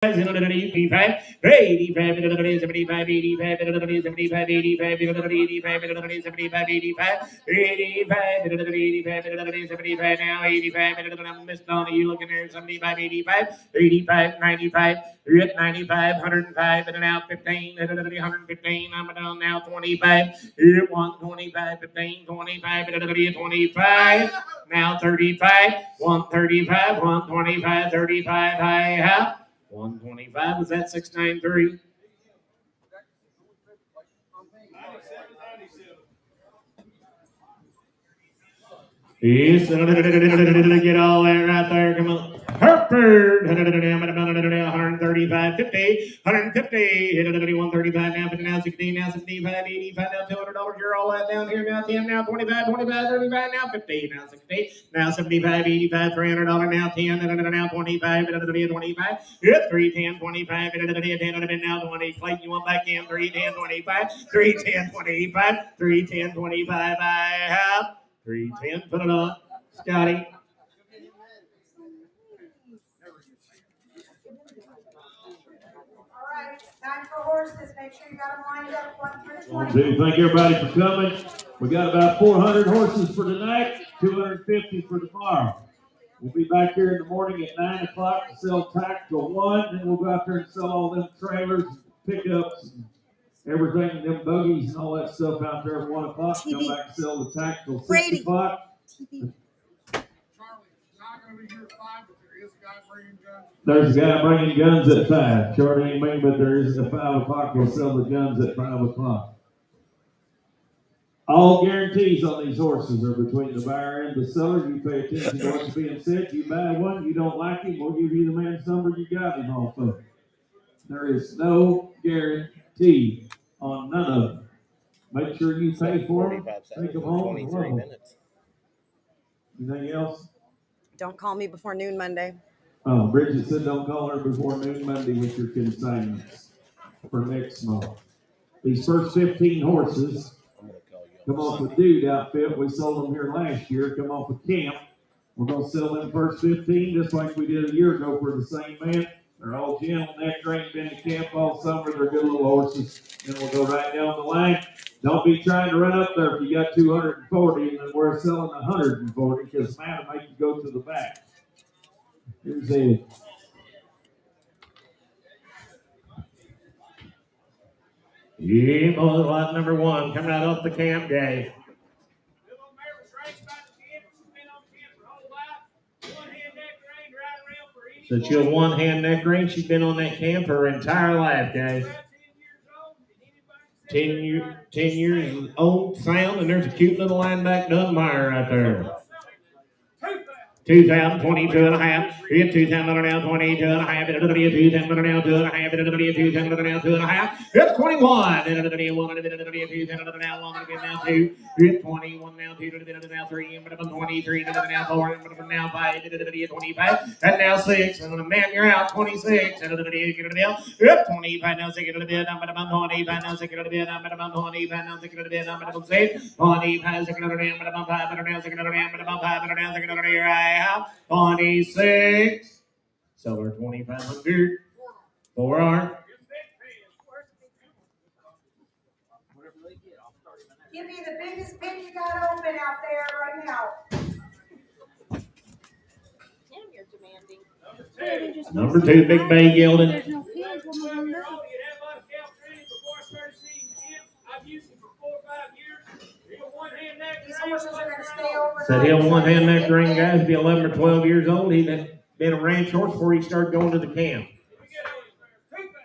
85, 85, 85, 75, 85, 75, 85, now 85, Miss Donna, you looking there, 75, 85, 85, 95, 95, 105, and now 15, 115, I'm down now 25, 125, 15, 25, 25, now 35, 135, 125, 35, high, 125, was that 693? Yes, get all that right there. Come on. Herford, 135, 50, 150, 135, now 16, now 75, 85, now $200. You're all that down here now 10, now 25, 25, 35, now 50, now 60, now 75, 85, $300, now 10, now 25, 25, 310, 25, 10, now 20. Clayton, you want back in 310, 25, 310, 25, 310, 25. I have 310, put it on. Scotty. Time for horses. Make sure you got them lined up 1 through 20. Thank everybody for coming. We got about 400 horses for tonight, 250 for tomorrow. We'll be back here in the morning at 9 o'clock to sell tack till 1. Then we'll go out there and sell all them trailers, pickups, and everything, them buggies and all that stuff out there at 1 o'clock. Come back and sell the tack till 6 o'clock. There's a guy bringing guns at 5. Charlie ain't me, but there is at 5 o'clock. We'll sell the guns at 5 o'clock. All guarantees on these horses are between the buyer and the seller. You pay attention to what's being said. You buy one, you don't like him, we'll give you the man's number. You got him off of it. There is no guarantee on none of them. Make sure you pay for them. Take them home. 23 minutes. Anything else? Don't call me before noon Monday. Oh, Bridget said don't call her before noon Monday with your consignments for next month. These first 15 horses come off a dude outfit. We sold them here last year. Come off a camp. We're going to sell them first 15 just like we did a year ago for the same man. They're all gentle, neck trained, been in camp all summer. They're good little horses. Then we'll go right down the line. Don't be trying to run up there if you got 240 and then we're selling 140 because man will make you go to the back. Here's Ed. Yeah, boy, lot number 1 coming out off the camp day. So she'll one-hand neck ring. She's been on that camp her entire life, guys. 10 years old, sound, and there's a cute little lineback Dunmire right there. 2022 and a half. 2000 now 22 and a half. 2000 now 2 and a half. 2000 now 2 and a half. It's 21. 2000 now 1 now 2. 21 now 2 now 3. 23 now 4. Now 5. 25 and now 6. And man, you're out. 26. 25 now 6. 25 now 6. 25 now 6. 26. Seller 2,500 for our. Give me the biggest pin you got open out there right now. Damn, you're demanding. Number 2, Big Bay gelding. There's no kids. These horses are going to stay over. Said he'll one-hand neck ring, guys. Be 11 or 12 years old. He'd been a ranch horse before he started going to the camp.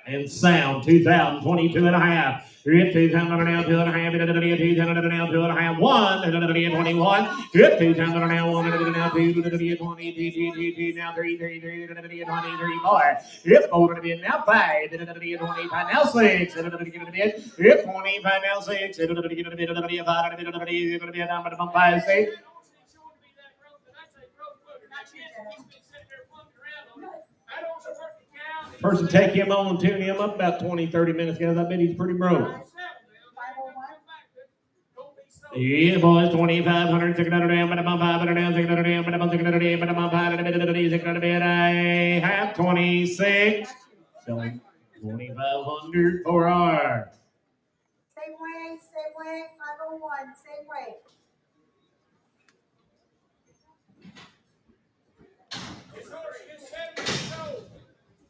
And sound 2022 and a half. 2000 now 2 and a half. 2000 now 2 and a half. 1 21. 2000 now 1 now 2. 20 now 3 23 4. It's going to be now 5. 25 now 6. 25 now 6. 5 6. Person take him on and tune him up about 20, 30 minutes, guys. I bet he's pretty broke. Yeah, boys, 2,500, 600, 500, 600, I have 26. Selling 2,500 for our. Same way, 501, same way.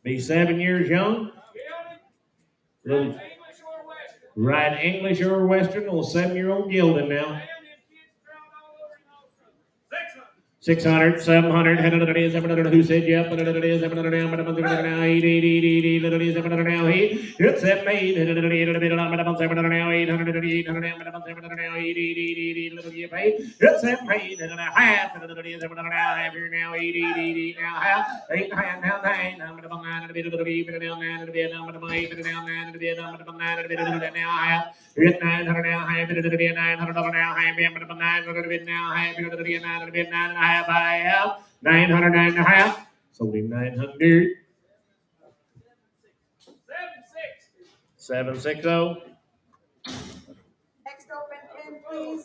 Be 7 years young. Little, right, English or Western, little 7-year-old gelding now. 600, 700, who said yep, who it's that made, it's that made, and a half, here now, now, 8 hand, now, 9, I'm going to be able to be down, and be down, but my down, and be down, but now, it's 900 now, high, $900 now, high, but 900 now, high, 900 I have 900 sold him 900. 760. Next open pin, please.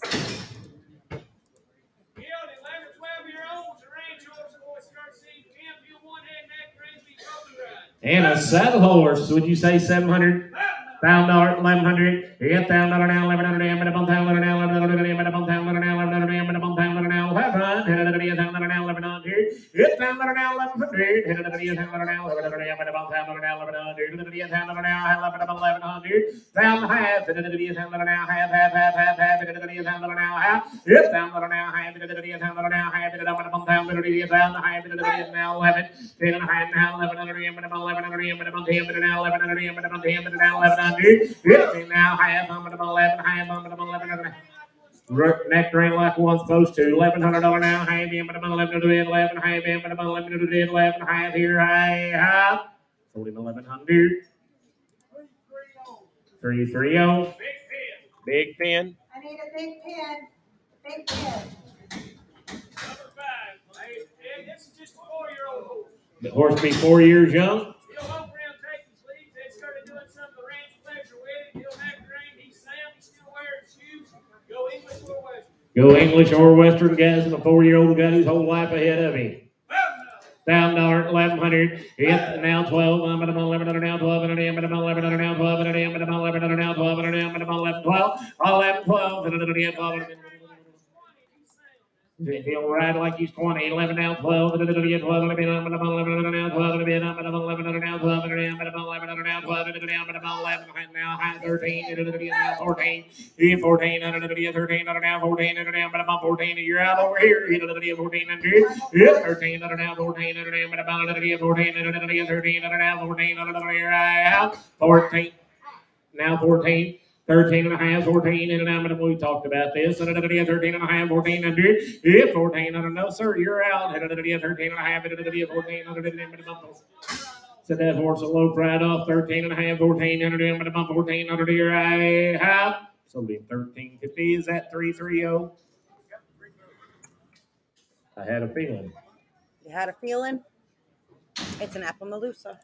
And a saddle horse. Would you say 700? $1,000, 1,100. $1,000 now, 1,100. $1,000 now, 1,100. $1,100 now, 1100. Neck ring like one's supposed to. $1,100 now. High beam, but I'm 11 high beam, but I'm 11 high here. High. Sold him 1,100. 330. Big pin. I need a big pin. Big pin. Number 5. Hey, this is just a 4-year-old horse. The horse be 4 years young. He'll walk around taking sleeves. They started doing some of the ranch pleasure with him. He'll have grain. He's sound. He's still wearing shoes. Go English or Western. Go English or Western, guys, and a 4-year-old got his whole life ahead of him. $1,000, 1,100. It's now 12. I'm at 1,100 now. 1,200. I'm at 1,100 now. 1,200. I'm at 1,100 now. 1,200. I'm at 11, 12. 11, 12. He'll ride like he's 20. 11 now. 12. 12. I'm at 1,100 now. 12. I'm at 1,100 now. 12. I'm at 1,100 now. 12. I'm at 11 now. High 13. Now 14. 14. 13 now. 14. I'm at 14. You're out over here. 1400. 13 now. 14. I'm at 14. 13 now. 14. Out. 14. Now 14. 13 and a half, 14 and a half. We talked about this. 13 and a half, 1400. 14. I don't know, sir. You're out. 13 and a half, 14. Said that horse a low pride off. 13 and a half, 1400. 1400 here. I have. Sold him 1350. Is that 330? I had a feeling. You had a feeling? It's an Appaloosa.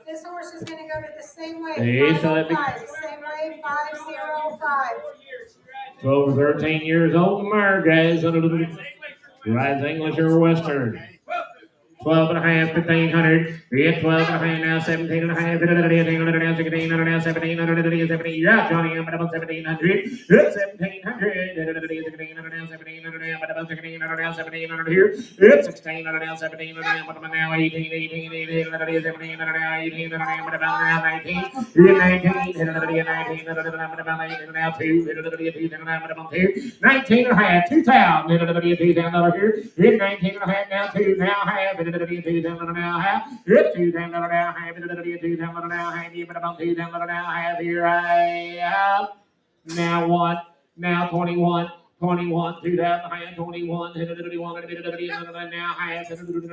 This horse is going to go to the same way. Hey, so that'd be same way, 505. 12 or 13 years old. Mar guys. Rides English or Western. 12 and a half, 1,500. 12 and a half now, 17 and a half. 1800 now, 1600 now, 1700. 17. You're out, Johnny. I'm at 1,700. 1,700. 1,700 now, 1,700 now. I'm at 1,700 now, 1,700 here. 1,600 now, 1,700 now. But I'm now 18, 1,700 now, 1,800 now. I'm about now 19. 19. 19. I'm about 19 now, 2. 2. I'm about 2. 19 and a half, 2,000. $2,000 here. 19 and a half now, 2 now half. $2,000 now half. $2,000 now half. $2,000 now half. But about $2,000 now half here. I have now 1. Now 21. 21, 2,000 high, 21, 21, now high,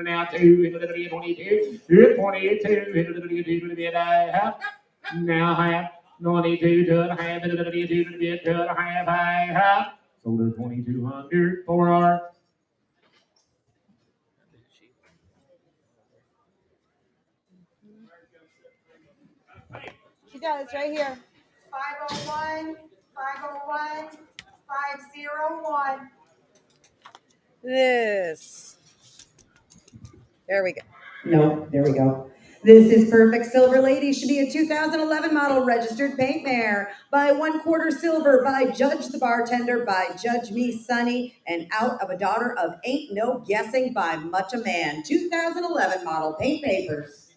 now 2, 22, 22, now high, 22, to the high, to the high, sold her 2,200 for our. She does, right here. 501, 501, 501. This. There we go. No, there we go. This is Perfect Silver Lady. Should be a 2011 model registered paint mare. By 1/4 silver, by Judge the Bartender, by Judge Me Sonny, and out of a daughter of Ain't No Guessing by Much a Man. 2011 model paint papers.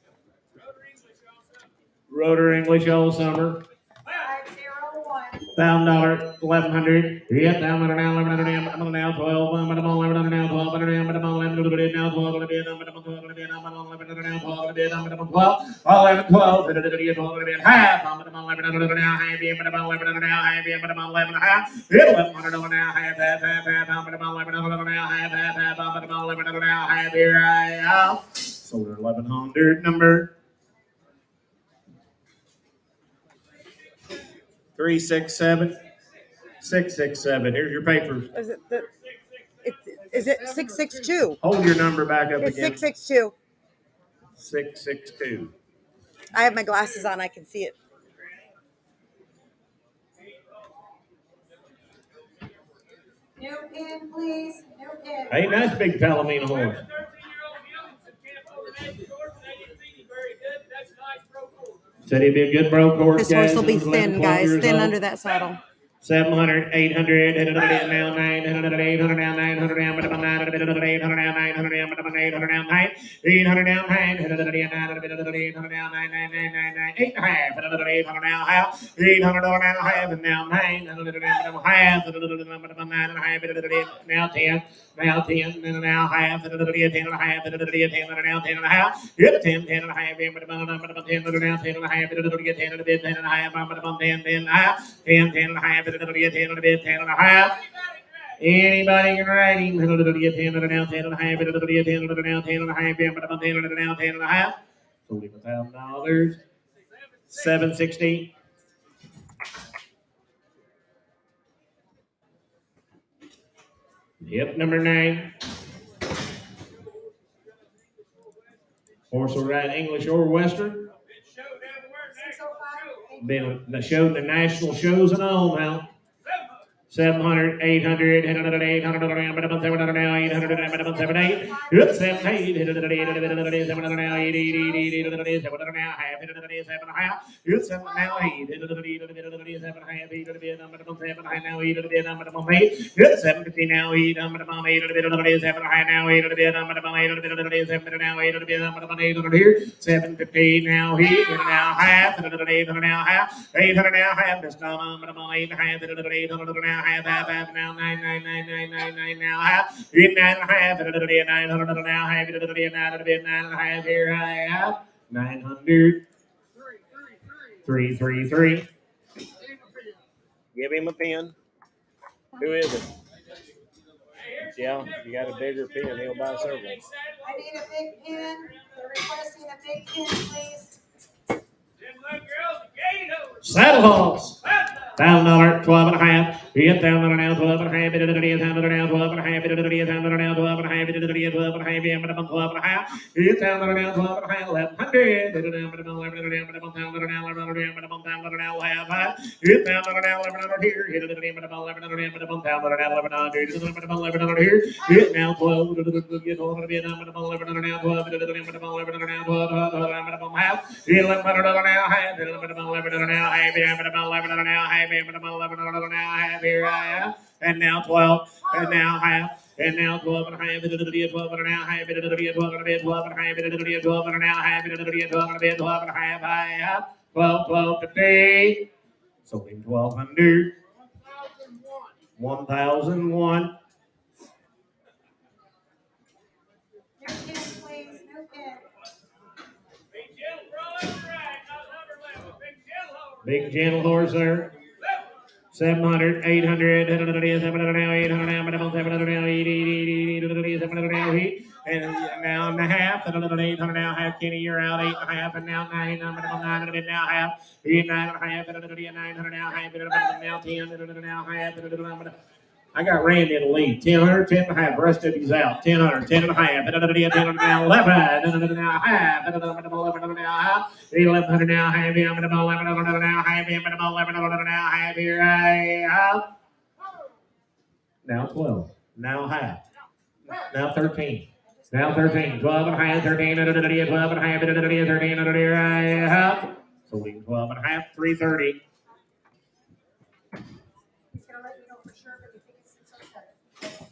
Rotor English all summer. 501. $1,000, 1,100. Yeah, $1,000 now, 1,100 now, 12, 1100 now, 1,200 now, 1100 now, 12, 11 half, 1100 now, half, 1100 now, half, 11 half, 1100 now, half, 1100 now, half, 1100 now, half, here I am. Sold her 1,100 number. 367 667. Here's your papers. Is it 662? Hold your number back up It's again. 662. 662. I have my glasses on. I can see it. No pin, please. No pin. Hey, nice big Palomino horse. Said he'd be a good broke horse. This horse will be guys. thin, 11, 12 guys. years Thin old. under that saddle. 700, 800, 800 now, 900, 800 now, 900 now, 800 now, 900 now, 800 now, 800 now, 9, 800 now, 900 now, 999, 8 half, 800 now, half, 800 now, half, and now 900 now, half, now 10. Now 10 and now half, 10 and a half, 10 now 10 and a half, yep, 10 and a half, 10 now 10 and a half, 10 and a bit, 10 and a half, 10 and a half, 10 and a half, 10 and a bit, 10 and a half. Anybody can write him, 10 and now 10 and a half, 10 and now 10 and a half, 10 and now 10 and a half. Sold him $1,000, 760. Yep, number 9. Horse will ride English or Western. Been showed the national shows and all now. 700, 800, 800, 800, 700 now, 800, 78. Yep, 78, 800, 800, 700 now, 800, 700 now, half, 7 half. Yep, 7 now, 8, 7 half, 7 now, 8, yep, 750 now, 8, 7 high now, 8, 7 now, 8 here, 750 now, 8 now, half, 800 now, half, 800 now, half, that's not 8 half, 800 now, half now, 999 now, half, 8 9 half, 900 now, half, 9 half, here I have 900, 333. Give him a pen. Who is it? Yeah, you got a bigger pen, he'll buy several. I need a big pen. They're requesting a big pen, please. Saddle horse. $1,000, 12 and a half. $1,000 now, 12 and a half. $1,000 now, 12 and a half. $1,000 now, 12 and a half. $12 and a half. $12 and a half. $12 and a half. $1,000 now, 12 and a half. $1100. Here. Now 12. And now 12, and now half, and now 12 and a half, 12 and a half, 12 and a half, 12 and a half, 12 and a half, 12 and a half, 12 and a half, 12, 12, 50. Sold him 1,200. 1,001. No pen, please. No pen. Big gentle horse there. 700, 800, 700 now, 800 now, 700 now, 800 now, and now and a half, 800 now, half, Kenny, you're out, 8 and a half, and now 900 now, half, 9 and a half, 900 now, half, now 10, now half, I got Randy in the lead. 1000, 10 and a half. The rest of you's out. 1000, 10 and a half. 10 now, 11 now, half. 11 now, half. 1100 now, half. 1100 now, half. 1100 now, half. Here I have. Now 12. Now half. Now 13. Now 13, 12 and a half, 13, 12 and a half, 13, sold 12 and a half, 330. He's gonna let you know for sure, but you think it's 607.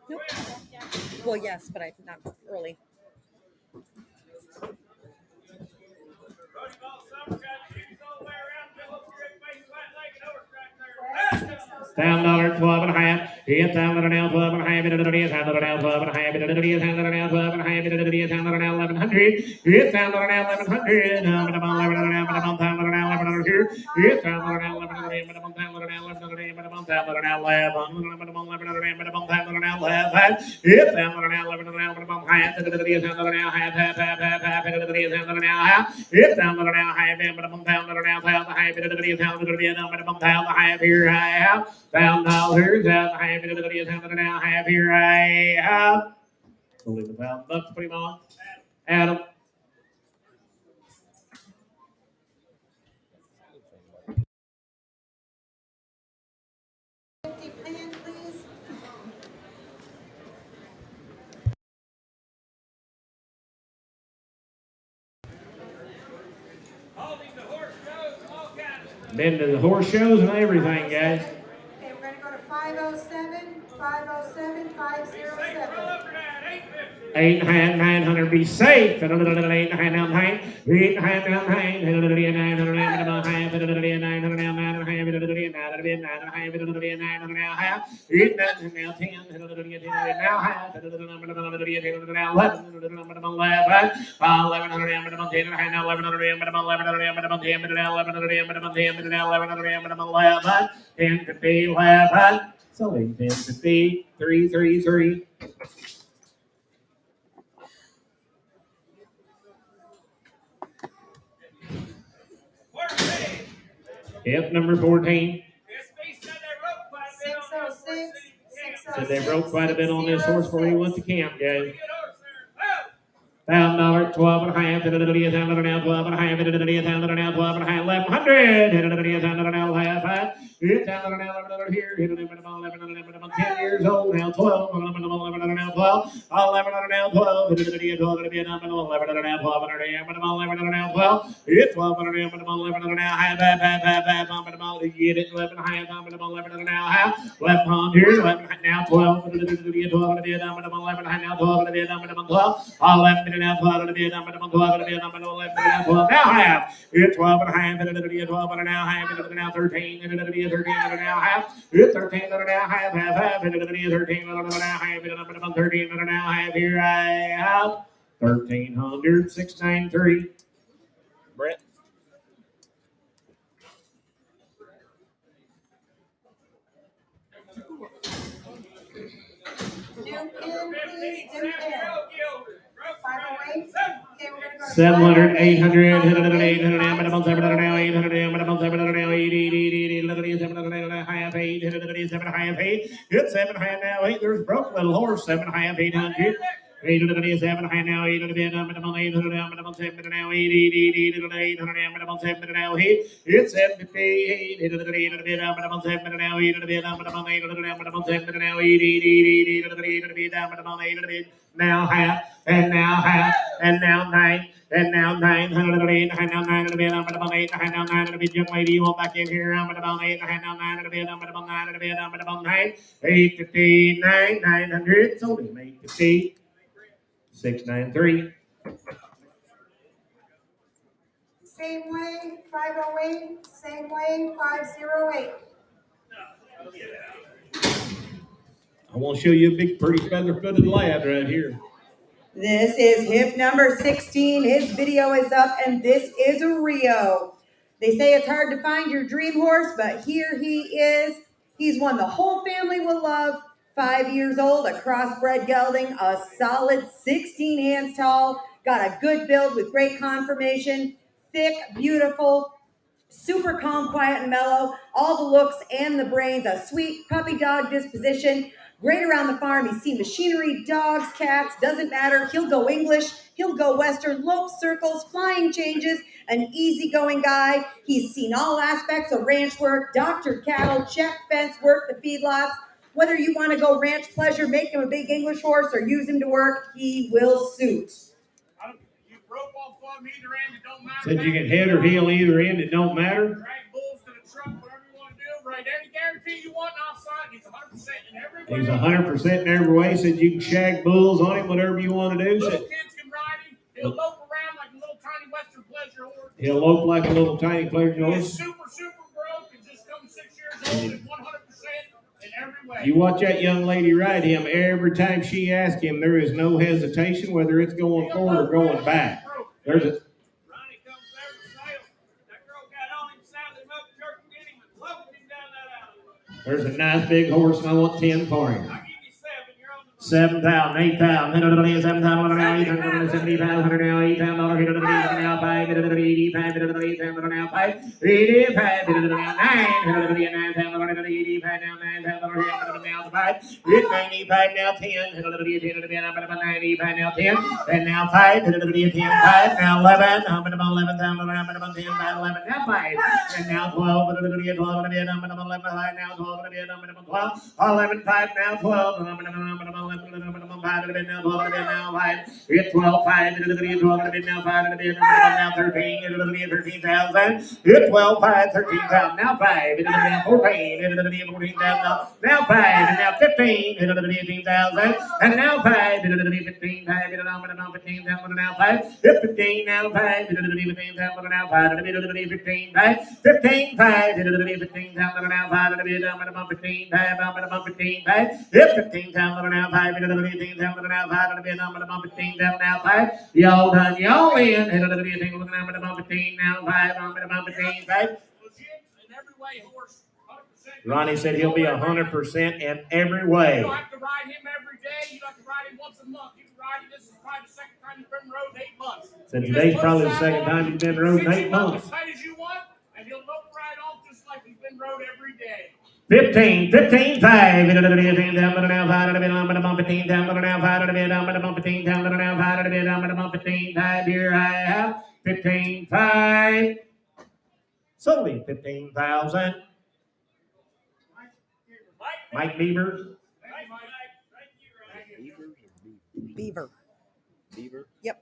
Nope. Well, yes, but I'm not early. $12 and a half. $12 now, 12 and a half, $12 now, 12 and a half, $12 now, 12 and a half, $1100. $1100 now, 1100. $1100 now, 1100 here. $1100 now, 1100 $1,000 now, half here I have. We'll leave $1,000, put him on. Adam. Empty pan, please. Been to the horse shows and everything, guys. Okay, we're gonna go to 507, 507, 507. 8.5, 900, be safe. 8.5 down hang. 8.5 down hang. 900 down hang. 900 down 900 now half. 8 now 10. Now half. 11 down 11. 10 to be 11. So 10 to be 333. Yep, number 14. 606, Said they broke quite a bit on this horse before he went to camp, guys. $1,000, 12 and a half, $1,000 now, 12 and a half, $1,000 now, 12 and a half, 1100, $1,000 now, half, $1,000 now, here, 10 years old now, 12, $1,100 now, 12, $1,100 now, 12, $1,100 now, 12, now, 12, it's $1,200 now, half, you get it, 11 and a half, $11 now, half, 1,100, 11 now, 12, 11 now, 12, 11 now, 12, now half. It's 12 and a half, 12 and a now half, now 13, 13 and a now half. It's 13 and a now half, 13 and a now half, 13 and a now half. Here I have 1,300, 693. Brett. New pin, please, new pin. 508. Okay, we're gonna go to 700, 800, 508, 800 now, minimum 700 now, 800 minimum 700 now, 8, 700 half 8, 7 half 8. It's 7 half now, 8. There's broke little horse, 7 half 800. 807 high now, 800 minimum 800 now, minimum 7 now, 800 minimum 7 now, it's 78, 800 minimum 7 now, 800 minimum 800 minimum 7 now, 800 minimum 800 now half, and now half, and now 9. And now 908, and now 900 minimum 8, and now 900 young lady, you want back in here, minimum 8, and now 900 minimum 9, 859, 900, so we make the 693. Same way, 508, same way, 508. I want to show you a big, pretty feather-footed lad right here. This is hip number 16. His video is up, and this is a Rio. They say it's hard to find your dream horse, but here he is. He's one the whole family will love. 5 years old, a crossbred gelding, a solid 16 hands tall, got a good build with great conformation, thick, beautiful, super calm, quiet, and mellow, all the looks and the brains, a sweet puppy dog disposition, great around the farm. He's seen machinery, dogs, cats, doesn't matter. He'll go English, he'll go Western, lope circles, flying changes, an easygoing guy. He's seen all aspects of ranch work, doctored cattle, check fence work, the feedlots, Whether you want to go ranch pleasure, make him a big English horse, or use him to work, he will suit. You broke off on either end, it don't matter. Said you can head or heel either end, it don't matter. Drag bulls to the truck, whatever you want to do. Right, any guarantee you want outside, he's 100% in every way. He's 100% in every way. Said you can shag bulls on him, whatever you want to do. Little Said kids can ride him. He'll lope around like a little tiny Western pleasure horse. he'll lope like a little tiny pleasure He's horse. super broke and just come 6 years old and 100% in every way. You watch that young lady ride him. Every time she asks him, there is no hesitation whether it's going forward or going back. There's a Ronnie comes there to sale. That girl got on him, sounded him up, jerked him, and loafed him down that alleyway. there's a nice big horse, and I want 10 for him. I'll give you 7. You're on the 7,000, 8,000, 7,000 now, 8,000, 75,000 now, $8,000, now 5, 85,000 now 5, 85,000 now 9,000 85 now 9,000 now 5, 95 now 10, 95 now 10, and now 5, 10, 5, now 11, 11,000 now 10, 11 now 5, and now 12, 12 11, 5 now 12, 12, 11, 5 now 12, 11, 5 now 12, now 5, 12, 5, 12 now 5, now 13, 13,000, 12, 5, 13,000, now 5, now 14, 14,000, now 5, and now 15, 15,000, and now 5, 15, 5, 15,000, now 5, 15, now 5, 15,000, now 5, 15, 5, 15, 5, 15,000, now 5, 15, 5, 15, 5, 15,000, now 5, 15,000, now 5, 15,000, now 5, y'all done, y'all in, 15, now 5, 15, 5. legit in every way horse. 100%. Ronnie said he'll be 100% in every You way. don't have to ride him every day. You don't have to ride him once a month. You can ride him. This is probably the second time you've been rode in 8 months. Said You today's just put probably a the saddle second on time him, he's been rode in sit 8 him up months. as tight as you want, and he'll lope right off just like he's been rode every day. 15, 15, 5, 15, now 5, 15, now 5, 15, now 5, 15, 5, here I have 15, 5. Sold him 15,000. Mike Beaver. Beaver. Beaver? Yep.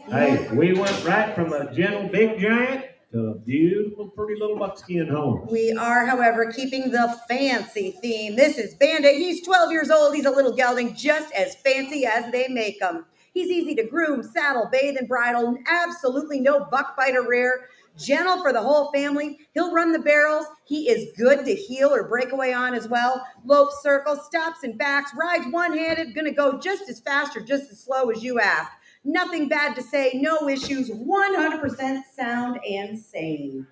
Hey, we went right from a gentle big giant to a beautiful, pretty little buckskin horse. We are, however, keeping the fancy theme. This is Bandit. He's 12 years old. He's a little gelding, just as fancy as they make them. He's easy to groom, saddle, bathe, and bridle. Absolutely no buck bite or rear. Gentle for the whole family. He'll run the barrels. He is good to heel or breakaway on as well. Lope circles, stops and backs, rides one-handed. Gonna go just as fast or just as slow as you ask. Nothing bad to say, no issues, 100% sound and sane.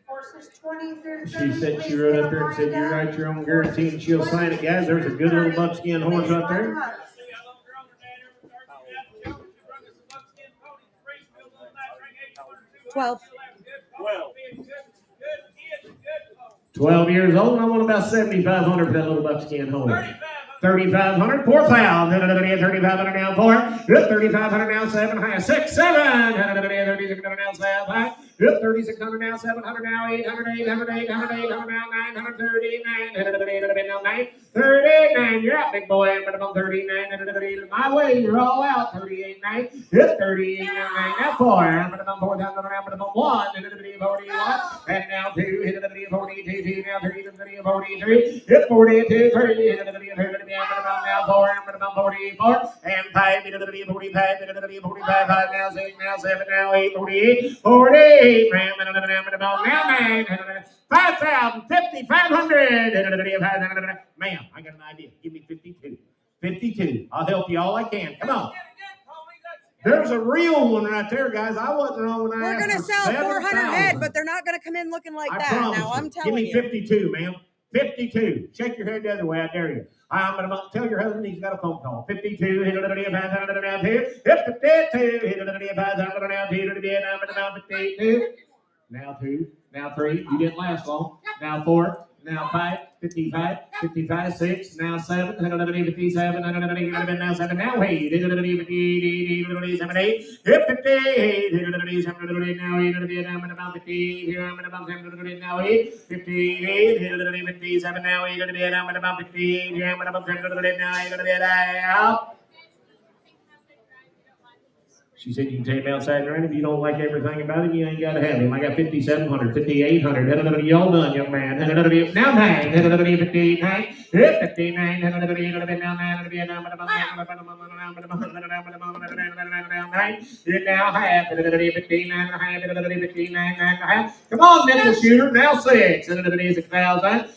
Horses 20 through 30. She said she wrote up there and said, you write your own guarantee and she'll sign it. Guys, there's a good little buckskin horse right there. 12. 12 years old, and I want about 7,500 for that little buckskin horse. 3,500, 4,000, 3,500 now 4, 3,500 now 7, 6, 7, 3,600 now 7, 3,600 now 700 now 800, 800, 800, 800 now 900, 39, now 9, 39, you're out, big boy, 39, my way, you're all out, 38, 9, 38, now 9, now 4, 4,000 now 1, 41, and now 2, 42, now 3, 43, 42, 3, now 4, 44, and 5, 45, 45, 5, now 6, now 7, now 8, 48, 48, now 9, 5,000, 5,500, ma'am, I got an idea, give me 52, 52, I'll help you all I can, come on. There's a real one right there, guys. I wasn't wrong when I We're asked going to for sell 400 7,000. head, but they're not going to come in looking like I that. promise Now, I'm you. telling Give me you. 52, ma'am. 52. Shake your head the other way, I dare you. I'm going to tell your husband he's got a phone call. 52, 5,000 now 2, 52, 5,000 now 2, now 2, now 3. You didn't last long. Now 4, now 5, 55, 55, 6, now 7, 57, now 7, now 8, 7, 8, 58, 58, now 8, I'm about 50, here I'm about 7, now 8, 58, 57, now 8, I'm about 50, here I'm about 7, now 8, She said you can take him outside and run. If you don't like everything about it, you ain't got to have him. I got 5,700, 5,800. Y'all done, young man. Now 9. 59. 59. Now half. 59. Come on, nipple shooter. Now 6. 6,000.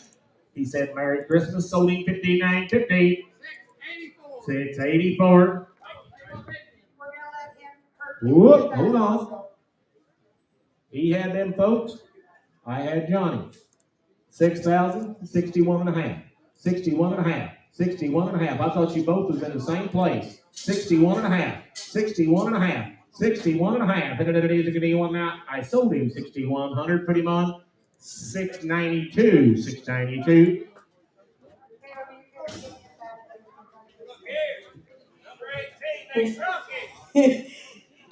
He said, Merry Christmas. Sold him 59.50. 684. Whoop, hold on. He had them folks. I had Johnny. 6,000, 61 and a half. 61 and a half. 61 and a half. I thought you both was in the same place. 61 and a half. 61 and a half. 61 and a half. I sold him 6,100. Put him on 692. 692.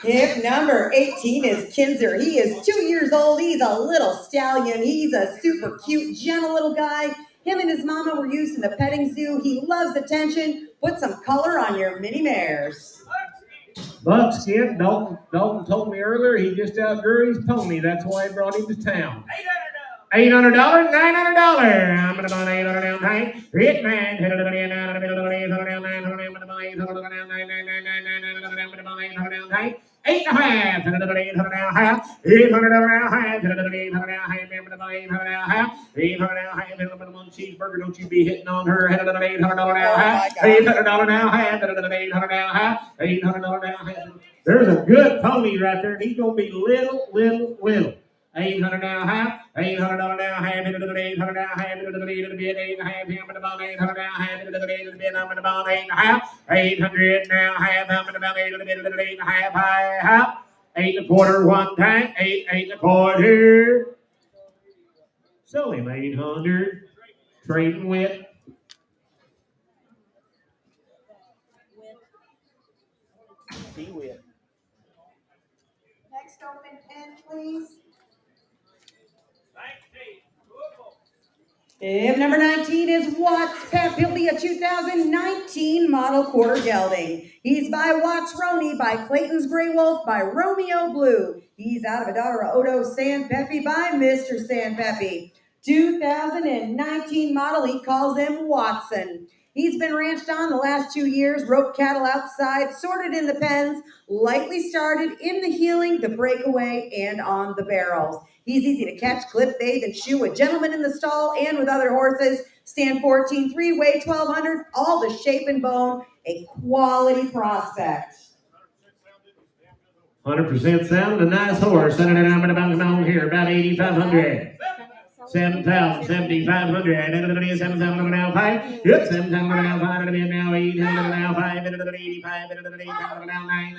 Hip number 18 is Kinzer. He is 2 years old. He's a little stallion. He's a super cute, gentle little guy. Him and his mama were used in the petting zoo. He loves attention. Put some color on your mini mares. Buckskin, Dalton told me earlier he just outgrew his pony. That's why he brought him to town. $800, $900. I'm gonna buy $800 down tight. Hit man, $800 down tight. 8.5, $800 down half. $800 down half. $800 cheeseburger. Don't you be hitting on her. $800 down half. $800 down half. $800 down half. $800 down half. There's a good pony right there. He's gonna be little. $800 down half, $800 down half, $800 down half, $800 down half, $800 down half, $800 now half, $8 half, 8 1/4 one time, 8 1/4. Sell him 800, trading with. Next open 10, please. Hip number 19 is Watts Pep. He'll be a 2019 model quarter gelding. He's by Watts Roney, by Clayton's Grey Wolf, by Romeo Blue. He's out of Adara Odo San Pepe by Mr. San Pepe. 2019 model, he calls him Watson. He's been ranched on the last 2 years, roped cattle outside, sorted in the pens, lightly started in the heeling, the breakaway, and on the barrels. He's easy to catch, clip, bathe, and shoe. A gentleman in the stall and with other horses. Stand 14.3, weigh 1,200, all the shape and bone. A quality prospect. 100% sound, a nice horse. Sending it down here, about 8,500. 7,000, 7,500, 7,000 now 5. Yep, 7,000 now 5, now 800 now 5, 85, 800 now 9,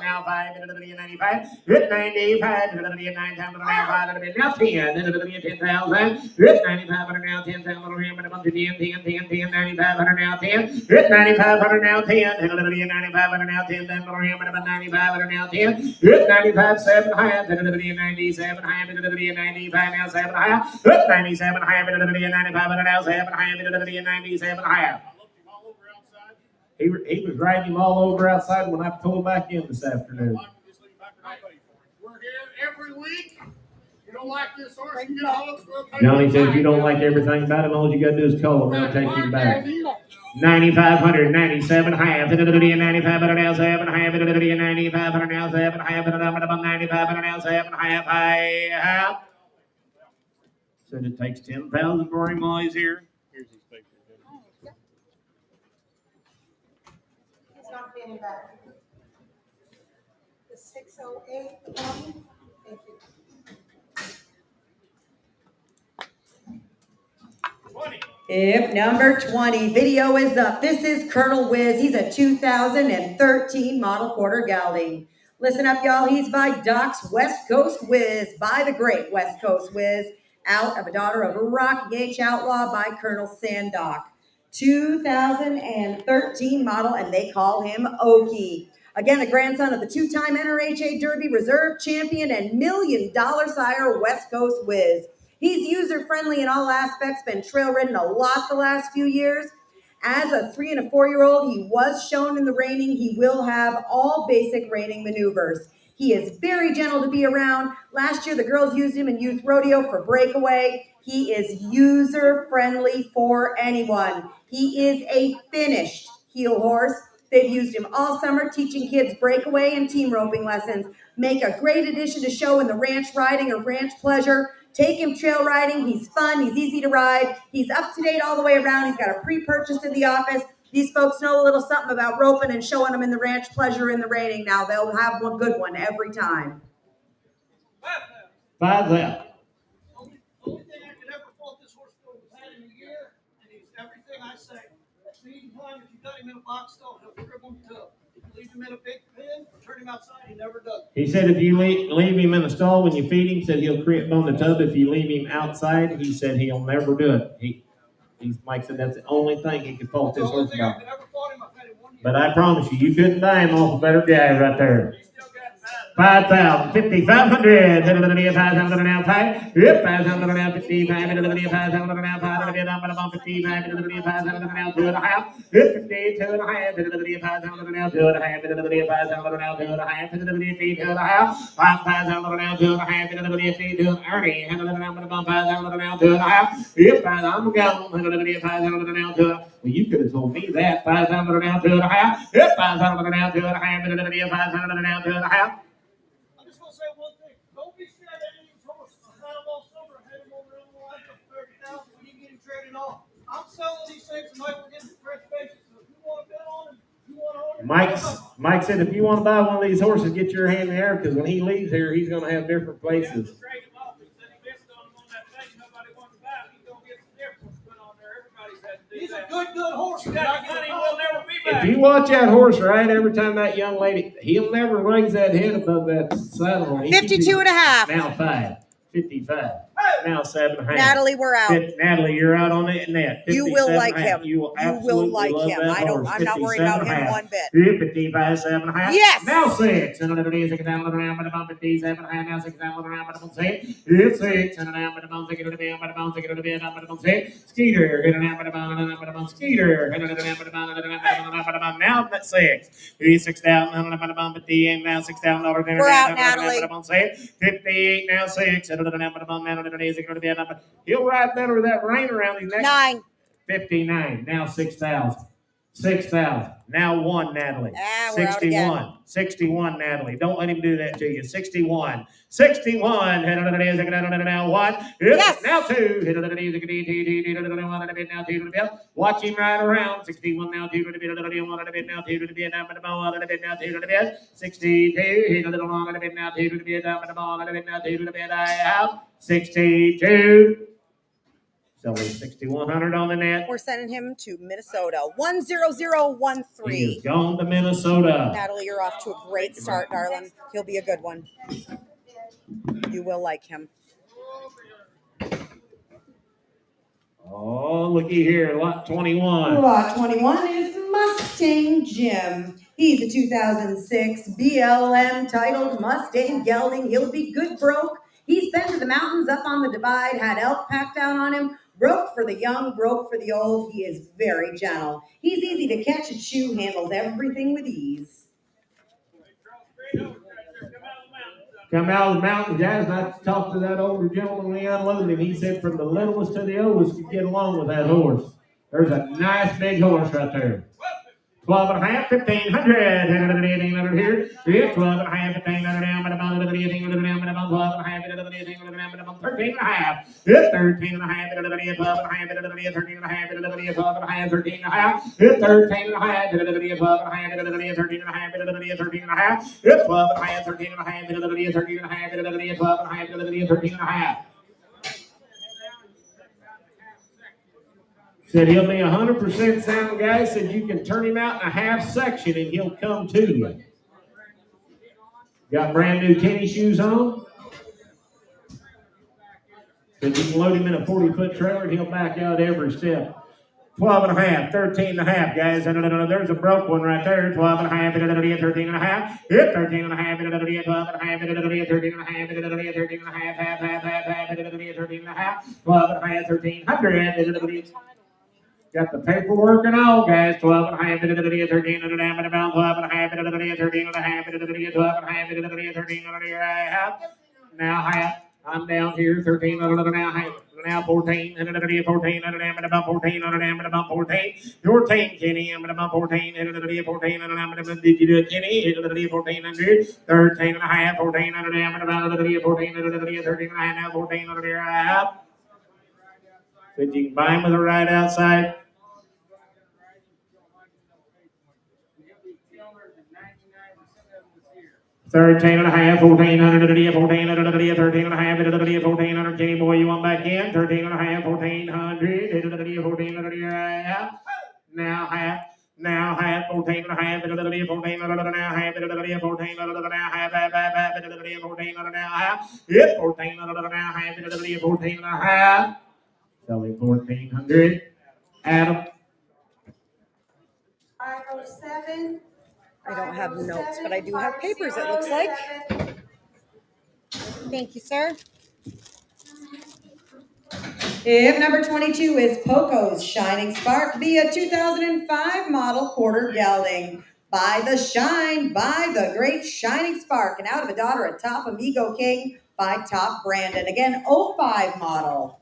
now 5, 95, 95, 9,000 now 5, now 10, 10,000, 9,500 now 10,000, 10, 9,500 now 10, 9,500 now 10, 9,500 now 10, 9,500 now 10, 95, 7 high, 97 high, 95 now 7 high. 97 high, 95 now 7 high, 97 high. He was riding him all over outside when I pulled back in this afternoon. We're here every week. You don't like this horse? You get a hold of Johnny says you don't like everything about him. All you got to do is call him. They'll take him back. 9,500, 97 half, 95 now 7 half, 95 now 7 half, 95 now 7 half. Said it takes 10,000 for him while he's here. Here's his picture. He's not getting back. The 608 pony. Thank you. Hip number 20. Video is up. This is Colonel Wiz. He's a 2013 model quarter gelding. Listen up, y'all. He's by Doc's West Coast Wiz, by the great West Coast Wiz, out of a daughter of a Rocky H outlaw by Colonel Sandock. 2013 model, and they call him Okie. Again, the grandson of the two-time NRHA Derby Reserve champion and $1 million sire West Coast Whiz. He's user-friendly in all aspects, been trail-ridden a lot the last few years. As a 3 and a 4-year-old, he was shown in the reining. He will have all basic reining maneuvers. He is very gentle to be around. Last year, the girls used him in youth rodeo for breakaway. He is user-friendly for anyone. He is a finished heel horse. They've used him all summer, teaching kids breakaway and team roping lessons. Make a great addition to show in the ranch riding or ranch pleasure. Take him trail riding. He's fun. He's easy to ride. He's up to date all the way around. He's got a pre-purchase in the office. These folks know a little something about roping and showing them in the ranch pleasure in the reining. Now they'll have one good one every time. 5,000. Only thing I could ever fault this horse for was had him a year, and he's everything I say. Feeding time, if you got him in a box stall, he'll dribble him too. If you leave him in a big pen or turn him outside, he never does. He said if you leave him in a stall when you feed him, said he'll creep on the tub. If you leave him outside, he said he'll never do it. Mike said that's the only thing he could fault this horse about. But I promise you, you couldn't buy him off a better guy right there. 5,000, 5,500, 5,000 now, 5, yep, 5,000 now, 55, 5,000 now, 5, 55, 5,000 now, 2 and a half, 52 and a half, 5,000 now, 2 and a half, 5,000 now, 2 and a half, 52 and a half, 5,000 now, 2 and a half, 52 and 30, 5,000 now, 2 and a half, yep, I'm going, 5,000 now, 2. Well, you could have told me that, 5,000 now, 2 and a half, yep, 5,000 now, 2 and a half, 5,000 now, 2 and a half. Say one thing. Don't be scared of any of these horses. I had them all summer. I had them over on the line for 30,000 when you get him traded off. I'm selling these things tonight. We're getting fresh basis. So if you want to bet on him, you want to order. Mike said if you want to buy one of these horses, get your hand in the air because when he leaves here, he's going to have different places. He's a good horse. Money will never be back. If you watch that horse ride, every time that young lady, he'll never raise that head above that saddle. 52 and a half. Now 5, 55. Now 7 and a half. Natalie, we're out. Natalie, you're out on the net. You will like him. You will like him. I'm not worried about him one bit. 55, 7 and a half. Yes. Now 6. And then it is down around the bump 57 and a half. Now 6 down around the bump 6. It's 6 and around the bump 6 and around the bump 6 and around the bump 6. Skeeter and around the bump Skeeter and around the bump now that's 6. He's 6 down on the bump at the end. Now 6 down over there. We're out, Natalie. 58 now 6 and around the bump now it is going to be a he'll ride better with that rain around his neck. 9. 59. Now 6,000. 6,000. Now 1, Natalie. 61. 61, Natalie. Don't let him do that to you. 61. 61. Now 1. Yes. Now 2. Now 2. Watch him ride around. 61. Now 2. Now 2. 62. Now 62. So he's 6,100 on the net. We're sending him to Minnesota. 10013. He is gone to Minnesota. Natalie, you're off to a great start, darling. He'll be a good one. You will like him. Oh, looky here, lot 21. Lot 21 is Mustang Jim. He's a 2006 BLM titled Mustang gelding. He'll be good broke. He's been to the mountains up on the divide, had elk packed down on him, broke for the young, broke for the old. He is very gentle. He's easy to catch and shoe, handles everything with ease. Come out of the mountains, guys. And I talked to that older gentleman when he unloaded him. He said from the littlest to the oldest could get along with that horse. There's a nice big horse right there. 12 and a half, 1,500. 1,800 here. 12 and a half, 1,500 down. 12 and a half, 13 and a half. 13 and a half, 12 and a half, 13 and a half, 12 and a half, 13 and a half. 13 and a half, 12 and a half, 13 and a half, 13 and a half. 12 and a half, 13 and a half, 13 and a half, 12 and a half, 13 and a half. Said he'll be 100% sound guy. Said you can turn him out in a half section and he'll come to you. Got brand new tennis shoes on. Because you can load him in a 40-foot trailer and he'll back out every step. 12 and a half, 13 and a half, guys. There's a broke one right there. 12 and a half, 13 and a half. Hit 13 and a half, 12 and a half, 13 and a half, 13 and a half, 13 and a half, 12 and a half, 1300. Got the paperwork and all, guys. 12 and a half, 13 and a half, 12 and a half, 13 and a half, 12 and a half, 13 and a half. Now half. I'm down here, 13 and a half. Now 14, 14, about 14, about 14. Your 10, Kenny, I'm about 14, 14, and I'm about did you do it, Kenny? 1400, 13 and a half, 14, and I'm about 14, 13 and a half, now 14 and a half. Said you can buy them with a ride outside. $13 and a half, 1400, 1400, 13 and a half, 1400. Kenny boy, you want back in? 13 and a half, 1400, 1400. Now half. Now half, 14 and a half, 14 and a half, 14 and a half, 14 and a half, yep, 14 and a half, 14 and a half. Selling 1400. Adam. 507. I don't have notes, but I do have papers, it looks like. Thank you, sir. If number 22 is Poco's Shining Spark, be a 2005 model quarter gelding. By the shine, by the great Shining Spark, and out of a daughter, a Top Amigo King by Top Brandon. Again, 05 model.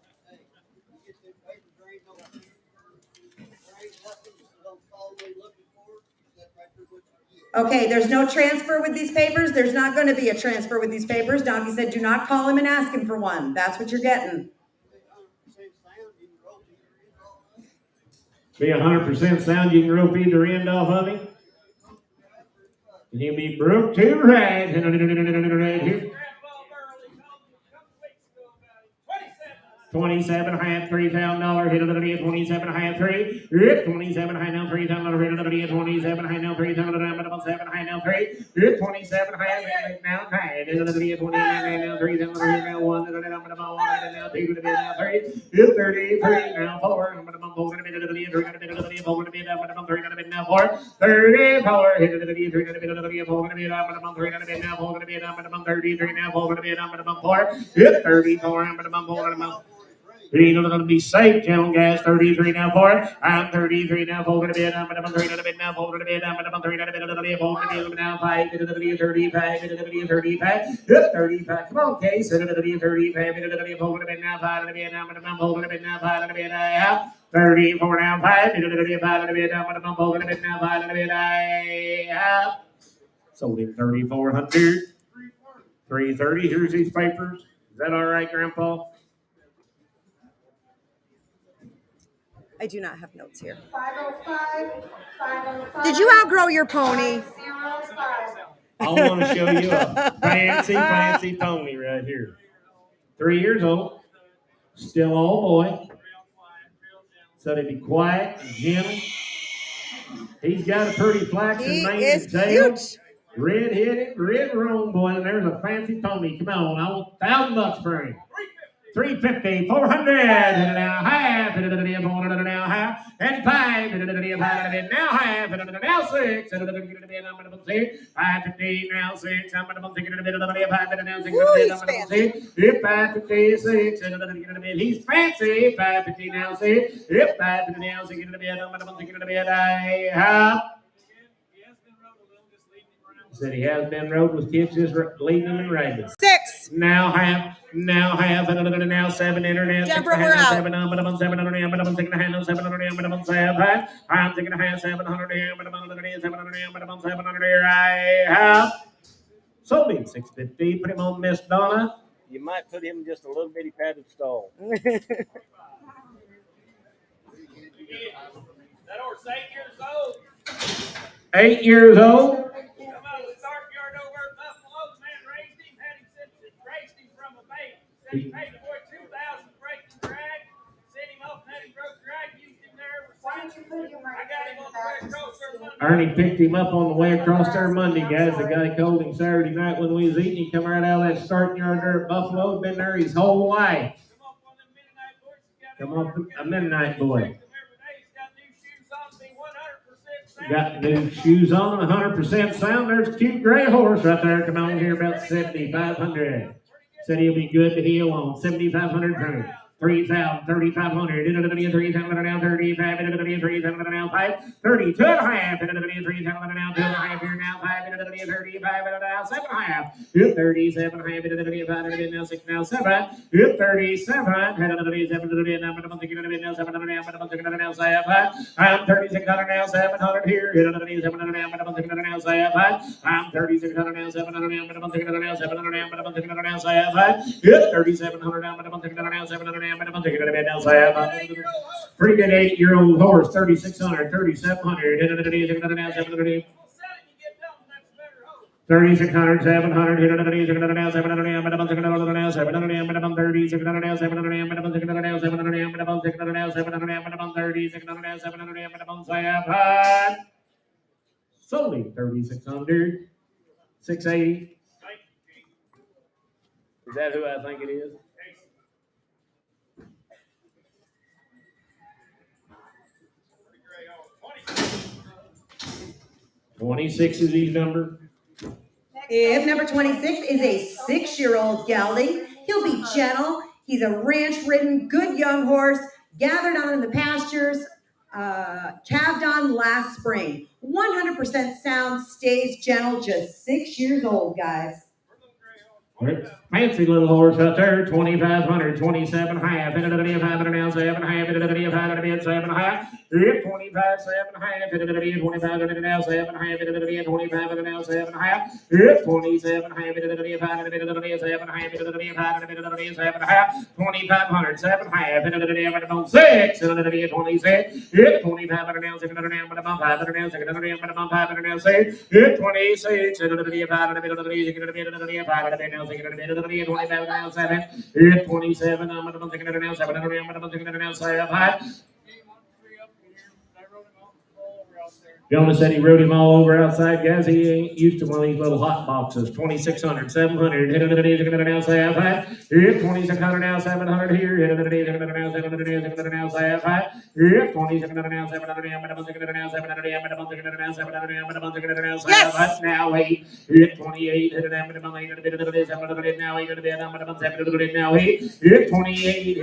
Okay, there's no transfer with these papers. There's not going to be a transfer with these papers. Donkey said, do not call him and ask him for one. That's what you're getting. Be 100% sound. You can rope either end off of him. And he'll be broke to right. Here. 27 and a half, $3,000 hit of the day, 27 and a half, 3. 27 and a half, now $3,000 hit of the day, 27 and a half, now $3,000, 7 and a half, now 3. 27 and a half, now 5. Hit of the day, 29 now $3,000, now 1, now 2, now 3. 33 now 4. I'm going to bump over the bit of the day, 3 going to bit of the day, 4 going to be down, 3 going to be now 4. 34 hit of the day, 3 going to be of the day, 4 going to be down, 3 going to be now 4 going to be down, 33 now 4 going to be down, 4. 34, I'm going to bump over the He's going to be safe, gentlemen, guys. 33 now for it. I'm 33 now, 4 going to be I'm 3 going to be now, 4 going to be I'm 3 going to be 4 going to be now, 5 to the 35, to the 35, 35. Come on, Case. To the 35, to the 4 going to be now, 5 to be now, 4 going to be now, 5 to be now. 34 now, 5 to the 35 to be now, 4 going to be now, 5 to be now. Sold him 3,400. 330. Here's these papers. Is that all right, Grandpa? I do not have notes here. 505, 505. Did you outgrow your pony? 505. I want to show you a fancy pony right here. 3 years old, still all boy. So to be quiet and gentle. He's got a pretty flaxen mane and tail. Cute. Red-headed, red roan boy, and there's a fancy pony. Come on, I want $1,000 for him. 350, 400, and now half, and now half, and 5, and now half, and now 6, and 550, now 6, I'm going to take it a bit of the 5, and now 6, if 556, and he's fancy, 550 now 6, if 550 now 6, I'm going to take it a bit, I have. Said he has been rode with kids just leading them and riding. 6. Now half, and now 7 internet. Deborah, we're out. 7, but I'm 700, but I'm taking a hand on 700, but I'm 7. I'm taking a hand 700, but I'm 700, but I'm 700. I have sold him 650. Put him on Miss Donna. You might put him in just a little bitty padded stall. That horse 8 years old. 8 years old. Come out of the Stockyard over at Buffalo. The man raised him from a baby. Said he paid the boy $2,000 breaking drag. Sent him off and had him broke drag. Used him there. Why don't you put him right I got him on the way across there Monday. Ernie picked him up on the way across there Monday, guys. The guy called him Saturday night when we was eating. He come right out of that starting yard there at Buffalo. Been there his whole life. Come up on Come on, a midnight boy. Every day he's got new shoes on, be 100% sound. Got new shoes on, 100% sound. There's a cute gray horse right there. Come on here, about 7,500. Said he'll be good to heel on 7,500. 3,000, 3,500, 3,000 now, 35, 3,000 now, 5, 32 and a half, 3,000 now, 2 and a half here now, 5, 35 now, 7 and a half, 37 and a half, now 6 now, 7, 37, now 7 now, 7, I'm 3,600 now, 700 here, 700 now, 7, I'm 3,600 now, 700 now, 700 now, 7, 3,700 now, 700 pretty good 8-year-old horse, 3,600, 3,700, 3,600, 700, 700, solely 3,600, 680. Is that who I think it is? 26 is his number. If number 26 is a 6-year-old gelding, he'll be gentle. He's a ranch-ridden, good young horse, gathered on in the pastures, calved on last spring. 100% sound, stays gentle, just 6 years old, guys. Fancy little horse out there, 2,500, 27 half, 5 now, 7 half, 7 half, 25, 7 half, 25 now, 7 half, 25 now, 7 half, 27 half, 7 half, 2,500, 7 half, 6, 26, 25 now, 6 now, 5 now, 6 now, 6, 26, 25 now, 7, 27, I'm going to take it now, 7, I'm going to take it now, 7, Jonas said he rode him all over outside, guys. He ain't used to one of these little hot boxes. 2,600, 700, 2600 now, 700 now, 700 here, 700 now, 700 now, 700, 2,600 now, 700 now, 700 now, Yes. now 8, 28, now 8, now 8, 28,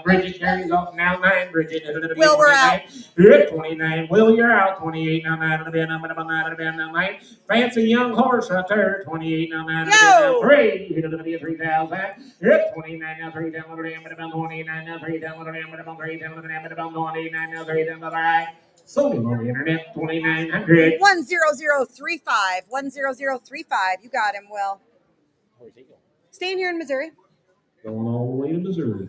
Bridget carries off now 9, Bridget, Will, we're out. 29, Will, you're out, 28, now 9, now 9, fancy young horse right there, 28, now 9, now 3, 3,000, 29, now 3,000, 29, now 3,000, 29, now 3,000, sold him on the internet, 2,900. 10035. 10035. You got him, Will. Where's he going? Staying here in Missouri. Going all the way to Missouri.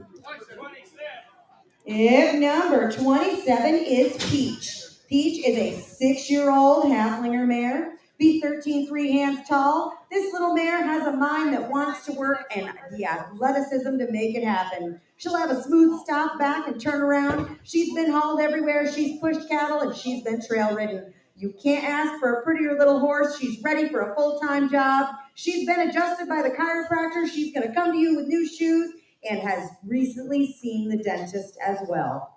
If number 27 is Peach. Peach is a 6-year-old halflinger mare. Be 13 3 hands tall. This little mare has a mind that wants to work and the athleticism to make it happen. She'll have a smooth stop back and turn around. She's been hauled everywhere. She's pushed cattle and she's been trail ridden. You can't ask for a prettier little horse. She's ready for a full-time job. She's been adjusted by the chiropractor. She's going to come to you with new shoes and has recently seen the dentist as well.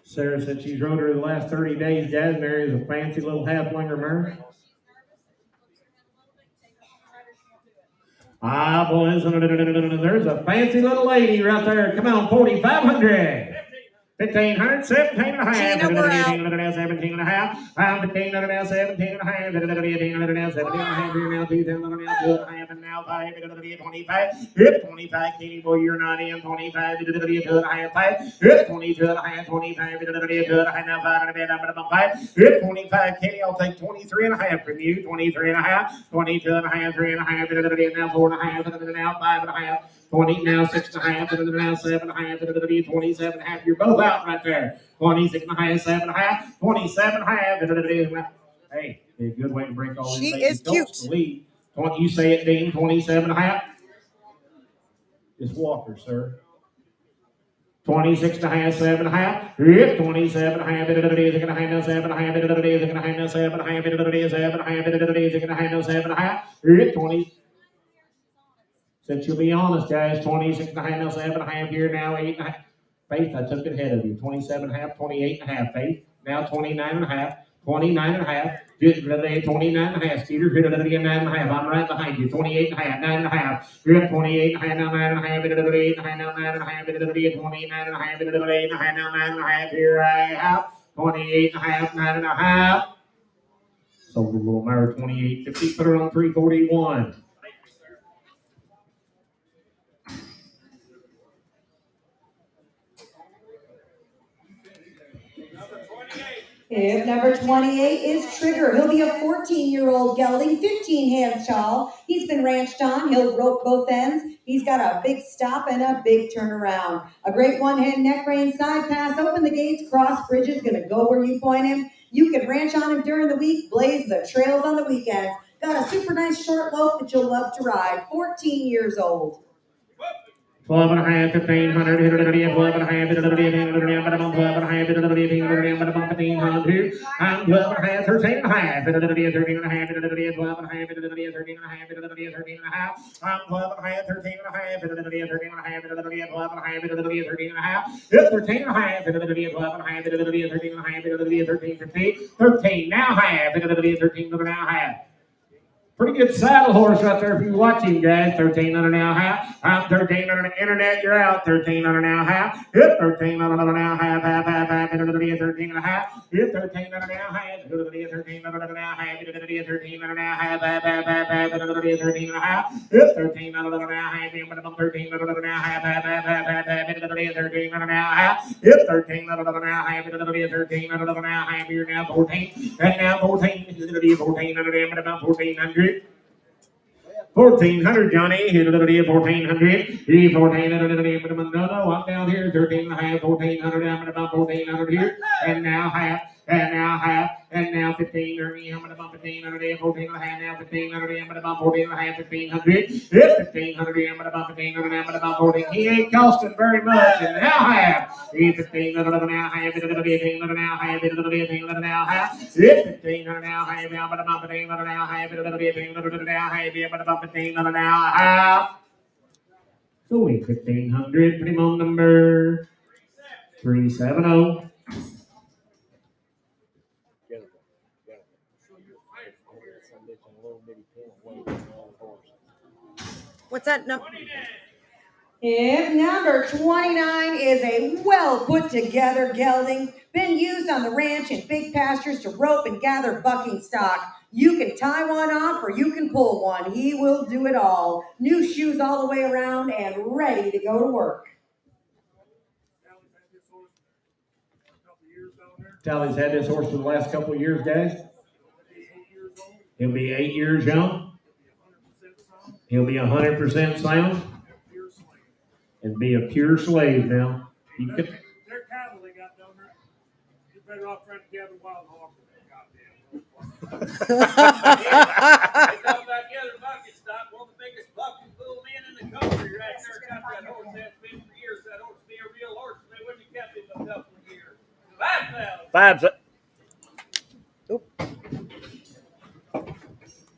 Sarah said she's rode her the last 30 days. Jasmine is a fancy little halflinger mare. Ah, boys, there's a fancy little lady right there. Come on, 4,500. 1,500, 17 and a half, 17 and a half, 15 and a half, 17 and a half, 18 and a half, 17 and a half, here now, 2 and a half, 2 and a half, and now 5, 25, 25, Katie boy, you're not in, 25, 2 and a half, 5, 22 and a half, 25, 2 and a half, now 5 and a bit, I'm going to 5, 25, Katie, I'll take 23 and a half from you, 23 and a half, 22 and a half, 3 and a half, now 4 and a half, now 5 and a half, 20, now 6 and a half, now 7 and a half, 27 and a half. You're both out right there. 26 and a half, 7 and a half, 27 and a half. Hey, a good way to break all this. She is cute. Lead. You say it, Dean, 27 and a half. It's Walker, sir. 26 and a half, 7 and a half, 27 and a half, 7 and a half, 7 and a half, 7 and a half, 7 and a half, 7 and a half, 20. Since you'll be honest, guys, 26 and a half, now 7.5 here, now 8.5. Faith, I took it ahead of you. 27 and a half, 28 and a half, Faith. Now 29 and a half, 29 and a half. 29 and a half, Skeeter. 9 and a half. I'm right behind you. 28 and a half, 9 and a half. You're at 28 and a half, now 9 and a half. 8 and a half, now 9 and a half. 29 and a half, 8 and a half, now 9 and a half. Here I have 28 and a half, 9 and a half. Sold a little mare 28.50. Put her on 341. If number 28 is Trigger, he'll be a 14-year-old gelding, 15 hands tall. He's been ranched on. He'll rope both ends. He's got a big stop and a big turnaround. A great one-hand neck rein, side pass, open the gates, cross bridges, gonna go where you point him. You can ranch on him during the week, blaze the trails on the weekends. Got a super nice short lope that you'll love to ride. 14 years old. 12 and a half, 1,500, 12 and a half, 12 and a half, 1,500. I'm 12 and a half, 13 and a half, 13 and a half, 12 and a half, 13 and a half, 13 and a half, 13 and a half. I'm 12 and a half, 13 and a half, 13 and a half, 12 and a half, 13 and a half, 13 and a half, 12 and a half, 13 and a half, 13, 15, 13 now half, 13 now half. Pretty good saddle horse right there if you watch him, guys. 13 under now half. I'm 13 under the internet. You're out. 13 under now half. Hit 13 under now half. 13 and a half. Hit 13 under now half. 13 under now half. 13 under now half. 13 and a half. Hit 13 under now half. 13 under now half. 13 under now half. Hit 13 under now half. 13 under now half. You're now 14. And now 14. 14 under about 1400. 1,400, Johnny. Hit a little bit, 1,400. 1,400. No, I'm down here. 13 and a half, 1,400. I'm at about 1,400 here. And now half. And now half. And now 15. I'm at about 1,500. 14 and a half. Now 1,500. I'm at about 14 and a half. 1,500. Hit 1,500. I'm at about 1,500. I'm at about 14. He ain't costing very much. And now half. Hit 1,500 now half. Hit 1,500 now half. Hit 1,500 now half. Hit 1,500 now half. I'm at about 1,500 now half. Hit 1,500 now half. I'm at about 1,500 now half. Going 1,500. Put him on number 370. What's that number? If number 29 is a well put together gelding, been used on the ranch in big pastures to rope and gather bucking stock. You can tie one off or you can pull one. He will do it all. New shoes all the way around and ready to go to work. Tally's had this horse for the last couple of years, guys. He'll be 8 years young. He'll be 100% sound. And be a pure slave now. Their cattle they got down there. You're better off trying to gather wild hogs than goddamn. They talk about gathering bucket stock. One of the biggest bucking bull men in the country right there got that horse that's been for years. That horse be a real horse. They wouldn't have kept him a couple of years. 5,000.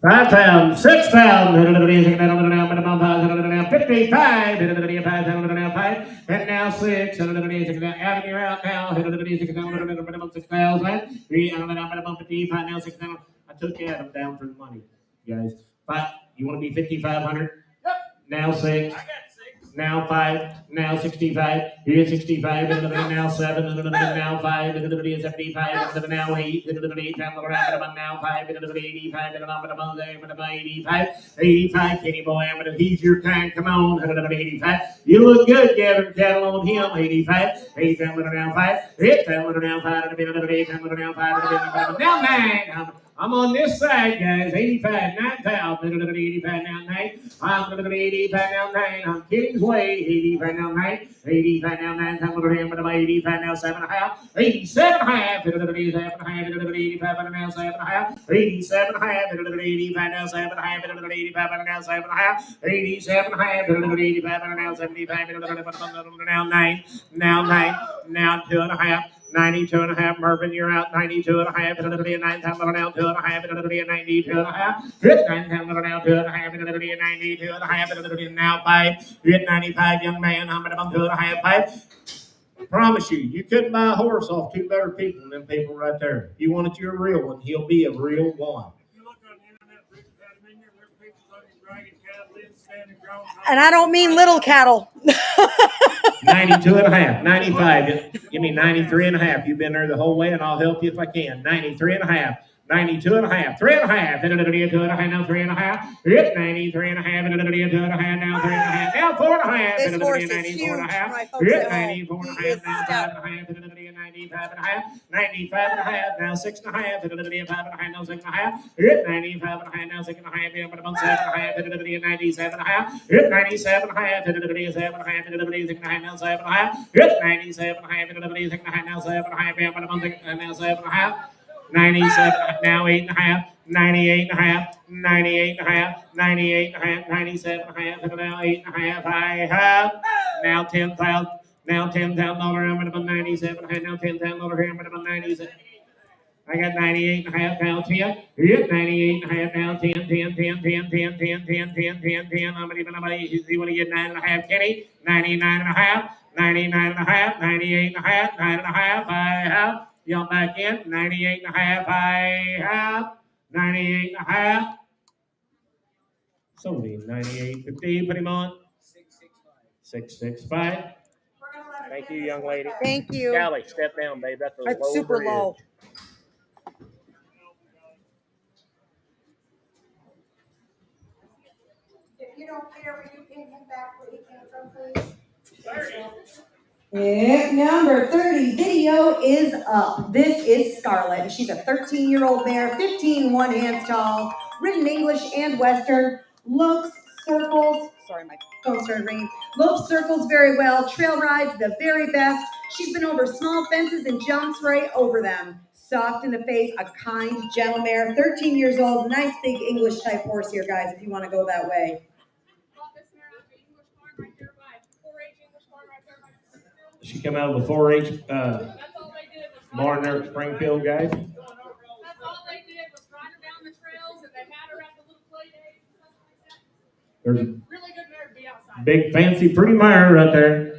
5,000, 6,000, 55, and now 6, out of your out now, 6,000, 55, now 6,000. I took Adam down for the money, guys. But you want to be 5,500? Yep. Now 6. I got 6. Now 5, now 65, here's 65, now 7, now 5, 75, now 8, now 5, 85, 85, Kenny boy, he's your kind, come on, 85, you look good, gathering cattle on him, 85, 85, now 5, 8, now 5, now 9, I'm on this side, guys. 85, 9,000. 85 now 9. I'm 85 now 9. I'm Kidding's way. 85 now 9. 85 now 9. 85 now 7.5. 87.5. 85 now 7.5. 87.5. 85 now 7.5. 85 now 7.5. 87.5. 85 now 75. Now 9. Now 9. Now 2.5. 92 and a half. Mervin, you're out. 92 and a half. It'll be a 9 time little now. 2 and a half. It'll be a 92 and a half. Hit 9 time little now. 2 and a half. It'll be a 92 and a half. It'll be now 5. Hit 95, young man. I'm going to 2 and a half. 5. I promise you, you couldn't buy a horse off 2 better people than them people right there. If you wanted your real one, he'll be a real one. If you look on the internet, Rick had him in there, there's pictures of him dragging cattle in, standing grown. And I don't mean little cattle. 92 and a half, 95. Give me 93 and a half. You've been there the whole way, and I'll help you if I can. 93 and a half. 92 and a half, 3 and a half, 2 and a half, now 3 and a half, hit 93 and a half, 2 and a half, now 3 and a half, now 4 and a half, This horse is huge, my folks hit at home. 94 and a He is half, now 5 stout. and a half, 95 and a half, 95 and a half, now 6 and a half, 5 and a half, now 6 and a half, hit 95 and a half, now 6 and a half, 7 and a half, 97 and a half, hit 97 and a half, 7 and a half, 6 and a half, now 7 and a half, hit 97 and a half, 6 and a half, now 7 and a half, now 7 and a half. 97, now 8 and a half, 98 and a half, 98 and a half, 98 and a half, 97 and a half, now 8 and a half, I have, now 10,000, now $10,000, I'm going to 97 and a half, now $10,000 here, I'm going to 97. I got 98 and a half, now 10. Hit 98 and a half, now 10, 10, 10, 10, 10, 10, 10, 10, 10, 10. I'm going to see what you get 9 and a half, Kenny. 99 and a half, 99 and a half, 98 and a half, 9 and a half, I have. Y'all back in, 98 and a half, I have, 98 and a half. Somebody, 98.50, put him on. 665. Thank you, young lady. Thank you. Callie, step down, babe. That's a That's low super bridge. low. If you don't care, will you pin him back where he came from, please? Pick number 30 video is up. This is Scarlet, and she's a 13-year-old mare, 15 1/2 tall, ridden English and Western, looks, circles, Sorry, my phone started ringing, looks, circles very well, trail rides the very best. She's been over small fences and jumps right over them. Soft in the face, a kind, gentle mare, 13 years old, nice big English type horse here, guys, if you want to go that way. She come out of the 4-H barn there at Springfield, guys. That's all they did was ride her down the trails, and they had her at the little play days and stuff like that. There's a Really good mare to be outside. big, fancy, pretty mare right there.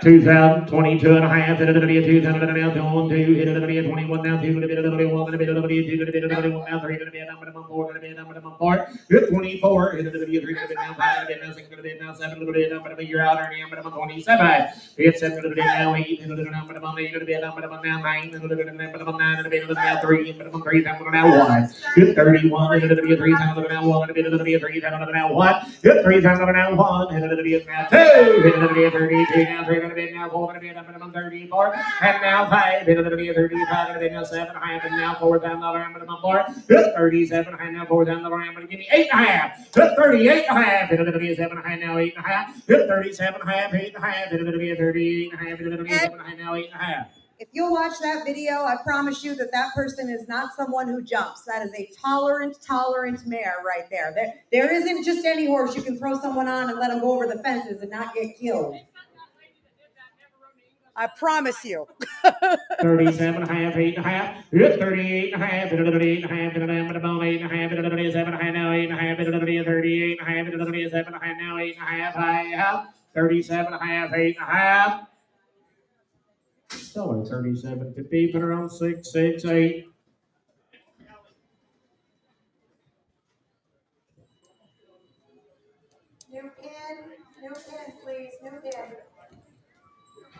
2022 and a half, it'll be a 2,000 now, 2, it'll be a 21 now, 2, it'll be a 1, it'll be a 2, it'll be a 1 now, 3, it'll be a number 4, it'll be a number 4, 24, it'll be a 3, it'll be now 5, it'll be now 6, it'll be now 7, it'll be a number, you're out there, number 27, it's 7, it'll be now 8, it'll be a number 8, it'll be a number now 9, it'll be a number 9, it'll be now 3, it'll be 3, now 1, 31, it'll be a 3, now 1, it'll be a 3, now 1, 3, now 1, it'll be now 2, it'll be a 32, now 3, it'll be now 4, it'll be a number 34, and now 5, it'll be a 35, it'll be now 7, and now 4, down the number 4, 37, and now 4, down the number, give me 8 and a half, 38 and a half, it'll be a 7, and now 8 and a half, 37 and a half, 8 and a half, it'll be a 38 and a half, it'll be a 7, and now 8 and a half. If you'll watch that video, I promise you that that person is not someone who jumps. That is a tolerant mare right there. There isn't just any horse you can throw someone on and let them go over the fences and not get killed. I promise you. 37 and a half, 8 and a half, 38 and a half, it'll be 8 and a half, it'll be about 8 and a half, it'll be 7 and a half, now 8 and a half, it'll be 38 and a half, it'll be 7 and a half, now 8 and a half, I have 37 and a half, 8 and a half. So 37.50, put her on 668. New pen, please, new pen.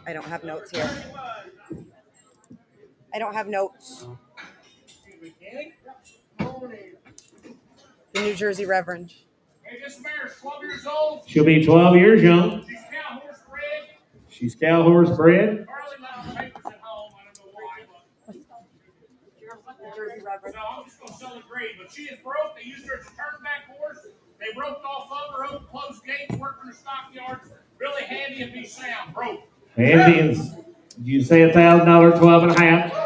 I don't have notes here. I don't have notes. The New Jersey Reverend. Hey, this mare's 12 years old. She'll be 12 years young. She's cow horse bred. She's cow horse bred. Carly left the papers at home. I don't know why, but The Jersey Reverend. no, I'm just gonna sell the grade. But she is broke. They used her as a turnback horse. They roped off of her, opened closed gates, worked in the stockyards. Really handy and be sound, broke. Indians, you say $1,000, 12 and a half.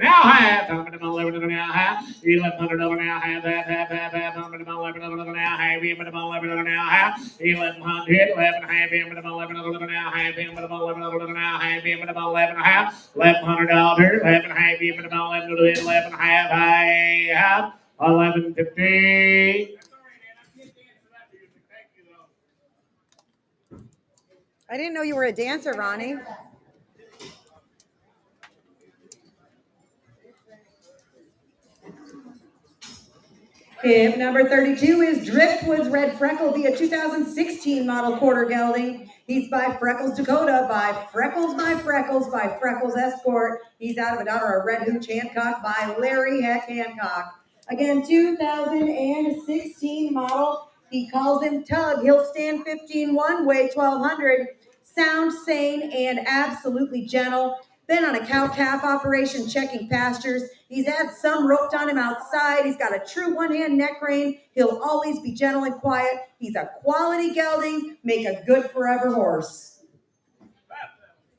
now half, $11 now half, $1,100 now half, $11 now half, $11 now half, $1,100, 11 half, $11 now half, $11 now half, $11 half, $1,100, 11 half, $11 half, half, $11.50. I didn't know you were a dancer, Ronnie. Hip number 32 is Driftwood's Red Freckle, be a 2016 model quarter gelding. He's by Freckles Dakota, by Freckles Escort. He's out of a daughter of Red Hooch Hancock by Larry Heck Hancock. Again, 2016 model. He calls him Tug. He'll stand 15-1, weigh 1,200. Sound, sane, and absolutely gentle. Been on a cow-calf operation checking pastures. He's had some roped on him outside. He's got a true one-hand neck rein. He'll always be gentle and quiet. He's a quality gelding. Make a good forever horse.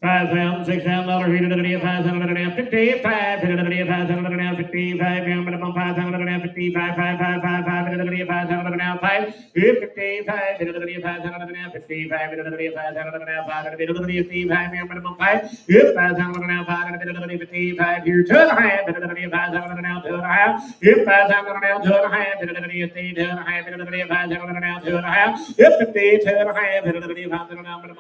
$5,000, $6,000, $5,000, $5,000, $55, $5,000, $5,000, $55, minimum $5,000, $55, $5,000, $5,000, $5,000, $5,000, $55, $55, minimum $5,000, $5,000, here, $2.5, $5,000, $2.5, $5,000, $2.5,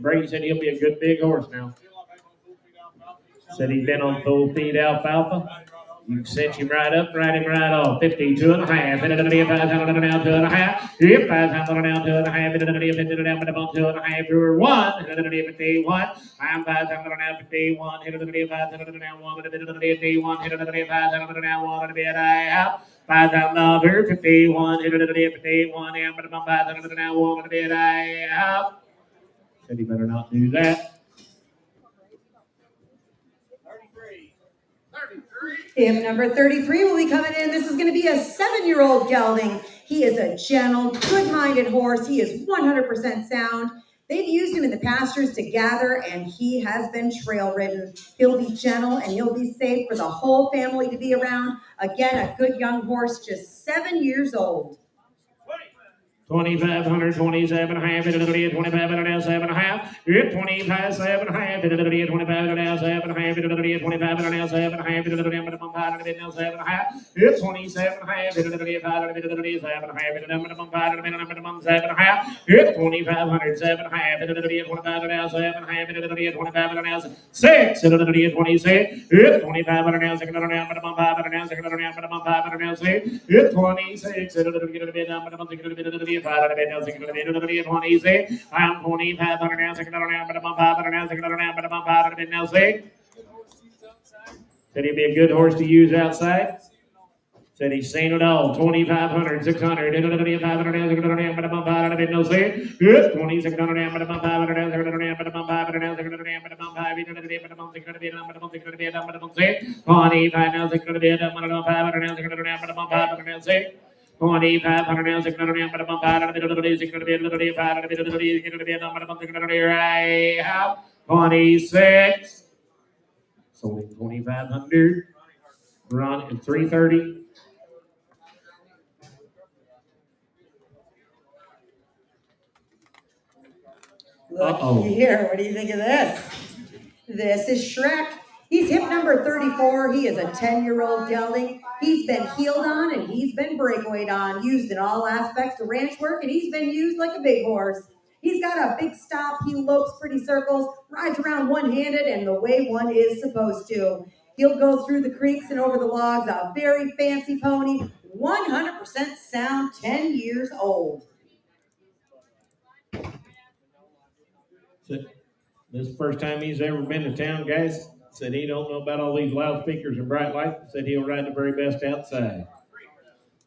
Brady said he'll be a good big horse now. Said he's been on full feed alfalfa. You set him right up, ride him right off. 52 and a half. $5,000 now, 2 and a half. Yep, $5,000 now, 2 and a half. $50 down, but about 2 and a half. You're 1. 51. I'm $5,000 now, 51. $5,000 now, 1. 51. $5,000 now, 1. $5,000, 51. 51. I'm $5,000 now, 1. Said he better not do that. 33. Hip number 33 will be coming in. This is going to be a 7-year-old gelding. He is a gentle, good-minded horse. He is 100% sound. They've used him in the pastures to gather, and he has been trail ridden. He'll be gentle, and he'll be safe for the whole family to be around. Again, a good young horse, just 7 years old. 2,500, 27 and a half, 25 and 7 and a half, 25, 7 and a half, 25 and 7 and a half, 25 and 7 and a half, 7 and a half, 27 and a half, 25 and 7 and a half, 7 and a half, 2,500, 7 and a half, 25 and 7 and a half, 25 and 6, 26, 25 and 6 and a half, 5 and 6 and a half, 26, 5 and 26. I'm 25 and 6 and a half. Said he'd be a good horse to use outside. Said he's seen it all. 2,500, 600, 500, 2,500 now, 600 now, but I'm 500, 26. Sold him 2,500. Run at 330. Look here, what do you think of this? This is Shrek. He's hip number 34. He is a 10-year-old gelding. He's been heeled on and he's been breakawayed on, used in all aspects of ranch work, and he's been used like a big horse. He's got a big stop. He lopes pretty circles, rides around one-handed, and the way one is supposed to. He'll go through the creeks and over the logs, a very fancy pony, 100% sound, 10 years old. This is the first time he's ever been to town, guys. Said he don't know about all these loudspeakers and bright lights. Said he'll ride the very best outside.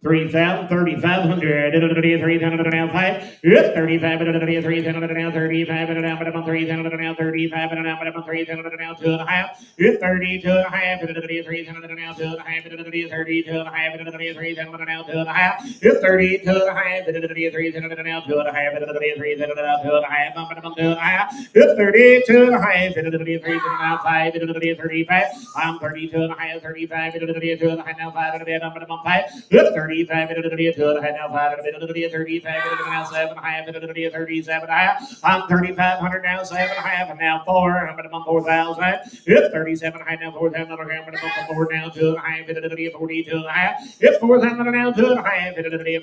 3,000, 3,500, 3,005, 35, 3,000 now, 35, but I'm 3,000 now, 35, but I'm 3,000 now, 2.5, 32 and a half, 3,000 now, 2.5, 32 and a half, 3,000 now, 2.5, 32 and a half, 3,000 now, 2.5, 3,000 now, 2.5, I'm 2.5, 32 and a half, 3,000 now, 5, 35, I'm 32 and a half, 35, 32 and a half, now 5, I'm 5, 35, 2 now 5, 35, now 7, 37, I'm 3,500 now, 7.5, and now 4, I'm 4,000, 37, now 4,000, I'm 4 now, 2.5, 42, 4,000 now, 2.5,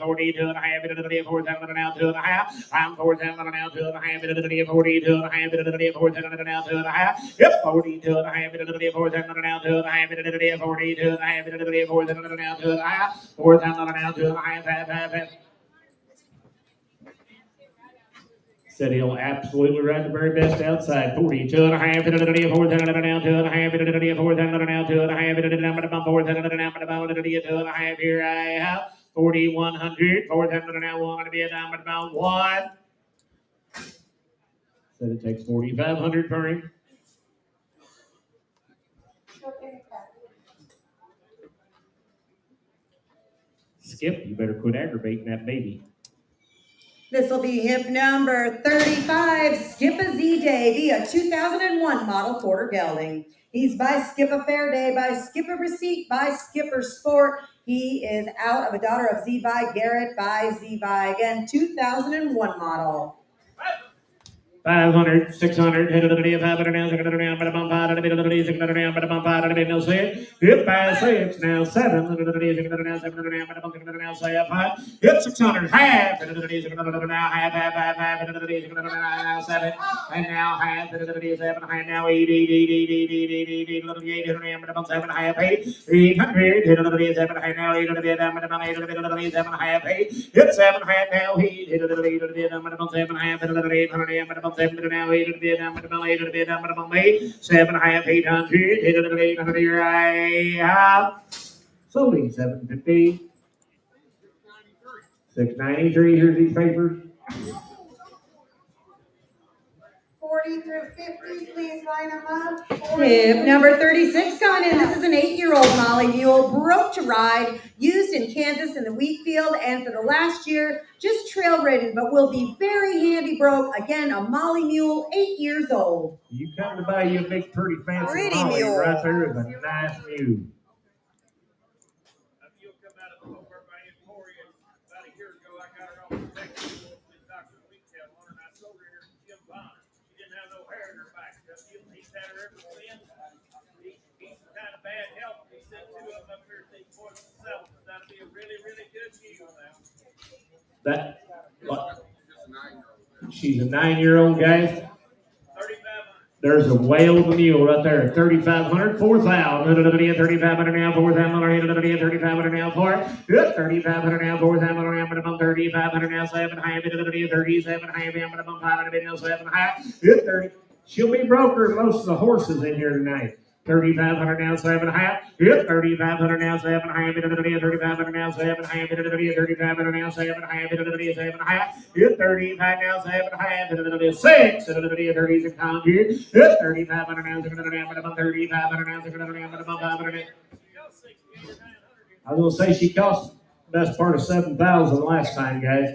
42, 4,000 now, 2.5, I'm 4,000 now, 2.5, 42, 4,000 now, 2.5, 42, 4,000 now, 2.5, 42, 4,000 now, 2.5, 4,000 now, 2.5, Said he'll absolutely ride the very best outside. 42 and a half, 4,000 now, 2.5, 4,000 now, 2.5, 4,000 now, 2.5, here I have 4,100, 4,000 now, want to be a diamond about 1. Said it takes 4,500 for him. Skip, you better quit aggravating that baby. This will be hip number 35, Skip a Z-Day, via 2001 model quarter gelding. He's by Skip a Fair Day, by Skip a Receipt, by Skipper Sport. He is out of a daughter of Z-By Garrett, by Z-By, again, 2001 model. 500, 600, 500 now, 600 now, but I'm 500, 600 now, but I'm 500, no say. Hit by 6 now, 700, 600 now, 700 now, but I'm 600 now, say 5. Hit 600, half, 600 now, half, 600 now, 7, and now half, 7, and now 8, 800 but I'm 7, half, 800, 7, and now 800, but I'm 800, 7, half, 8. Hit 7, half, now 800, but I'm 7, half, 800, but I'm 7 now, 800, but I'm 800, but I'm 8, 7, half, 800, 800, here I have. Sold 750. 693, here's these papers. 40 through 50, please line them up. Hip number 36 coming in. This is an 8-year-old Molly mule, broke to ride, used in Kansas in the wheat field, and for the last year, just trail ridden, but will be very handy broke. Again, a Molly mule, 8 years old. You come to buy you a big, pretty, fancy Pretty Molly mule. right there is a nice mule. You'll come out of over by Emporia about a year ago. I got her off the Texas Dr. Retail on her, and I sold her here to Jim Bond. She didn't have no hair in her back. He's had her ever since. He's kind of bad health. He sent 2 of them up here to these boys to sell them. That'd be a really, really good mule now. That, she's a 9-year-old, guys. 3,500. There's a whale of a mule right there. 3,500, 4,000, 3,500 now, 4,000, 3,500 now, 4, 3,500 now, 4,000 now, but I'm 3,500 now, 7, high, 37, high, but I'm 500 now, 7, high, 30. She'll be broker most of the horses in here tonight. 3,500 now, 7, high, 3,500 now, 7, high, 3,500 now, 7, high, 3,500 now, 7, high, 7, high, 35 now, 7, high, 6, 36 pounds here, 3,500 now, 600 now, but I'm 3,500 now, 600 now, but I'm 500. I will say she cost the best part of 7,000 last time, guys.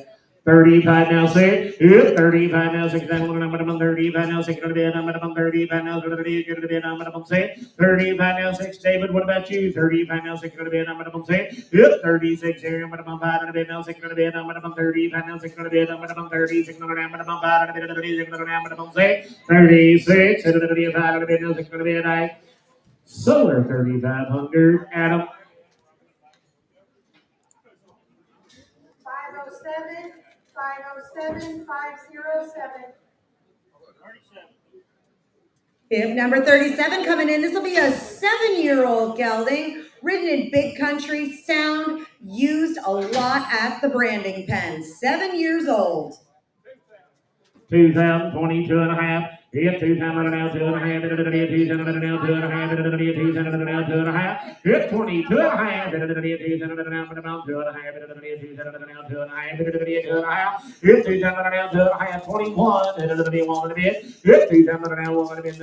35 now, 6. 35 now, 6. 35 now, 6. 35 now, 6. 35 now, 6. David, what about you? 35 now, 6. 36 here. 5 now, 6. 35 now, 6. 36 36 36 Solar 3,500. Adam. 507, 507, 507. Hip number 37 coming in. This will be a 7-year-old gelding, ridden in big country, sound, used a lot at the branding pen. 7 years old. 2,000, 22 and a half. Hit 2 times now, 2.5, 2 times now, 2.5, 2 times now, 2.5. Hit 20, 2.5, 2 times now, 2.5, 2 times now, 2.5, 2.5. Hit 2 times now, 2.5, 21, 1 bit. Hit 2 times now, 1 bit.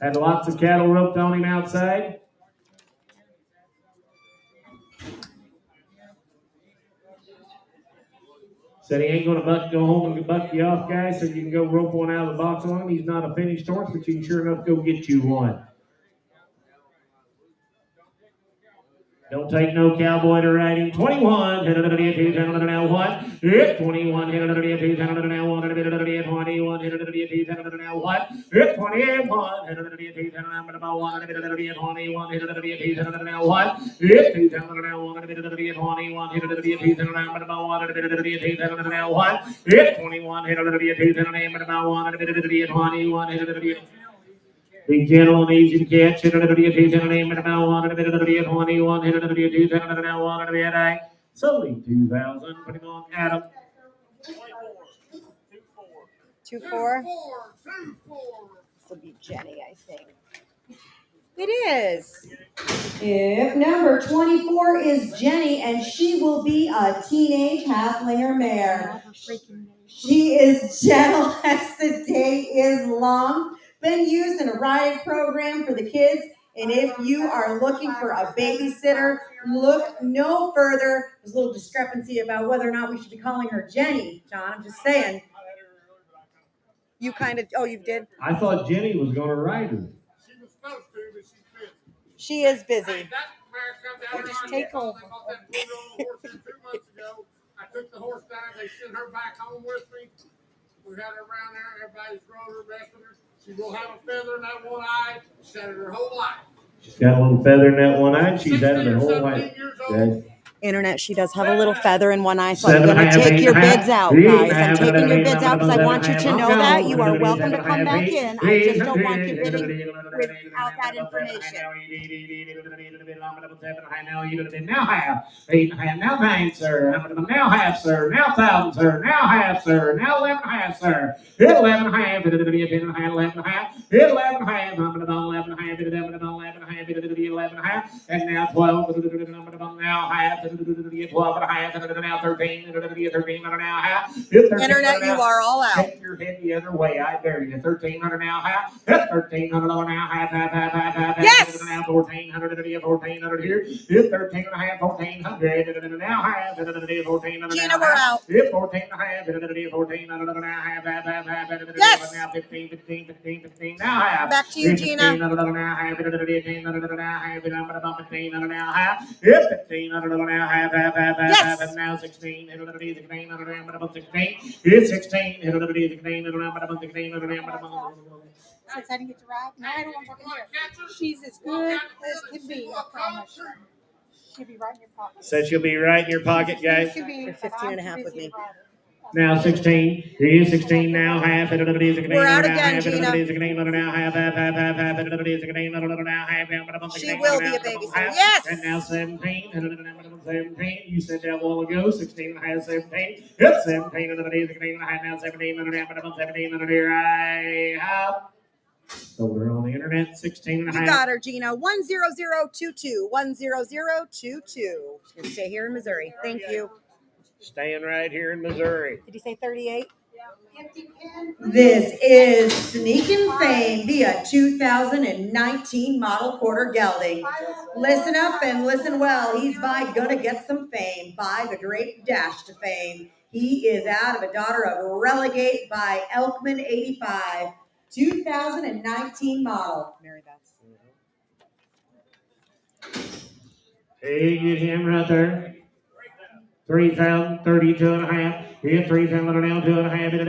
Had lots of cattle roped on him outside. Said he ain't going to go home and buck you off, guys, so you can go rope one out of the box on him. He's not a finished horse, but you can sure enough go get you one. Don't take no cowboy to ride him. 21, hit another day, 2, now 1. Hit 21, hit another day, 2, now 1. Hit another day, 21, hit another day, 2, now 1. Hit 21, hit another day, 2, now 1. Hit another day, 21, hit another day, 2, now 1. Hit 2, now 1. Hit another day, 21, hit another day, 2, now 1. Hit another day, 2, now 1. Hit 21, hit another day, 2, now 1. Hit another day, 21, hit another day. Be gentle and easy to catch. Hit another day, 2, name and about 1. Hit another day, 21. Hit another day, 2, now 1. Hit another day. Solely 2,000. Putting on Adam. 2-4. This will be Jenny, I think. It is. If number 24 is Jenny, and she will be a teenage halflinger mare. She is gentle as the day is long. Been used in a riding program for the kids. And if you are looking for a babysitter, look no further. There's a little discrepancy about whether or not we should be calling her Jenny, John. I'm just saying. You kind of, you did? I thought Jenny was going to ride her. She was supposed to, but she's busy. She is busy. Hey, that mare come down Just there. take over. They bought that blue horse here 2 months ago. I took the horse down. They sent her back home with me. We had her around there. Everybody's rode her, resting her. She will have a feather in that one eye. She's had it her whole life. She's got a little feather in that one eye. She's had it her whole 16 or 17 life. years old. Okay. Internet, she does have a little feather in one eye, so I'm 7, going to take 8, your 8, bids out, 8, guys. I'm 8, taking your 8, bids out because I want you to 7, know 8, that. You are 8, welcome to 7, come back 8, in. I just don't want you bidding without that information. Now half, 8.5, now 9, sir. Now half, sir. Now 1,000, sir. Now half, sir. Now 11.5, sir. Hit 11.5, hit 11.5, 11.5, hit 11.5, 11.5, 11.5, and now 12, now half, 12.5, now 13, 13, now half. Internet, you are all out. Shake your head the other way, I dare you. 1,300 now half, 1,300 now half, Yes! now 1,400, 1,400 here. Hit 13.5, 1,400 now half, 1400 Gina, we're out. Hit 14.5, 1400 now half, Yes! now 15, 15, 15, 15 now half. Back to you, Gina. Now half, 1500 now half, 1500 now half. Hit 1500 now half, Yes! and now 16, 16, hit 16, hit 16, Since I didn't get to ride, no, I don't want to talk here. She's as good as can be, I promise. She'll be right in your pocket. Said she'll be right in your pocket, guys. She'll be, You're 15 and a half with me. Now 16. He is 16 now. Half. We're out again, Gina. She will be a babysitter. Yes! And now 17. 17. You said that a while ago. 16 and a half, 17. Hit 17 and a half. Now 17 and a half. 17 and a half. Sold her on the internet. 16 and a half. You got her, Gina. 10022. 10022. She's going to stay here in Missouri. Thank you. Staying right here in Missouri. Did you say 38? This is Sneakin' Fame via 2019 model quarter gelding. Listen up and listen well. He's gonna get some fame by the great dash to fame. He is out of a daughter of Relegate by Elkman 85, 2019 model. Mary Beth. Hey, get him right there. 3,000, 32 and a half. Hit 3,000 down, 2 and a half. 32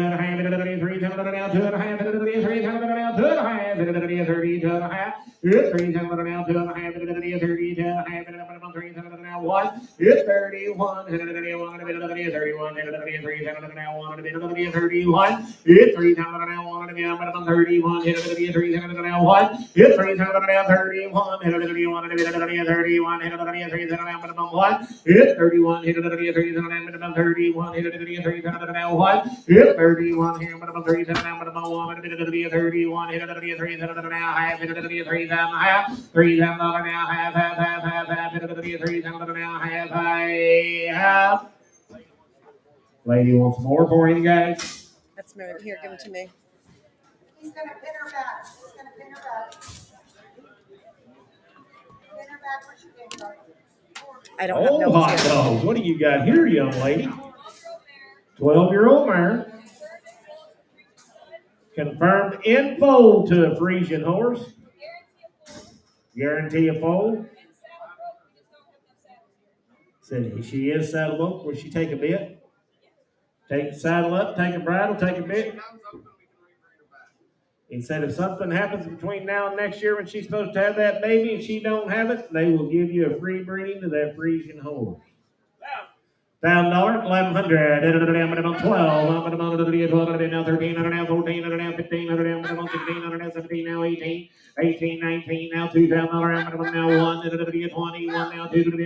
and a half. 3,000 down, 2 and a half. 3,000 down, 2 and a half. 32 and a half. Hit 3,000 down, 2 and a half. 32 and a half. 3,000 down, now 1. Hit 31. Hit 31. Hit 31. Hit 33. Hit 31. Hit 31. Hit 3 times now 1. Hit 31. Hit 33. Hit now 1. Hit 3 times now 31. Hit 31. Hit 31. Hit 33. Hit now 1. Hit 31. Hit 33. Hit now 31. Hit 33. Hit now 1. Hit 31. Hit now 3 times now 1. Hit 31. Hit 33. Hit now half. Hit 3 times half. 3 times now half. Hit 3 times now half. Lady wants more for you guys. That's me. Here, give them to me. He's gonna pin her back. He's gonna pin her back. Pin her back where she came from. I don't have Oh, notes hot here. dogs. What do you got here, young lady? 12-year-old mare. Confirmed in foal to a Frisian horse. Guarantee a foal. Said she is saddled up. Will she take a bit? Take the saddle up, take a bridle, take a bit. He said if something happens between now and next year when she's supposed to have that baby and she don't have it, they will give you a free breeding to that Frisian horse. $1,000, $1,100, 12, now 13, now 14, now 15, now 16, 17, now 18, 18, 19, now $2,000, now 1, 20, 1, now 2, 3,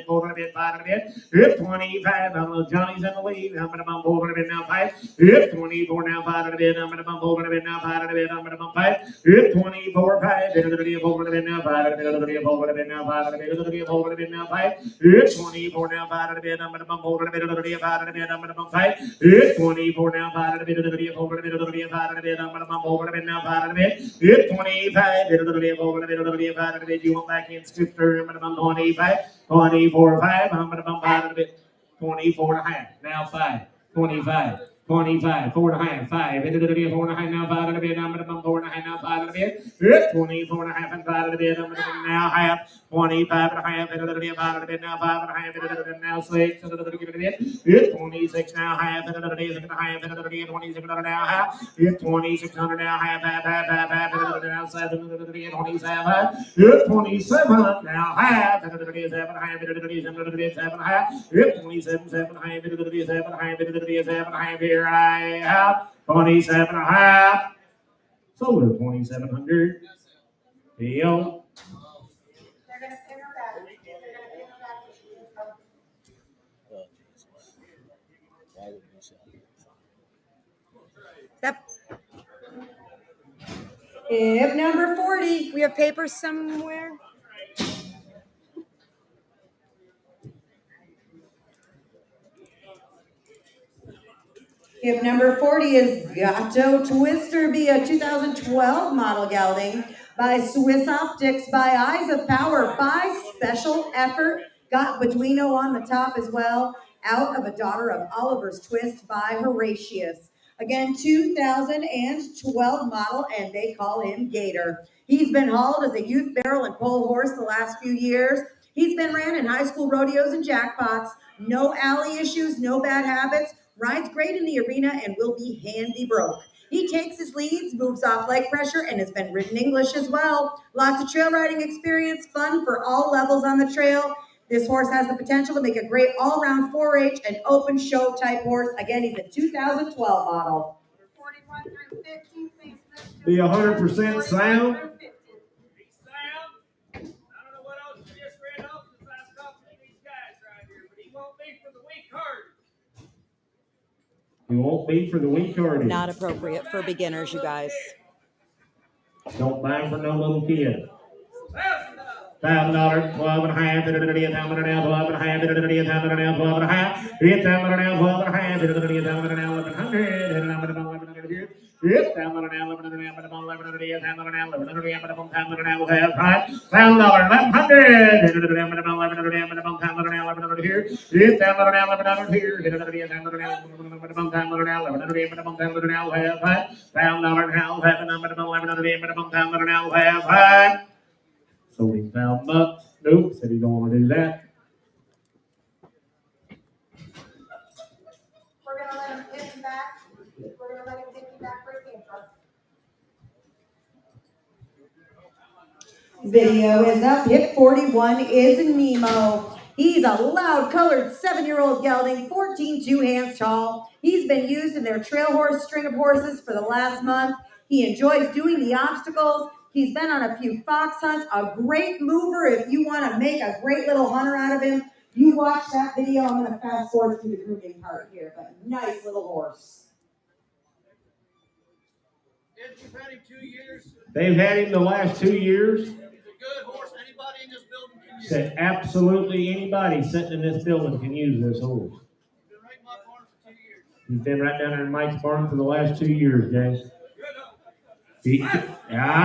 4, 5, 25, Johnny's in the lead, now 5, 24, now 5, now 5, 24, 5, now 5, now 5, 24 now 5 to bid, I'm hold a bit of the video, 5 to bid, I'm 24 now 5 to bid, the video, 4 to bid, the video, 5 to bid, I'm hold a bit now 5 to bid, 25, bid of the video, 4 to bid, the video, 5 to bid, you want back in scripture, I'm 25, 24, 5, I'm 5 to bid, 24 and a half, now 5, 25. 25, 4 and a half, 5, into the video, 4 and a half, now 5 to the bid, I'm going to 4 and a half, now 5 to the bid, 24 and a half, and 5 to the bid, I'm going to now half, 25 and a half, into the video, 5 to the bid, now 5 and a half, into the bid, now 6, into the bid, 26 now half, into the bid, 6 and a half, into the bid, 26 now half, 2600 now half, into the bid, now 7, into the bid, 27, 27 now half, into the bid, 7 and a half, into the bid, 7 and a bid, 7 and a half, 27, 7 and a half, into the bid, 7 and a half, into the bid, 7 and a half, here I have 27 and a half. Sold her 2,700. Deal. They're gonna pin her back. They're gonna pin her back where she came from. Yep. If number 40. We have papers somewhere. If number 40 is Gato Twister, be a 2012 model gelding by Swiss Optics, by Eyes of Power, by Special Effort, got Beduino on the top as well, out of a daughter of Oliver's Twist by Horatius. Again, 2012 model, and they call him Gator. He's been hauled as a youth barrel and pole horse the last few years. He's been ran in high school rodeos and jackpots. No alley issues, no bad habits. Rides great in the arena and will be handy broke. He takes his leads, moves off leg pressure, and has been ridden English as well. Lots of trail riding experience, fun for all levels on the trail. This horse has the potential to make a great all-round 4-H and open show type horse. Again, he's a 2012 model. 41 through 50, please. Be 100% sound. Sound. I don't know what else you just read off since I stopped with these guys right here, but he won't be for the weak heart. You won't be for the weak hearted. Not appropriate for beginners, you guys. Don't buy for no little kid. $1,000. $1,000, 12 and a half, into the video, 12 and a half, into the video, 12 and a half, 12 and a half, 12 and a half, into the video, 12 and a half, 1100, and I'm going to 1100 here. Yep, $1,000 and 1100, 1100, $1,000 and 1100, $1,000, $1,100, into the video, 1100, $1,000 here. Yep, $1,000 here, into the video, $1,000 $1,000, sold him $1,000. Nope, said he don't want to do that. We're gonna let him pin him back. We're gonna let him take him back where he came from. Video is up. Hip 41 is Nemo. He's a loud-colored 7-year-old gelding, 14 2 hands tall. He's been used in their trail horse string of horses for the last month. He enjoys doing the obstacles. He's been on a few fox hunts, a great mover if you want to make a great little hunter out of him. You watch that video. I'm going to fast forward through the grooming part here, but nice little horse. You've had him 2 years. They've had him the last 2 years. He's a good horse. Anybody in this building can use Said absolutely anybody sitting in this building can use this horse. Been right in my barn for 2 years. He's been right down there in Mike's barn for the last 2 years, guys.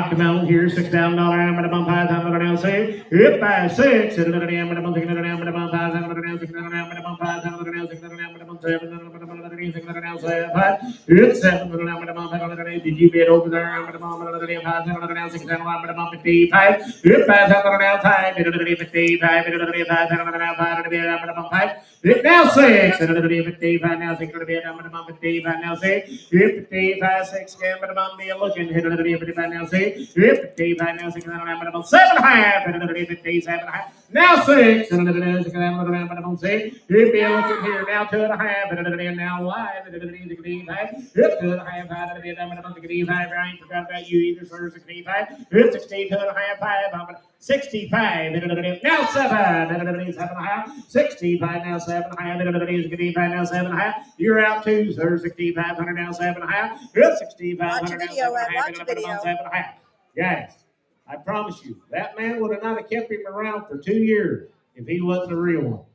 Come out here, $6,000. I'm gonna bump 5,000 down, say, hip by 6. I'm gonna bump 5,000 down, 6,000 down, 6,000 down, I'm gonna bump 5,000 down, 6,000 down, I'm gonna bump 7, I'm gonna bump 6,000 down, 5. Hit 7, I'm gonna bump 5,000. Did you get over there? I'm gonna bump 5,000 down, 6,000 down, I'm gonna bump 55. Hit 5,000 down, 5. 55. 5,000 down, 5. I'm gonna bump 5. Hit now 6. 55 now 6. I'm gonna bump 55 now 6. Hit 55 6. I'm gonna bump me looking. 55 now 6. 55 now 6. I'm gonna bump 7.5. 57.5 now 6. I'm gonna bump 6. Hit me looking here now 2.5. Now wide. 55. Hit 2.5. I'm gonna bump 55. I ain't forgot about you either, sir. 65. Hit 62.5. 5. I'm gonna 65. Now 7. 7.5. 65 now 7.5. 65 now 7.5. You're out 2, sir. 6,500 now 7.5. Hit 6,500 Watch a now video, 7.5. watch a video. 7.5. Guys, I promise you, that man would have not have kept him around for 2 years if he wasn't a real one.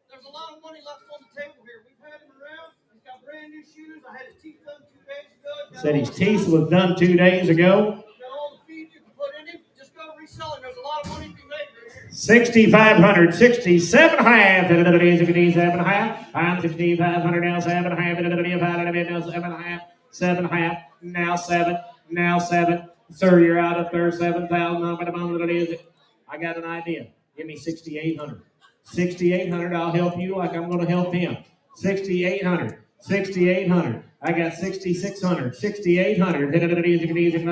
There's a lot of money left on the table here. We've had him around. He's got brand new shoes. I had his teeth done 2 days ago. Said his teeth was done 2 days ago. Got all the feed you can put in him. Just go resell it. There's a lot of money to be made right here. 6,500, 67.5. 67.5. I'm 6,500 now 7.5. 7.5. 7.5. Now 7. Now 7. Sir, you're out up there. 7,000. I got an idea. Give me 6,800. 6,800. I'll help you like I'm going to help him. 6,800. 6,800. I got 6,600. 6,800.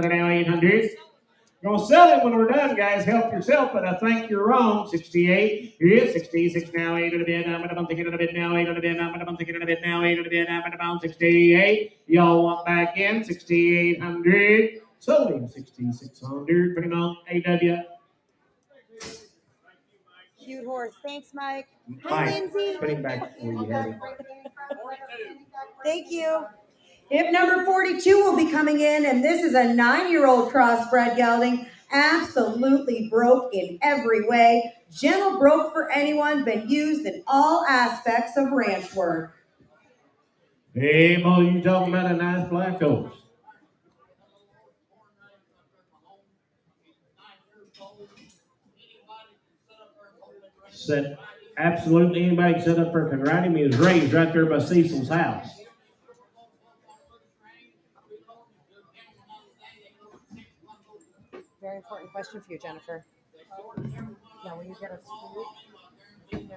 Now 800. Gonna sell it when we're done, guys. Help yourself, but I think you're wrong. 68. Here's 66 now. 8 a bit. I'm gonna take it a bit now. 8 a bit. I'm gonna take it a bit now. 8 a bit. I'm gonna 68. Y'all want back in? 6,800. Sold him 6,600. Put him on AW. Cute horse. Thanks, Mike. Hi, Mike, Lindsay. put him back where you had him. Thank you. Hip number 42 will be coming in, and this is a 9-year-old crossbred gelding. Absolutely broke in every way. Gentle broke for anyone, been used in all aspects of ranch work. Hey, Mo, you talking about a nice black horse? Said absolutely anybody can sit up there can ride him. He was raised right there by Cecil's house. Very important question for you, Jennifer. Now, will you get a scoop?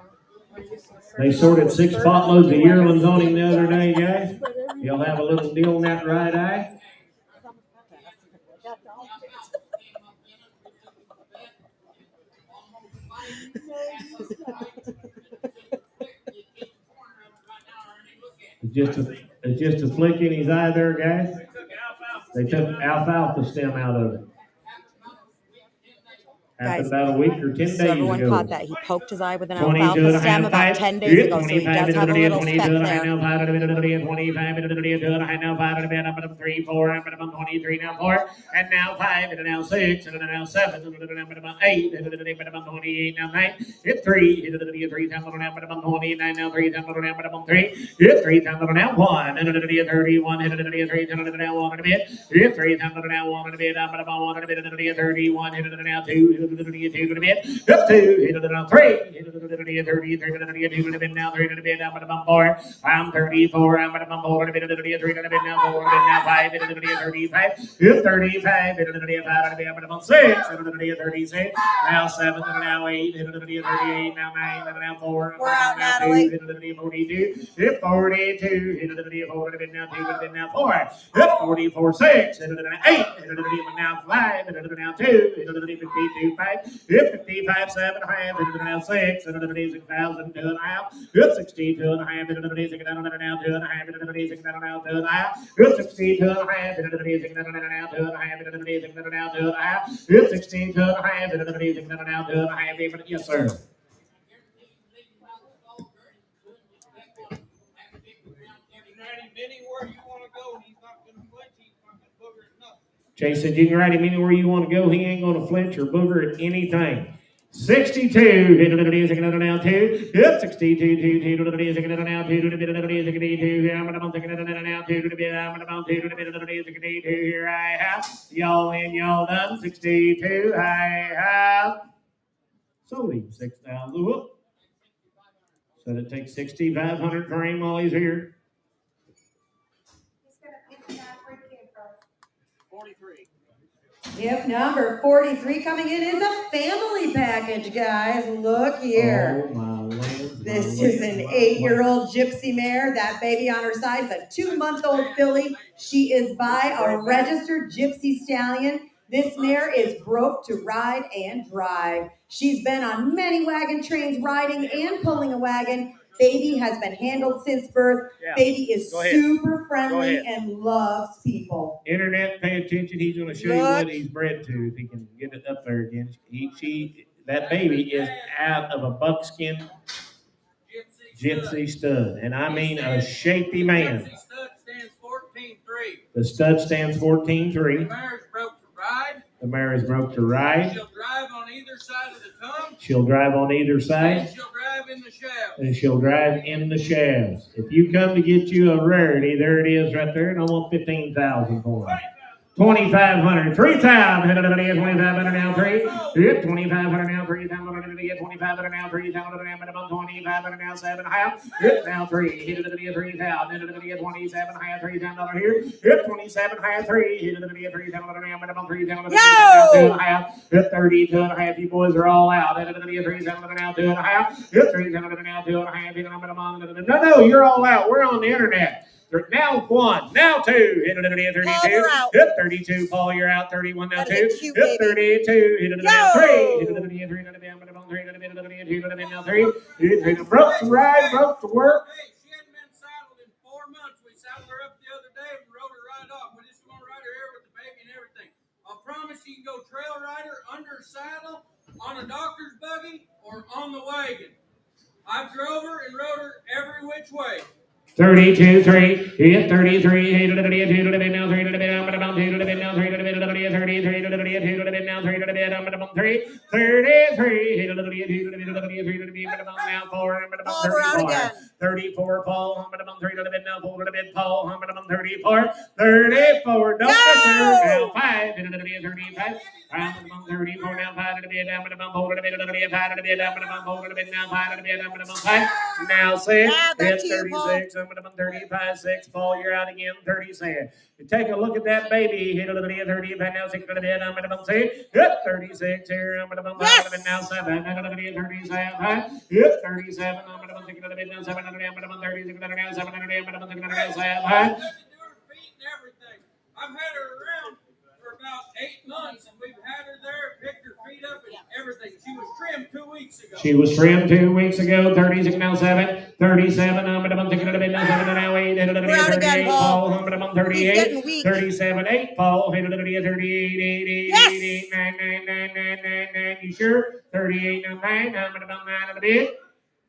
They sorted 6 potloads of yearlings on him the other day, guys. He'll have a little deal in that right eye. It's just a flick in his eye there, guys. They took alfalfa stem out of it. Happened Guys, about a week or 10 days So everyone ago. caught that. He poked his eye with an 22 alfalfa and a stem half, about 10 days ago, so he does have a little speck there. 3, 4, and now 23, now 4, and now 5, and now 6, and now 7, and now 8, and now 28, now 9, hit 3, hit 3 times on now 29, now 3 times on now 3, hit 3 times on now 1, and 31, hit 3 times on now 1 and a bit, hit 3 times on now 1 and a bit, I'm about 1 and a bit, 31, hit now 2, hit 2 and a bit, up 2, hit now 3, hit 33, 2 and a bit, now 3 and a bit, I'm about 4, I'm 34, I'm about 4 and a bit, 3 and a bit, now 4 and a bit, now 5, hit 35, hit 35, hit 35, I'm about 6, hit 36, now 7, now 8, hit 38, now 9, now 4, We're out, now 2, Natalie. hit 42, hit 42, hit 4 and a bit, now 2 and a bit, now 4, hit 44, 6, hit 8, hit now 5, hit now 2, hit 52, 55, hit 55, 7 and a half, hit it now 6, hit it 6,000, 2 and a half, hit 62 and a half, hit it 6 down now 2 and a half, hit it 6 down now 2 and a half, hit 62 and a half, hit it 6 down now 2 and a half, hit it 6 down now 2 and a half, hit 62 and a half, hit it 6 down now 2 and a half, yes sir. Anywhere you want to go, he's not going to flinch. He's not going to booger at nothing. Chase said you can ride him anywhere you want to go. He ain't going to flinch or booger at anything. 62, hit it is another now 2. Yep, 62, 2, hit it is another now 2 to the bit of the is 2. I'm going to take another now 2 to the bit. I'm going to 2 to the bit of the is 2. Here I have y'all in, y'all done. 62, I have sold him 6,000. Whoop. So it takes 6,500 for him while he's here. 43. Yep, number 43 coming in is a family package, guys. Look here. Oh, my land. This is an 8-year-old gypsy mare. That baby on her side is a 2-month-old filly. She is by a registered gypsy stallion. This mare is broke to ride and drive. She's been on many wagon trains riding and pulling a wagon. Baby has been handled since birth. Yeah. Baby is Go ahead. super friendly and loves people. Internet, pay attention. He's going to show you what he's bred to if he can get it up there again. That baby is out of a buckskin gypsy stud, and I mean a shapy man. Gypsy stud stands 14-3. The stud stands 14-3. The mare's broke to ride. The mare is broke to ride. She'll drive on either side of the tongue. She'll drive on either side. And she'll drive in the shafts. And she'll drive in the shafts. If you come to get you a rarity, there it is right there, and I want 15,000 for it. 2,500, 3,000, 2,500 now, 3. Yep, 2,500 now, 3,000, 2,500 now, 3,000, 2,500 now, 7.5. Yep, now 3, hit it to the 3,000, hit it to the 27.5, $3,000 here. Yep, 27.5, 3, hit it to the 3,000, 3,000, 2.5. Yep, 32.5, you boys are all out. Hit it to the 3,000 now, 2.5. Yep, 3,000 now, 2.5. No, you're all out. We're on the internet. Now 1, now 2, hit it to the 32, hit 32, Paul, you're out, 31, now 2, hit 32, hit it to the 3, hit it to the 3, hit it to the 3, now 3, hit it broke to ride, broke to work. Hey, she hadn't been saddled in 4 months. We saddled her up the other day and rode her right off. We just want to ride her here with the baby and everything. I promise you can go trail ride her under saddle, on a doctor's buggy, or on the wagon. I drove her and rode her every which way. 32, 3, hit 33, hit it to the 2 to the bit, now 3 to the bit, I'm going to bump 2 to the bit, now 3 to the bit, 33 to the bit, 2 to the bit, now 3 to the bit, I'm going to bump 3, 33, hit it to the 2 to the bit, 3 to the bit, I'm going to bump now 4, I'm going to bump 34, 34, Paul, I'm going to bump 3 to the bit, now 4 to the bit, Paul, I'm going to bump 34, 34, don't miss her, now 5, hit it to the bit, 35, I'm going to bump 34, now 5 to the bit, I'm going to bump 4 to the bit, 5 to the bit, I'm going to bump 4 to the bit, now 5 to the bit, I'm going to bump 5, now 6, hit 36, I'm going to bump 35, 6, Paul, you're out again, 37. You take a look at that baby, hit it to the 35, now 6 to the bit, I'm going to bump 6, hit 36 here, I'm going to bump 5 to the bit, now 7, I'm going to bump 37, hit 37, I'm going to bump 6 to the bit, now 7, I'm going to bump 36, now 7, I'm going to bump 6 to the bit, 7. I've had her around for about 8 months, and we've had her there, picked her feet up and everything. She was trimmed 2 weeks ago. She was trimmed 2 weeks ago. 36 now 7. 37. I'm going to bump 6 to the bit, now 7 now 8. Hit it to the 38. Paul. I'm going to bump 38. 37. 8. Paul. Hit it to the 38. 8. 9. 9. 9. 9. 9. 9. You sure? 38. 9. 9. I'm going to bump 9 to the bit.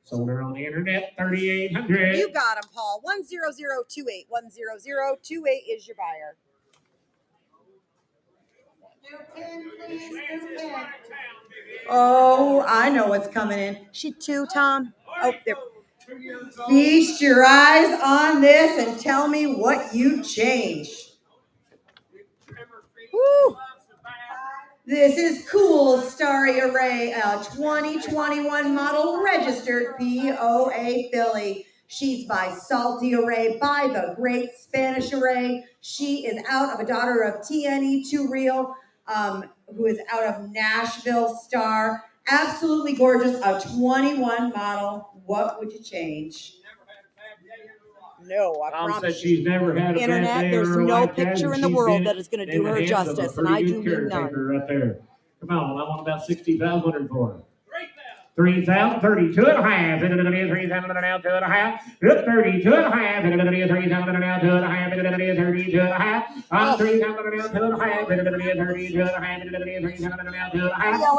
Sold her on the internet. 3,800. You got him, Paul. 10028. 10028 is your buyer. Oh, I know what's coming in. She too, Tom. Oh, there. Feast your eyes on this and tell me what you changed. Woo. This is Cool Starry Array, a 2021 model registered POA filly. She's by Salty Array, by the Great Spanish Array. She is out of a daughter of TNE 2 Real, who is out of Nashville Star. Absolutely gorgeous, a 21 model. What would you change? No, I Tom promise said she's never had a Internet, bad day there's in her no life, picture and in the she's world been that is going to in do the her hands of a justice, and pretty I good do mean none. caretaker right there. Come on, I want about 6,500 for her. 3,000. 3,000, 32 and a half, 3,000 and now 2 and a half, 32 and a half, 3,000 and now 2 and a half, 32 and a half, 3,000 and now 2 and a half, 32 and a half, 3,000 and now 2 and a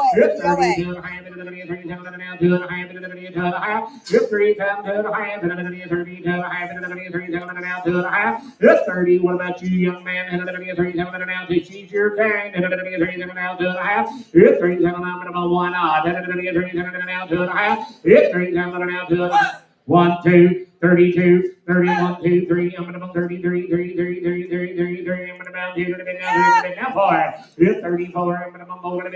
half, 32 and a half, 3,000 and now 2 and a half, 32 and a half, 3,000 and a half, 32 and a half, 3,000 and now 2 and a half, 30. What about you, young man? 3,000 and now 2. She's your kind. 3,000 and now 2 and a half, 3,000 and one odd, 3,000 and now 2 and a half. 3,000 and now 2 and a half. 1, 2, 32, 31, 2, 3. I'm gonna 33, 33, 33, 33. I'm gonna bound here to now 4. 34. I'm gonna over to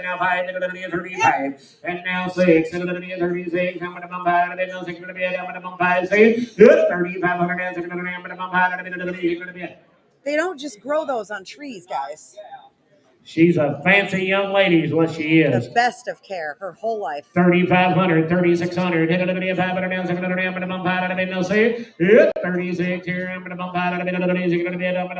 now 5. 35. And now 6. And 36. I'm gonna bump out of it. No 6. I'm gonna bump 5. 6. 3,500. I'm gonna bump out of it. They don't just grow those on trees, guys. She's a fancy young lady is what she is. The best of care her whole life. 3,500, 3,600, 500 down, 700 down, I'm gonna bump out of it, no see. 36 here, I'm gonna bump out of it, I'm gonna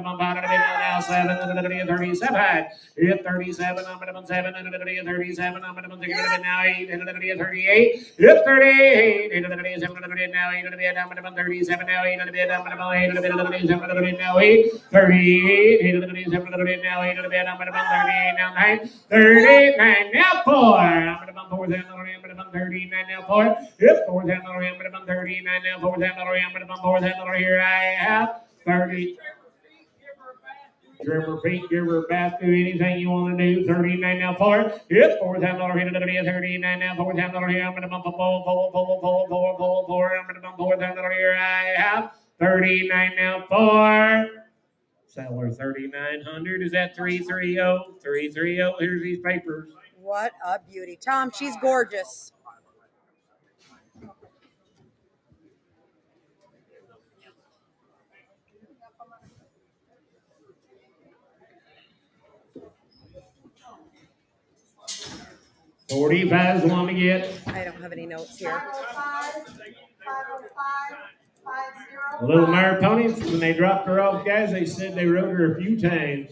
bump out of it now, 7, 37. 37, I'm gonna bump 7, 37, I'm gonna bump now 8, 38. 38, 37, now 8, I'm gonna bump 37, now 8, I'm gonna bump 8, 37, now 8, 38, 37, now 8, I'm gonna bump 38, now 9, 39, now 4. I'm gonna bump 4, I'm gonna bump 39, now 4. 4, I'm gonna bump 39, now 4, I'm gonna bump 4, here I have 30. Trim her feet, give her a bath, do anything you want to do. 39 now 4. $4,000 here, 39 now 4,000 here. I'm gonna bump a four. I'm gonna bump 4,000 here. I have 39 now 4. Seller 3,900. Is that 330? 330. Here's these papers. What a beauty. Tom, she's gorgeous. $45 is the one to get. I don't have any notes here. 505, Little mare ponies, when they dropped her off, guys, they said they rode her a few times.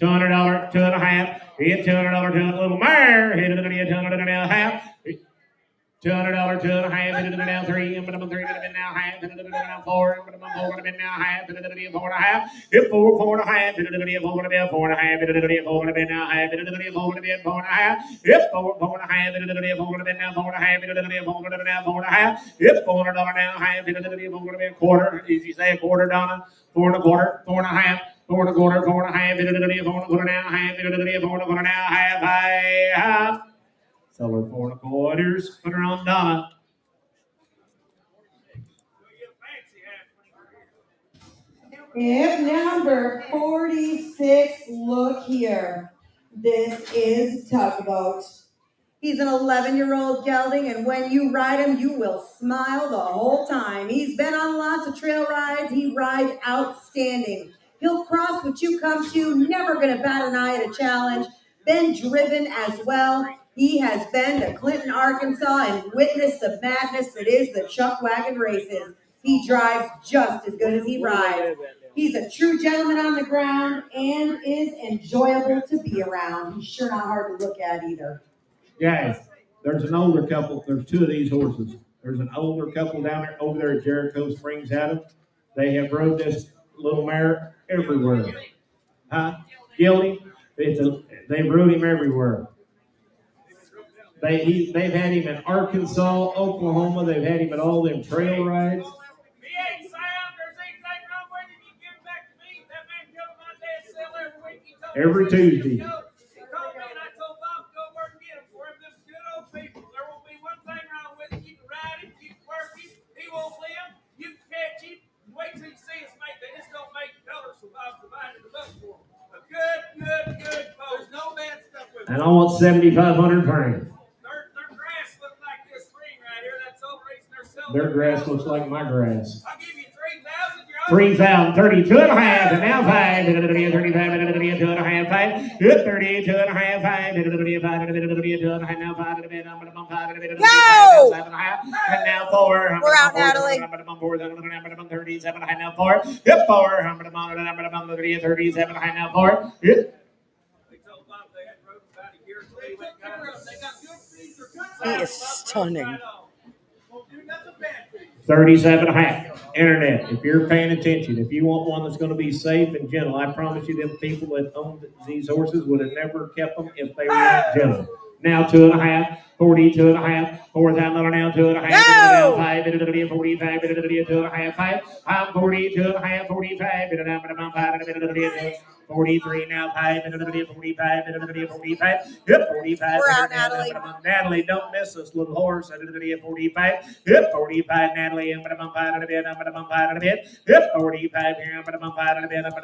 $200, 2.5. Hit $200, 2 little mare. Hit it $200 and a half. $200, 2.5. Hit it now 3. I'm gonna 3 now half. Hit it now 4. I'm gonna 4 now half. Hit it 4.5. Hit 4, 4.5. Hit it 4.5. Hit it 4 now half. Hit it 4.5. Hit 4, 4.5. Hit it 4 now 4.5. Hit it 4 now 4.5. Hit $400 now half. Hit it quarter. Easy say a quarter, Donna. 4 1/4, 4.5. 4 1/4, 4.5. Hit it 4 1/4 now half. Hit it 4 1/4 now half. I have. Sell her 4 1/4. Put her on Donna. If number 46, look here. This is Tugboat. He's an 11-year-old gelding, and when you ride him, you will smile the whole time. He's been on lots of trail rides. He rides outstanding. He'll cross what you come to, never gonna bat an eye at a challenge. Been driven as well. He has been to Clinton, Arkansas, and witnessed the madness that is the chuck wagon races. He drives just as good as he rides. He's a true gentleman on the ground and is enjoyable to be around. He's sure not hard to look at either. Guys, there's an older couple. There's 2 of these horses. There's an older couple down there over there at Jericho Springs, Adam. They have rode this little mare everywhere. Gelding. They've rode him everywhere. They've had him in Arkansas, Oklahoma. They've had him at all them trail rides. He ain't sound. There's anything wrong with him. You give him back to me. That man come to my dad's cell every week. He told me Every Tuesday. He called me and I told Bob to go work and get him for him. Them good old people. There won't be one thing wrong with him. You can ride him. You can work him. He won't live. You can catch him. Wait till you see his mate. They just don't make colors so Bob's provided the book for him. A good pose. No bad stuff with him. And I want 7,500 per him. Their grass look like this spring right here. That's the whole reason they're selling. Their grass looks like my grass. I'll give you 3,000. You're 3,000, 32 and a half, and now 5, 35, 2 and a half, 5, 38, 2 and a half, 5, 5, 2 and a half, now 5, I'm gonna bump 5, 7 and a half, and now 4. We're out, Natalie. I'm gonna bump 4, I'm gonna bump 37 and a half, now 4. Hit 4, I'm gonna bump 37 and a half, now 4. Hit. He is stunning. 37.5. Internet, if you're paying attention, if you want one that's going to be safe and gentle, I promise you them people that owned these horses would have never kept them if they weren't gentle. Now 2.5, 42.5, 4,000 now 2.5, Go! 5, 45, 2.5, 5, 42.5, 45, 43 now, 5, 45, 45, yep, 45. We're out, Natalie. Natalie, don't miss us, little horse, 45, yep, 45, Natalie, yep, 45 here,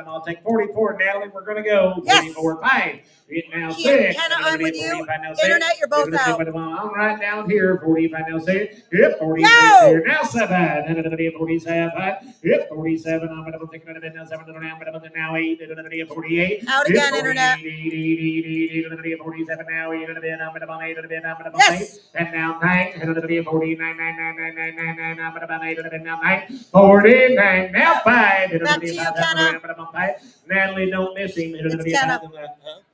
I'll take 44, Natalie, we're going to go, Yes. 44, 5, now 6. Kenna, I'm with you. 45, now 6. Internet, you're both out. I'm right down here, 45, now 6, yep, 46 Go. here, now 7, 47, yep, 47, I'm going to take it now 7, now 8, 48. Out again, internet. 47 now, Yes. and now 9, 49, 49, now 5. Back to you, Kenna. Natalie, don't miss him. It's Kenna.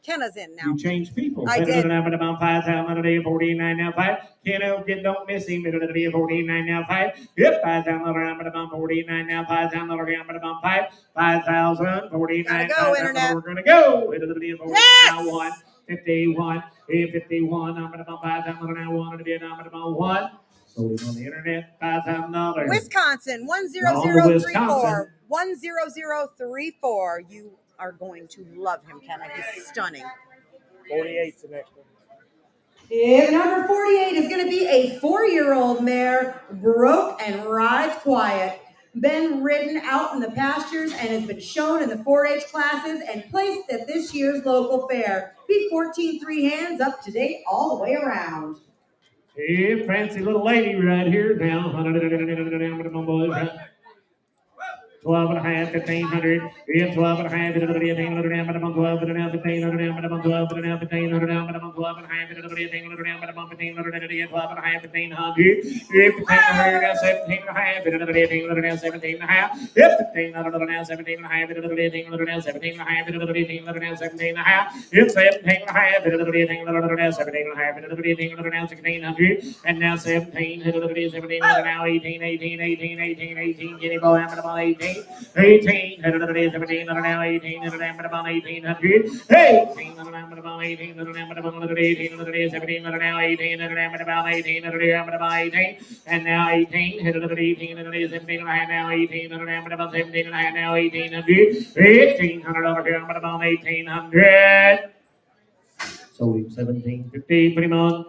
Kenna's in now. You change people. I did. 49 now 5. Kenna, don't miss him. 49 now 5. Yep, 5,000. 49 now 5,000. 5,000. 49. Gotta go, internet. We're gonna go. Yes. Now 1. 51. 51. I'm gonna bump 5,000 now 1. I'm gonna bump 1. Sold him on the internet. $5,000. Wisconsin, On to 10034. 10034. You are going to love him, Kenna. He's stunning. 48's the next one. If number 48 is going to be a 4-year-old mare, broke and rides quiet. Been ridden out in the pastures and has been shown in the 4-H classes and placed at this year's local fair. Be 14 3 hands up to date all the way around. Hey, fancy little lady right here now. 12 and a half, 1,500. Yeah, 12 and a half, 12 and a half, 1,500, 12 and a half, 1,500, 12 and a half, 1,500, 12 and a half, 1,500. 17 and a half, 17 and a half, 17 and a half. Yep, 17 and a half, 17 and a half, 17 and a half, 17 and a half, 17 and a half. Yep, 17 and a half, 17 and a half, 17 and a half, 1,600. And now 17, 17 now 18, 18, 18, 18, 18. Get it, boy, I'm about 18. 18, 17, now 18, 1800. 18, about 18, 18, 17, now 18, about 18, about 18, and now 18, 18, 17, now 18, about 17, now 1800. 1,800 here, about 1,800. Sold him 1750, put him on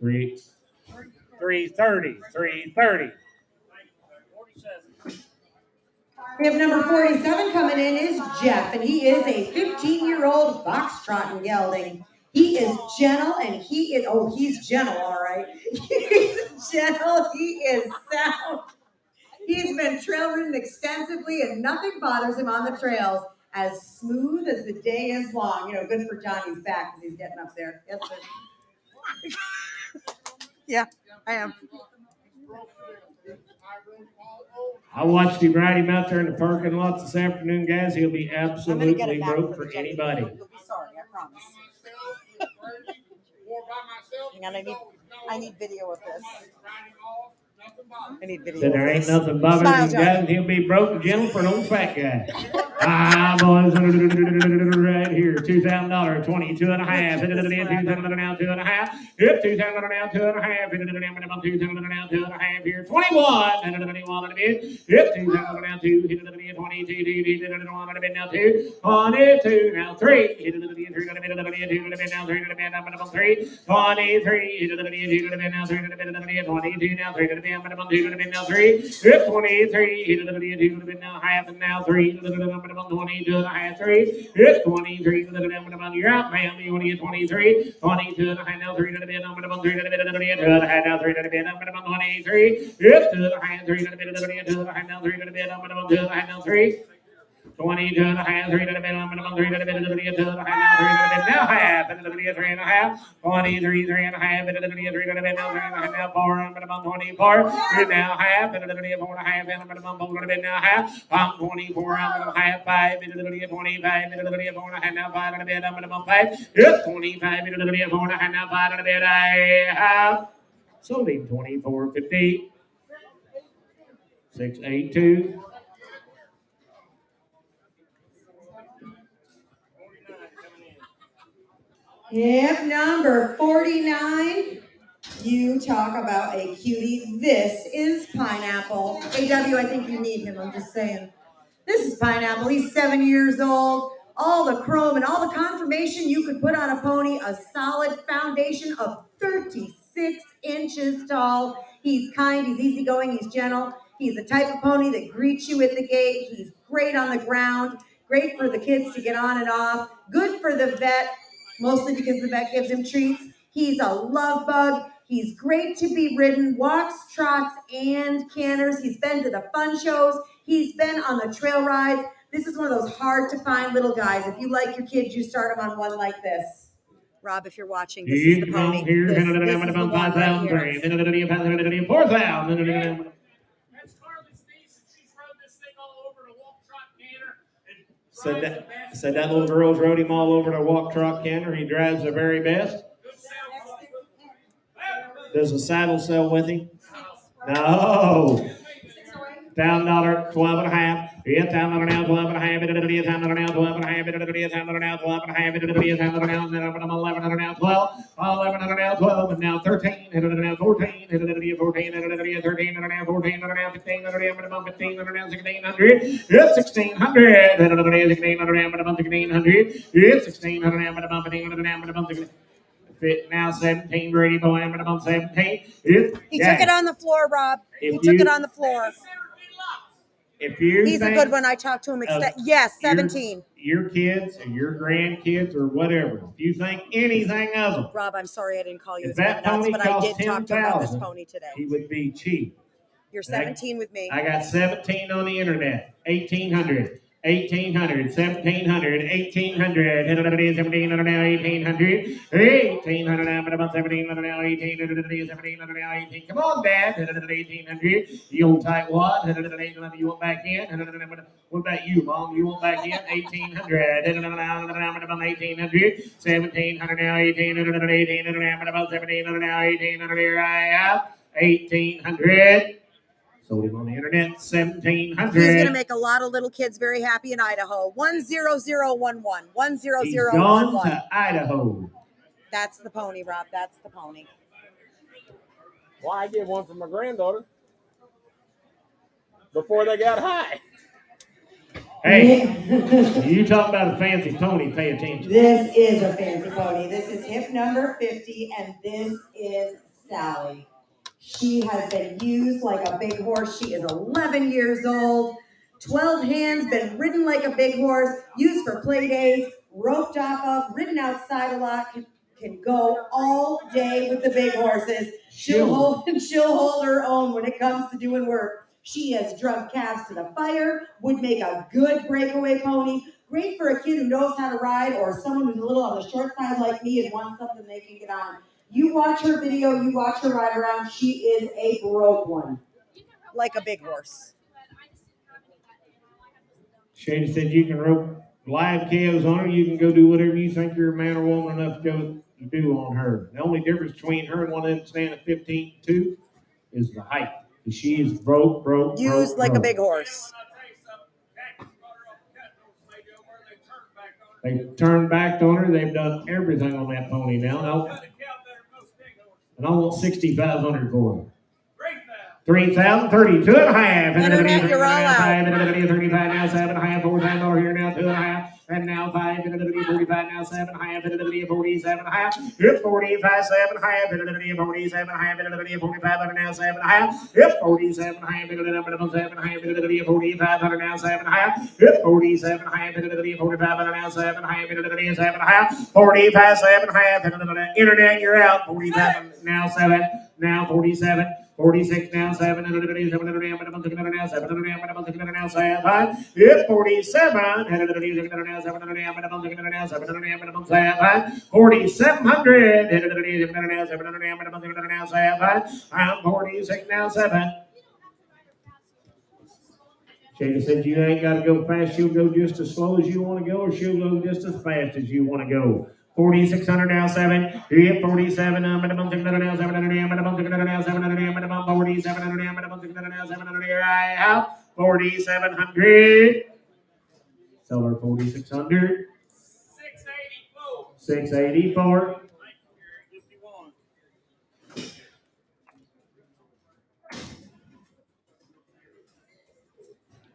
330, 330. We have number 47 coming in is Jeff, and he is a 15-year-old foxtrot gelding. He is gentle, and he's gentle, all right. He's gentle, he is sound. He's been trail ridden extensively, and nothing bothers him on the trails. As smooth as the day is long. You know, good for Johnny's back because he's getting up there. Yes, sir. Yeah, I am. I watched him ride him out there in the parking lot this afternoon, guys. He'll be absolutely broke for anybody. You'll be sorry, I promise. Hang on, I need video of this. I need video. So there ain't nothing bothering Smile, him, guys, and he'll be broke and gentle for an old fat guy. Boys, right here, $2,000, 22 and a half, 2,000 now, 2 and a half, yep, 2,000 now, 2 and a half, 2,000 now, 2 and a half here, 21, 21 and a bit, yep, 2,000 now, 2, 22, 21 and a bit now, 2, 22 now, 3, 3 now, 3, 23, 23 now, 3, 22 now, 3, minimum 2 now 3, 23, now half and now 3, 22 and a half 3, 23, you're out, man. You want to get 23, 22 and a half now 3 to the bit, minimum 3 to the bit, 2 and a half now 3 to the bit, minimum 23, 2 and a half 3 to the bit, 2 and a half now 3 to the bit, minimum 2 and a half now 3. 22 and a half, 3 to the middle, minimum 3 to the middle, 2 to the half, 3 to the middle, now half, and to the 3 and a half, 23, 3 and a half, and to the 3 to the middle, 3 and a half, now 4, minimum 24, 3 now half, and to the 4 and a half, and minimum 4 to the middle, now half, 24, minimum half, 5, and to the 25, and to the 4 and a half, now 5 and a bit, minimum 5, 25, and to the 4 and a half, now 5 and a bit, I have sold him 24.50, 682. Hip number 49. You talk about a cutie. This is Pineapple. AW, I think you need him. I'm just saying. This is Pineapple. He's 7 years old. All the chrome and all the confirmation you could put on a pony. A solid foundation of 36 inches tall. He's kind. He's easygoing. He's gentle. He's the type of pony that greets you at the gate. He's great on the ground. Great for the kids to get on and off. Good for the vet. Mostly because the vet gives him treats. He's a love bug. He's great to be ridden, walks, trots, and canters. He's been to the fun shows. He's been on the trail rides. This is one of those hard to find little guys. If you like your kids, you start them on one like this. Rob, if you're watching, this is the pony. This is the one right here. 4,000. That's Carly's niece, and she's rode this thing all over the walk, trot, canter, and Said that little girl's rode him all over the walk, trot, canter. He drives the very best. Does the saddle sell with him? No. Down dollar, 12 and a half. Yeah, down dollar now, 12 and a half. Down dollar now, 12 and a half. Down dollar now, 12 and a half. Down dollar now, 11 now, 12. 11 now, 12, and now 13. Now 14. 14. 13. Now 14. Now 15. Now 15. Now 1600. It's 1600. 1600. It's 1600. Fit now 17, Brady boy, I'm about 17. He took it on the floor, Rob. He took it on the floor. If you He's a good one. I talked to him. Yes, 17. Your kids or your grandkids or whatever, if you think anything of them, Rob, I'm sorry I didn't call you if that nuts, pony but I did cost talk to him about this 10,000, pony today. he would be cheap. You're 17 with me. I got 17 on the internet, 1,800. 1,800, 1,700, 1,800, 1,700 now, 1,800, 1,800 now, but about 1,700 now, 1,800, 1,700 now, 18. Come on, Dad, 1,800. You old tight wad, you want back in? What about you, Mom? You want back in? 1,800, 1,800, 1,700 now, 1,800, 1,800 now, but about 1,700 now, 1,800 here I have, 1,800. Sold him on the internet, 1,700. He's going to make a lot of little kids very happy in Idaho. 10011. 10011. He's gone to Idaho. That's the pony, Rob. That's the pony. Well, I get one for my granddaughter before they got high. Hey, you talk about a fancy pony, pay attention. This is a fancy pony. This is hip number 50, and this is Sally. She has been used like a big horse. She is 11 years old, 12 hands, been ridden like a big horse, used for play days, roped off of, ridden outside a lot, can go all day with the big horses. She'll hold her own when it comes to doing work. She has drug calves to the fire, would make a good breakaway pony. Great for a kid who knows how to ride or someone who's a little on the short side like me and wants something they can get on. You watch her video, you watch her ride around, she is a broke one. Like a big horse. Shady said you can rope live calves on her. You can go do whatever you think you're a man or woman enough to go do on her. The only difference between her and one of them standing at 15.2 is the height. She is broke. Used like a big horse. They've turned back on her. They've done everything on that pony now. And I want 6,500 for her. 3,000, 32 and a half. Internet, you're all out. 35 now, 7.5, $4,000 here now, 2.5. And now 5, 45 now, 7.5, 47.5. Yep, 45, 7.5, 47.5, 45 now, 7.5. Yep, 47.5, 7.5, 45 now, 7.5. Yep, 47.5, 45 now, 7.5, 45, 7.5. Internet, you're out. 47 now, 7. Now 47. 46 now, 700 now, 700 now, 700 now, 700 now, 700 now, 700. Hit 47. 700 now, 700 now, 700 now, 700 now, 700. 4700. 700 now, 700 now, 700 now, 700. I'm 46 now, 7. Shada said you ain't got to go fast. She'll go just as slow as you want to go, or she'll go just as fast as you want to go. 4,600 now, 7. Hit 47. Minimum 600 now, 700 now, minimum 600 now, 700 now, minimum 4,700 now, minimum 600 now, 700 right out. 4,700. Seller 4,600. 684.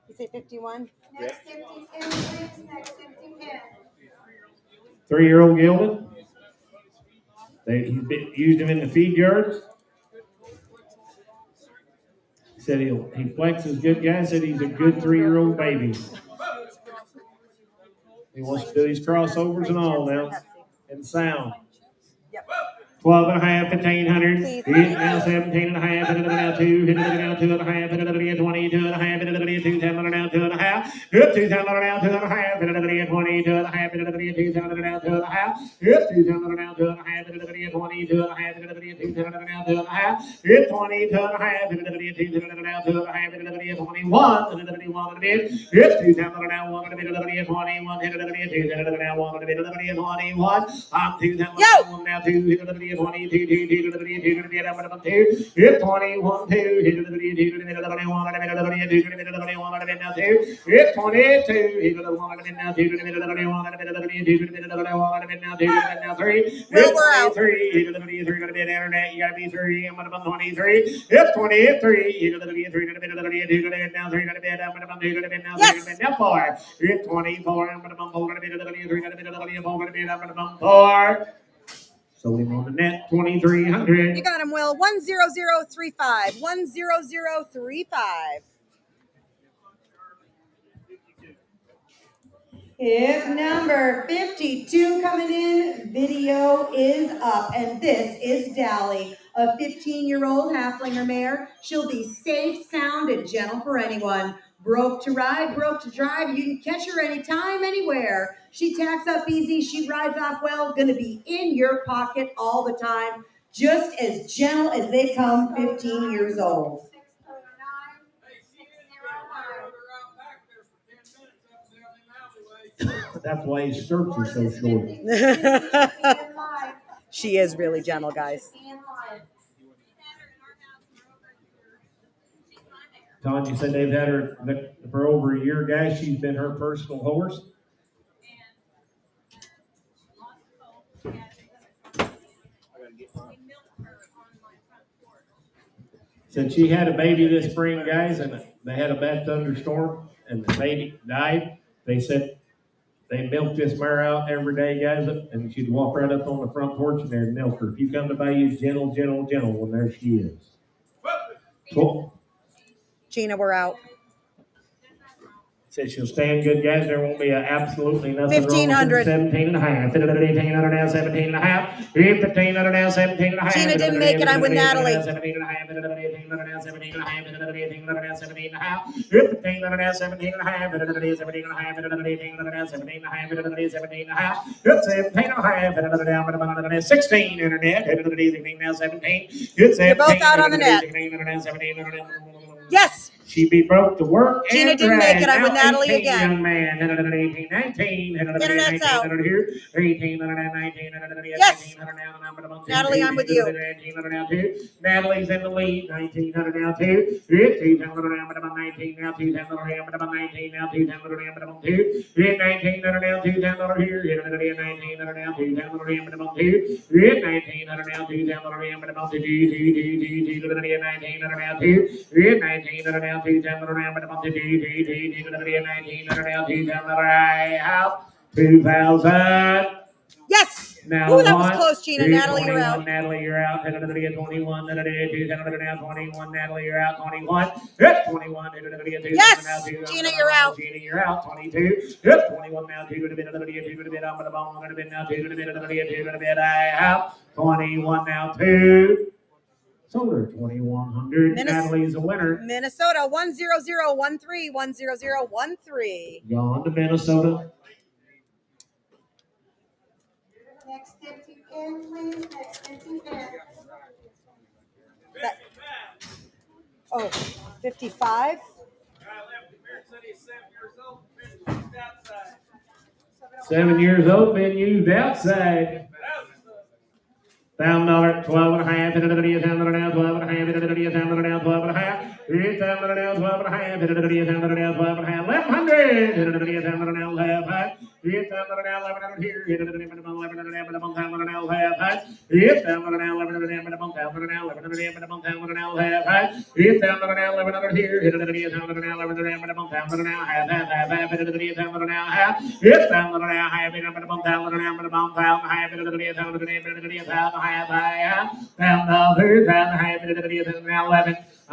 You say 51? Next empty pin, please. Next empty pin. 3-year-old gelding. They used him in the feed yards. He said he flexes good guy. Said he's a good 3-year-old baby. He wants to do his crossovers and all now. And sound. 12 and a half, 1,500. Hit now 17 and a half. Hit it now 2. Hit it now 2 and a half. Hit it now 22 and a half. Hit it now 2. 10 now 2 and a half. Hit 2 now 2 and a half. Hit it now 22 and a half. Hit it now 2 now 2 and a half. Hit 2 now 2 and a half. Hit it now 22 and a half. Hit it now 2 now 2 and a half. Hit 22 and a half. Hit it now 2 now 2 and a half. Hit it now 21. Hit it now 1 and a bit. Hit 2 now 1 and a bit. Hit it now 21. Hit it now 2. Hit it now 1 and a bit. Hit it now 21. I'm 2 now 1 now 2. Hit it now 22. Hit 21, 2. Hit it now 2. Hit 21, 2. Hit it now 2. Hit it now 21 and a bit. Hit it now 2. Hit it now 21 and a bit. Now 2. Hit 22. Hit it now 1 and a bit. Now 2. Hit it now 21 and a bit. Hit it now 2. Hit it now 1 and a bit. Now 2. Hit it now 3. Hit 23. Hit it now 3 and a bit. Internet, you gotta be 3. I'm gonna 23. Hit 23. Hit it now 3 and a bit. Hit it now 3 and a bit. I'm gonna 2 and a bit. Now 3 and a bit. Now 4. Hit 24. I'm gonna 4 and a bit. Hit it now 3 and a bit. Hit it now 4 and a bit. I'm gonna 4. So him on the net, 2,300. You got him, Will. 10035. 10035. If number 52 coming in, video is up. And this is Dally, a 15-year-old halflinger mare. She'll be safe, sound, and gentle for anyone. Broke to ride, broke to drive. You can catch her anytime, anywhere. She tacks up easy. She rides off well. Gonna be in your pocket all the time. Just as gentle as they come, 15 years old. 609. That's why his skirts are so short. She is really gentle, guys. Tanya said they've had her for over a year, guys. She's been her personal horse. Since she had a baby this spring, guys, and they had a bad thunderstorm, and the baby died, they said they milked this mare out every day, guys, and she'd walk right up on the front porch and they'd milk her. If you come to Bayou, gentle, gentle, gentle, well, there she is. Cool. Gina, we're out. Said she'll stand good, guys. There won't be absolutely nothing 1,500. wrong with 17 and a half. 1,500 now, 17 and a half. 1,500 now, 17 and a half. Gina didn't make it. I'm with Natalie. 17 and a half. 1,500 now, 17 and a half. 1,500 now, 17 and a half. 1,500 now, 17 and a half. 1,500 now, 17 and a half. 1,500 now, 17 and a half. 17 and a half. 17 and a half. 1,500 16 internet. 1,500 now, 17. You're both out on the net. Yes. She be broke to work. Gina didn't make it. I'm with Natalie again. Young man. 18, 19. Internet's out. 18, 19. Yes. Natalie, I'm with you. Natalie's in the lead. 1,900 now, 2. 1,500 now, 19 now, 2,000 now, 19 now, 2,000 now, 2. 1,900 now, 2,000 here. 1,900 now, 2,000 now, 2. 1,900 now, 2,000 now, 2. 1,900 now, 2. 1,900 now, 2,000. Yes. Now Ooh, that was close, Gina. Natalie, you're out. Natalie, you're out. 21. 21. Natalie, you're out. 21. 21. Yes. Gina, you're out. Gina, you're out. 22. 21 now. 2 to the bit. I'm on the ball. I'm going to bit now. 2 to the bit. I out. 21 now. 2. Sold her 2,100. Natalie's a winner. Minnesota 10013 10013. Gone to Minnesota. Next 50 pin, please. Next 50 pin. Oh, 55. 7 years old, been used outside. $1,000, 12 and a half, $12 now, 12 and a half, $12 now, 12 and a half, $8,000 now, 12 and a half, $12 now, 12 and a half, 1,100, $8,000 now, half, $8,000 now, 1,100 here, $11,000 now, 1,100 now, half, $8,000 now, 1,100 now, 1,100 now, 1,100 now, half, $8,000 now, 1,100 here, $8,000 now, 1,100 now, half, $8,000 now, half, $8,000 now, half,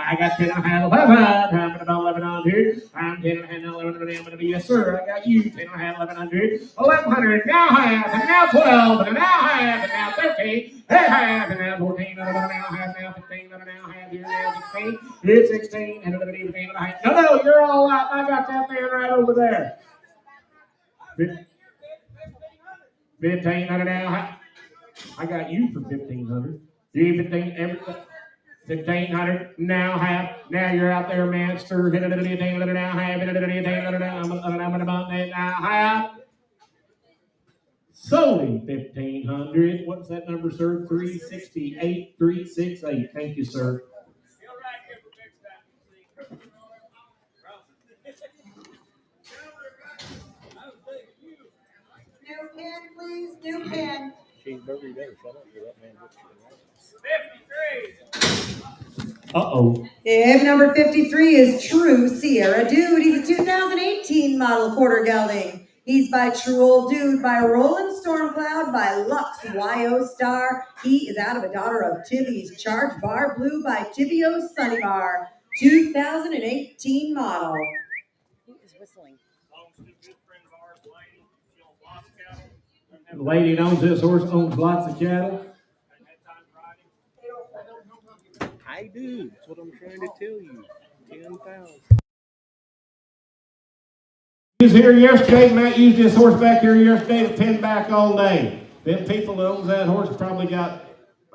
I got 10 and a half, 11 on here. I'm 10 and a half, 11, yes sir, I got you, 10 and a half, 1,100, 1,100, now half, and now 12, and now half, and now 13, and half, and now 14, and now half, now 15, and now half, here, now 16, here's 16, and 15 and a half. No, you're all out, I got that man right over there. 1,500 now. I got you for 1,500. You 15, everything. 1,500 now half. Now you're out there, Manster. Now half. Solely 1,500. What's that number, sir? 368. 368. Thank you, sir. New pin, please. New pin. Cheeseburger, you better shut up. You're that man. 53. Uh-oh. If number 53 is True Sierra Dude. He's a 2018 model quarter gelding. He's by True Old Dude, by Roland Stormcloud, by Lux YO Star. He is out of a daughter of Tivvy's Charge Bar Blue by Tivio's Sunny Bar. 2018 model. Who is whistling? The lady that owns this horse owns lots of cattle. I do. That's what I'm trying to tell you. 10,000. He was here yesterday. Matt used this horse back here yesterday to pin back all day. Them people that owns that horse probably got,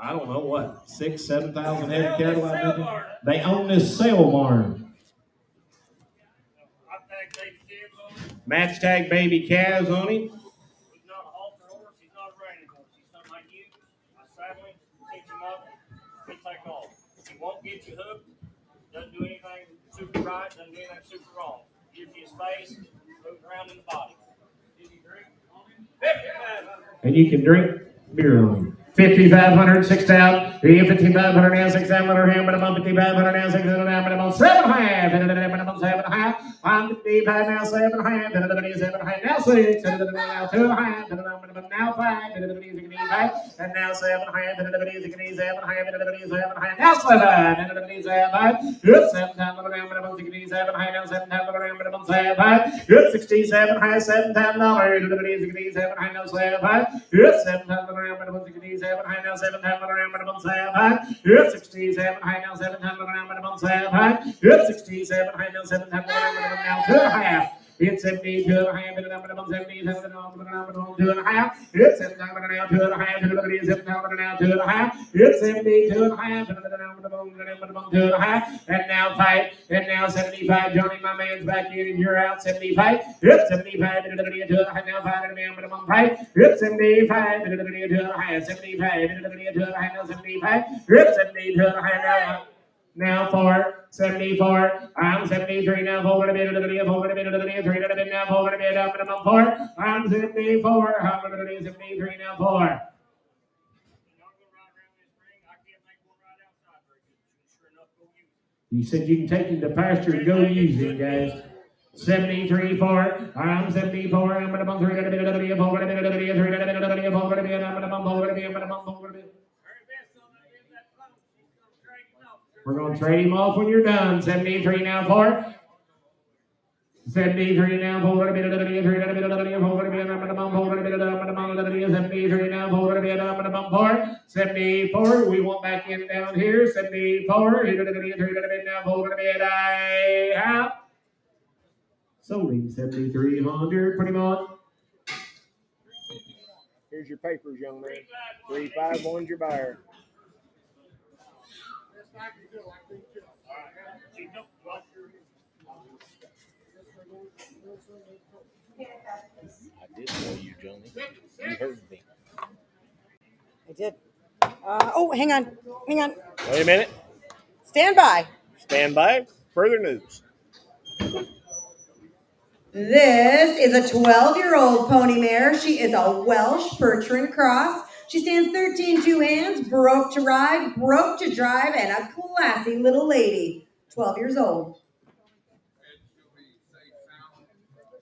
I don't know what, 6,000, 7,000 head of cattle. I think. They own this sale barn. Match tag baby calves on him. He's not a halter horse. He's not a reining horse. He's something like you. I saddle him, teach him up, he take off. He won't get you hooked. Doesn't do anything super right. Doesn't do anything super wrong. Gives you his face, moves around in the body. Did you drink on him? 5,500. And you can drink beer on him. 5,500, 6,000, 5,500 now, 6,700 now, but I'm 5,500 now, 6,000 now, but I'm 7.5, and then I'm 7.5, I'm 55 now, 7.5, and then 7.5 now, 6, and then now 2.5, and then I'm now 5, and then it's 5, and now 7.5, and then it's 7.5, and then it's 7.5, now 7, and then it's 7, good 7 times around, but I'm 67 high now, 7 times around, but I'm 7, good 67 high, 7 times lower, and then it's 67 high now, 7, good 7 times around, but I'm 67 high now, 7 times around, but I'm 7, good 67 high now, 7 times around, but I'm 7, good 67 high now, 7 times around, but I'm now 2.5. It's 72 and a half, and I'm 77 and I'm 2 and a half. It's 7 times around, 2 and a half, and it's 7 times around, 2 and a half. It's 72 and a half, and I'm 2 and a half. And now 5, and now 75. Johnny, my man's back in, and you're out. 75. It's 75, and now 5, and I'm 5. It's 75, and 2 and a half. 75, and 2 and a half, now 75. It's 72 and a half now. Now 4, 74, I'm 73 now, 4 to be, 3 to be now, 4 to be, up and I'm 4, I'm 74, I'm 73 now, 4. You said you can take him to pasture and go use him, guys. 73, 4, I'm 74, I'm going to 3 to be, 4 to be, 3 to be, 4 to be, I'm going to be, I'm going to be. We're going to trade him off when you're done. 73 now, 4. 73 now, forward a bit of the 3 forward a bit of the forward a bit of the forward a bit of the 73 now, forward a bit of the part 74. We want back in down here. 74. Hit it a bit now, forward a bit. I have sold him 7,300 pretty much. Here's your papers, young man. 351's your buyer. I did tell you, Johnny. You heard me. I did. Oh, hang on. Wait a minute. Stand by. Stand by. Further news. This is a 12-year-old pony mare. She is a Welsh Percheron cross. She stands 13 2 hands, broke to ride, broke to drive, and a classy little lady. 12 years old.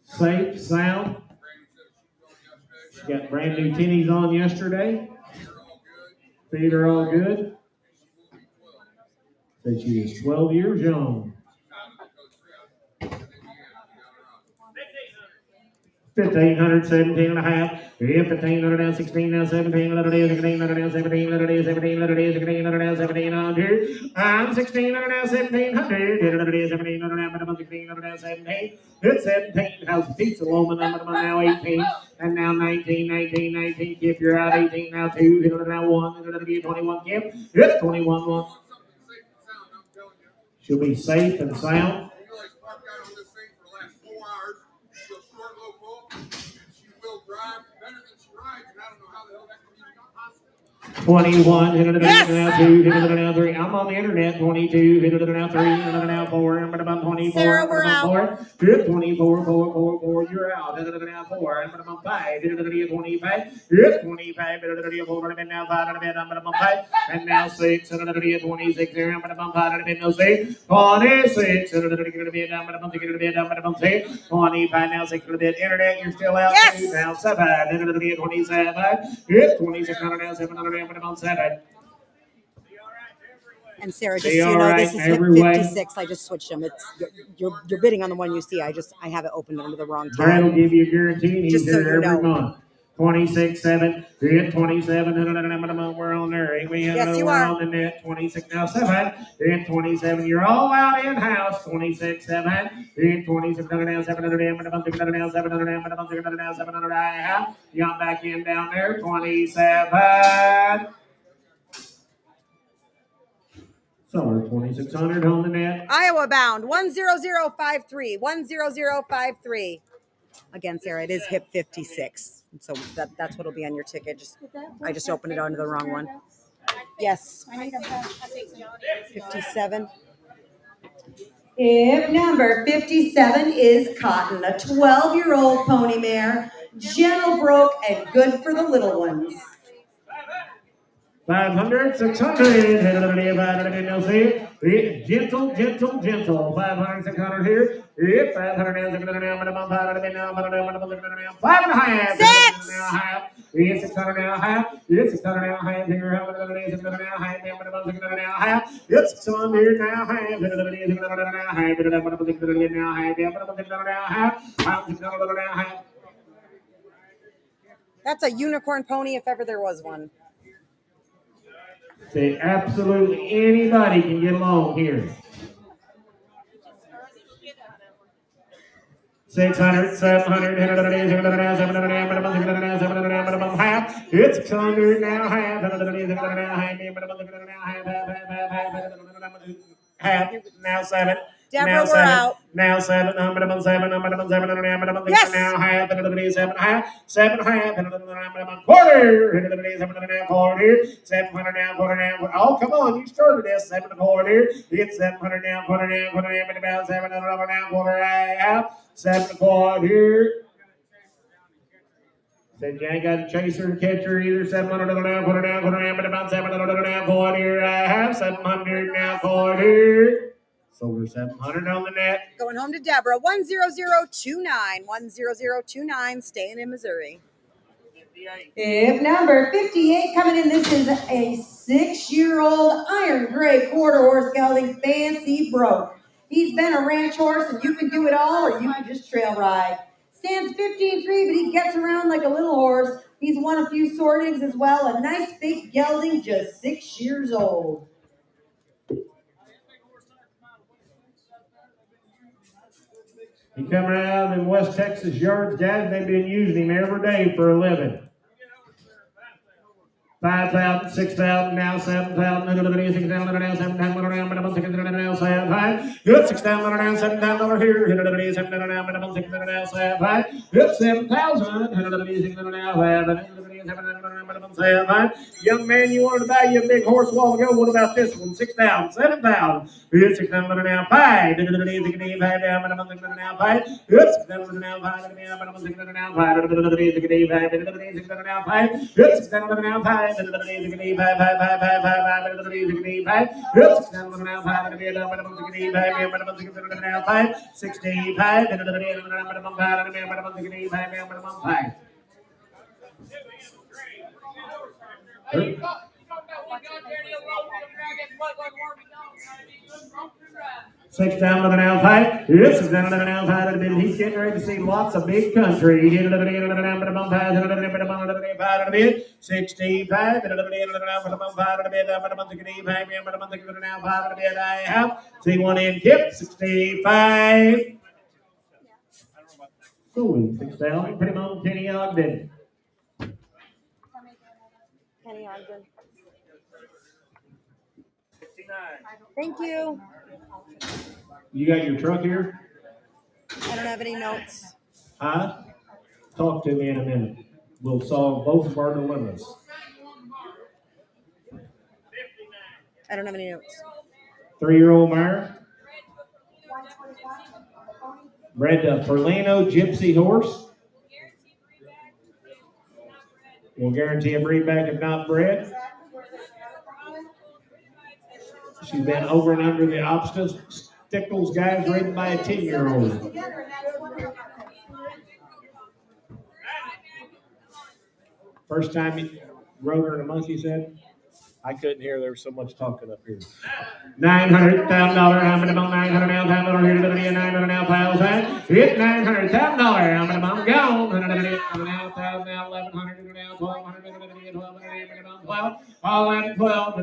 Safe, sound. She got brand new tinnies on yesterday. Feet are all good. Said she is 12 years young. 1,500, 17 and a half. 1,500 now, 16 now, 17, let it is, 1,500 now, 17, let it is, 17, let it is, 1,500 now, 1,700. I'm 1,600 now, 1,700. Let it is, 1,700 now, 1,600 now, 17. It's 17. How's the pizza woman? Now 18. And now 19, 19, 19. Kip, you're out. 18 now, 2. Hit it now, 1. Let it be 21. Kip. It's 21, 1. She'll be safe and sound. 21, hit it now 2, hit it now 3. I'm on the internet. 22, hit it now 3, hit it now 4. I'm about 24. Sarah, we're out. 24, 4. You're out. Hit it now 4. I'm about 5. Hit it now 25. Hit 25. Hit it now 4. I'm now 5. I'm about 5. And now 6. Hit it now 26. I'm about 5. I'm now 6. 26. Hit it now. I'm about 6. 25 now 6. Internet. You're still out. Yes. Now 7. Hit it now 27. Hit 2600 now 700. On 7. And Sarah, just Be so you all know, right this is hip every way. 56. I just switched them. It's you're bidding on the one you see. I have it opened under the wrong Brad will time. give you a guarantee. He's Just so there you every know. month. 26, 7. Hit 27. We're on there. Ain't we? Yes, you we're are. on the net. 26 now 7. Hit 27. You're all out in house. 26, 7. Hit 26 now 700. Now 700. Now 700. You got back in down there. 27. So 2,600 on the net. Iowa bound 10053. 10053. Again, Sarah, it is hip 56. So that's what'll be on your ticket. I just opened it under the wrong one. Yes. 57. If number 57 is Cotton, a 12-year-old pony mare, gentle broke and good for the little ones. 500, 600, gentle. 500, 600 here. 500 now, 600 now, 5.5. 6. 600 now, half. 600 now, half. Here, 600 now, half. 600 now, half. It's 600 now, half. 600 now, half. That's a unicorn pony if ever there was one. Say absolutely anybody can get along here. 600, 700, 700, 700, 700, half. It's 600 now, half. Half. Now 7. Deborah, Now we're 7. out. Now 7. Yes. Now half. 7 half. 7 half. Quarter. 700 now, quarter now. Oh, come on. You started this. 7 quarter. It's 700 now, quarter now, about 700 now, quarter half. 7 quarter. Said you ain't got a chaser and catcher either. 700 now, quarter now, but about 700 now, quarter half. 700 now, quarter. So we're 700 on the net. Going home to Deborah. 10029. 10029. Staying in Missouri. If number 58 coming in, this is a 6-year-old iron gray quarter horse gelding, Fancy Broke. He's been a ranch horse and you can do it all or you can just trail ride. Stands 15-3, but he gets around like a little horse. He's won a few sortings as well. A nice big gelding, just 6 years old. He come around in West Texas yards, guys. They've been using him every day for a living. 5,000, 6,000, now 7,000, now 6,000, now 7,000, now 7,000, good 6,000, now 7,000 here, 7,000, now 6,000, now 7,000, good 7,000, now 7,000. Young man, you wanted to buy you a big horse a while ago. What about this one? 6,000, 7,000, good 6,000, now 5, now 5, now 5, good 6,000, now 5, now 6,000, now 5, good 6,000, now 5. Sixteen, Six down to the now fight. Yes, six down to the now fight. He's getting ready to see lots of big country. 65. See one in Kip. 65. Holy 6,000. Put him on Kenny Ogden. Kenny Ogden. 69. Thank you. You got your truck here? I don't have any notes. Huh? Talk to me in a minute. We'll solve both of our dilemmas. I don't have any notes. 3-year-old mare. Bred a Perlino Gypsy horse. We'll guarantee a breedback if not bred. She's been over and under the obstacles, guys, ridden by a 10-year-old. First time you rode her in a month, you said? I couldn't hear. There was so much talking up here. $900,000. I'm going to $900,000 here to the $900,000. It's $900,000. I'm gone. $11,000 now. $1,200. All in 12.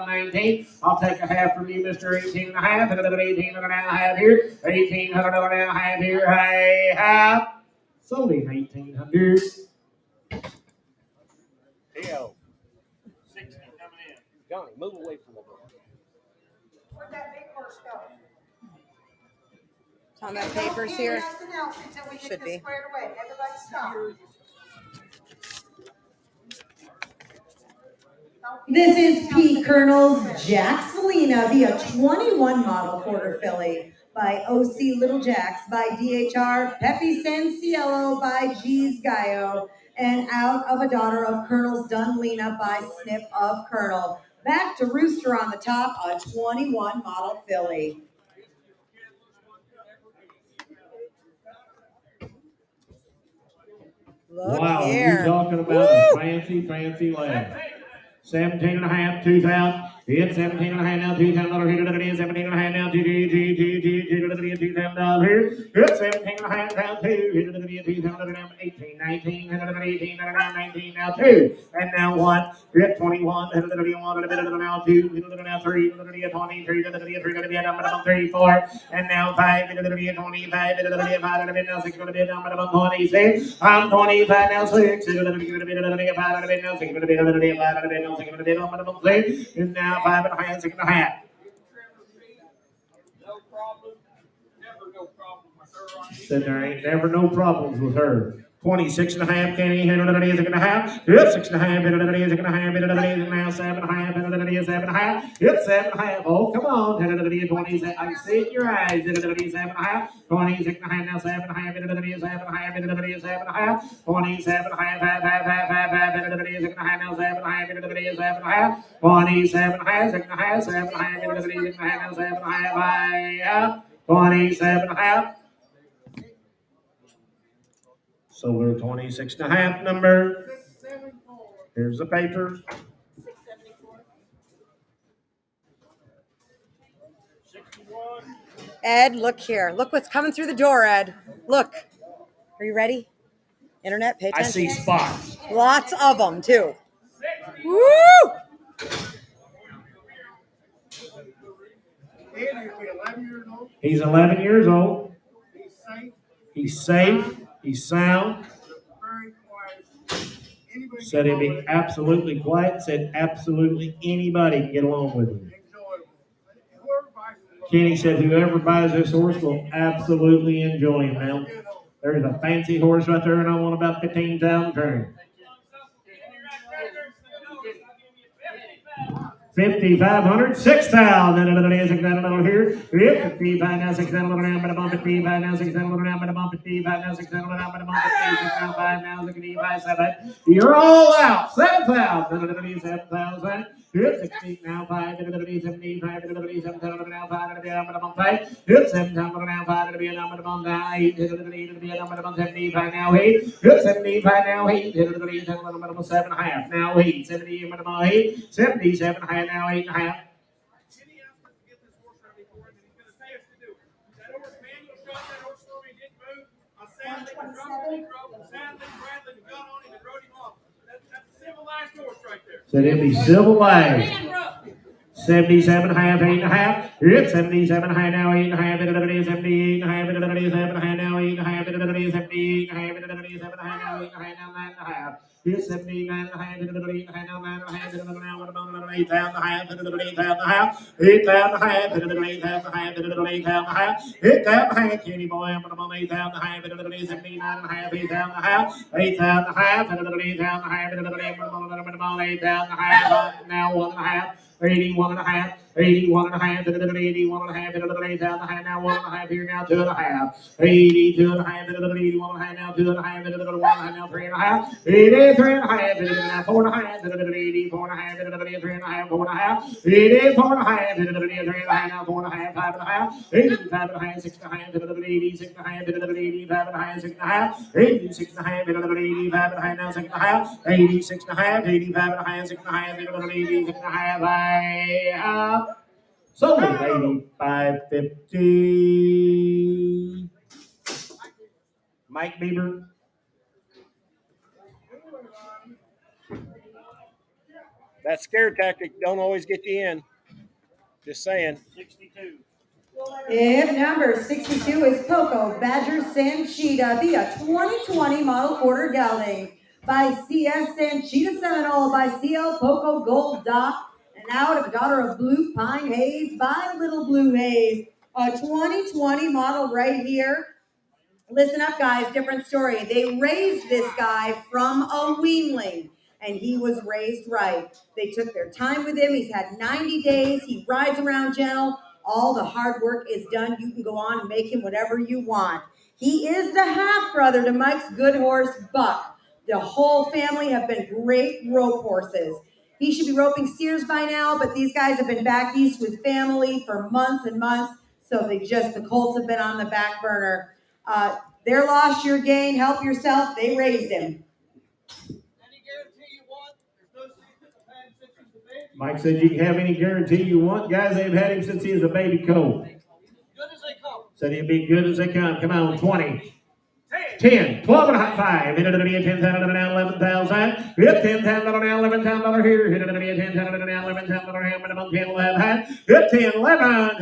11, 19. I'll take a half from you, Mr. 18 and a half. 18 and a half here. $1,800 and a half here. Hey, half. Sold him 1,800. Hell. 60 coming in. Johnny, move away from the door. Where'd that big horse go? Tom, have papers here? Nothing else until we Should get be. this squared away. Everybody stop. This is P. Colonel's Jack Selena via 21 model quarter filly by O.C. Little Jacks, by DHR Pepe Sanciello, by G's Gallo, and out of a daughter of Colonel's Dunlena by Snip of Colonel. Back to Rooster on the top, a 21 model filly. Look wow, here. you're talking about a fancy lad. 17 and a half, 2,000. It's 17 and a half now, $2,000 here. 17 and a half now, $2,000 here. It's 17 and a half now, $2,000, 18, 19, 18, 19, now 2. And now 1. It's 21, now 2, now 3, 23, 34. And now 5, 25, now 6, now 26. I'm 25 now, 6. And now 5 and a half, 6 and a half. No problem. Never no problem with her on Said there ain't never no problems with her. 26.5, Kenny, hit it is a half. Hit 6.5, hit it is a half, hit it is now 7.5, hit it is 7.5. Hit 7.5. Oh, come on, hit it is 20. I can see it in your eyes. Hit it is 7.5. 26.5 now 7.5, hit it is 7.5, hit it is 7.5. 27.5, 5, hit it is a half now 7.5, hit it is 7.5. 27.5, 6.5, 7.5, hit it is now 7.5. 27.5. Silver 26.5 number. Here's the paper. 61. Ed, look here. Look what's coming through the door, Ed. Look. Are you ready? Internet, pay I attention. see spots. Lots of them, too. Woo! He's 11 years old. He's safe. He's sound. Said he'd be absolutely quiet. Said absolutely anybody can get along with him. Kenny said whoever buys this horse will absolutely enjoy him. Now, there's a fancy horse right there, and I want about 15,000 per. 5,500, 6,000. And it is a here. 55 now, 6,000 now, but about 55 now, 6,000 now, but about 55 now, 6,000 now, but about 55 now, 65, 7. You're all out. 7,000. And it is 7,000. 16 now, 5, and it is 75, and it is 7,000 now, 5, and it is about 5. 7,000 now, 5, and it is about 8, and it is about 75 now, 8. 75 now, 8, and it is about 7.5 now, 8. 70 about 8. 77 high now, 8.5. Kenny asked us to get this horse ready for him, and he's going to pay us to do it. That horse manual shot, that horse for me didn't move. I sadly Bradley got on him and rode him off. That's a civilized horse right there. So it'll be civilized. Man, bro. 77 half, 8.5. It's 77 high now, 8.5. It is 78 half. It is 7 high now, 8.5. It is 78 half. It is 7 high now, 8 high now, 9.5. It's 79 high. It is 8 high now, 9.5. It is now 8,000 high. It is 8,000 high. 8,000 high. It is 8,000 high. It is 8,000 high. 8,000 high. Kenny boy, I'm on 8,000 high. It is 79 high. 8,000 high. 8,000 high. It is 8,000 high. It is 8,000 high. Now 1.5. 81.5, 81.5, 81.5, 8,000 now 1.5 here now 2.5, 82.5, 81.5 now 2.5, 1.5 now 3.5, 83.5, now 4.5, 84.5, 3.5, 4.5, 84.5, 3.5 now 4.5, 5.5, 85.5, 6.5, 86.5, 85.5, 6.5, 86.5, 85.5 now 6.5, 86.5, 85.5, 6.5, 86.5. Sold it 85.50. Mike Bieber. That scare tactic don't always get you in. Just saying. 62. If number 62 is Poco Badger Sanchita, be a 2020 model quarter gelding by CS Sanchita Seminole by CL Poco Gold Dock. And out of a daughter of Blue Pine Haze by Little Blue Haze. A 2020 model right here. Listen up, guys, different story. They raised this guy from a weanling, and he was raised right. They took their time with him. He's had 90 days. He rides around gentle. All the hard work is done. You can go on and make him whatever you want. He is the half-brother to Mike's good horse, Buck. The whole family have been great rope horses. He should be roping steers by now, but these guys have been back east with family for months and months, so the colts have been on the back burner. Their loss, your gain, help yourself. They raised him. Any guarantee you want? There's no secret. I've had him since he was a baby. Mike said you can have any guarantee you want. Guys, they've had him since he was a baby colt. Good as they come. Said he'd be good as they come. Come on, 20. 10, 12 and a half, 5. Hit it at 10,000 now, 11,000. Hit 10,000 now, 11,000 here. Hit it at 10,000 now, 11,000 here. But about 10, 11. Hit 10, 11. Huh?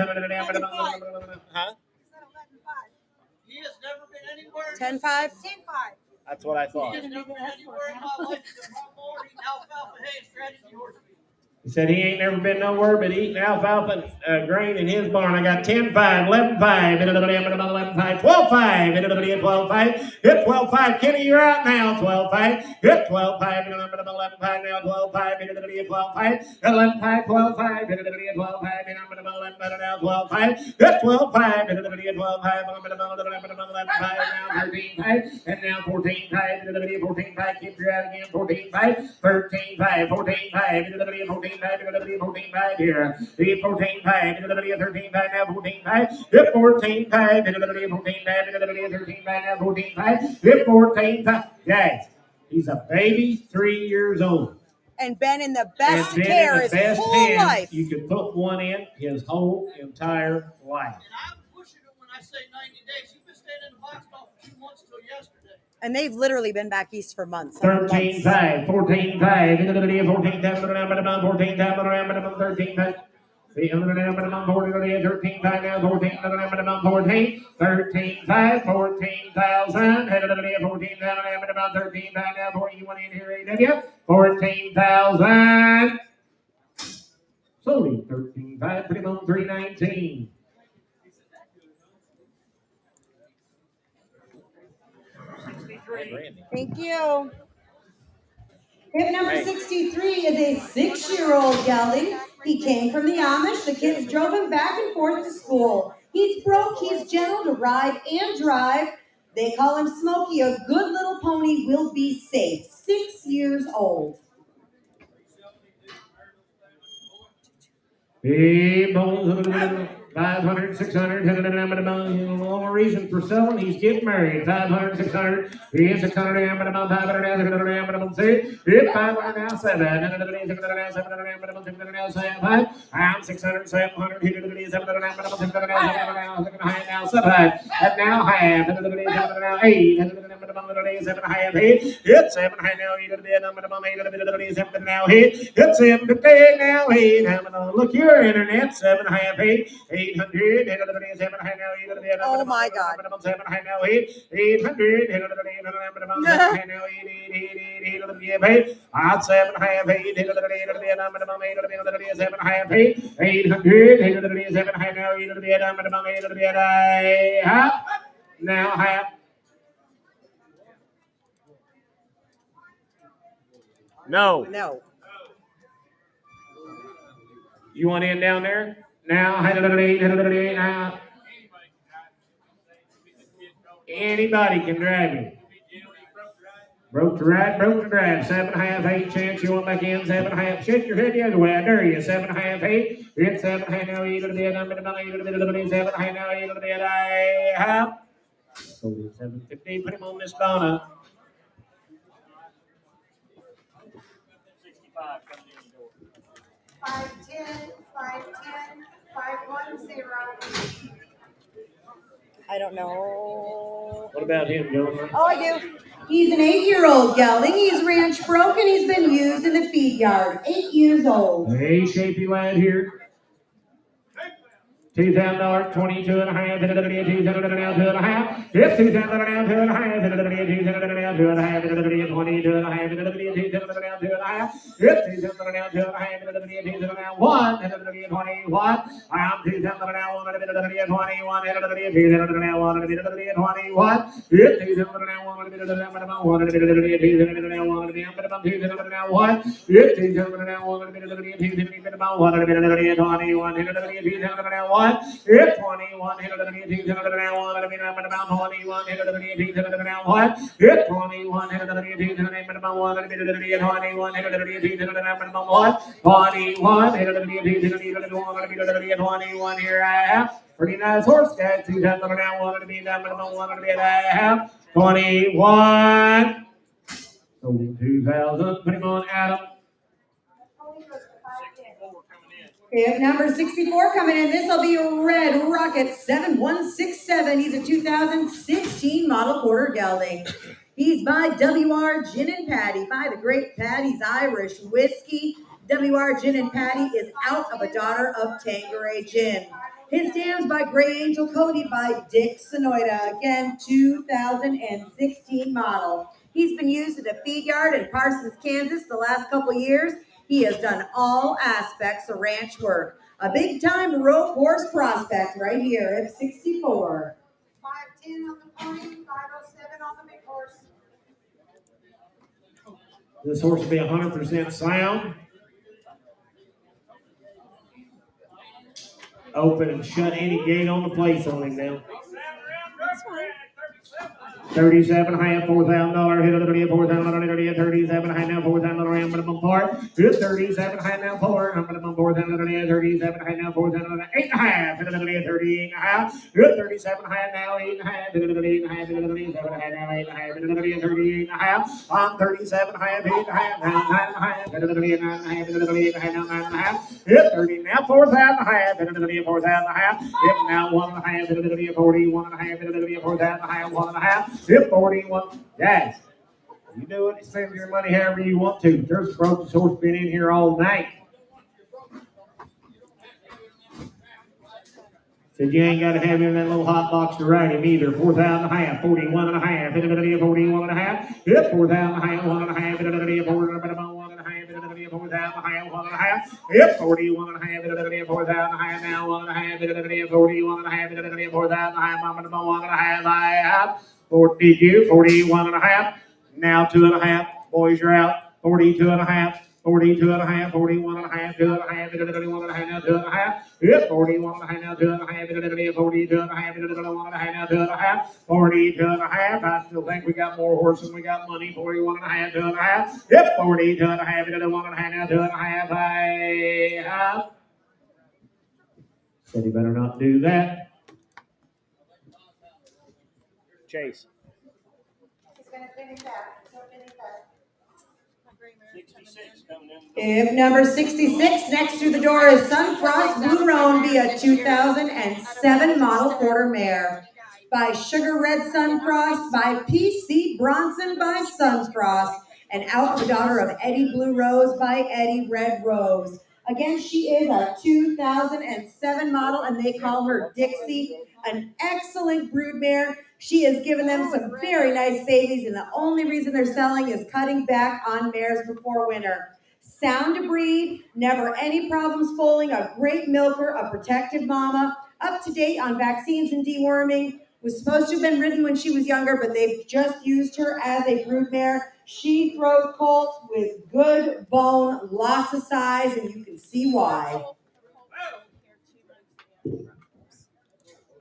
He has never been anywhere. 10-5? 10-5. That's what I He thought. has never been anywhere in my life. He's a more eating alfalfa hay and strategy horse feed. He said he ain't never been nowhere but eating alfalfa grain in his barn. I got 10-5, 11-5, 11-5, 12-5, 12-5, hit 12-5. Kenny, you're out now. 12-5, hit 12-5, 11-5 now. 12-5, 12-5, 11-5, 12-5, 12-5, now 12-5, hit 12-5, 11-5 now 13-5, and now 14-5, 14-5. Keep your out again. 14-5, 13-5, 14-5, 14-5. 14-5 here. 14-5, 13-5 now 14-5. Hip 14-5, 14-5, 13-5 now 14-5. Hip 14-5. Guys, he's a baby, 3 years old. And been in the best And been care in the his best whole hands life. you could put one in his whole entire life. And I'm pushing it when I say 90 days. He's been staying in the box now for 2 months till yesterday. And they've literally been back east for months. 13-5, 14-5, 14-5, 13-5. 13-5 now, 14, 13-5, 14,000, 13 now, 40, you want in here, AW, 14,000, solely 13-5, put him on 319. Thank you. Hip number 63 is a 6-year-old gelding. He came from the Amish. The kids drove him back and forth to school. He's broke, he's gentle to ride and drive. They call him Smokey. A good little pony will be safe. 6 years old. Big bones, 500, 600, no more reason for selling. He's getting married. 500, 600, he's 600, 500, 600, 500 now, 700, I'm 600, 700, 700 now, 700, and now half, now 8, 7 hit, 7 now, 8 now, hit 7 today, now 8, look here, internet, 7 8, 800, 7 now, 8, Oh my God. 7 now, 800, 7 I'd 7 8, 800, 7 now, now half. No. No. You want in down there? Now, 8, now. Anybody can drive him. Broke to ride, broke to drive. 7.5, 8 chance. You want back in? 7.5. Shake your head the other way. I dare you. 7.5, 8. It's 7 now. 8 to the bed. 7 now. 8 to the bed. I have. 750. Put him on Miss Donna. 510, 510, 510. I don't know. What about him, Joe? Oh, I do. He's an 8-year-old gelding. He's ranch broke and he's been used in the feed yard. 8 years old. Hey, shapey lad here. $2,000, 22 and a half, 2 and a half. It's 2 now, 2 and a half, 2 and a half, 22 and a half, 2 and a half. It's 2 now, 2 and a half, 1, 21. I'm 2 now, 1, 21, 21. It's 2 now, 1, 21. It's 2 now, 1, 1. It's 2 now, 1, 21. It's 21, 21, here I have. Pretty nice horse, guys. 2 now, 1 to be down, but 1 to be I have. 21. Sold 2,000. Put him on, Adam. Hip number 64 coming in. This will be a Red Rocket 7167. He's a 2016 model quarter gelding. He's by WR Gin and Patty, by the great Patty's Irish Whiskey. WR Gin and Patty is out of a daughter of Tanqueray Gin. His dam's by Gray Angel Cody by Dick Sonoida. Again, 2016 model. He's been used at a feed yard in Parsons, Kansas the last couple years. He has done all aspects of ranch work. A big time rope horse prospect right here at 64. 510 on the pony, 507 on the big horse. This horse will be 100% sound. Open and shut any gate on the place on him now. 37 high, $4,000 hit of the $4,000, 37 high now, $4,000 minimum par. 37 high now, minimum $4,000, 37 high now, $4,000, 8.5, hit of the 38 and a half. 37 high now, 8.5, hit of the 8.5, hit of the 37 high now, 8.5, hit of the 38 and a half. On 37 high, 8.5, now 9.5, hit of the 9.5, hit of the 8.5, now 9.5. Hit 30 now, 4,000 high, hit of the 4,000 high. Hit now 1.5, hit of the 40, 1.5, hit of the 4,000 high, 1.5. Hit 41. Guys, you do it, spend your money however you want to. There's a broken horse been in here all night. Said you ain't got to have him in that little hot box to ride him either. 4,000 high, 41 and a half. Hit it 41 and a half. Hit 4,000 high, 1 and a half. Hit it 4,000 high. Hit 4,000 high, 1 and a half. Hit 41 and a half. Hit it 4,000 high now, 1 and a half. Hit it 41 and a half. Hit it 4,000 high, mama, 1 and a half. I have 40, 41 and a half. Now 2 and a half. Boys, you're out. 42 and a half. 42 and a half, 41 and a half, 2 and a half, 41 and a half, now 2 and a half. Hit 41 and a half, now 2 and a half, 42 and a half, 1 and a half, now 2 and a half. 42 and a half. I still think we got more horses than we got money. 41 and a half, 2 and a half. Hit 42 and a half, 1 and a half, now 2 and a half. I have. Said you better not do that. Chase. He's going to finish that. He's going to finish that. If number 66 next to the door is Sunfrost Blue Roan, be a 2007 model quarter mare. By Sugar Red Sunfrost, by PC Bronson by Sunfrost, and out the daughter of Eddie Blue Rose by Eddie Red Rose. Again, she is a 2007 model, and they call her Dixie, an excellent broodmare. She has given them some very nice babies, and the only reason they're selling is cutting back on mares before winter. Sound to breed, never any problems foaling, a great milker, a protective mama, up to date on vaccines and deworming. Was supposed to have been ridden when she was younger, but they've just used her as a broodmare. She throws colts with good bone, lots of size, and you can see why.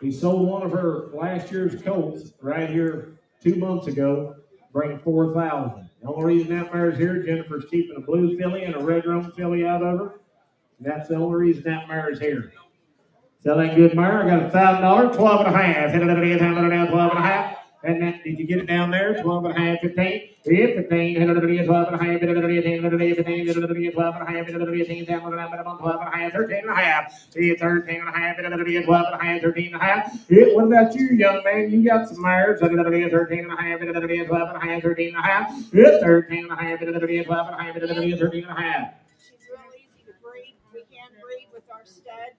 We sold one of her last year's colts right here 2 months ago, bringing 4,000. The only reason that mare's here, Jennifer's keeping a blue filly and a red roan filly out of her. And that's the only reason that mare's here. Sell that good mare. I got $1,000, 12 and a half. Hit it at 12 and a half. And that, did you get it down there? 12 and a half, 15. 15, hit it at 12 and a half. Hit it at 15, hit it at 15, hit it at 12 and a half. Hit it at 15, down on 12 and a half, 13 and a half. Hit 13 and a half. Hit it at 12 and a half, 13 and a half. Hit, what about you, young man? You got some mares. Hit it at 13 and a half. Hit it at 12 and a half, 13 and a half. Hit 13 and a half. Hit it at 12 and a half. Hit it at 13 and a half. She's real easy to breed. We can breed with our stud.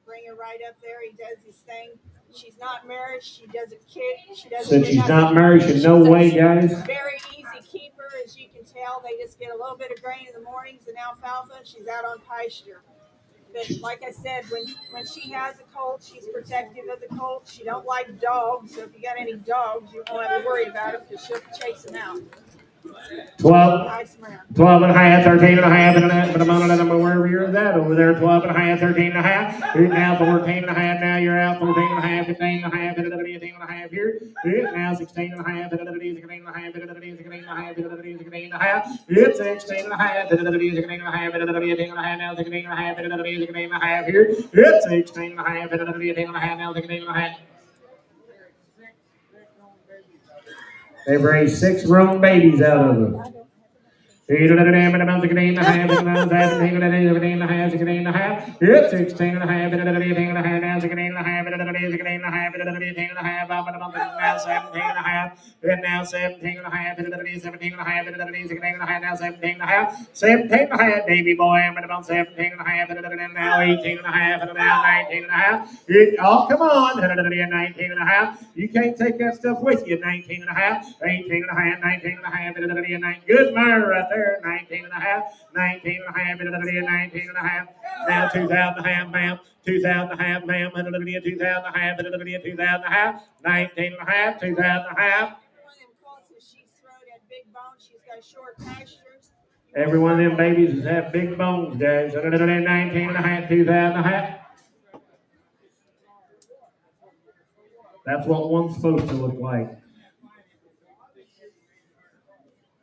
Bring her right up there. He does his thing. She's not married. She doesn't kick. She doesn't. Since she's not married, she's no way, guys. Very easy keeper, as you can tell. They just get a little bit of grain in the mornings and alfalfa. She's out on pasture. But like I said, when she has a colt, she's protective of the colt. She don't like dogs. So if you got any dogs, you won't have to worry about it because she'll chase them out. 12 Nice mare. 12 and a half, 13 and a half, but I'm on it, wherever you're at over there, 12 and a half, 13 and a half, here now 14 and a half, now you're out, 14 and a half, 15 and a half, 18 and a half here, now 16 and a half, 16 and a half, 16 and a half, 16 and a half, it's 16 and a half, 16 and a half, 18 and a half, now 16 and a half, 16 and a half here, it's 16 and a half, 18 and a half, now 16 and a half. They've raised 6 grown babies out of them. 16 and a half, 17 and a half, 16 and a half, 16 and a half, yep, 16 and a half, 18 and a half, now 16 and a half, 18 and a half, 18 and a half, now 17 and a half, and now 17 and a half, 17 and a half, 16 and a half, now 17 and a half, 17 and a half, baby boy, I'm at about 17 and a half, and now 18 and a half, and now 19 and a half, oh, come on, 19 and a half, you can't take that stuff with you, 19 and a half, 18 and a half, 19 and a half, good mare right there. sir. 19 and a half, 19 and a half, 19 and a half. Now 2,000 and a half, ma'am. 2,000 and a half, ma'am. 2,000 and a half, 2,000 and a half. 19 and a half, 2,000 and a half. One of them colts that she's thrown at big bones. She's got short pastures. Every one of them babies has had big bones, guys. 19 and a half, 2,000 and a half. That's what one's supposed to look like.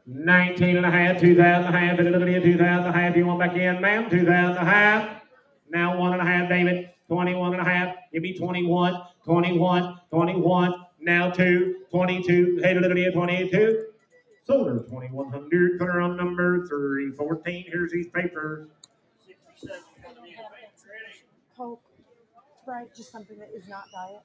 19 and a half, 2,000 and a half, 2,000 and a half. You want back in, ma'am? 2,000 and a half. Now 1 and a half, David. 21 and a half. Give me 21, 21, 21. Now 2, 22. Hey, 22. Sold her 2,100. Put her on number 314. Here's these papers. Coke, Sprite, just something that is not diet.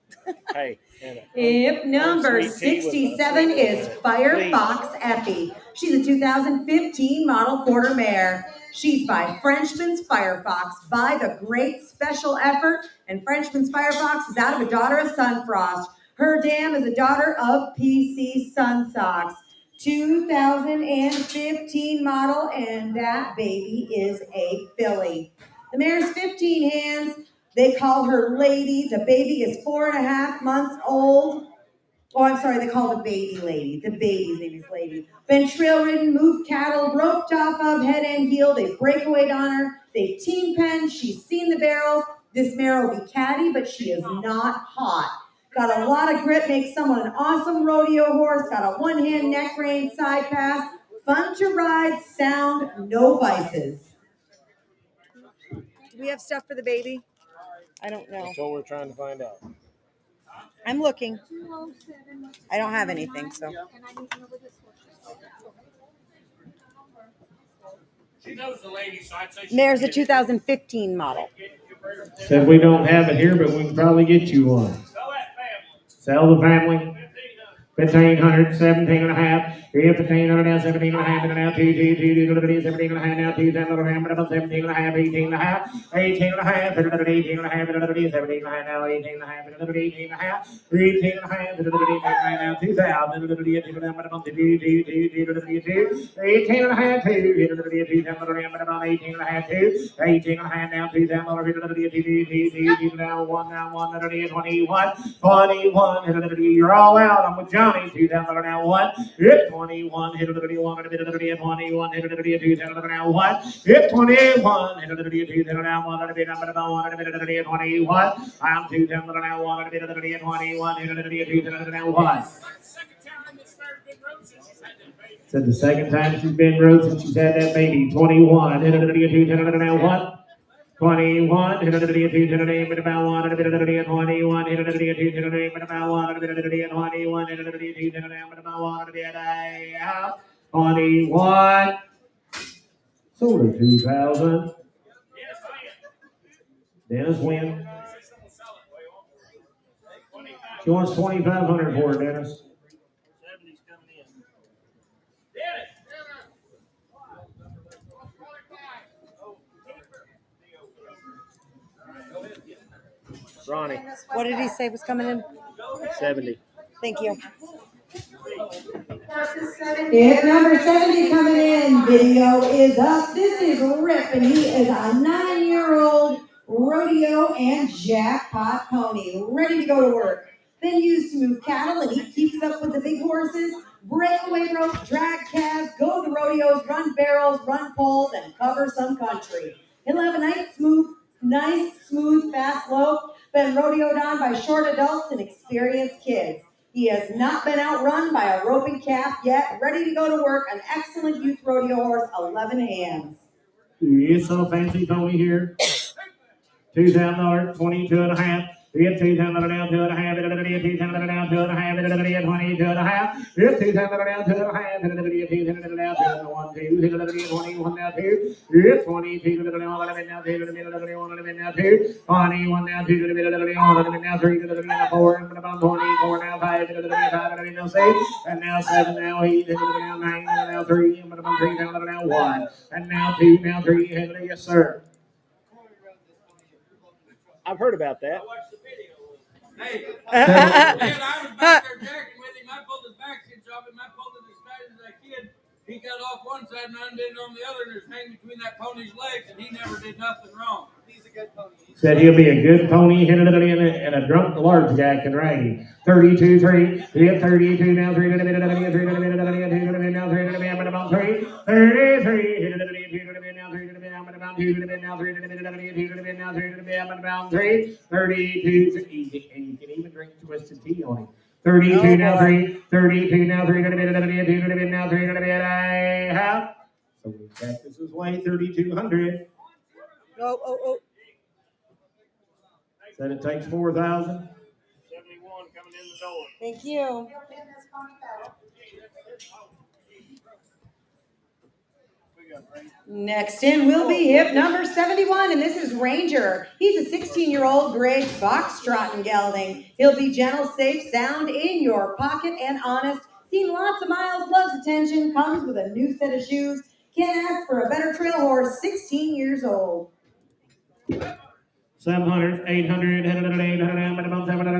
Hey, Anna. Hip number Sweet tea with 67 is Firefox Effie. She's a 2015 model quarter mare. She's by Frenchman's Firefox by the great special effort, and Frenchman's Firefox is out of a daughter of Sunfrost. Her dam is a daughter of PC Sunsox. 2015 model, and that baby is a filly. The mare's 15 hands. They call her Lady. The baby is 4.5 months old. Oh, I'm sorry, they call the baby Lady. The baby's name is Lady. Been trail ridden, moved cattle, roped off of head and heel. They break away on her. They team pen. She's seen the barrels. This mare will be catty, but she is not hot. Got a lot of grit, makes someone an awesome rodeo horse. Got a one-hand neck rein, side pass. Fun to ride, sound, no vices. Do we have stuff for the baby? I don't know. That's what we're trying to find out. I'm looking. I don't have anything, so. And I need to know where this horse is. She knows the lady, so I'd say she There's a can get 2015 model. Said we don't have it here, but we can probably get you one. Sell that family. Sell the family. 1,500, 17 and a half. 1,500 now, 17 and a half, and now 17 and a half, now 2, 10 and a half, 17 and a half, 18 and a half, 18 and a half, 18 and a half, 17 and a half, now 18 and a half, 18 and a half, 18 and a half, 18 now 2,000, 18 and a half, 2, 18 and a half, 2, 18 and a half, 2, 18 and a half, now 2,000, now 1, 21, 21, you're all out. I'm with Johnny, 2,000 now 1, hit 21, hit 21, hit 21, hit 2,000 now 1, hit 21, hit 2,000 now 1, hit 21, I'm 2,000 now 1, hit 21, hit 2,000 now 1. Said the second time she's been rode since she's had that baby. 21, hit 2,000 now 1. 21, hit a 2 but about 1, hit a 21, hit a 2 but about 1, hit a 21, hit a 2 but about 1, hit a 21. Sold her 2,000. Dennis win. She wants 2,500 for it, Dennis. Ronnie, What did he say was coming in? 70. Thank you. Hip number 70 coming in. Video is up. This is Rip, and he is a 9-year-old rodeo and jackpot pony, ready to go to work. Been used to move cattle, and he keeps up with the big horses. Breakaway rope, drag calves, go to the rodeos, run barrels, run poles, and cover some country. He'll have a nice, smooth, fast lope. Been rodeoed on by short adults and experienced kids. He has not been outrun by a roping calf yet. Ready to go to work. An excellent youth rodeo horse, 11 hands. It's so fancy pony here. $2,000, 22 and a half. We have 2,000 now, 2 and a half. 2,000 now, 2 and a half. 22 and a half. We have 2,000 now, 2 and a half. 2,000 now, 1, 2. 21 now, 2. We have 22 now, 11 now, 2. 21 now, 2. 21 now, 2. 11 now, 3. 4. 24 now, 5. 5 now, 6. And now 7 now, 8. Now 9 now, 3. 3 now, 1. And now 2 now, 3. Yes, sir. I've heard about that. Hey, man, I was back there jacking with him. I pulled his back hitch off him. I pulled it as tight as I could. He got off one side and undid on the other, and there's hanging between that pony's legs, and he never did nothing wrong. He's a good pony. Said he'll be a good pony, and a drunk large guy can ride him. 32-3, hit 32 now, 3 now, 3 now, 3 33, hit 32, easy, and you can even drink twisted tea on him. 32 now, 3, 32 now, 3 now, 3 half. So we practice his way, 3,200. Oh. Said it takes 4,000. 71 coming in the door. Thank you. Next in will be hip number 71, and this is Ranger. He's a 16-year-old grade foxtrot gelding. He'll be gentle, safe, sound, in your pocket, and honest. Seen lots of miles, loves attention, comes with a new set of shoes. Can't ask for a better trail horse, 16 years old. 700, 800, 800, 700, 800, 800,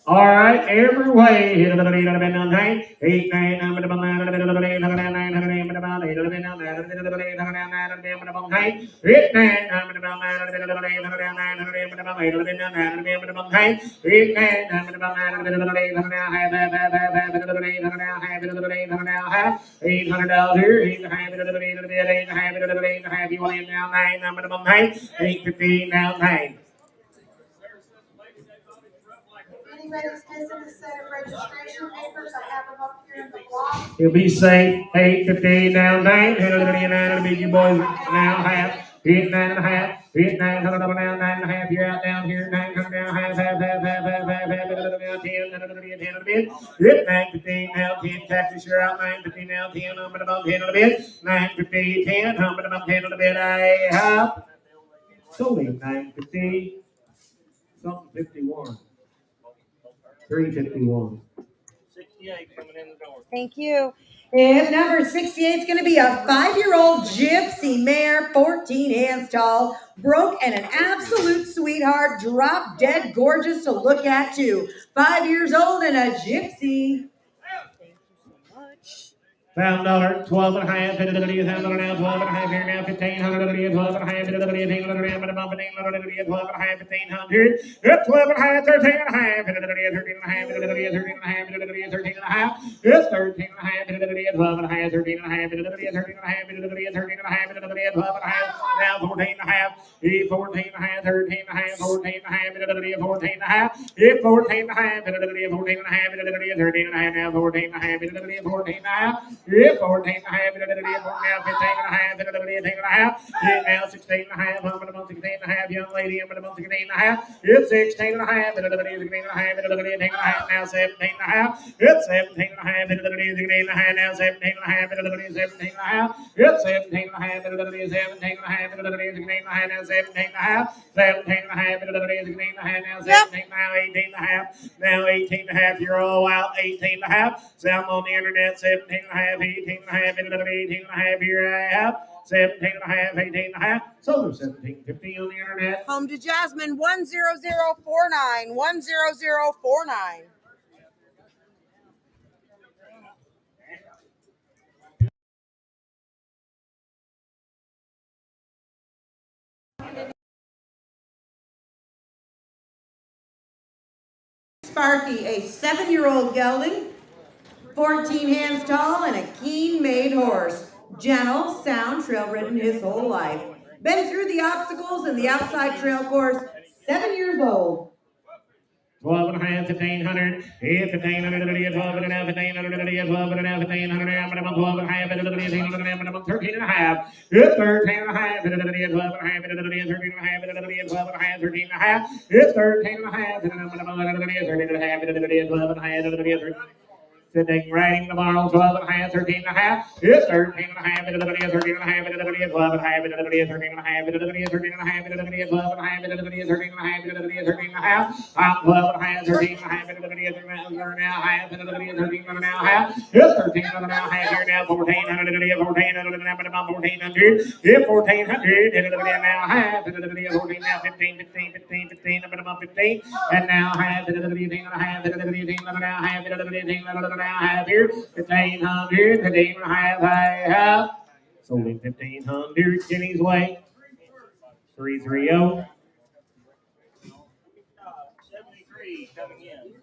all right, every way. 8, 9, 8, 9, 850 now 9. Anybody's missing a set of registration papers, I have them up here in the block. He'll be safe. 8:15 now 9. You boys now half. 8, 9.5. 8, 900 now 9.5. You're out down here. 900 now half. 10. 9:15 now 10. Taxes you're out. 9:15 now 10. I'm about 10 a bit. 9:15 10. I'm about 10 a bit. I have. Solely 9:50. Something 51. 351. 68 coming in the door. Thank you. And number 68 is going to be a 5-year-old gypsy mare, 14 hands tall, broke and an absolute sweetheart, drop dead gorgeous to look at too. 5 years old and a gypsy. Thank you so much. $1,000, 12 and a half, $1,000 now, 12 and a half here now, 1,500, 12 and a half, 12 and a half, 1,500, 12 and a half, 13 and a half, 13 and a half, 13 and a half, 13 and a half, 13 and a half, 13 and a half, 12 and a half, 13 and a half, 13 and a half, 13 and a half, 13 and a half, 12 and a half, now 14 and a half, 14 and a half, 13 and a half, 14 and a half, 14 and a half, 14 and a half, 14 and a half, 13 and a half, now 14 and a half, 14 and a half. 14 and a half, now 15 and a half, 15 and a half, now 16 and a half, I'm about 16 and a half, young lady, I'm about 16 and a half, it's 16 and a half, 16 and a half, now 17 and a half, it's 17 and a half, 16 and a half, now 17 and a half, 17 and a half, it's 17 and a half, 17 and a half, 16 and a half, now 17 and a half, 17 and a half, 16 and a half, now 17, now 18 and a half, now 18 and a half, you're all out, 18 and a half, sound on the internet, 17 and a half, 18 and a half, 18 and a half, here I have, 17 and a half, 18 and a half, so there's 1750 on the internet. Home to Jasmine, 10049, 10049. Sparky, a 7-year-old gelding, 14 hands tall and a keen-made horse. Gentle, sound, trail-ridden his whole life. Been through the obstacles and the outside trail course, 7 years old. 12 and a half, 1,500, 1,500, 12 and a half, 1,500, 12 and a half, 1,500, 12 and a half, 13 and a half, 13 and a half, 12 and a half, 13 and a half, 12 and a half, 13 and a half, it's 13 and a half, 13 and a half, 12 and a half, 13 and a half, Sitting riding tomorrow, 12 and a half, 13 and a half. It's 13 and a half, 13 and a half, 12 and a half, 13 and a half, 12 and a half, 13 and a half, 13 and a half, 12 and a half, 13 and a half, 13 and a half. I'm 12 and a half, 13 and a half, 13 and a half, 13 and a half, 13 and a half. It's 13 and a half here now, 1400, 1400, 1400. It's 1400, and now half, 14 now, 15, 15, 15, 15, 15, and now half, 15 and a half, 15 and a half, 15 and a half here, 1500, 15 and a half, half. Sold him 1500, Kenny's way. 330. 73 coming in.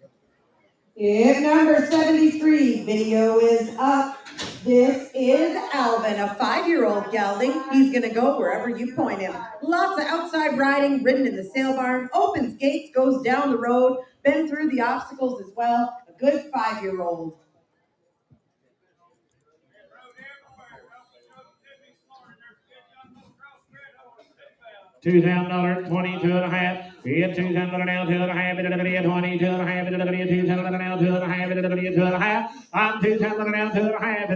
If number 73 video is up, this is Alvin, a 5-year-old gelding. He's gonna go wherever you point him. Lots of outside riding, ridden in the sale barn, opens gates, goes down the road, been through the obstacles as well. A good 5-year-old. $2,000, 22 and a half. We had $2,000 now, 2 and a half, 22 and a half, 2,000 now, 2 and a half, 2 and a half. I'm 2,000 now, 2 and a half,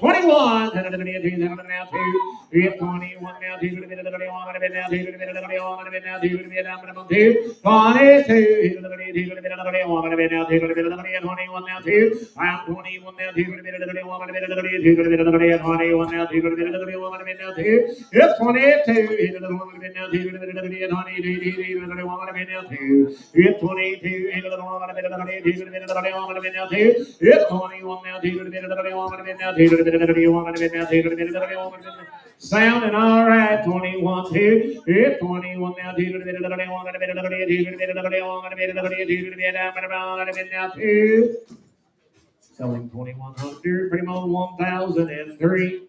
21, 2,000 now, 2. We had 21 now, 2 and a bit now, 2 and a bit now, 2 and a bit now, 2 and a bit now, 2 and a bit now, 22, 22, 2 and a bit now, 1 and a bit now, 2 and a bit now, 21 now, 2. I'm 21 now, 2 and a bit now, 1 and a bit now, 2 and a bit now, 21 now, 2 and a bit now, 1 and a bit now, 2. It's 22, 1 and a bit now, 2 and a bit now, 22, 1 and a bit now, 2. It's 22, 1 and a bit now, 2 and a bit now, 2 and a bit now, 2. It's 21 now, 2 and a bit now, 1 and a bit now, 2 and a bit now, 1 and a bit now, 2 and a bit now, 1 and a bit now. Sounding all right, 21, 2. It's 21 now, 2 and a bit now, 1 and a bit now, 2 and a bit now, 1 and a bit now, 2 and a bit now, 2. Selling 2,100, pretty much 1,003.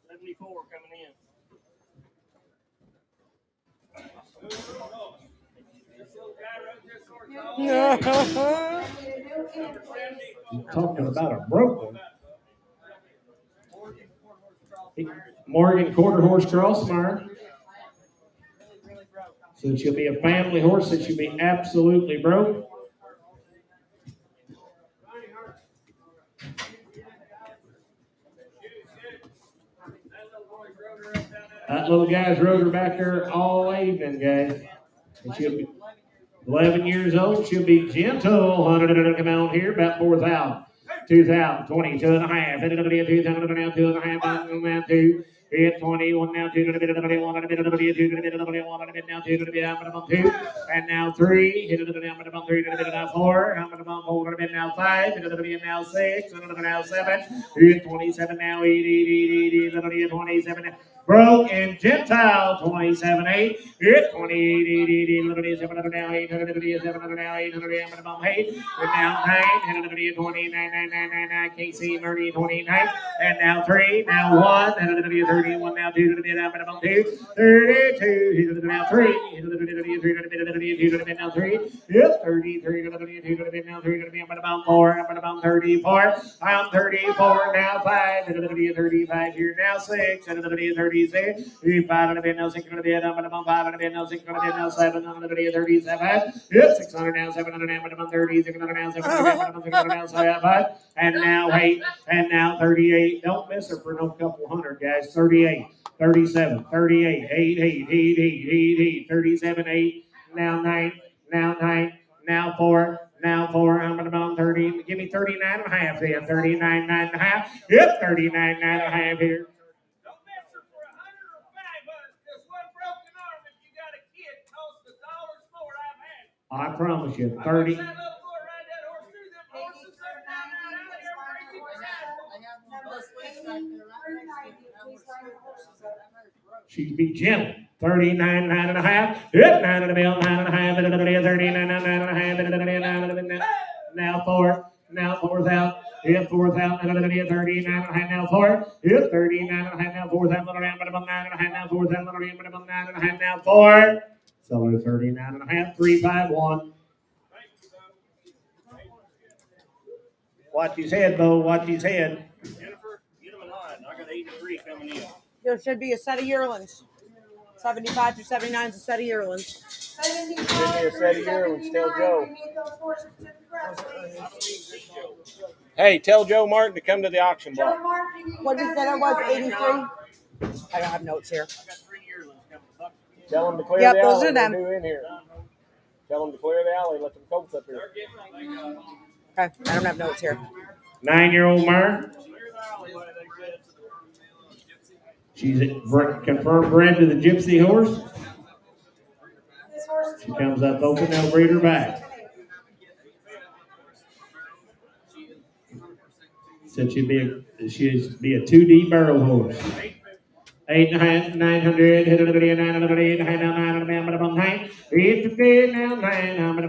74 coming in. Talking about a broken. Morgan quarter horse crossmire. So she'll be a family horse that she'll be absolutely broke. That little guy's rode her back there all evening, guys. And she'll be 11 years old. She'll be gentle. 100 come out here, about 4,000. 2,000, 22 and a half. 2,000 now, 2 and a half, 2. Hit 21 now, 2 and a bit, 1 and a bit, 2 and a bit, 1 and a bit now, 2 and a bit, I'm about 2. And now 3. Hit it now, about 3, and a bit now 4. I'm about 4 and a bit now 5. And a bit now 6. And a bit now 7. Hit 27 now, 8, 27 now. Broke and Gentile 27-8. Hit 28, 7 now 800 now 800 and now 9 and 29 9 KC Murray 29 and now 3 now 1 and 31 now 2 to the bit up about 2 32 now 3 now 3 yep 33 to the bit now 3 to the bit about 4 about 34 I'm 34 now 5 and 35 here now 6 and 36 5 and a bit now 6 and a bit up about 5 and a bit now 6 and a bit now 7 and 37 yep 600 now 700 now about 30 600 now 700 now 7 and now 8 and now 38 don't miss her for no couple hundred guys 38 37 38 8 8 8 8 8 37 8 now 9 now 9 now 4 now 4, I'm about 30. Give me 39 and a half then. 39, 9 and a half. Yep, 39, 9 and a half here. Don't mess her for 100 or 500, because one broken arm, if you got a kid, costs $1 more I've had. I promise you, 30. That little boy ride that horse through them horses up down out here where he was at. She'd be gentle. 39, 9 and a half. Yep, 9 and a bell, 9 and a half. 39, 9 and a half. Now 4. Now 4,000. Yep, 4,000. 39 and a half. Now 4. Yep, 39 and a half. Now 4,000. 9 and a half. Now 4,000. 9 and a half. Now 4. Seller 39 and a half. 351. Watch his head, Bo. Watch his head. Jennifer, get him in line. I got 83 coming in. There should be a set of yearlings. 75 through 79 is a set of yearlings. 75 Give me a set of yearlings, tell Joe. We need those horses to the front, please. Hey, tell Joe Martin to come to the auction block. Joe Martin, you What did you say that was? 83? I don't have notes here. Tell them to clear Yep, the those alley. are They're them. due in here. Tell them to clear the alley. Let them colts up here. Okay, I don't have notes here. 9-year-old mare. She's confirmed bred to the Gypsy horse. This horse is She comes up open, they'll breed her back. Said she'd be a 2D barrel horse. 8.5, 900, 900, 900, 900, 8 now 9, now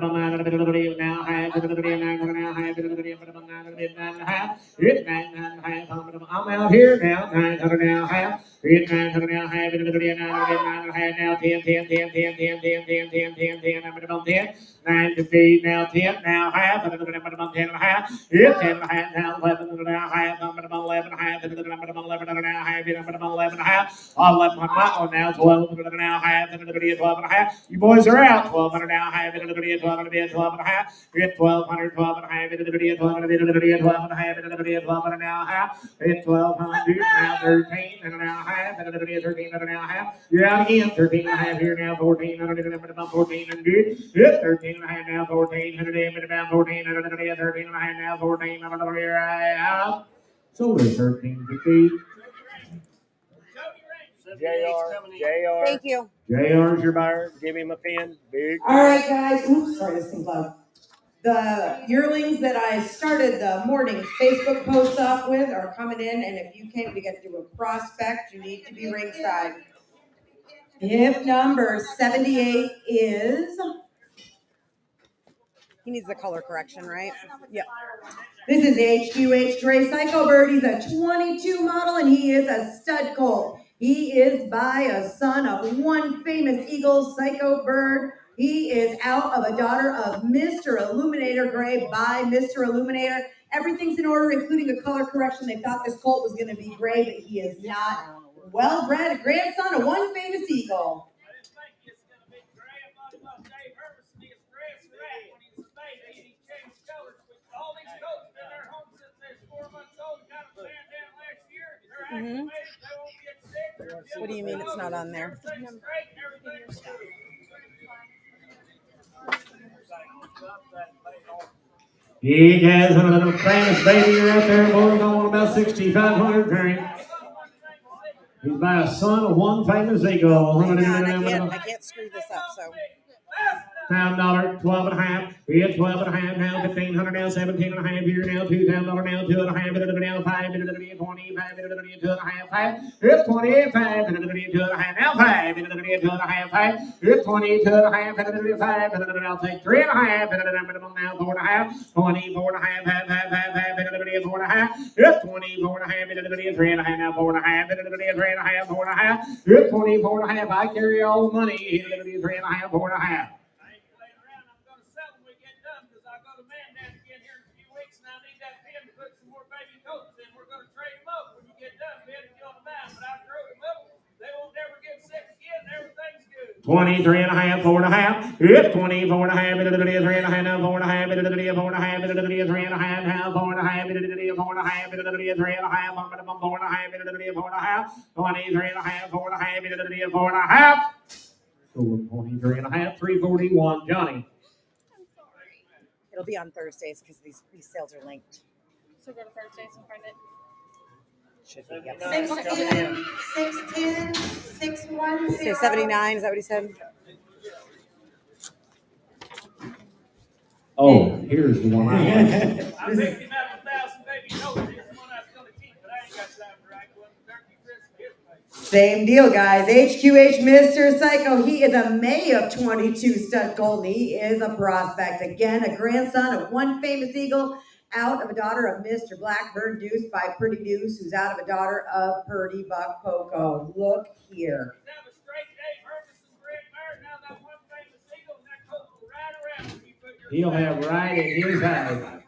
9, I'm out here now, 900 now, half. 900 now, half, 900 now, 10, 10, 10, 10, 10, 10, 10, 10, 10, 10, 10, 950 now, 10 now, half, 10 and a half, 10 and a half now, 11 now, half, 11 half, 11 now, half, 11 and a half, 11 now, 12 now, half, 12 and a half. You boys are out, 12 now, half, 12 and a half, 1200, 12 and a half, 12 and a half, 12 now, half, 1200 now, 13 and a half, 13 and a half. You're out again, 13 and a half here now, 14 and 14 and good. 13 and a half now, 14 and about 14 and 13 and a half now, 14 and out. So there's 13 to feet. JR. Thank you. JR's your buyer. Give him a pin. Big. All right, guys. Oops, sorry, this thing's loud. The yearlings that I started the morning Facebook posts off with are coming in, and if you came to get to a prospect, you need to be ringside. Hip number 78 is. He needs the color correction, right? Yep. This is HQH Dre Psycho Bird. He's a 22 model, and he is a stud colt. He is by a son of one famous eagle, Psycho Bird. He is out of a daughter of Mr. Illuminator Gray by Mr. Illuminator. Everything's in order, including a color correction. They thought this colt was going to be gray, but he is not. Well-bred, a grandson of one famous eagle. Mm-hmm. What do you mean it's not on there? He has a little famous baby right there, boy, going about 6,500 grand. He's by a son of one famous eagle. I can't screw this up, so. $1,000, 12 and a half. Here, 12 and a half now, 1,500 now, 17 and a half here now, $2,000 now, 2 and a half, now, 5, 25, 2 and a half, 5. Here's 25, 2 and a half, now 5, 2 and a half, 5. Here's 22 and a half, 5, I'll take 3 and a half, now 4 and a half, 24 and a half, 5, 4 and a half. Here's 24 and a half, 3 and a half, now 4 and a half, 3 and a half, 4 and a half. Here's 24 and a half, I carry all the money, 3 and a half, 4 and a half. $23 and a half, 4 and a half. Yep, 24 and a half, 3 and a half, now 4 and a half, 4 and a half, 3 and a half, now 4 and a half, 4 and a half, 3 and a half, 4 and a half, 23 and a half, 4 and a half, 4 and a half. So 23 and a half, 341, Johnny. It'll be on Thursdays because these sales are linked. So go to Thursdays and find it. Should be. Yep. 610, 610, 610. Say 79, is that what he said? Oh, here's the one I like. I picked him out of 1,000 baby goats. Here's the one I was going to keep, but I ain't got time to ride one. Turkey Chris gift. Same deal, guys. HQH Mr. Psycho. He is a May of 22 stud colt. He is a prospect. Again, a grandson of one famous eagle, out of a daughter of Mr. Blackbird Deuce by Pretty Deuce, who's out of a daughter of Purdy Buck Poco. Look here. He'll have right in his eye.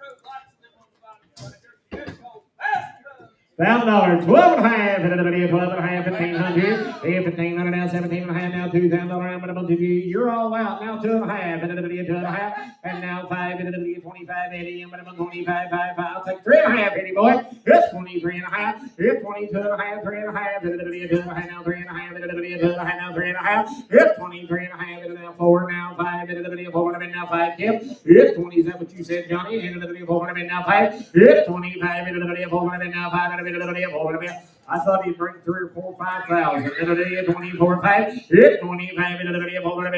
$1,000, 12 and a half, and anybody 12 and a half, 1,500, 1,500 now, 17 and a half, now $2,000, you're all out, now 2 and a half, and anybody 2 and a half, and now 5, and anybody 25, 80, and 25, 5, I'll take 3 and a half, Eddie boy, it's 23 and a half, it's 22 and a half, 3 and a half, and anybody 2 and a half, now 3 and a half, and anybody 2 and a half, now 3 and a half, it's 23 and a half, and now 4, now 5, and anybody 4, and now 5, Kip, it's 20, is that what you said, Johnny, and anybody 4, and now 5, it's 25, and anybody 4, and now 5, I thought he'd bring 3 or 4, 5,000. 24, 5. It's 25.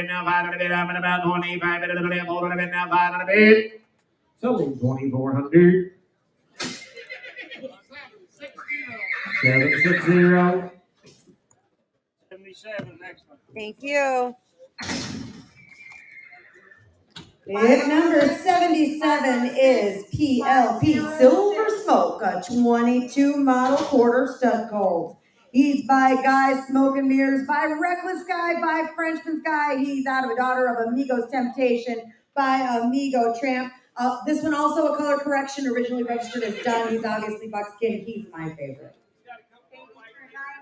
Now 5 I'm about 25. Now 5 so 2,400. 760. 77 next one. Thank you. Bid number 77 is PLP Silver Smoke, a 22 model quarter stud colt. He's by Guy Smoke and Mirrors, by Reckless Guy, by Frenchman's Guy. He's out of a daughter of Amigo's Temptation, by Amigo Tramp. This one also a color correction, originally registered as done. He's obviously buckskin. He's my favorite.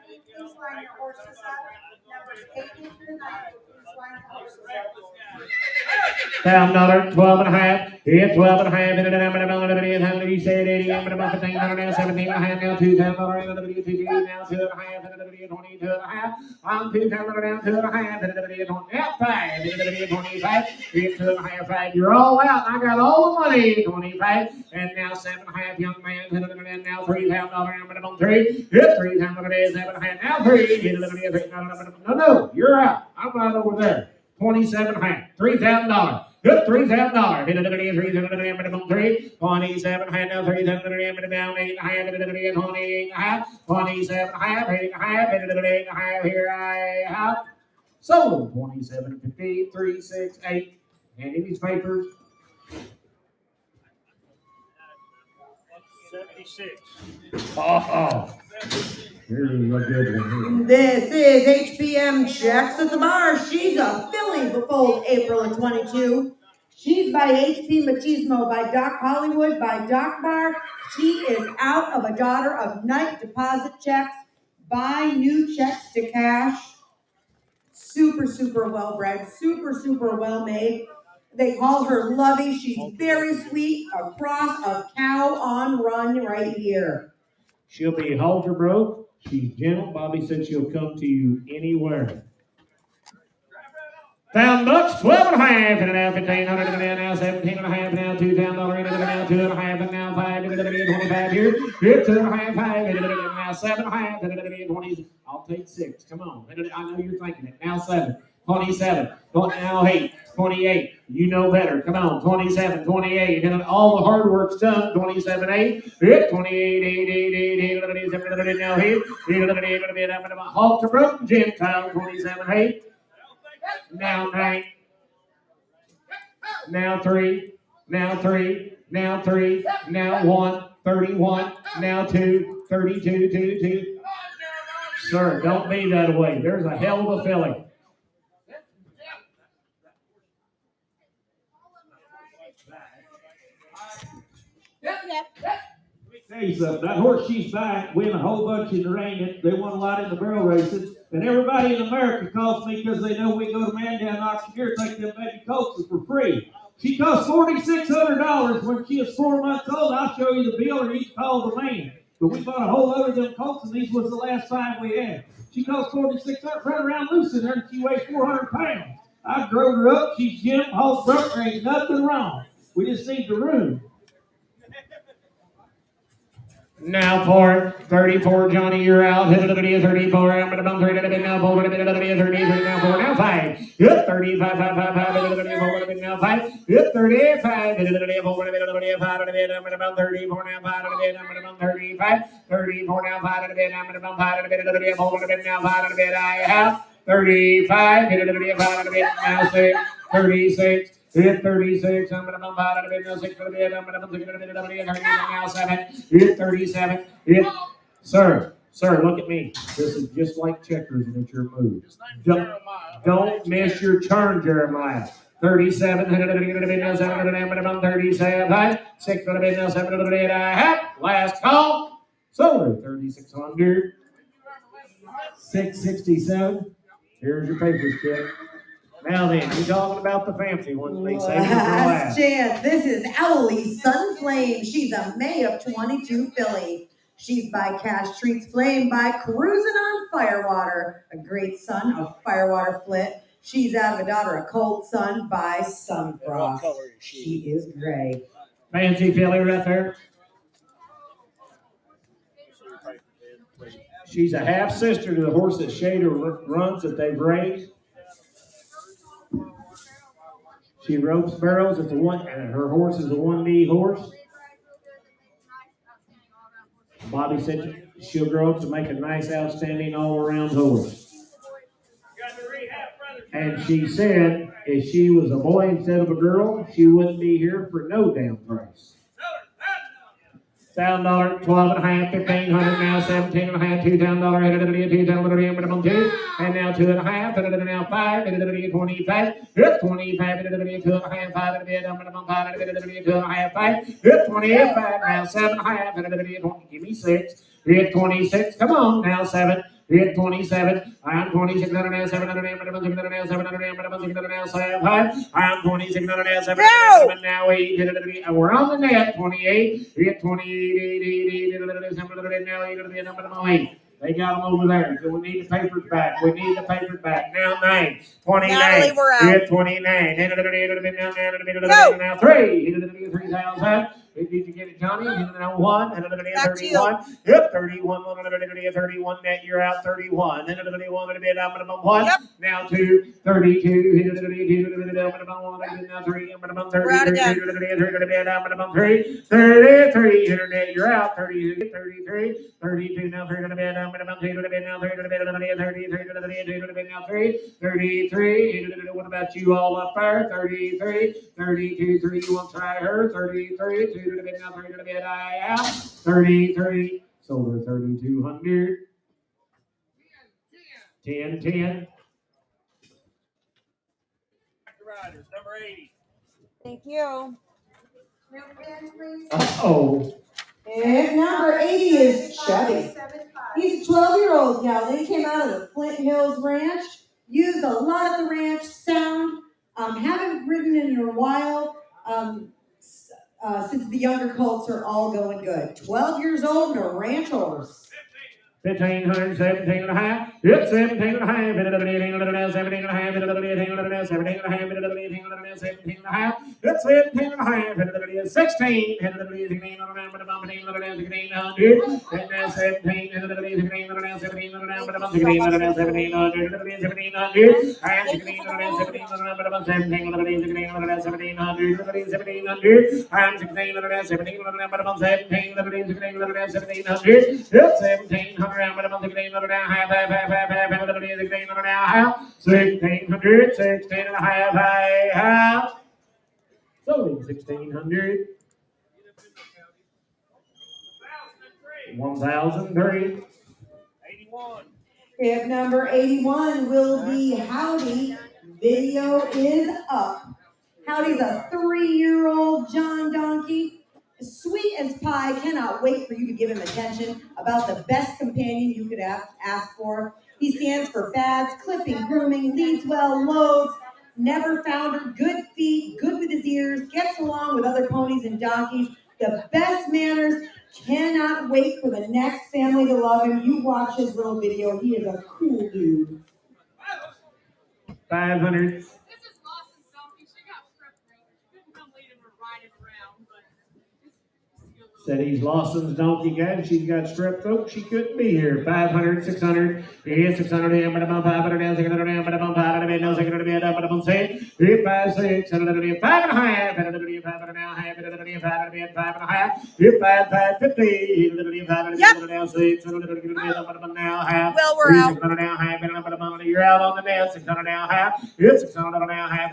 Please line your horses up. Numbers 80 through 90. Please line your horses up. $1,000, 12 and a half, yeah, 12 and a half, and then you said 80, and about 1,500 now, 17 and a half, now $2,000, and then now 2 and a half, and then 22 and a half, I'm $2,000 down, 2 and a half, and then 5, and then 25, 2 and a half, 5, you're all out, I got all the money, 25, and now 7 and a half, young man, and then now $3,000, and then 3, yeah, $3,000, 7 and a half, now 3, no, you're out, I'm right over there. 27 and a half, $3,000. Good, $3,000. Hit it, $3,000, 3, 27 and a half, now $3,000, down 8 and a half, 28 and a half, 27 and a half, 8 and a half, 8 and a half, here I have. Sold 27, 50, 3, 6, 8. Handy these papers. 76. Oh. Here's a good one. This is HPM Checks at the Bar. She's a filly before April of 22. She's by HP Machismo, by Doc Hollywood, by Doc Bar. She is out of a daughter of Night Deposit Checks, buy new checks to cash. Super, super well bred, super, super well made. They call her Lovey. She's very sweet, a cross of cow on run right here. She'll be halter broke. She's gentle. Bobby said she'll come to you anywhere. $1,000, 12 and a half, and now 1,500, and now 17 and a half, now $2,000, and now 2 and a half, and now 5, and 25 here. 2 and a half, 5, and now 7 and a half, and 20. I'll take 6. Come on. I know you're thinking it. Now 7, 27, now 8, 28. You know better. Come on. 27, 28. And all the hard work's done. 27, 8. 28, 8, 8, now here. Halter broken Gentile. 27, 8. Now 9. Now 3. Now 3. Now 3. Now 1. 31. Now 2. 32. 2. Sir, don't be that way. There's a hell of a filly. Tell you something, that horse she's back win a whole bunch in the ring. They won a lot in the barrel races. And everybody in America calls me because they know we go to Mandan Auctioneer and take them baby colts for free. She cost $4,600 when she was 4 months old. I'll show you the bill or you can call the man. But we bought a whole load of them colts and these was the last 5 we had. She cost $4,600, run around loose in there and she weighs 400 pounds. I drove her up, she's gentle, all broke, there ain't nothing wrong. We just need the room. Now for 34, Johnny, you're out. Hit it, 34. I'm going to bump 3, now 4, 33, now 4, now 5. Hit 35, 5, 5, 5, now 5. Hit 35, hit it, 4, 5, I'm going to bump 34, now 5, I'm going to bump 35. 34, now 5, I'm going to bump 5, 4, now 5, I have 35, hit it, 5, now 6, 36. Hit 36, I'm going to bump out of it, now 6 for the bid, I'm going to bump 6 for the bid, now 7, hit 37, hit, sir, look at me, this is just like checkers and it's your move, don't miss your turn, Jeremiah, 37, hit it, now 7, I'm going to bump 37, 6 for the bid, now 7 for the bid, I have, last call, Sold her 3,600. 667. Here's your papers, kid. Now then, you're talking about the fancy one. They say Last chance. This is Owlie Sunflame. She's a May of 22 filly. She's by Cash Treats Flame by Cruising on Firewater, a great son of Firewater Flit. She's out of a daughter of Cold Sun by Sunfrost. She is gray. Fancy filly right there. She's a half sister to the horse that Shader runs that they've raised. She ropes barrels at the one, and her horse is a 1B horse. Bobby said she'll grow up to make a nice, outstanding, all-around horse. And she said if she was a boy instead of a girl, she wouldn't be here for no damn price. $1,000, 12.5, 1,500, now 17.5, $2,000, $2,000, and now 2.5, and now 5, 25, 25, 2.5, 5, 2.5, 5, 25, now 7.5, give me 6, 26, come on, now 7. Hit 27. I'm 2600 now 700 now 700 now 7. I'm 2600 now 700 now 8. We're on the net. 28. Hit 28. Now 8. They got them over there. So we need the papers back. We need the papers back. Now 9. 29. Natalie, we're out. Hit 29. Now 3. 3,000. Did you get it, Johnny? Now 1. Back to you. 31. Yep, 31. 31 net. You're out 31. Then 1. Yep. Now 2. 32. Now 3. We're out again. 3. 33. Internet. You're out 30. 33. 32. Now 3. Now 33. 33. What about you all up there? 33. 32. 3. You want to try her? 33. 33. Sold her 3,200. 10. Riders, number 80. Thank you. Oh. And number 80 is Chubby. He's a 12-year-old gelding. Came out of the Flint Hills Ranch. Used a lot of the ranch sound. Haven't ridden in a while. Since the younger colts are all going good. 12 years old and a ranch horse. 1,500, 17.5. Yep, 17.5. 17.5. 17.5. That's 17.5. 16. And now 17. So 1,600. 1,003. 81. If number 81 will be Howdy. Video is up. Howdy's a 3-year-old John donkey. Sweet as pie, cannot wait for you to give him attention. About the best companion you could ask for. He stands for bads, clipping, grooming, leads well, loads, never founder, good feet, good with his ears, gets along with other ponies and donkeys, the best manners, cannot wait for the next family to love him. You watch his little video, he is a cool dude. 500. This is Lawson's donkey. She got strep throat. She couldn't come lead him or ride him around, but Said he's Lawson's donkey guy. She's got strep throat. She couldn't be here. 500, 600. He 600. 500. 600. 5 6. 5 5 50. Well, we're out. You're out on the net. 600 now half. It's 600 now half.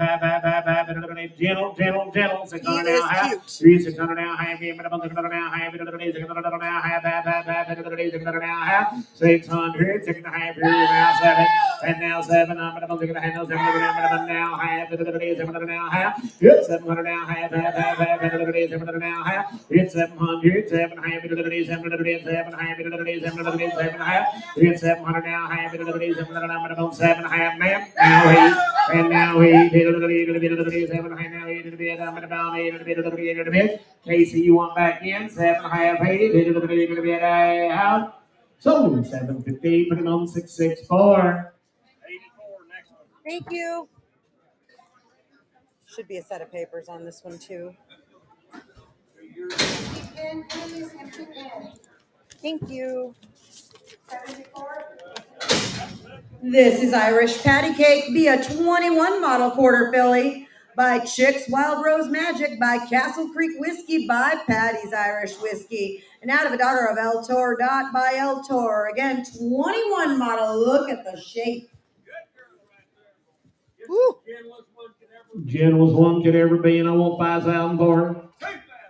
Gentle. 600 now half. 600 now half. 600 now half. 600 now half. 600. 6 and a half. Here now 7. And now 7. I'm going to handle 700 now half. 700 now half. It's 700 now half. 700 now half. It's 700. 7 half. 7 half. 7 half. 7 half. It's 700 now half. 7 half, ma'am. Now he. And now he. 7 half. Now he. Casey, you want back in? 7 half. 8. Out. So 750. Put it on 664. 84 next one. Thank you. Should be a set of papers on this one too. Thank you. This is Irish Patty Cake, be a 21 model quarter filly by Chick's Wild Rose Magic, by Castle Creek Whiskey, by Patty's Irish Whiskey, and out of a daughter of El Tor Dot by El Tor. Again, 21 model. Look at the shape. Woo. Gentlest one could ever be, and I want 5,000 for her.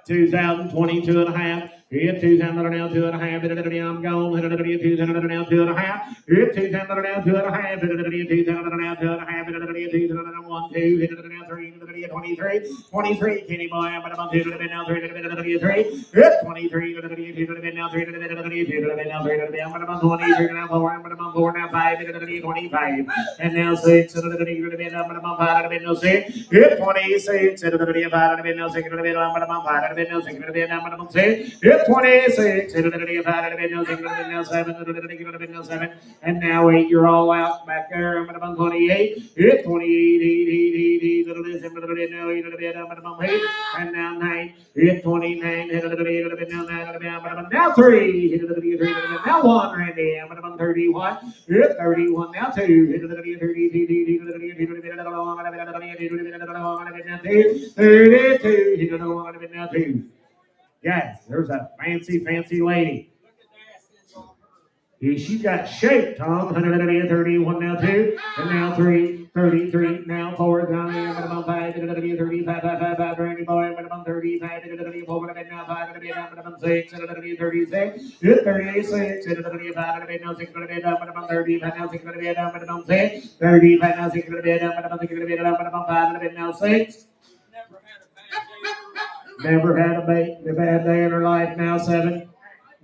2,000, 22 and a half. Hit 2,000 now, 2 and a half. I'm gone. 2,000 now, 2 and a half. Hit 2,000 now, 2 and a half. 2,000 now, 2 and a half. 2,000 1, 2. 3, 23. 23, Kenny boy. I'm about 2 now, 3. Hit 23. Now 3. Now 3. I'm about 20. Now 4. I'm about 4 now 5. 25. And now 6. I'm about 5. Now 6. Hit 26. I'm about 6. I'm about 5. Hit 26, 7, and now 8, you're all out back there. I'm about 28, hit 28, now 8, and now 9, hit 29, now 3, now 1, Randy, I'm about 31, hit 31, now 2, hit 32, yes, there's a fancy lady. She got shape, Tom. 131 now 2, and now 3, 33, now 4, now 5, 35, 5, Randy boy, 35, 4, now 5, 6, 36, 36, 35, now 6, now 35, now 6, 35, now 6, now 6. Never had a bad day in her life. Now 7,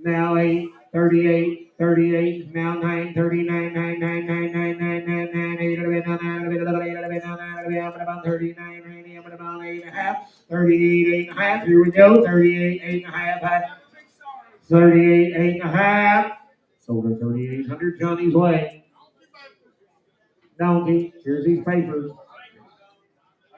now 8, 38, 38, now 9, 39, 9, 9, 9, 9, 9, 9, 9, 8, 39, 90, I'm about 8 and a half, 38, 8 and a half, here we go, 38, 8 and a half, 38, 8 and a half, sold her 3,800, Johnny's way. Donkey, here's these papers. I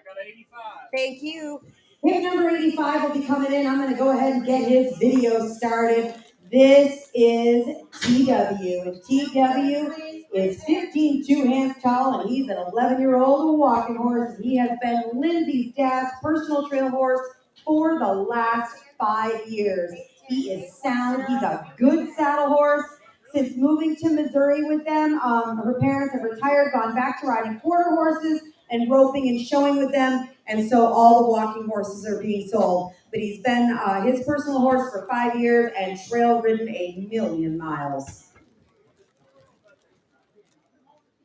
got 85. Thank you. Hit number 85 will be coming in. I'm going to go ahead and get his video started. This is TW, and TW is 15 2 hands tall, and he's an 11-year-old walking horse. He has been Lindsay's dad's personal trail horse for the last 5 years. He is sound. He's a good saddle horse. Since moving to Missouri with them, her parents have retired, gone back to riding quarter horses and roping and showing with them, and so all the walking horses are being sold. But he's been his personal horse for 5 years and trail ridden 1,000,000 miles.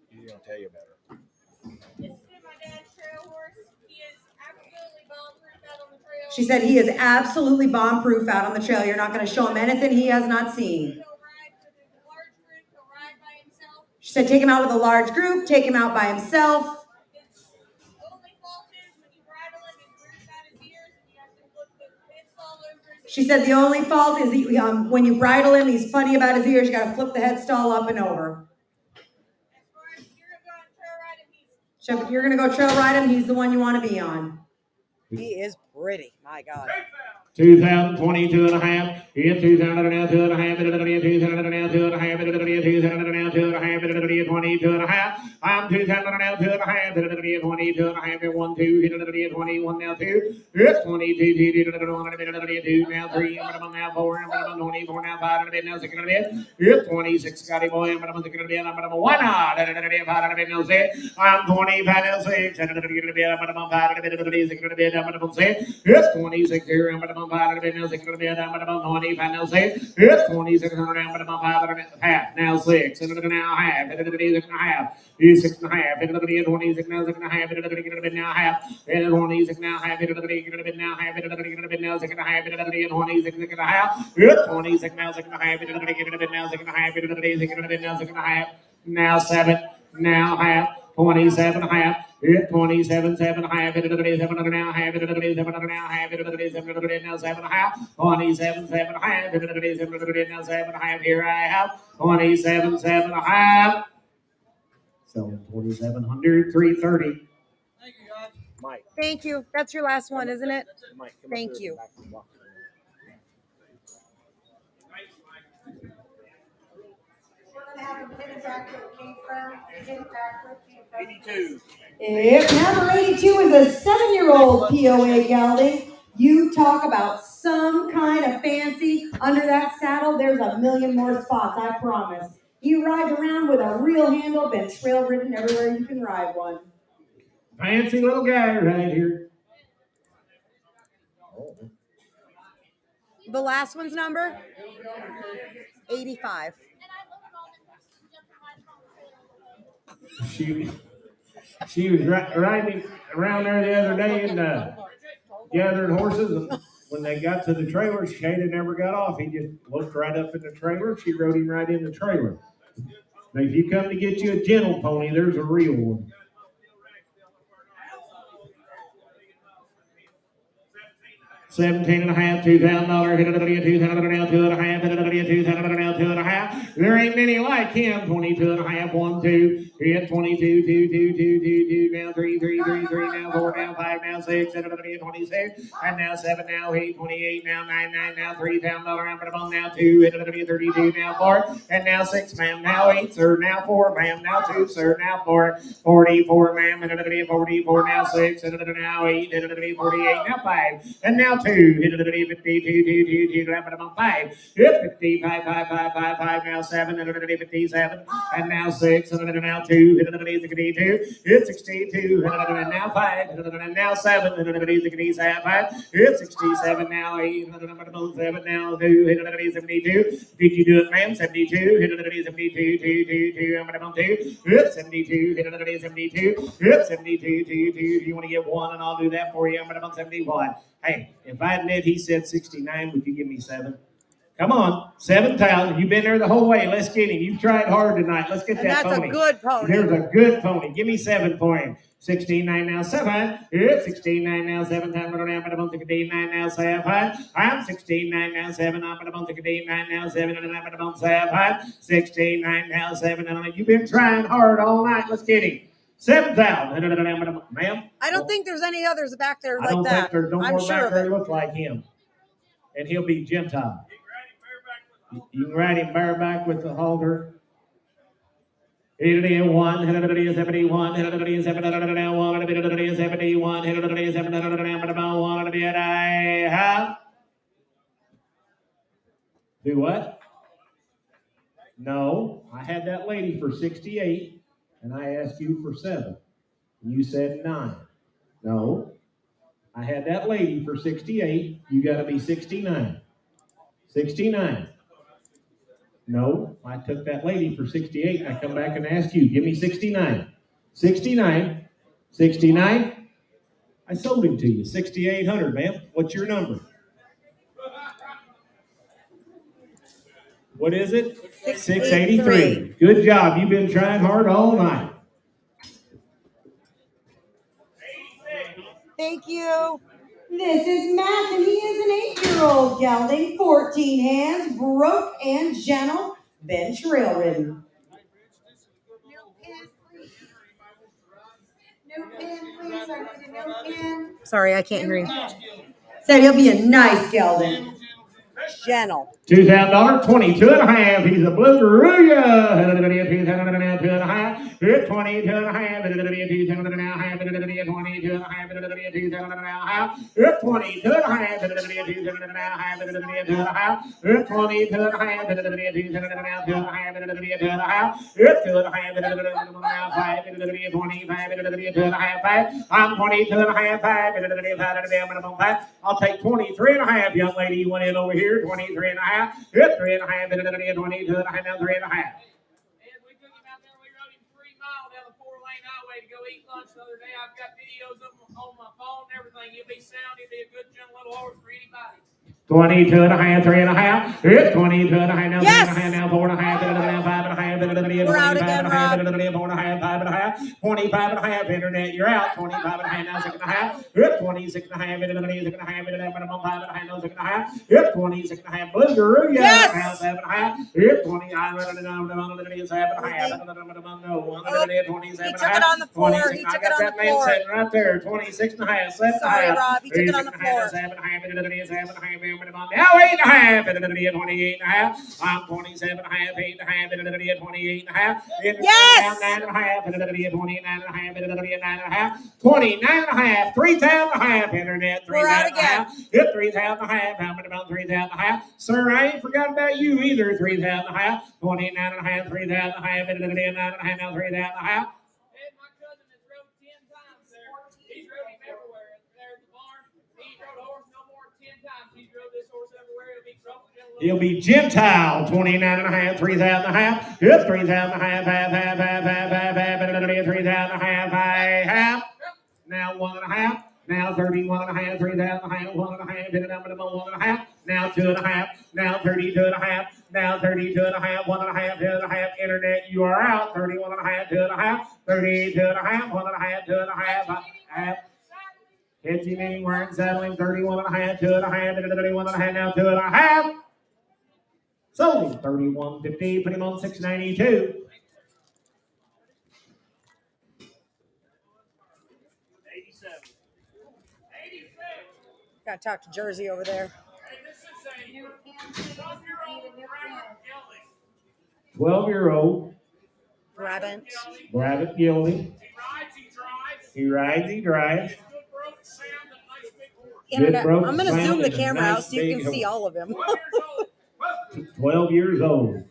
He's gonna tell you about her. This is my dad's trail horse. He is absolutely bomb-proof out on the trail. She said he is absolutely bomb-proof out on the trail. You're not going to show him anything he has not seen. He'll ride with a large group. He'll ride by himself. She said take him out with a large group, take him out by himself. She said the only fault is when you bridle him, he's funny about his ears. You got to flip the head stall up and over. So if you're going to go trail ride him, he's the one you want to be on. He is pretty. My God. 2,000, 22.5. Hit 2,000 now, 2.5. 2,000 now, 2.5. 2,000 now, 2.5. 22.5. I'm 2,000 now, 2.5. 22.5. 1, 2. Hit 21 now, 2. Hit 22. 2 now, 3. Now 4. 24 now, 5. Now 6. Hit 26. Scotty boy. I'm 6. Why not? I'm 25 now, 6. I'm 5. 6. Hit 26 here. I'm 5. Now 6. I'm 25 now, 6. Hit 26. Half now, 6. Now half. 6.5. 6.5. 26 now, 6.5. Now half. 26 now, half. Now half. Now 6.5. 26 and a half. 26 now, 6.5. Now 6.5. Now 6.5. Now 7. Now half. 27 and a half. 27, 7.5. 27 and now half. 27 and now half. 27 now 7.5. 27, 7.5. 27 now 7.5. Here I have 27, 7.5. Selling 2,700, 330. Thank you, guys. Mike. Thank you. That's your last one, isn't it? Mike, come Thank up you. here and walk around. We're gonna have them pin it back where it came from, pin it back where it came from. 82. If number 82 is a 7-year-old POA gelding, you talk about some kind of fancy. Under that saddle, there's a million more spots, I promise. He rides around with a real handle, been trail ridden everywhere you can ride one. Fancy little guy right here. The last one's number? 85. She was riding around there the other day and gathering horses, and when they got to the trailer, Shada never got off. He just looked right up in the trailer. She rode him right in the trailer. Now, if you come to get you a gentle pony, there's a real one. 17 and a half, $2,000, hit it, 2,000 now, 2.5, hit it, 2,000 now, 2.5. There ain't many like him. 22 and a half, 1, 2, hit 22, 2, 2, 2, 2, 2, now 3, 3, 3, 3, now 4, now 5, now 6, hit it, 26, and now 7, now 8, 28, now 9, 9, now $3,000, now 2, hit it, 32, now 4, and now 6, ma'am, now 8, sir, now 4, ma'am, now 2, sir, now 4, 44, ma'am, hit it, 44, now 6, hit it, now 8, hit it, 48, now 5, and now 2, hit it, 52, 5, hit 55, 5, 5, 5, 5, now 7, hit it, 57, and now 6, hit it, now 2, hit it, 62, hit 62, hit it, now 5, hit it, now 7, hit it, 67, hit 67, now 8, hit it, 7, now 2, hit it, 72, did you do it, ma'am? 72, hit it, 72, 2, 2, 2, I'm going to 2, hit 72, hit it, 72, hit 72, 2, 2, you want to get 1, and I'll do that for you, I'm going to 71. Hey, if I admit he said 69, would you give me 7? Come on, 7,000. You've been there the whole way. Let's get him. You've tried hard tonight. Let's get And that that's pony. a good pony. There's a good pony. Give me 7 for him. 16.9 now, 7. It's 16.9 now, 7 times. I'm going to 16.9 now, 7. I'm 16.9 now, 7. I'm going to 16.9 now, 7. And I'm going to 7. 16.9 now, 7. And you've been trying hard all night. Let's get him. 7,000. Ma'am? I don't think there's any others back there I like don't that. think there's no I'm more sure back of there it. look like him. And he'll be Gentile. You can ride him bareback with the halter. 81, 71, 71, 71, do what? No, I had that lady for 68, and I asked you for 7. And you said 9. No, I had that lady for 68. You got to be 69. 69. No, I took that lady for 68, and I come back and asked you, give me 69. 69. 69. I sold him to you. 6,800, ma'am. What's your number? What is it? 683. Good job. You've been trying hard all night. Thank you. This is Matt, and he is an 8-year-old gelding, 14 hands, broke and gentle, been trail ridden. No pin, please. I need a no pin. Sorry, I can't hear you. Said he'll be a nice gelding. Gentle. $2,000, 22.5. He's a blue Rodeo. 2.5. 22.5. 22.5. I'll take 23.5, young lady. You went in over here. 23.5. 3.5. 22.5. Now 3.5. We took him out there. We rode him 3 miles down the 4-lane highway to go eat lunch the other day. I've got videos of him on my phone and everything. He'll be sound. He'll be a good, gentle little horse for anybody. 22.5, 3.5. 22.5. Now Yes. 3.5. Now 4.5. 5.5. We're out again, Rob. 4.5. 5.5. 25.5. Internet, you're out. 25.5. Now 6.5. 26.5. 5.5. Now 6.5. 26.5. Blue Rodeo. Yes. Now 7.5. 20. He took it on the floor. He took it on the floor. Sitting right there. 26.5. Sorry, Rob. He took it on the floor. 7.5. Now 8.5. 28.5. I'm 27.5. 8.5. 28.5. Yes. 9.5. 29.5. 29.5. 3,500. Internet. We're out again. 3,500. How many about 3,500? Sir, I ain't forgot about you either. 3,500. 29.5. 3,500. 29.5. Now 3,500. And my cousin has rode 10 times there. He's rode him everywhere. There at the barn. He rode a horse no more than 10 times. He's rode this horse everywhere. He'll be Gentile, 29.5, 3,500. Yep, 3,500. 3,500. Now 1.5. Now 31.5, 3,500. 1.5. 1.5. Now 2.5. Now 32.5. Now 32.5. 1.5. 2.5. Internet, you are out. 31.5. 2.5. 32.5. 1.5. 2.5. Catchy meaning wearing saddling. 31.5. 2.5. 31.5. Now 2.5. Sold 31.50. Put him on 692. 87. Gotta talk to Jersey over there. Hey, this is a 12-year-old gelding. 12-year-old Brabant. Brabant gelding. He rides, he drives. He rides, he drives. Good broke sound and nice big horse. Internet. broke I'm gonna sound zoom the and a camera nice out so you big can see horse. all of him. 12 years 12 years old. old.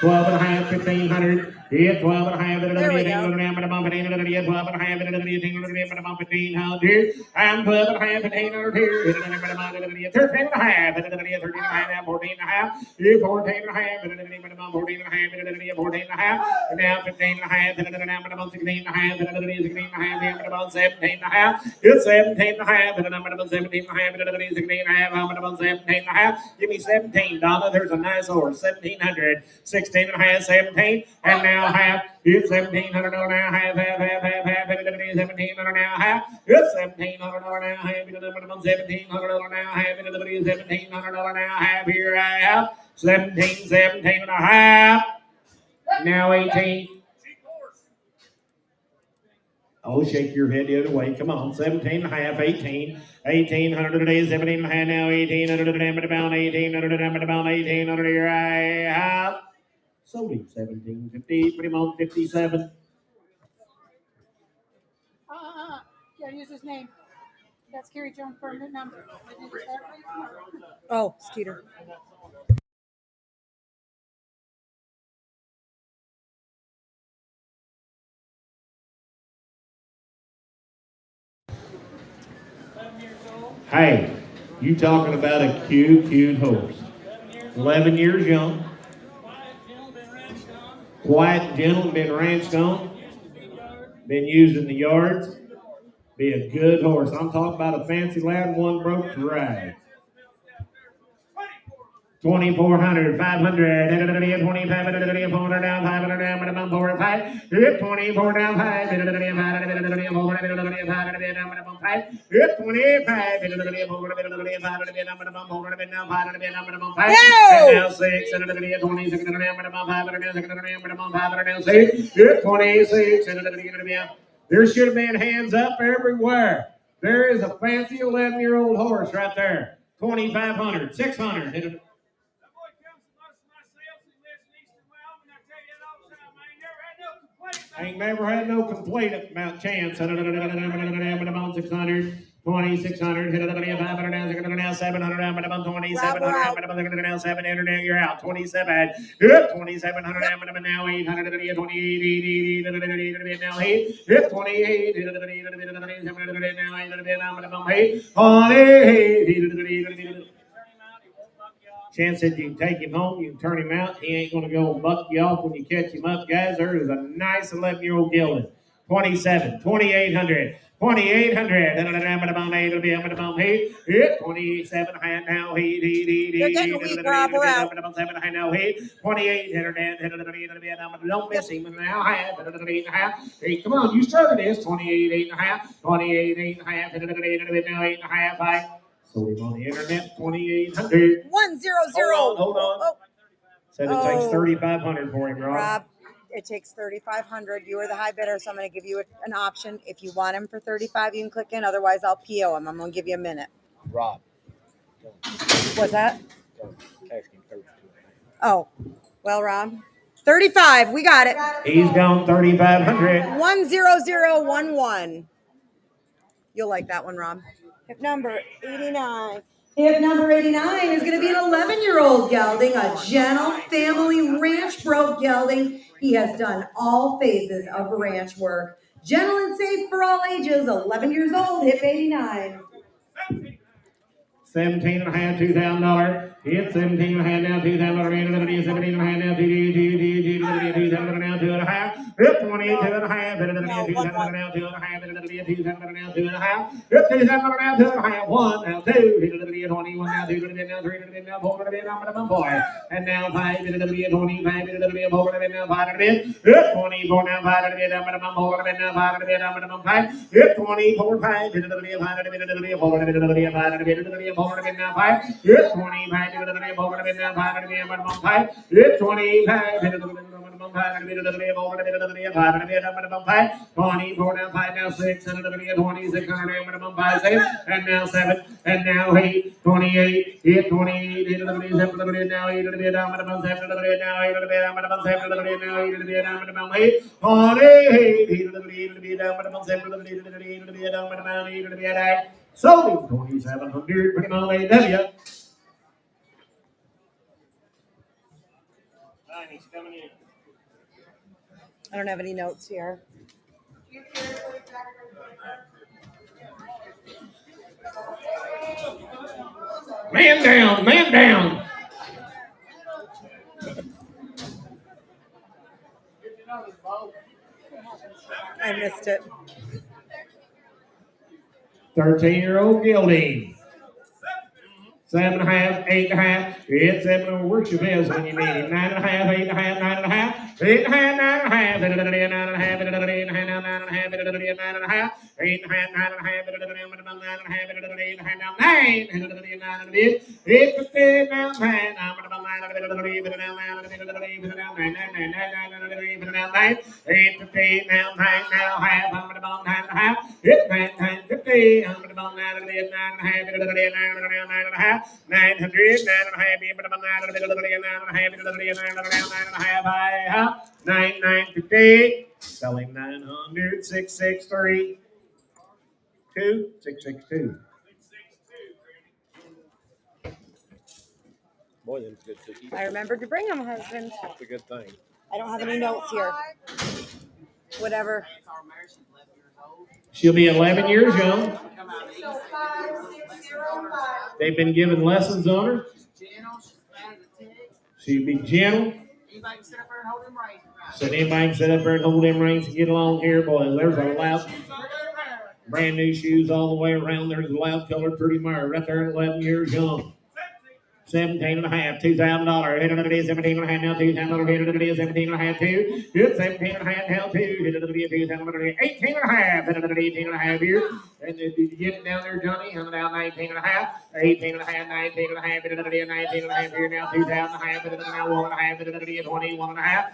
12.5, 1,500. Yeah, 12.5. There we go. 12.5. 1,500. I'm 12.5. 1,500 here. 13.5. 13.5. 14.5. 14.5. 14.5. Now 15.5. 16.5. 17.5. It's 17.5. 17.5. Give me $17. There's a nice horse. 1,700. 16.5. 17. And now half. It's 1,700 now. Half. 1,700 now. Half. It's 1,700 now. Half. 1,700 now. Half. 1,700 now. Half. Here I have 17 and a half. Now 18. Oh, shake your head the other way. Come on. 17 and a half. 18. 1,800 today. 17 and a half now. 1,800 about 1,800 about 1,800. Here I have. Sold him 17.50. Put him on 57. Gotta use his name. That's Kerry Jones' permanent number. Oh, Skeeter. Hey, you talking about a cute horse. 11 years young. Quiet, gentle, been ranched on. Been used in the yards. Be a good horse. I'm talking about a fancy lad, one broke to ride. 2,400, 500, 25, 400 down, 500 down, 405, 24 down, 5, 25, now 6, 26, there should have been hands up everywhere. There is a fancy 11-year-old horse right there. 2,500, 600. Hit it. Ain't never had no complaint about chance. 600, 20, 600, 500, 700, 20, 700, 700, you're out. 27, 2,700, now 800, 28, now 8, 28, now 8, Chance said you can take him home, you can turn him out. He ain't going to go buck you off when you catch him up, guys. There is a nice 11-year-old gelding. 27, 2,800, 2,800. It'll be 27 hand now. They're getting weak, Rob. We're out. 7 hand now. 28. Don't miss him now. Hey, come on, you started this. 28, 8.5. 28, 8.5. Now 8.5. So we're on the internet, 2,800. 100. Hold on. Oh. Said it takes 3,500 for him, Rob. Rob, it takes 3,500. You are the high bidder, so I'm going to give you an option. If you want him for 35, you can click in. Otherwise, I'll PO him. I'm going to give you a minute. Rob. What's that? Cash him 32. Oh, well, Rob. 35. We got it. He's gone 3,500. 10011. You'll like that one, Rob. Hip number 89. Hip number 89 is going to be an 11-year-old gelding, a gentle family ranch broke gelding. He has done all phases of ranch work. Gentle and safe for all ages, 11 years old, hip 89. 17 and a half, $2,000. Hit 17 and a half now, $2,000. 17 and a half now, 2,000 now, 2.5. Hit 22 and a half, 2,000 now, 2.5. 2,000 now, 2.5. Hit 2,000 now, 2.5. 1 now, 2. Hit 21 now, 2 now, 3 now, 4 now, 4. And now 5. Hit 25. Hit 4 now, 5. Hit 24 now, 5. Hit 4 now, 5. Hit 24, 5. Hit 4 now, 5. Hit 25. Hit 24 now, 5 now, 6, and 2600 minimum 5 and now 7, and now 8, 28, hit 28, hit now 8, now 8, minimum 7, now 8, minimum 7, now 8, minimum 8, 28, minimum 7, minimum 8, so 2,700, minimum 8, He's coming in. I don't have any notes here. Man down, man down. I missed it. 13-year-old gelding. 7.5, 8.5. It's 7. Works your best when you need him. 9.5, 8.5, 9.5, 8.5, 9.5, 8.5, 900, 950, selling 900, 663, 662. Boy, them's good cookies. I remembered to bring them, husband. That's a good thing. I don't have any notes here. Whatever. She'll be 11 years young. They've been given lessons on her. She'll be gentle. Anybody can sit up there and hold them reins. So anybody can sit up there and hold them reins and get along here, boy. There's a loud, brand new shoes all the way around. There's a loud colored pretty mare right there at 11 years young. 17 and a half, $2,000. Hit it is 17 and a half now, $2,000. Hit it is 17 and a half, 2. Hit 17 and a half now, 2. Hit it is 2,000. 18 and a half. Hit it 18 and a half here. And did you get it down there, Johnny? I'm down 19 and a half, 18 and a half, 19 and a half, 19 and a half, here now, 2,000 and a half, now 1 and a half, 21 and a half,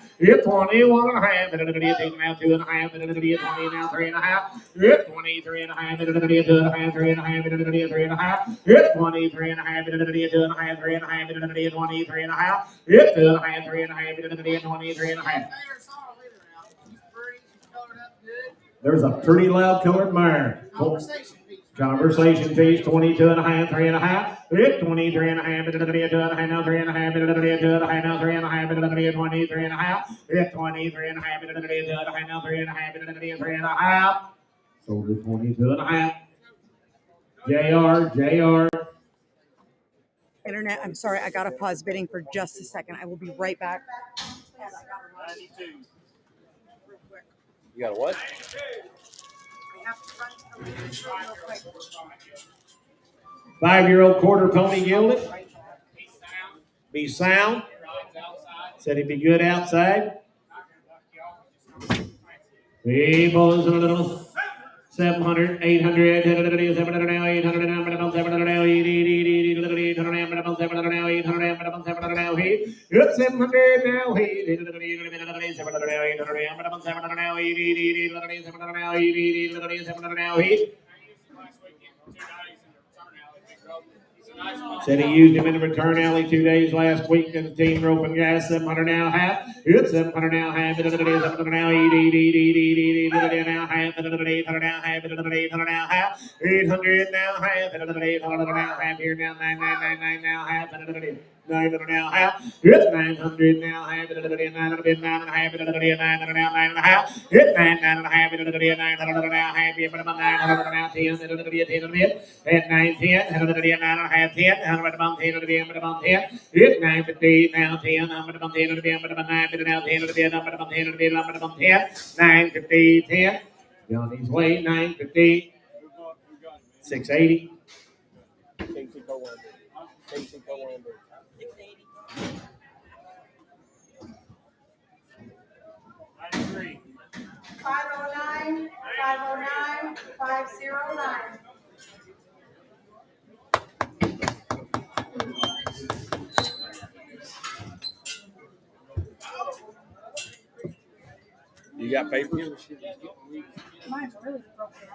21 and a half, now 2 and a half, 20 now 3 and a half, 23 and a half, 2 and a half, 3 and a half, 3 and a half, 23 and a half, 2 and a half, 3 and a half, 23 and a half, 2 and a half, 3 and a half, 23 and a half. There's a pretty loud colored mare. Conversation piece, 22 and a half, 3 and a half, 23 and a half, 2 and a half, now 3 and a half, 2 and a half, now 3 and a half, 23 and a half, 23 and a half, 2 and a half, now 3 and a half, 3 and a half. Sold to 22 and a half. JR. Internet, I'm sorry, I gotta pause bidding for just a second. I will be right back. 92. You got a what? I have to run to the real quick. 5-year-old quarter pony gilded. Be sound. Said he'd be good outside. People is a little 700, 800, 700 now, 800 now, 700 now, 800 now, 700 now, 800 now, he. Good 700 now, he. 700 now, 800 700 now, 800 700 now, 800 700 now, he. Said he used him in the return alley 2 days last week in the team rope and gas. 700 now half. Good 700 now half. 700 now 800 now half. 800 now half. 800 now half. 800 now half. 800 now half. Here now 999 now half. 900 now half. Good 900 now half. 900 now half. 900 now 9 and a half. Good 9 and a half. 900 now half. 900 now 10. 10 9 10. 9 and a half. 10, 100 about 10 to the end about 10, hit 950 now 10, 100 about 10 to the end about 9, now 10 to the end, 100 about 10 to the end, 100 about 10, 950, 10, Johnny's way, 950, 680, 93. 509, 509, 509. You got papers? Mine's really broken.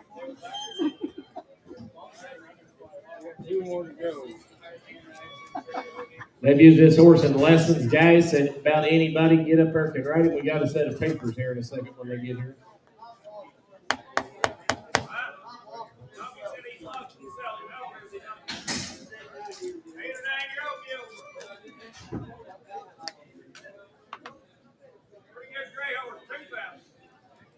2 more to go. They've used this horse in lessons, guys. Said about anybody can get up there and ride it. We got a set of papers here in a second when they get here.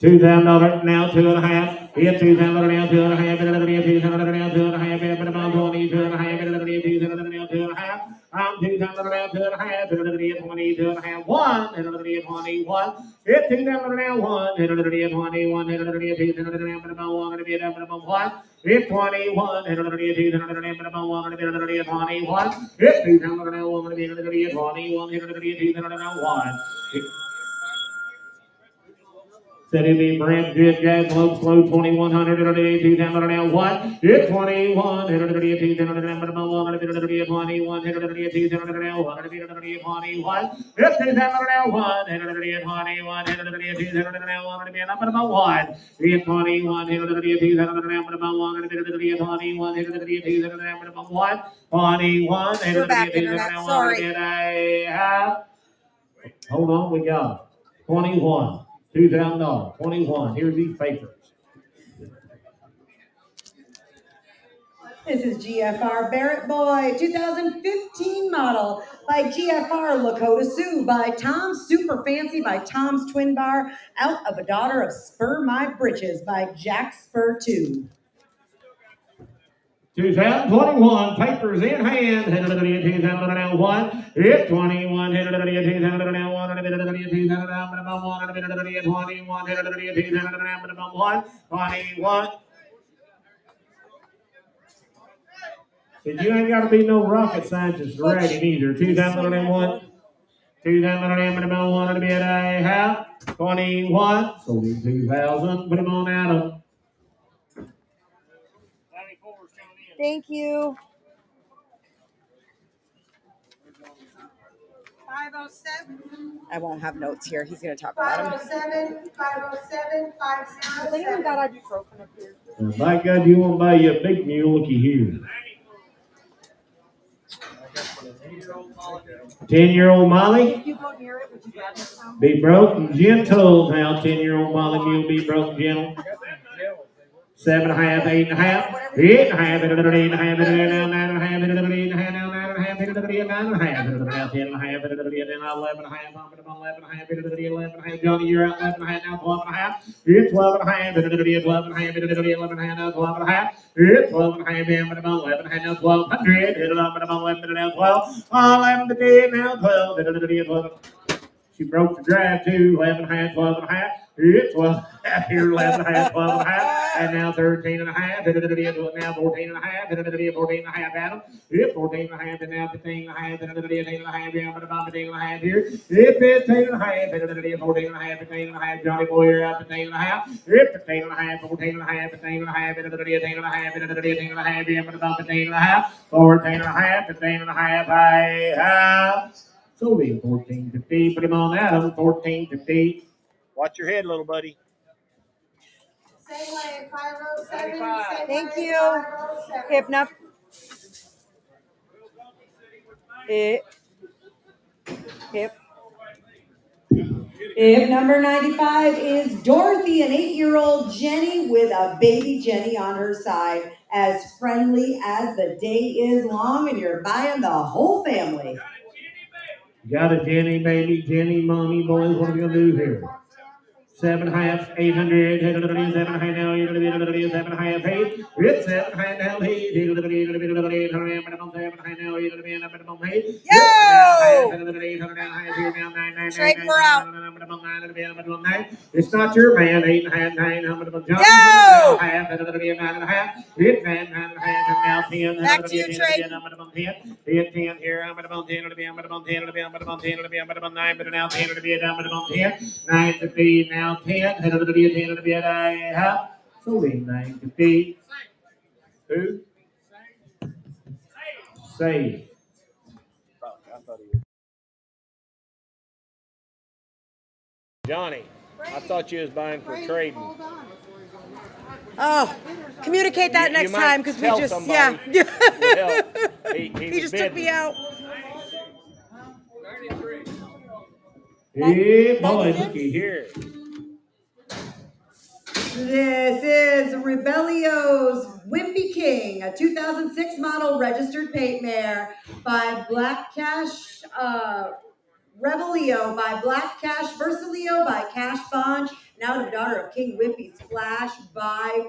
$2,000 now, 2 and a half. He had $2,000 now, 2 and a half. $2,000 now, 2 and a half. But about 20, 2 and a half. $2,000 now, 2 and a half. I'm $2,000 now, 2 and a half. 20, 2 and a half. 1. 21. Hit $2,000 now, 1. 21. 2,000 but about 1. Hit 1. Hit 21. 2,000 but about 1. 21. Hit $2,000 now, 1. 21. 2,000 now, 1. Said he'd be brand good, guys. Low, slow, 2,100, 2,000 now, 1. Hit 21, 2,000 now, 1, 21, 2,000 now, 1, 21. Hit 2,000 now, 1, 21, 2,000 now, 1, number 1. Hit 21, 2,000 now, 1, 21, 2,000 now, 1. 21, We're back, Internet. Sorry. Hold on, we got 21. $2,000. 21. Here's these papers. This is GFR Barrett Boy, 2015 model by GFR Lakota Sioux, by Tom's Super Fancy, by Tom's Twin Bar, Out of a Daughter of Spur My Britches by Jack Spur 2. 2021, papers in hand. 2,001. Hit 21. 2,001. 21. Said you ain't got to be no rocket scientist to write it either. 2001. 2001 to be at a half. 21. Sold him 2,000. Put him on Adam. Thank you. 507, I won't have notes here. He's going to talk about him. 507, 507, Has anyone 507. got ibuprofen up here? By God, you want to buy you a big mule, looky here. 10-year-old Molly. If you go near it, would you grab some? Be broke and gentle now. 10-year-old Molly mule, be broke and gentle. 7.5, 8.5, 8.5, 8.5, 9.5, 9.5, 10.5, Johnny, you're out 11.5 now, 12.5. It's 12.5, 11.5, 12.5. It's 12.5, 11.5 now, 1,200. Hit it up, 11 now, 12. 11 today now, 12. She broke the drive too, 11.5, 12.5. It's 12 here, 11.5, 12.5, and now 13.5. Now 14.5. 14.5, Adam. It's 14.5, and now 15.5. 15.5 here. It's 15.5. 14.5, 15.5. Johnny Boy, you're out 15.5. It's 15.5, 14.5, 15.5. 15.5. 15.5. 14.5, 15.5. I have. So then 14.50, put him on Adam, 14.50. Watch your head, little buddy. Same way, 507. 95. Same Thank way, you. 507. Hypna. Hip number 95 is Dorothy, an 8-year-old Jenny with a baby Jenny on her side. As friendly as the day is long, and you're buying the whole family. Got a Jenny, baby, Jenny, mommy, boys, what are we going to do here? 7.5, 800, 7.5 now, 7.5, 8. It's 7.5 now, 8. 7.5 now, 8. Trade her out. It's not your man, 8.5, 9. Yo! It's 9.5, now 10. Back to you, Trey. 10 here. I'm at about 10 to be. I'm at about 10 to be. I'm at about 10 to be. I'm at about 9, but now 10 to be. I'm at about 10. 9 to be now 10. 10 to be. 10 to be. I have. So then 9 to be. Who? Save. Johnny, I thought you was buying for trading. Hold on. Oh, communicate that You next might time because we tell just, somebody. yeah. Well, he He was just bidding. took me out. Hey, boy, looky here. This is Rebellio's Wimpy King, a 2006 model registered paint mare by Black Cash, Rebellio by Black Cash, Versalio by Cash Bond, now the daughter of King Wimpy's Flash by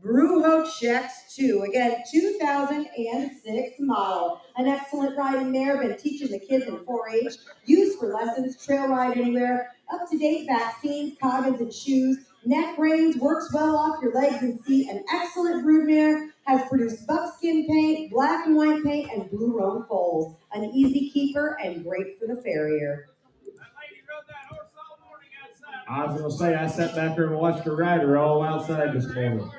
Brujo Checks 2. Again, 2006 model. An excellent riding mare, been teaching the kids in 4-H, used for lessons, trail ride anywhere, up-to-date vaccines, coggins, and shoes. Neck reins, works well off your legs and seat. An excellent brood mare, has produced buckskin paint, black and white paint, and blue roan foals. An easy keeper and great for the farrier. I was going to say, I sat back there and watched her ride her all outside this morning.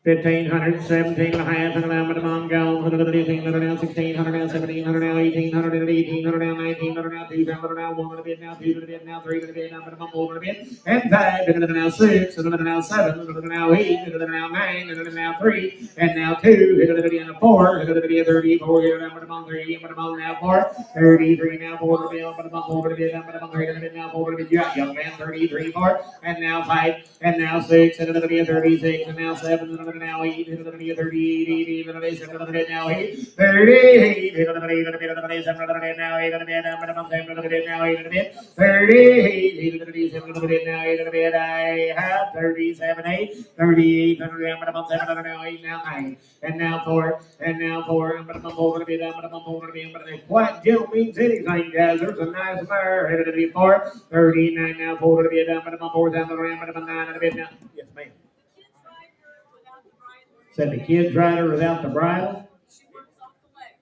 1,500, 17.5, and I'm at the mom gone, 118, 1,600, 1,700, 1,800, 1,800, 1,900, 2,000, 1 to bid now, 2 to bid now, 3 to bid now, but I'm over to bid, and 5, and now 6, and now 7, and now 8, and now 9, and now 3, and now 2, and now 4, and now 34, here, and I'm 3, and I'm now 4, 33, now 4 to bid, but I'm over to bid, and I'm 3 to bid now, 4 to bid, young man, 33, 4, and now 5, and now 6, and now 36, and now 7, and now 8, and now 38, and now 7, and now 8, 38, and now 8, and now 8, and now 8, and 38, and now 8, and I have 37, 8, 38, and now 7, and now 8, now 9, and now 4, and now 4, and I'm over to be done, but I'm over to be, but what Jill means anything, guys. There's a nice mare headed to be 4, 39, now 4 to be done, but I'm 4 down the ramp, but I'm 9 to be now. Yes, ma'am. Said the kids ride her without the bridle.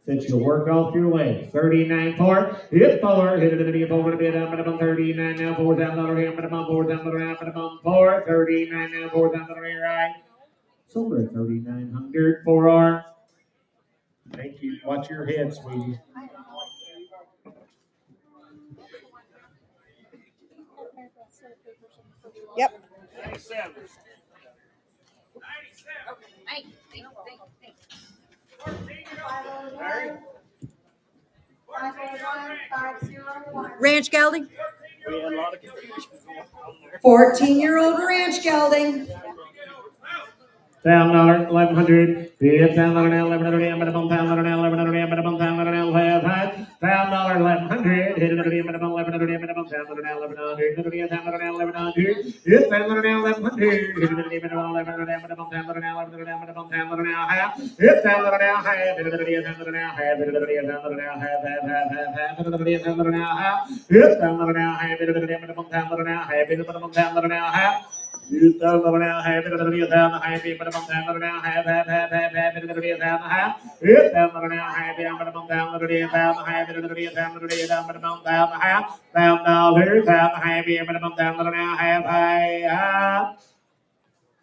Said she'll work off your legs. 39, 4. Hit 4. Hit it to be 4 to be done, but I'm 39 now. 4 down the ramp, but I'm 4 down the ramp, but I'm 4. 39 now. 4 down the rear right. Silver at 3,900 for our. Thank you. Watch your head, sweetie. Yep. 97. 501. Ranch gelding. We had a lot of confusion going on there. 14-year-old ranch gelding. $1,000, 1,100. $1,000 now, 1,100. I'm gonna bump $1,000 now, 1,100. I'm gonna bump $1,000 now, $1,000. $1,000, 1,100. Hit it, I'm gonna bump 1,100. I'm gonna bump $1,000 now, 1,100. Hit it, $1,000 now, 1,100. Hit $1,000 now, 1,100. Hit it, I'm gonna bump 1,100. I'm gonna bump $1,000 now, 1,100. I'm gonna bump $1,000 now, half. Hit $1,000 now, half. Hit it, $1,000 now, half. Hit it, $1,000 now, half, half. Hit it, $1,000 now, half. Hit $1,000 now, half. Hit it, I'm gonna bump $1,000 now, half. Hit it, I'm gonna bump $1,000 now, half. You tell them now, have it, $1,000 half, but I'm down now, have it, $1,000 half. It down now, have it, I'm gonna bump down $1,000 have it, $1,000 down, but I'm down half, $1,000 have it, but I'm down now, have.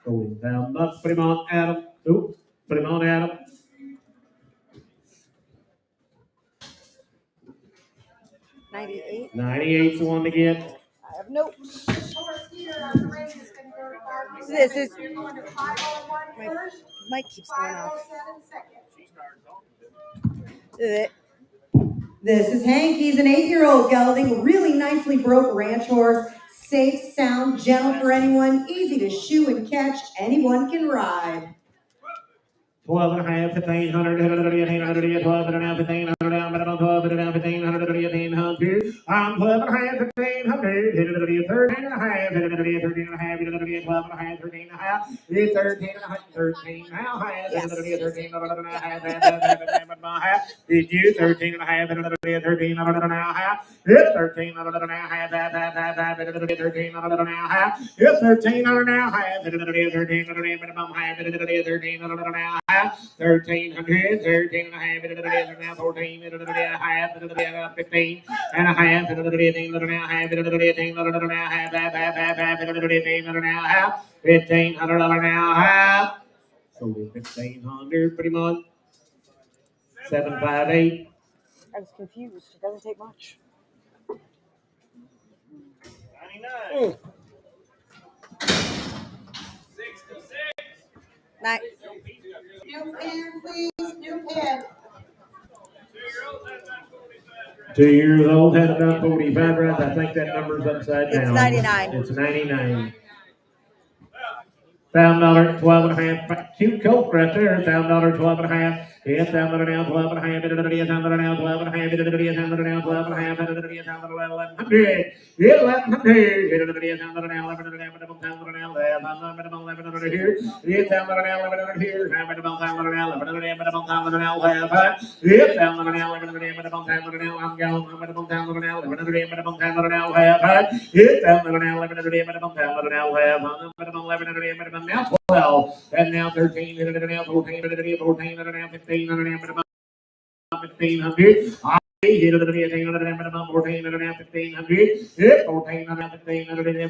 Going down, let's put him on, Adam. Oops, put him on, Adam. 98. 98's the one to get. I have notes. This is- going to 501 My first, mic keeps going off. 507 second. This is Hank. He's an 8-year-old gelding, really nicely broke ranch horse. Safe, sound, gentle for anyone, easy to shoe and catch. Anyone can ride. 12 and a half, 1,500, 1,800, 12 and a half, 1,500, down, but I'm 12 and a half, 1,500, 1,800. I'm 12 and a half, 1,500, 13 and a half, 13 and a half, 12 and a half, 13 and a half, 13 and a half, 13 and a half, 13 and a half, did you 13 and a half, 13 and a half, 13 and a half, 13 and a half, 13 and a half, 13 and a half, 13 and a half, 1,300, 13 and a half, 14, 15 and a half, 15 and a half, 18 and a half, 18 and a half, 1,500 and a half. So 1,500 pretty much. 758. I was confused. It doesn't take much. 99. 9. New pen, please, new pen. 2 years old, had about 45 rounds. I think that number's upside down. It's 99. It's 99. $1,000, 12 and a half. Cute coat right there. $1,000, 12 and a half. Yeah, $1,000 now, 12 and a half. $1,000 now, 12 and a half. $1,000 now, 12 and a half. $1,100. Yeah, 1,100. $1,000 now, 11 now, $1,000 now, 11 here. Yeah, $1,000 now, 11 here. $1,000 now, 11 now, 11. Yeah, $1,000 now, 11 now. I'm going. $1,000 now, 11 now, 11. Yeah, $1,000 now, 11 now, 11. Now 12, and now 13, and now 14, and 14, and now 15, and now 1,500. I hit it again, and then 14, and now 1,500. Hit 14, and now 15, and then 15, and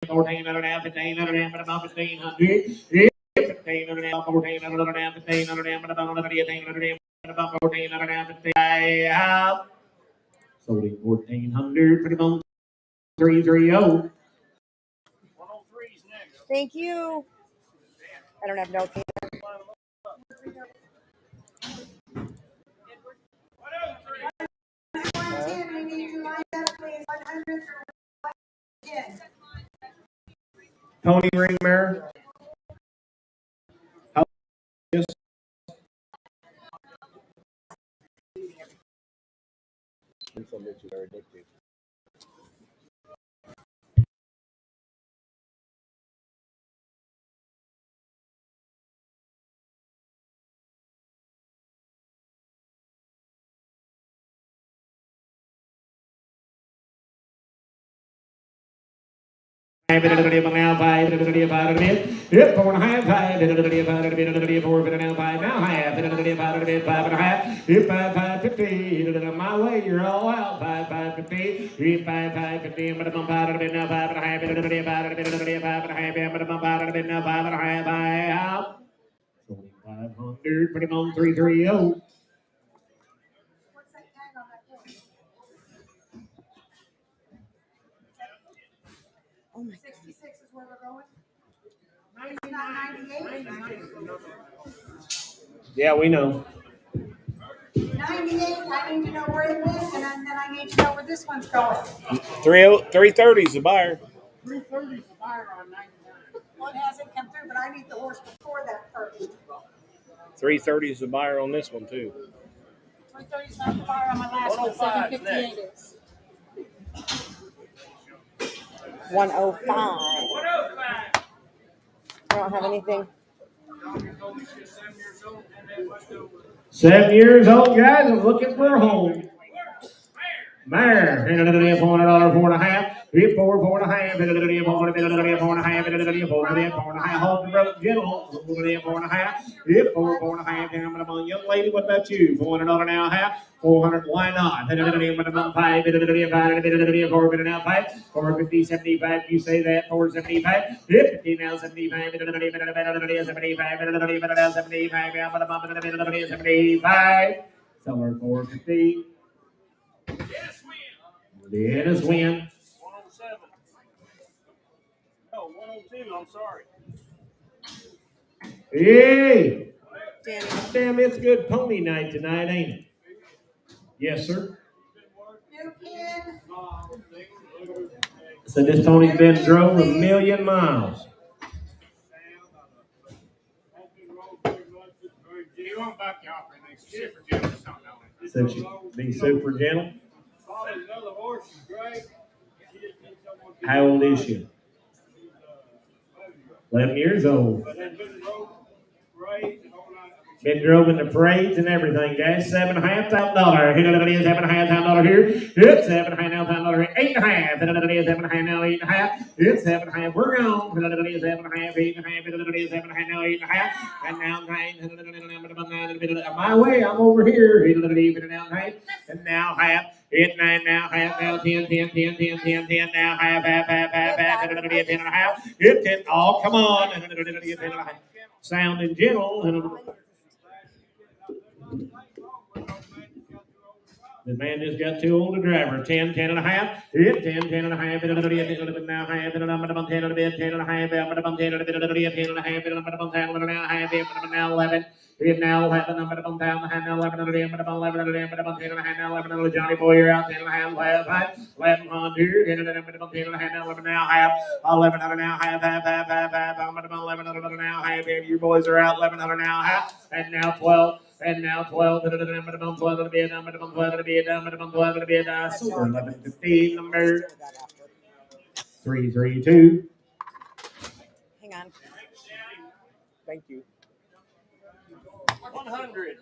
14, and now 15, and then 1,500. Hit 15, and now 14, and now 15, and then 18, and 14, and now 15. I have sold 1,400 pretty much 330. Thank you. I don't have notes. We need to line up, please. 100 through 110. Pony ring mare. Some bitches are addicted. Now 5, yep, 4.5, 5, 4, now 5, now half, 5.5, yep, 5, 50, my way, you're all out, 5, 50, yep, 5, 50, but I'm 5, now 5.5, 5.5, now 5.5, out. 500, put him on 330. Oh my 66 is where we're going. It's not 98. Yeah, we know. 98, I need to know where it is, and then I need to know where this one's going. 330 is the buyer. 330 is the buyer on 99. Well, it hasn't come through, but I need the horse before that first. 330 is the buyer on this one too. 330 is not the buyer on my last one. 758 is. 105. I don't have anything. 7 years old, guys. I'm looking for a home. Mare, $400, 4.5. Hit 4.5. 4.5. Hold the rope, gentle. 4.5. Hit 4.5. Young lady, what about you? $400 now, half. 400. Why not? 5. 450, 75. You say that. 475. Hit 50 now, 75. 75. Somewhere 450. Dennis win. 107. No, 102. I'm sorry. Hey! Damn, it's good pony night tonight, ain't it? Yes, sir. So this pony's been drove 1,000,000 miles. So she be super gentle. How old is she? 11 years old. Been drove in the parades and everything, guys. $7,500. $7,500 here. It's $7,500 here. $8,500. $7,500 now. $8,500. It's $7,500. We're gone. $7,500. $8,500. $7,500 now. $8,500. And now $9,000. My way. I'm over here. And now half. It's 9 now. Half now. 10. 10 now. Half. 10 and a half. It's 10. Oh, come on. Sounding gentle. The man just got too old to drive her. 10 and a half. Hit 10 and a half. Now half. 10 and a half. 10 and a half. 10 and a half. 10 and a half. Now 11. It now 11. Now 11. 11. Johnny Boy, you're out. 10 and a half. 1100. 10 and a half. Now 11 now half. 1100 now half. 1100 now half. You boys are out. 1100 now half. And now 12. And now 12. 12 to be a number. 12 to be a number. 12 to be a number. 11:15 number 332. Hang on. Thank you. 100.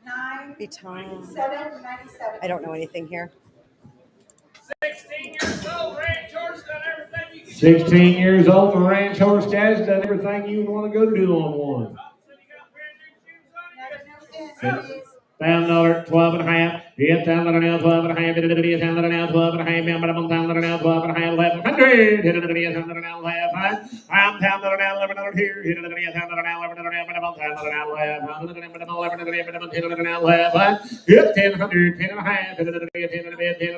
9, Be time. 7, 97. I don't know anything here. 16 years old, ranch horse, done everything you can 16 years old, a ranch horse, guys, done everything you want to go do on one. $1,000, 12 and a half. Yeah, $1,000 now, 12 and a half. $1,000 now, 12 and a half. $1,000 now, 12 and a half. 1,100. $1,000 now, I'm $1,000 now, 1,100 here. $1,000 now, 1,100 now, $1,000 now, 1,100 now, hit 1,000, 10 and a half. 10 and a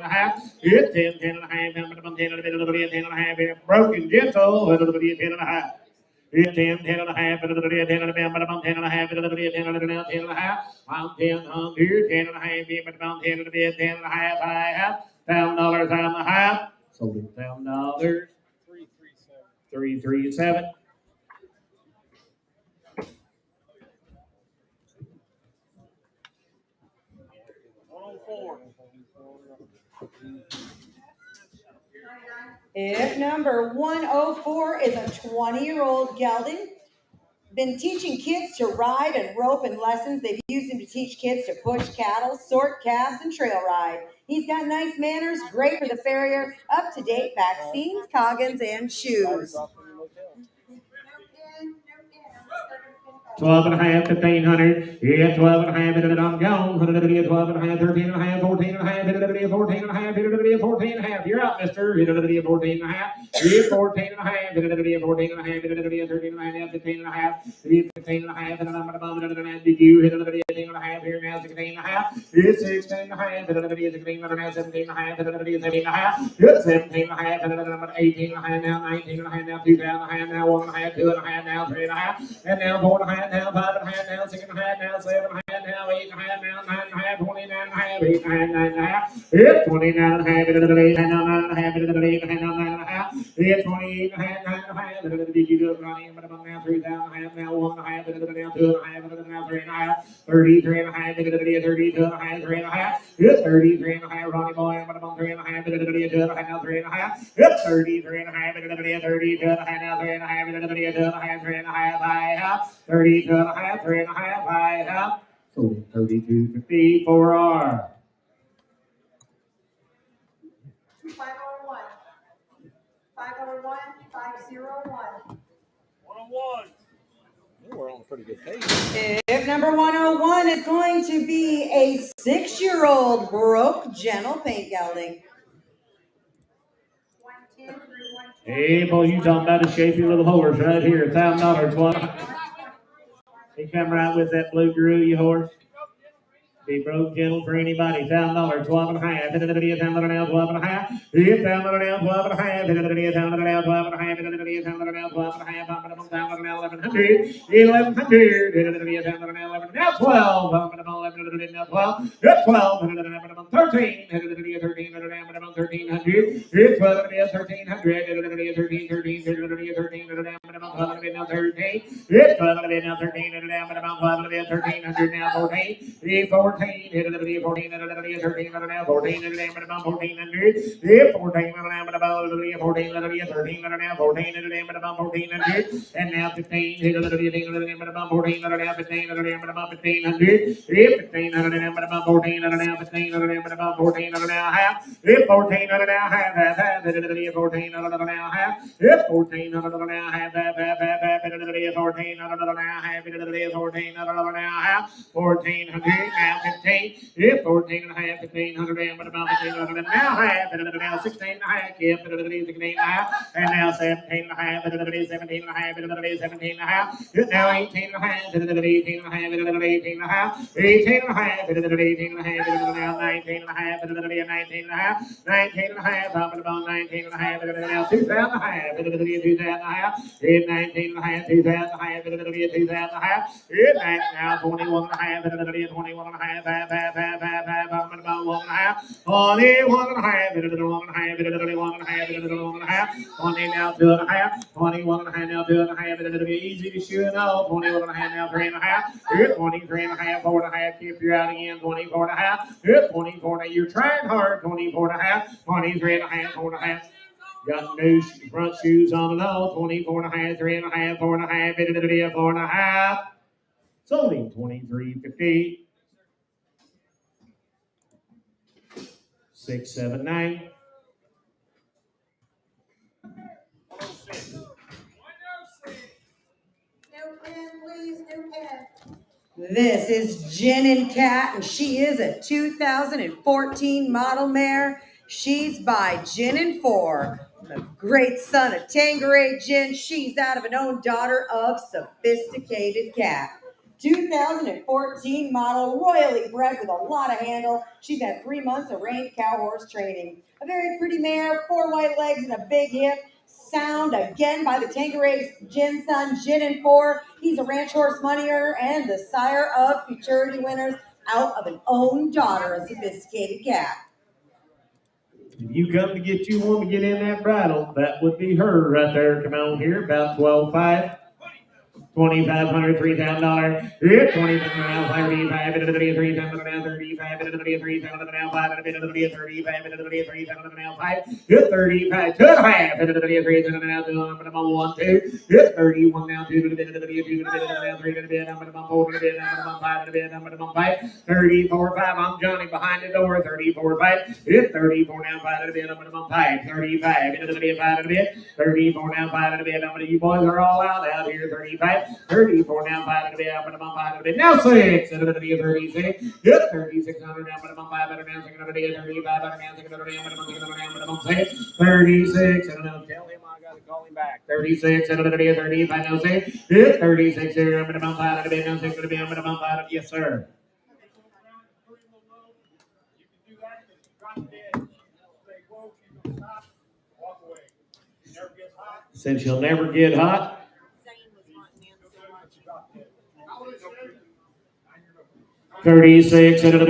half. Hit 10 and a half. 10 and a half. Broken gentle. 10 and a half. 10 and a half, 10 and a half, 10 and a half, 10 and a half, 10 and a half, I'm 10 and a half, 10 and a half, $1,000 and a half, sold it $1,000, 337. If number 104 is a 20-year-old gelding, been teaching kids to ride and rope in lessons. They've used him to teach kids to push cattle, sort calves, and trail ride. He's got nice manners, great for the farrier, up-to-date vaccines, coggins, and shoes. 12 and a half, 1500. Yeah, 12 and a half, I'm gone. 12 and a half, 13 and a half, 14 and a half, 14 and a half, 14 and a half. You're out, mister. 14 and a half. 14 and a half, 14 and a half, 13 and a half, 15 and a half, 15 and a half, and I'm at the moment. Did you hit 18 and a half here now? 16 and a half. It's 16 and a half, 16 and a half, 17 and a half, 17 and a half. It's 17 and a half, and I'm 18 and a half now, 19 and a half now, 2 and a half now, 1 and a half, 2 and a half now, 3 and a half, and now 4 and a half now, 5 and a half now, 6 and a half now, 7 and a half now, 8 and a half now, 9 and a half, 29 and a half, 8 and a half, 9 and a half. It's 29 and a half, 8 and a half, 8 and a half. It's 28 and a half, 9 and a half. Did you do it, Ronnie? But I'm now 3 and a half, now 1 and a half, now 2 and a half, now 3 and a half. 33 and a half, 32 and a half, 3 and a half. It's 33 and a half, Ronnie boy, but I'm 3 and a half, 2 and a half, now 3 and a half. It's 33 and a half, 32 and a half, now 3 and a half, 2 and a half, 3 and a half, I have. 32 and a half, 3 and a half, I have. So 32.50 for R. 501. 501, 501. 101. We're on a pretty good pace. If number 101 is going to be a 6-year-old broke gentle paint gelding. 110 through 120. Hey, boy, you talking about a shapy little horse right here. $1,000, 12. He come right with that blue Gerudo horse. Be broke gentle for anybody. $1,000, 12 and a half. $1,000 now, 12 and a half. $1,000 now, 12 and a half. $1,000 now, 12 and a half. $1,000 now, 12 and a half. $1,000 now, 1,100. $1,100 now, 11 now, 12. $11 now, 12. 12. $13. $13. $1,300. $1,300. $12 now, 1,300. $13. Now 13. It's 12 now 13 and about 12 1300 now 14. 14 hit it 14 and 13 and now 14 and about 1400. 14 and about 14 and 13 and now 14 and about 1400 and now 15 hit it about 14 and now 15 and about 1500. 15 and about 14 and now 15 and about 14 and now half. 14 and now half 14 and now half. 14 and now half 14 now 1400 now 15. 14 and a half, 1500 but about 1500 now half, now 16 and a half, 16 and a half, and now 17 and a half, 17 and a half, 17 and a half, now 18 and a half, 18 and a half, 18 and a half, 18 and a half, 18 and a half, now 19 and a half, 19 and a half, 19 and a half, about 19 and a half, now 2,000 and a half, 2,000 and a half, 19 and a half, 2,000 and a half, 2,000 and a half, now 21 and a half, 21 and a half, 21 and a half, 21 and a half, 21 and a half, 21 and a half, 20 now 2 and a half, 21 and a half now 2 and a half, it'll be easy to shoot and all, 21 and a half now 3 and a half, 23 and a half, 4 and a half, keep you out again, 24 and a half, 24 now, you're trying hard, 24 and a half, 23 and a half, 4 and a half. Got new front shoes on and all, 24 and a half, 3 and a half, 4 and a half, 4 and a half. Sold him $23.50. 679. 106. New pen, please, new pen. This is Gin and Cat, and she is a 2014 model mare. She's by Gin and 4. The great son of Tanqueray Gin. She's out of an own daughter of Sophisticated Cat. 2014 model, royally bred with a lot of handle. She's had 3 months of reined cow horse training. A very pretty mare, 4 white legs and a big hip. Sound again by the Tanqueray Gin son, Gin and 4. He's a ranch horse money earner and the sire of futurity winners out of an own daughter of Sophisticated Cat. If you come to get you one to get in that bridle, that would be her right there. Come on here, about 12.5. $2,500, $3,000. Hit 25 now, 35, $3,000 now, 35, $3,000 now, 5, $35, $3,000 now, 5. Hit 35, 2.5, $3,000 now, 1, 2. Hit 31 now, 2, $2, now, 3, $4, 5, 34, 5. I'm Johnny behind the door, 34, 5. Hit 34 now, 5, 35, 34 now, 5. You boys are all out here, 35. 34 now, 5 to the bid, I'm going to bump 5 to the bid. Now 6, 36. Yep, 3,600 now, I'm going to bump 500 now, 600 to the bid, 35 now, 600 to the bid, I'm going to bump 6. 36, and I'll tell him I got to call him back. 36, and the bid, 35 now, 6. Yep, 36 here, I'm going to bump 5 to the bid, now 6 to the bid, I'm going to bump 5 to the bid. Yes, sir. Since you'll never get hot. 36, 5 to the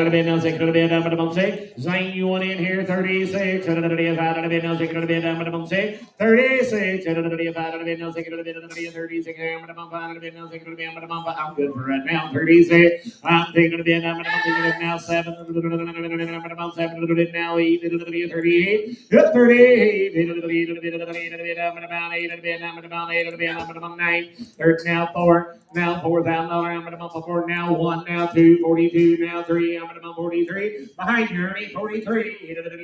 bid, now 6 to the bid, I'm going to bump 6. Zane, you want in here? 36, 5 to the bid, now 6 to the bid, I'm going to bump 6. 36, 5 to the bid, now 6 to the bid, 36, I'm going to bump 5 to the bid, now 6 to the bid, I'm going to bump 5. I'm good for right now. 36, I'm taking the bid, I'm going to bump it now 7, I'm going to bump 7 to the bid, now 8 to the bid, 38, 38, to the bid, I'm going to bump 8 to the bid, I'm going to bump 8 to the bid, I'm going to bump 9, now 4. Now $4,000, I'm going to bump a 4, now 1, now 2, 42, now 3, I'm going to bump 43, behind you, 43, I'm going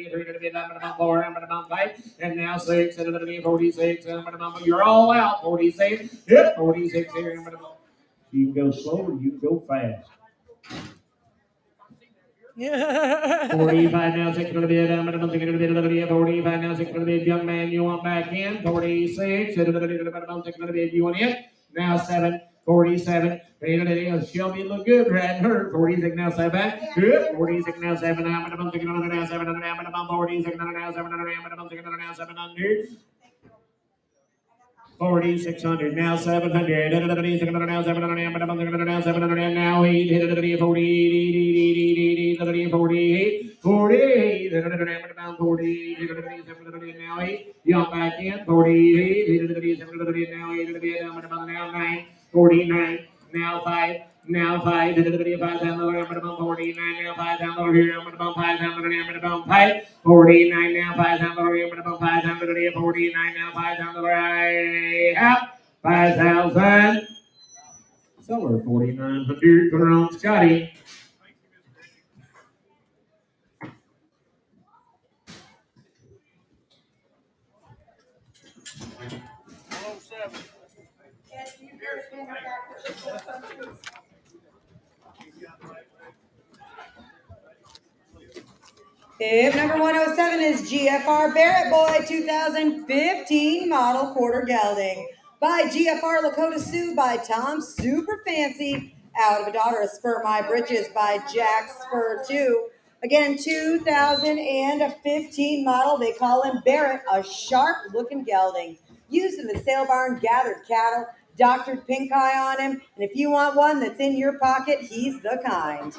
to bump 4, I'm going to bump 5, and now 6, 46, I'm going to bump, you're all out, 46, yep, 46 here, I'm going to bump. You can go slow or you can go fast. 45 now, 6 to the bid, I'm going to bump 6 to the bid, 45 now, 6 to the bid, young man, you want back in, 46, 6 to the bid, you want in, now 7. 47, she'll be look good, riding her. 46 now, 7. Good. 46 now, 7. I'm going to bump 600 now, 700. I'm going to bump 46 now, 700. I'm going to bump 600 now, 700. 4,600 now, 700. 600 now, 700. I'm going to bump 600 now, 700. Now 8. 48. 48. 48. I'm going to bump 48. 700 now 8. Y'all back in. 48. 700 now 8. I'm going to bump now 9. 49, now 5, now 5, 5 down the I'm going to bump 49, now 5 down the here, I'm going to bump 5 down the I'm going to bump 5, 49, now 5 down the I'm going to bump 5 down the 49, now 5 down the right, 5,000, Seller 4,900, put her on Scotty. If number 107 is GFR Barrett Boy 2015 model quarter gelding by GFR Lakota Sioux by Tom Super Fancy out of a daughter of Spur My Britches by Jack Spur 2. Again, 2015 model. They call him Barrett, a sharp looking gelding. Used in the sale barn, gathered cattle, doctored pink eye on him. And if you want one that's in your pocket, he's the kind.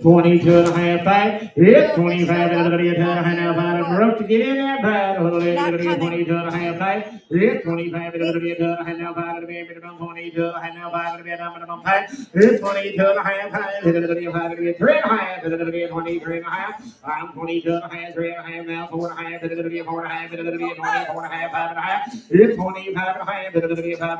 22 and a half, 5. Yep, 25 and a half, 5. Broke to get in there, Brad. 22 and a half, 5. Yep, 25 and a half, 5. 22 and a half, 5. Yep, 22 and a half, 5. 3 and a half, 23 and a half. I'm 22 and a half, 3 and a half now, 4 and a half, 4 and a half, 24 and a half, 5 and a half. Yep, 25 and a half, 5 and a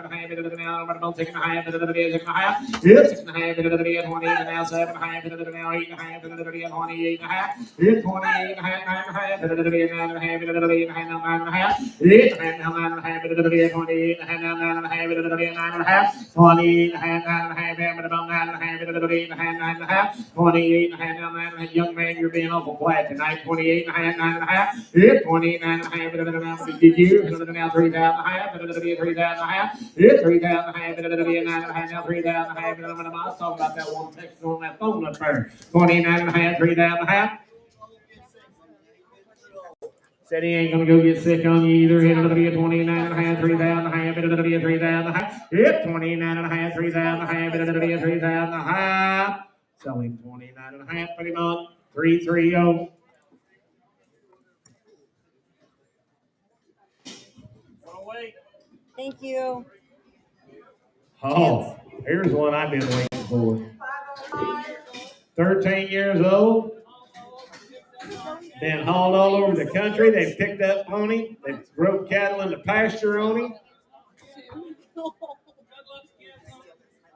half, now I'm about 6 and a half, 6 and a half. Yep, 6 and a half, 20 and now 7 and a half, now 8 and a half, 28 and a half. Yep, 28 and a half, 9 and a half, 9 and a half, 8 and a half, 9 and a half. Yep, 9 and a half, 9 and a half, 28 and a half, 9 and a half, 9 and a half. 28 and a half, 9 and a half, 9 and a half, 9 and a half, 9 and a half. 28 and a half, 9 and a half. Young man, you're being awful quiet tonight. 28 and a half, 9 and a half. Yep, 29 and a half, did you? Now 3,000 and a half, 3,000 and a half. Yep, 3,000 and a half, 9 and a half, now 3,000 and a half. I was talking about that one text on that phone up there. 29 and a half, 3,000 and a half. Said he ain't gonna go get sick on you either. It'll be a 29 and a half, 3,000 and a half. It'll be a 3,000 and a half. Yep, 29 and a half, 3,000 and a half. It'll be a 3,000 and a half. Selling 29 and a half, pretty much. 330. Thank you. Oh, here's one I've been waiting for. 13 years old. Been hauled all over the country. They've picked up on him. They've drove cattle into pasture on him.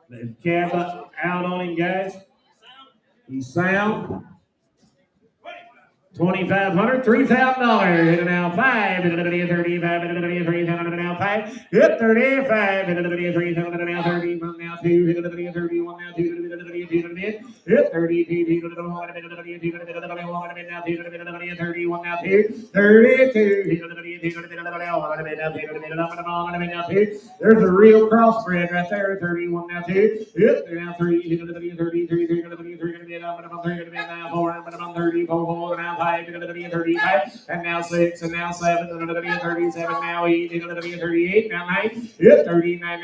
They've cab out on him, guys. He's sound. $2,500, $3,000. Hit it now, $5. Hit it now, $35. Hit it now, $3,000. Hit 35. Hit it now, $3,000. 30. One now, 2. Hit it now, 31. Now, 2. Hit it hit 32. Hit it now, 1. Hit it now, 2. Hit it now, 31. Now, 2. 32. Hit it now, 2. There's a real crossbred right there. 31 now, 2. Hit now, 3. Hit it now, 33. Hit it now, 3. Hit it now, 4. 34 now, 5, and now 6, and now 7, and 37, now 8, and 38, now 9, 39, 9,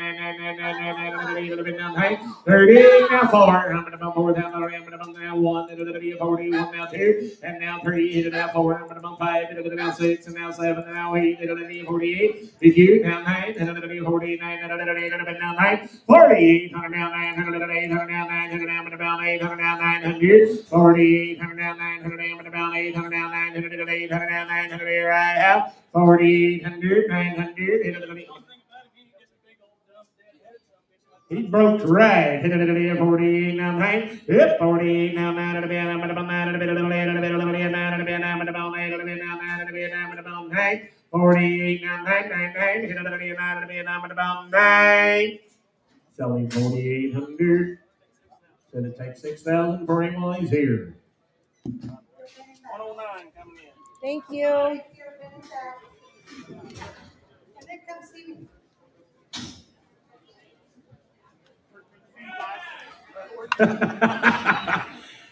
38, now 4, I'm going to bump 4 down, I'm going to bump now 1, and 41, now 2, and now 3, and now 4, I'm going to bump 5, and now 6, and now 7, and now 8, and 48, 52, now 9, and 49, and now 9, 48, now 908, now 900, now 800, now 900, 48, now 900, about 800 now, 900, 800 now, 900 right out, 4,800, 900, he broke the rag. 48 now, 9. Yep, 48 now, 9. 48 now, 9. Selling 4,800. Said it takes 6,000 for him while he's here. 109 coming in. Thank you.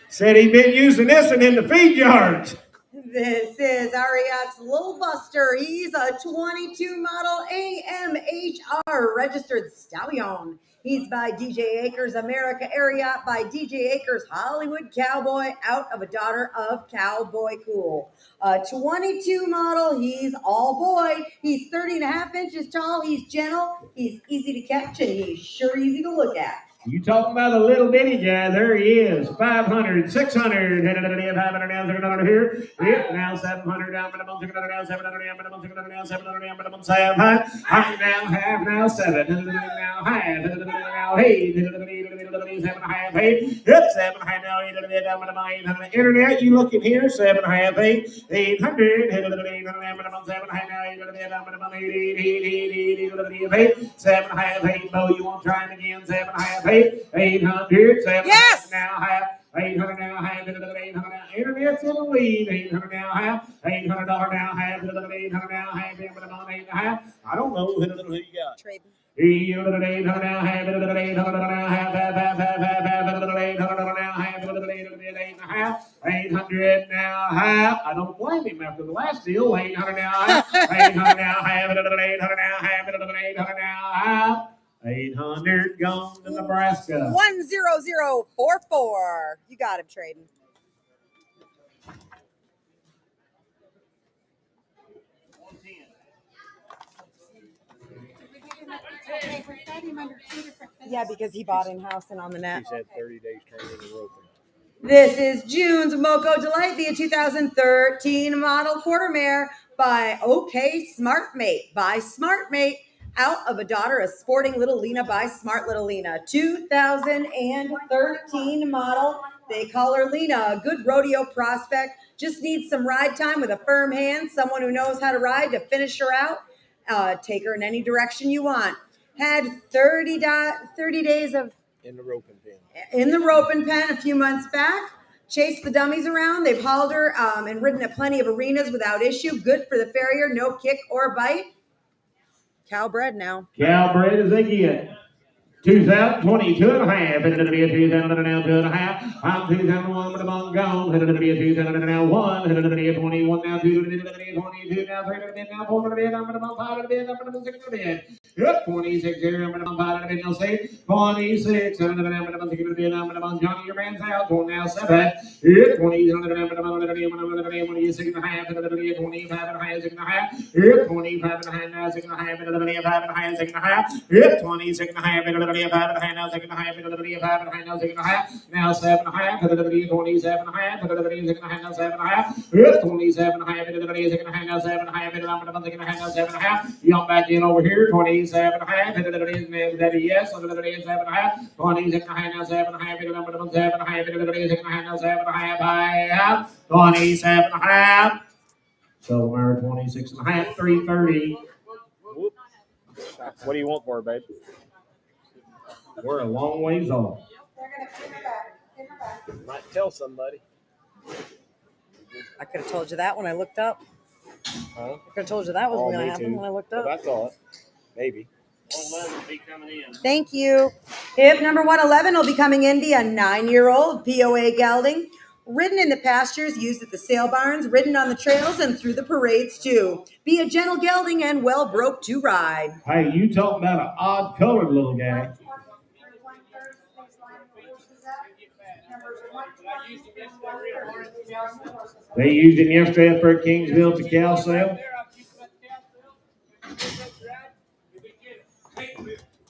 Said he'd been using this one in the feed yards. This is Ariat's Little Buster. He's a 22 model AMHR registered stallion. He's by DJ Akers America Ariat by DJ Akers Hollywood Cowboy out of a daughter of Cowboy Cool. A 22 model, he's all boy. He's 30.5 inches tall. He's gentle. He's easy to catch and he's sure easy to look at. You talking about a little bitty guy? There he is. 500, 600. 500 down, 600 here. Yep, now 700 down. 600 down, 700 down. 600 down, 700 down. 7 high. High now, half now, 7. Now half. Now 8. 7 half 8. Yep, 7 high now. 800 down. 800. Internet, you looking here? 7 half 8. 800. 7 high now. 800 down. 8. 7 half 8. Bo, you want to try it again? 7 half 8. 800, 7 yes! now half, 800 now half, 800 now, internet's in the lead, 800 now half, $800 now half, 800 now half, 8.5. I don't know who you got. Trade. 800 now half, 800 now half, 800 now half. I don't blame him after the last deal. 800 now half, 800 now half, 800 now half, 800 now half. 800 gone to Nebraska. 10044. You got him trading. Yeah, because he bought in-house and on the net. He said 30 days training and roping. This is June's Moco Delight, the 2013 model quarter mare by OK Smart Mate by Smart Mate. Out of a daughter of Sporting Little Lena by Smart Little Lena. 2013 model. They call her Lena, a good rodeo prospect. Just needs some ride time with a firm hand. Someone who knows how to ride to finish her out. Take her in any direction you want. Had 30 days of... In the roping pen. In the roping pen a few months back. Chased the dummies around. They've hauled her and ridden at plenty of arenas without issue. Good for the farrier. No kick or bite. Cowbred now. Cowbred as they get. 2022 and a half, and it'll be a 2002 and a half. I'm 2001 with a bone gone, and it'll be a 2001, and it'll be a 21 now, 2, and it'll be a 22 now, 3, and now 4, and it'll be a number of 5, and it'll be a number of 6, and it'll be Yep, 26 here, number 5, and it'll say 26, and it'll be a number of 6, and it'll be a number of Johnny, your man's out, 4 now, 7. Yep, 20, and it'll be a number of 26 and a half, and it'll be a 25 and a half, 6 and a half. Yep, 25 and a half, now 6 and a half, and it'll be a 5 and a half, 6 and a half. Yep, 26 and a half, and it'll be a 5 and a half, now 6 and a half, and it'll be a 5 and a half, now 6 and a half. Now 7 and a half, and it'll be 27 and a half, and it'll be 6 and a half, now 7 and a half. Yep, 27 and a half, and it'll be 6 and a half, now 7 and a half, and it'll be 6 and a half, now 7 and a half. Jump back in over here, 27 and a half, and it'll be that yes, and it'll be 7 and a half. 26 and a half, now 7 and a half, and it'll be 7 and a half, and it'll be 6 and a half, now 7 and a half. I have 27 and a half. So we're 26 and a half, 330. Whoop. What do you want for it, babe? We're a long ways off. They're gonna pin her back. Pin her back. Might tell somebody. I could have told you that when I looked up. Huh? I could have told you that was Oh, going to me happen too. when I looked Well, up. I thought. Maybe. Thank you. Hip number 111 will be coming in via 9-year-old POA gelding. Ridden in the pastures, used at the sale barns, ridden on the trails, and through the parades too. Be a gentle gelding and well broke to ride. Hey, you talking about an odd colored little guy. They used him yesterday up there at Kingsville to cow sale.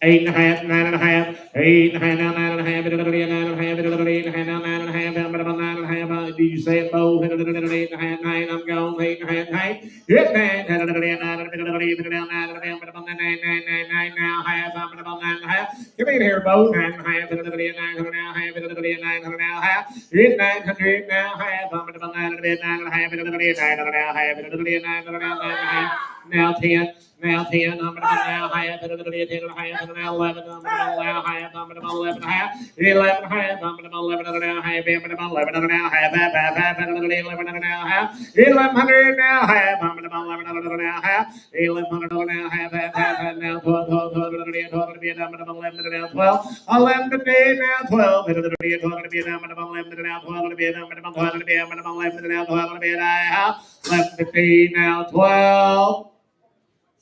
8 and a half, 9 and a half, 8 and a half, now 9 and a half, it'll be a 9 and a half, it'll be 8 and a half, now 9 and a half, but about 9 and a half, do you say it both? 8 and a half, 9, I'm gone, 8 and a half, 9, hit 9, it'll be a 9, it'll be a 9, but about 9, 9, now, half, I'm about 9 and a half, come in here, both, 9 and a half, it'll be a 900 now, half, it'll be a 900 now, half, hit 900 now, half, I'm about 9, it'll be a 9 and a half, it'll be a 900 now, half, it'll be a 900 now, 9 and a half, now 10. Now 10, I'm going to now half, it'll be a 10 and a half, and now 11, I'm going to now half, I'm going to 11 and a half, 11 and a half, I'm going to 11 and a now half, I'm going to 11 and a now half, half, and it'll be 11 and a now half, 1100 now half, I'm going to 11 and a now half, 1100 now half, half, now 12, 12, it'll be a number of 11 and now 12, 11 to be now 12, it'll be a 12, it'll be a number of 11 and now 12, it'll be a number of 12, it'll be a number of 11 and now 12, it'll be a half, 11 to be now 12.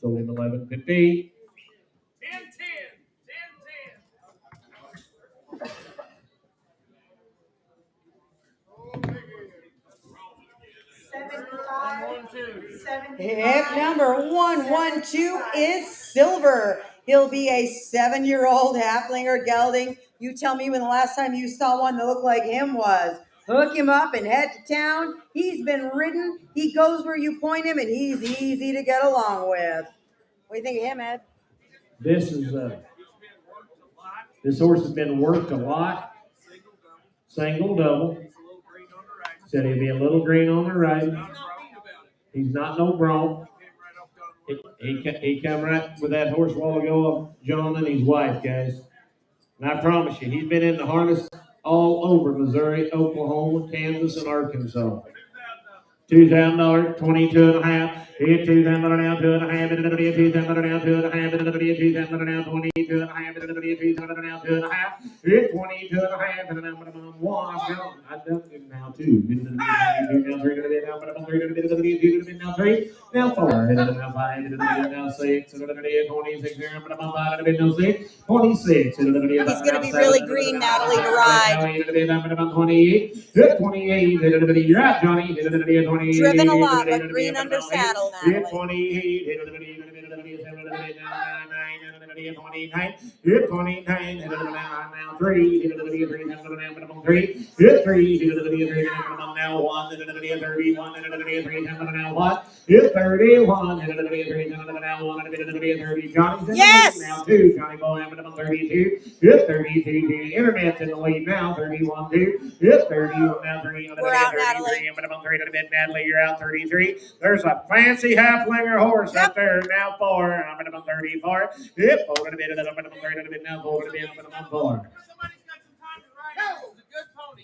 So in 11:50. 10-10. 10-10. Hip number 112 is Silver. He'll be a 7-year-old halflinger gelding. You tell me when the last time you saw one that looked like him was. Hook him up and head to town. He's been ridden. He goes where you point him, and he's easy to get along with. What do you think of him, Ed? This horse has been worked a lot. Single, double. Said he'd be a little green on the right. He's not no bronc. He come right with that horse a while ago of John and his wife, guys. And I promise you, he's been in the harness all over Missouri, Oklahoma, Kansas, and Arkansas. $2,000, 22 and a half. Hit $2,000 now, 2 and a half. It'll be a $2,000 now, 2 and a half. It'll be a $2,000 now, 22 and a half. It'll be a $2,000 now, 2 and a half. Hit 22 and a half. And I'm one. I've done it now, 2. Now 3. It'll be now 3. It'll be now 3. Now 4. It'll be now 5. It'll be now 6. It'll be 26. It'll be now 6. 26. It'll be He's going to be really green, Natalie, to ride. It'll be now 28. Hit 28. It'll be you're out, Johnny. It'll be 28. Driven a lot, but green under saddle, Hit Natalie. 28. Hit 29. Hit 29. Hit now 3. Hit 3. Hit 3. Hit now 1. Hit 31. Hit 3. Now what? Hit 31. Hit 3. Now 1. Hit 30. Johnny's in Yes! the lead now 2. Johnny Boy, I'm 32. Hit 32. Internet's in the lead now 31. 2. Hit 31. Now 3. We're out, Natalie. Natalie, you're out 33. There's a fancy halflinger horse up there now 4. I'm at 34. Hit 4 to bit, now 4 to bit, 4. Somebody's got some time to ride. It's a good pony.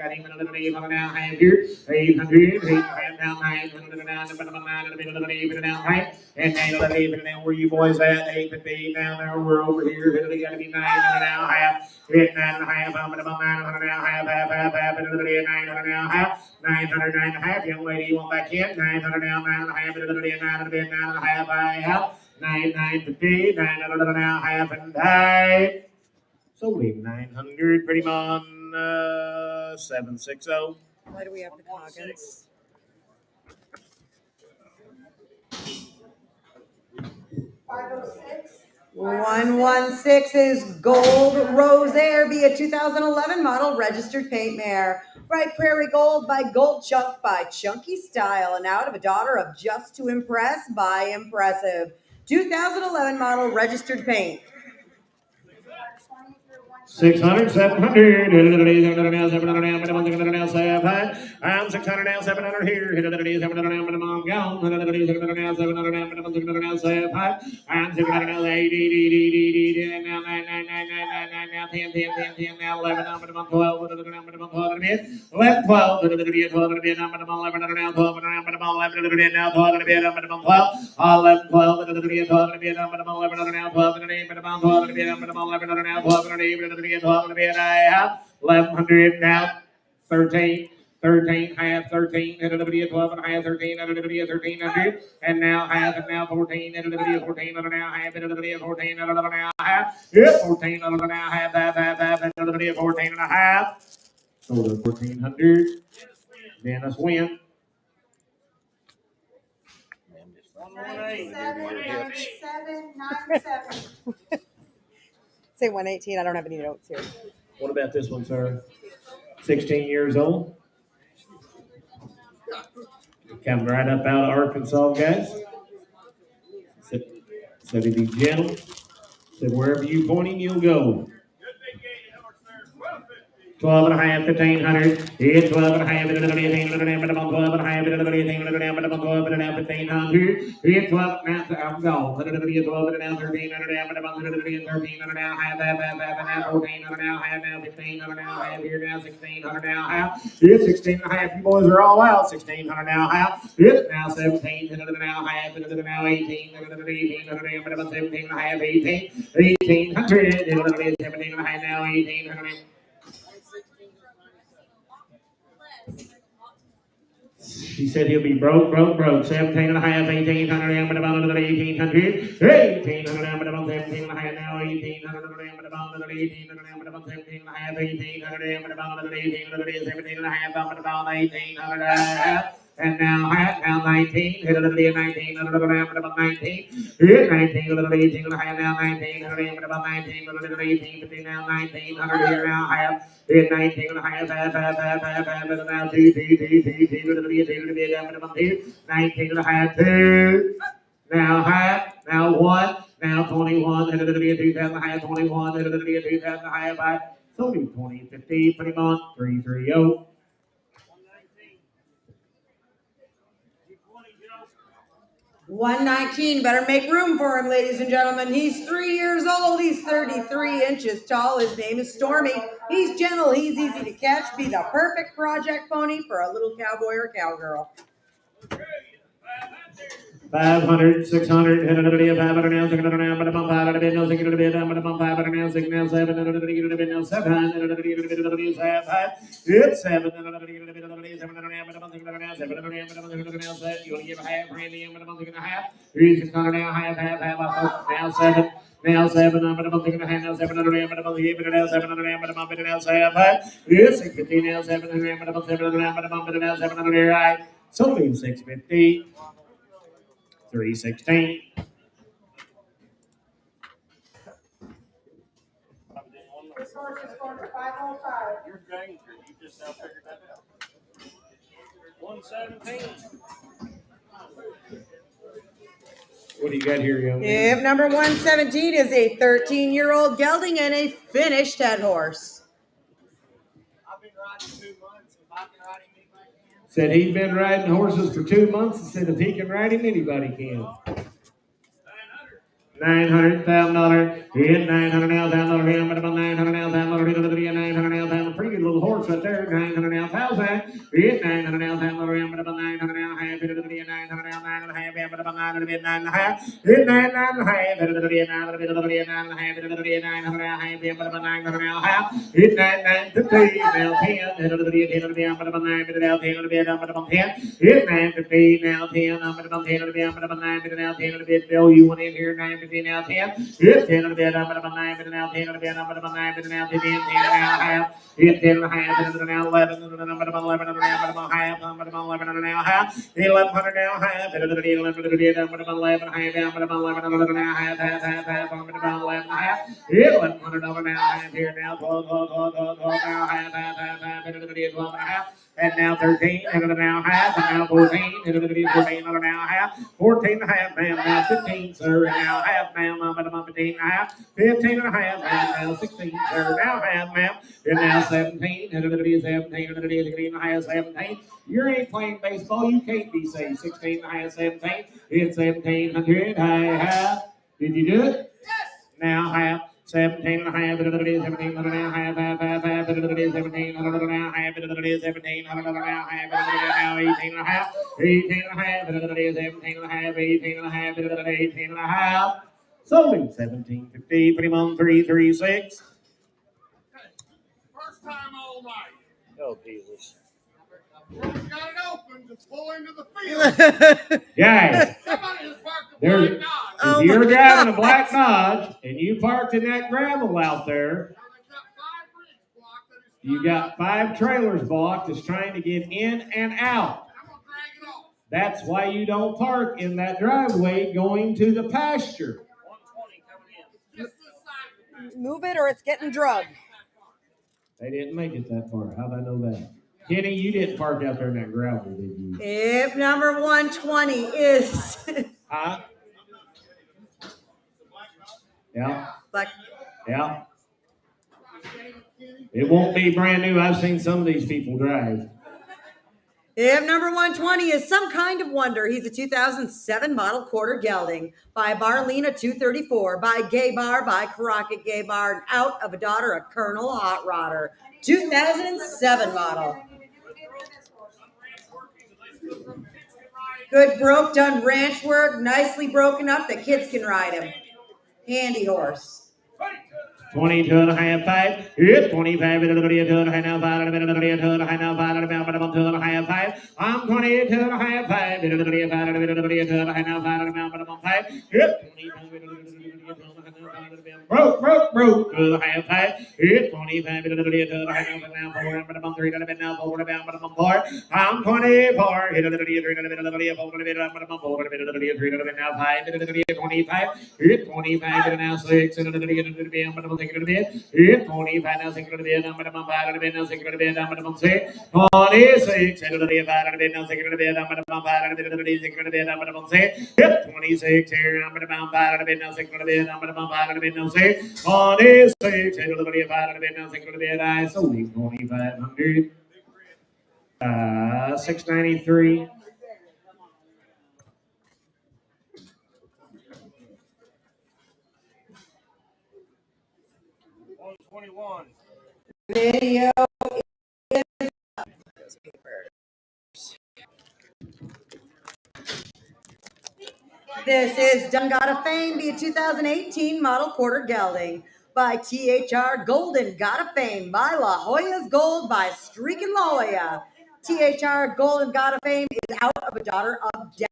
got him another 800 now, half here. 800, now 900 now, 900 now, right? And now where you boys at? 850 now, we're over here. They got to be 900 now, half. Hit 9.5, I'm about 900 now, half, 900 now, half. 900, 9.5, young lady, you want back in? 900 now, 9.5, 9.5, I out. 950, 900 now, half and die. So leave 900, pretty much 760. Why do we have the Coggins? $506. 116 is Gold Rose Air, be a 2011 model registered paint mare. Bright Prairie Gold by Gold Chunk by Chunky Style, and out of a daughter of Just to Impress by Impressive. 2011 model registered paint. 600, 700, 700 now, 700 now, 700 now, 700. I'm 600 now, 700 here, 700 now, I'm gone, 700 now, 700 now, 700 now, 700. I'm 600 now, 8, now 9, 9, 9, 9, 9, 9, now 10, 10, 10, 10, now 11, now 12, 12, 11, 12, 11, 12, 11, now 11, now 12, 11, now 12, 11, now 12, 11, now 12, 11, 12, 11, now 12, 11, now 12, 1100 now, 13, 13, half 13, 12 and a half, 13, 1300, and now half, and now 14, 14, and now half, 14, and now half, 14, and now half, 14 and a half, so 1400, Dennis win. 97. Say 118. I don't have any notes here. What about this one, sir? 16 years old. Coming right up out of Arkansas, guys. Said he'd be gentle. Said wherever you point him, you'll go. 12 and a half, 1500. It's 12 and a half, 12 and a half, 12 and a half, 1500. It's 12 now, I'm gone. 12 and a half, 13 and a half, 13 and a half, 14 and a half, now 15 and a half, here now 16 and a half. It's 16 and a half, you boys are all out. 16 and a half. It's now 17 and a half, now 18 and a half, 17 and a half, 1800. 17 and a half, now 1800. She said he'll be broke. 17 and a half, 1800, but about another 1800. 1800, but about 17 and a half, now 1800, but about another 1800, but about 17 and a half, 1800, but about another 1800, 17 and a half, but about 1800. And now 19, 19, about 19, 19, 18 and a half, now 19, but about 19, 18, now 1900, here now half. 19 and a half, now 2, 19 and a half, 2, now half, now 1, now 21, 2,000 half, 21, 2,000 half, so 20, 50, pretty much, 330. 119, better make room for him, ladies and gentlemen. He's 3 years old. He's 33 inches tall. His name is Stormy. He's gentle. He's easy to catch. Be the perfect project pony for a little cowboy or cowgirl. 500, 600, 500 now, 600 now, but about 500 now, 600 now, but about 500 now, 6 now, 700 now, 700 it's 700 now, but about 600 now, 700 now, set. You want to give a half, Randy, but about 600 half. 600 now, half, now 7. Now 7, but about 600 now, 700, but about 700 now, 700, but about 7 now, 7. It's 650 now, 700, but about 700 now, but about 7 now, 700, right? So leave 650. 316. This horse is going to 505. You're danger. You just now figured that out. 117. What do you got here, young man? Yep, number 117 is a 13-year-old gelding and a finished head horse. I've been riding 2 months. If I can ride him, anybody can. Said he's been riding horses for 2 months and said if he can ride him, anybody can. $900,000. Hit $900,000 now, $1,000 $900,000 $900,000. Pretty good little horse. horse right there. 900 now, 1,000. It's 900 now, 1,000 around, but about 900 now, half. It's 900 now, 9.5. But about 900, 9.5. It's 9.5. It's 9.5. It's 9.5. But about 900 now, half. It's 9.9. Now 10. It's 10. But about 9. But now 10. But about 10. It's 9.15 now 10. But about 10. But about 9. But now 10. Bill, you went in here 9.15 now 10. It's 10 and a bit. But about 9. But now 10 and a bit. But about 9. But now 10. 10 now half. It's 10 and a half. But now 11. But about 11 and a half. But about half. But about 11 and a now half. 1100 now half. But about 11 and a bit. But about 11 and a half. But about 11 and a now half. Half. But about 11 and a half. 1100 over now half here now. 12 now half. But about 12 and a half. And now 13, and now half, and now 14, and 14 over now half, 14 and a half, ma'am, now 15, sir, and now half, ma'am, 15 and a half, 15 and a half, ma'am, now 16, sir, now half, ma'am, and now 17, and 17, and 18 and a half, 17. You ain't playing baseball, you can't be saying 16 and a half, 17, it's 1700, half. Did you do it? Yes. Now half. 17 and a half, 17 and a half, 17 and a half, 17 and a half, now 18 and a half, 18 and a half, 17 and a half, 18 and a half, 18 and a half. Sold him 1750, put him on 336. First time all night. Oh, Jesus. Got it open to pull into the field. Guys, Somebody has parked a there, black Dodge. if you're driving a black Dodge and you parked in that gravel out there, you got 5 trailers blocked that's trying to get in and out. That's why you don't park in that driveway going to the pasture. Move it or it's getting drugged. They didn't make it that far. How'd I know that? Kenny, you didn't park out there in that gravel, did you? If number 120 is Huh? Yeah. like Yeah. It won't be brand new. I've seen some of these people drive. if number 120 is Some Kind of Wonder, he's a 2007 model quarter gelding by Barlina 234, by Gay Bar, by Crockett Gay Bar, and out of a daughter of Colonel Hot Rodder, 2007 model. Good broke, done ranch work, nicely broken up that kids can ride him. Handy horse. 22 and a half, 5. It's 25, it's 22 and a half, now 5, and 22 and a half, now 5, and about 2 and a half, 5. I'm 22 and a half, 5, it's 25, and 22 and a half, now 5, and about 5. It's 25, broke, 2 and a half, 5. It's 25, it's 22 and a half, now 4, and about 3, and now 4, and about 4. I'm 24, it's 23, and about 4, and now 5, it's 25, it's 25, and now 6, and about it's 25 now, 6 to the bed, number 5 to the bed, now 6 to the bed, number 6, 26, and to the 5 to the bed, now 6 to the bed, number 5 to the bed, 6 to the bed, number 6, 26 here, number 5 to the bed, now 6 to the bed, number 5 to the bed, now 6, 26, and to the 5 to the bed, now 6 to the bed, I sold him 2,500, 693. Video is This is Dungada Fame, be a 2018 model quarter gelding by THR Golden Gotta Fame by La Jolla's Gold by Streakin' La Jolla. THR Golden Gotta Fame is out of a daughter of Dash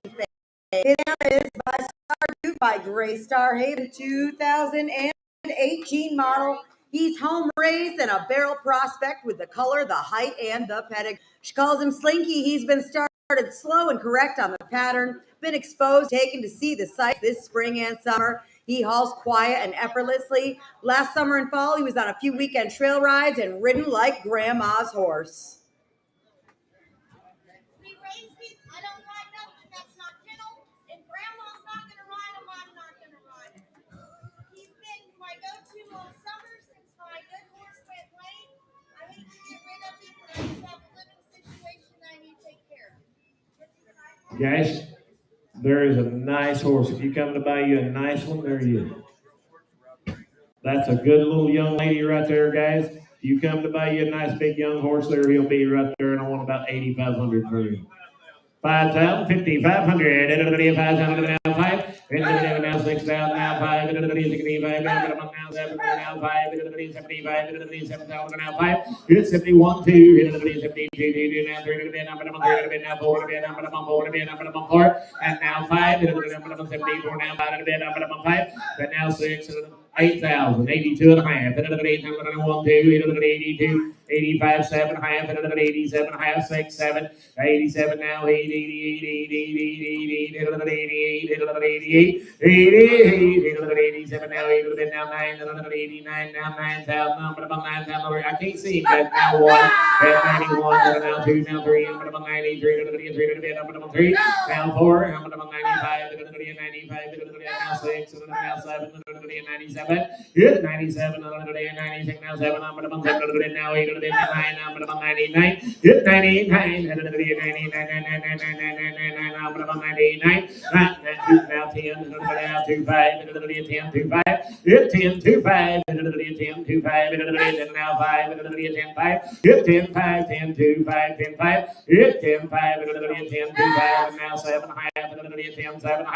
Fame. It is by Star Duke by Gray Star Haven, 2018 model. He's home raised and a barrel prospect with the color, the height, and the pedigree. She calls him Slinky. He's been started slow and correct on the pattern, been exposed, taken to see the sights this spring and summer. He hauls quiet and effortlessly. Last summer and fall, he was on a few weekend trail rides and ridden like Grandma's horse. Guys, there is a nice horse. If you come to buy you a nice one, there he is. That's a good little young lady right there, guys. You come to buy you a nice big young horse there, he'll be right there, and I want about 8,500 for you. 5,000, 5,500, 5,000 now 5, now 6,000 now 5, 65 now 7 now 5, 75, 7,000 now 5, 71 2, 72 now 3 now 4 now 4 and now 5, 74 now 5, and now 6. 8,000, 82 and a half, 1, 2, 82, 85, 7 and a half, 87 and a half, 6, 7, 87 now, 88, 88, 88, 88, 87 now, 88 now, 9, 89 now, 9,000, 9,000, I can't see, but now 1, 91, now 2, now 3, 93, 3, now 4, 95, 95, now 6, now 7, 97. Good 97, 96, now 7, now 8, 9, 99, good 99, 99, now 10, now 2, 5, 10, 2, 5, good 10, 2, 5, 10, 2, 5, now 5, 10, 5, good 10, 5, 10, 2, 5, 10, 5, good 10, 5, 10, 2, 5, now 7, 10, 7,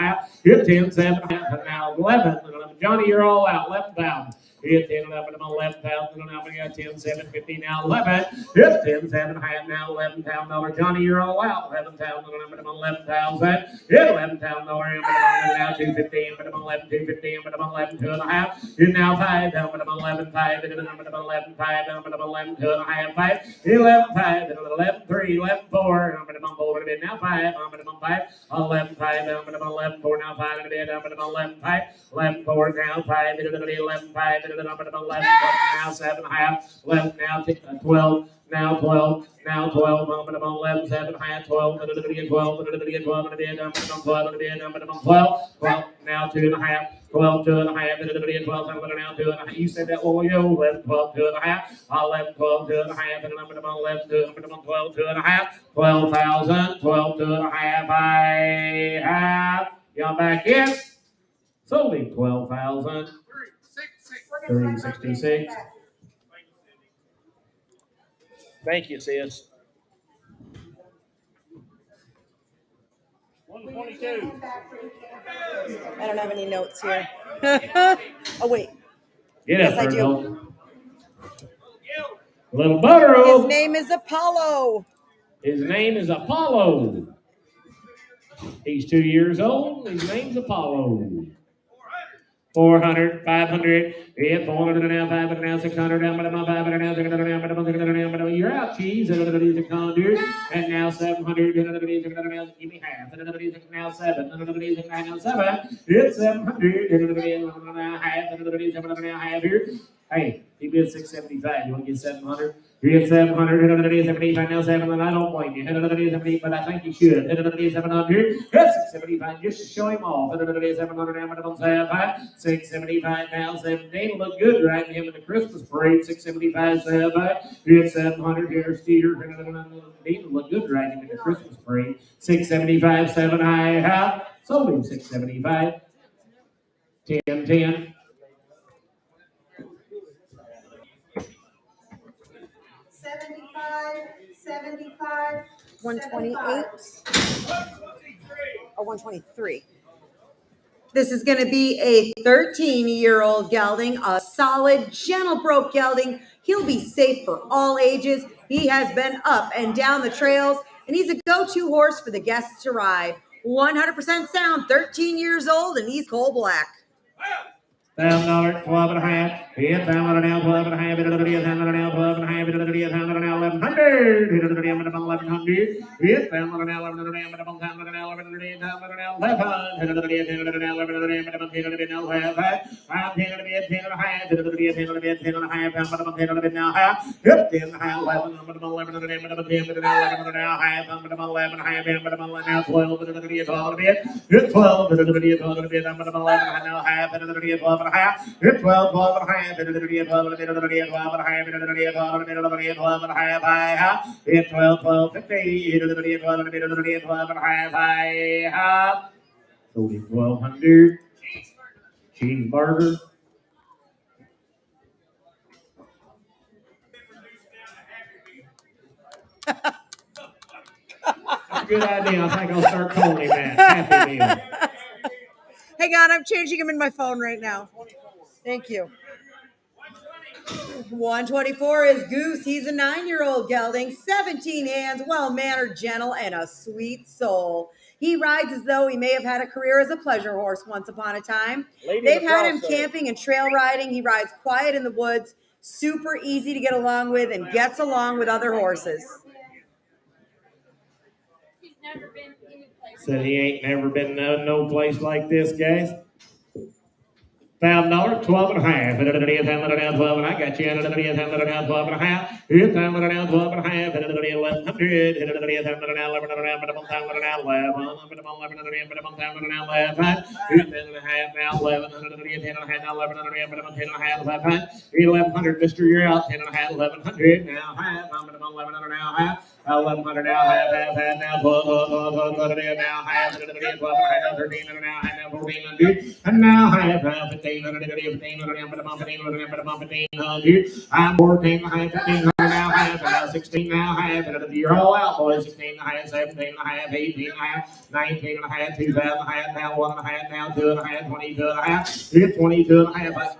good 10, 7, now 11, Johnny, you're all out, 11,000. Hit 10, 11, 11,000. Now we got 10, 7, 50, now 11. Hit 10, 7, half, now $11,000. Johnny, you're all out. 11,000, 11,000. Hit $11,000. Now 215, 11, 215, 11, 2 and a half. Hit now 5, 11, 5, 11, 5, 11, 2 and a half, 5. 11, 5, 11, 3, 11, 4. Now 5, 5, 11, 5, 11, 4, now 5, 11, 5, 11, 4, now 5, 11, 5, 11, now 7, half, 11, now 12, now 12, now 12, 11, 7, half, 12, 12, now 2 and a half, 12, 2 and a half, 12, now 2 and a half. You said that, well, yo, 11, 12, 2 and a half, 11, 12, 2 and a half, 11, 12, 2 and a half, 12,000, 12, 2 and a half, I have, y'all back in, sold him 12,000. 366. Thank you, sis. 122. I don't have any notes here. Oh, wait. Get Yes, up I there, do. though. Little Buttero. His name is Apollo. His name is Apollo. He's 2 years old. His name's Apollo. 400, 500, yeah, 400 now, 500 now, 600 now, 500 now, 600 now, you're out, cheese, and now 700, give me half, now 7, now 7, it's 700, now half here. Hey, he bid 675, you want to get 700? You get 700, 75 now, 700, I don't blame you, 700, but I think you should, 700, that's 675, just to show him off, 700 now, 675 now, 17, look good riding him in the Christmas parade, 675, 700 here, Steer, look good riding him in the Christmas parade, 675, 7 high, half, sold him 675, 10, 10. 75, 128 or 123. This is going to be a 13-year-old gelding, a solid, gentle broke gelding. He'll be safe for all ages. He has been up and down the trails, and he's a go-to horse for the guests to ride. 100% sound, 13 years old, and he's coal black. $1,000, 12 and a half. $1,000 now, 12 and a half. $1,000 now, 12 and a half. $1,000 now, 1,100. $1,100 now, 1,100. $1,000 now, 1,100. $1,000 now, 1,100. It's 12, 12 and a half, 12 and a half, 12 and a half, 12 and a half, it's 12, 12, 50, 12 and a half, I have. Sold him 1,200. Cheeseburger. Good idea. I think I'll start calling him that. Happy Meal. Hang on, I'm changing him in my phone right now. Thank you. 124 is Goose. He's a 9-year-old gelding, 17 hands, well-mannered, gentle, and a sweet soul. He rides as though he may have had a career as a pleasure horse once upon a time. They've had him camping and trail riding. He rides quiet in the woods, super easy to get along with, and gets along with other horses. Said he ain't never been no place like this, guys. $1,000, 12 and a half. And it is handled down 12, and I got you. And it is handled down 12 and a half. It's handled down 12 and a half. And it is 1,100. And it is handled down 11 and a half. But I'm handled down 11. But I'm 11 and a half. But I'm handled down 11. It's 10 and a half now. 11. And it is 10 and a half now. 11 and a half. But I'm 10 and a half. 1,100. Mister, you're out. 10 and a half. 1,100 now. Half. I'm 11 and a half. 1,100 now. Half now. 12 now. Half. And it is 12 and a half. 13 and a half. Now 1,400. And now half. 15. I'm 14, 15 now, half, 16 now, half, you're all out, boys. 16 and a half, 17 and a half, 18 and a half, 19 and a half, 2,000 and a half, now 1 and a half, now 2 and a half, 22 and a half, 22 and a half.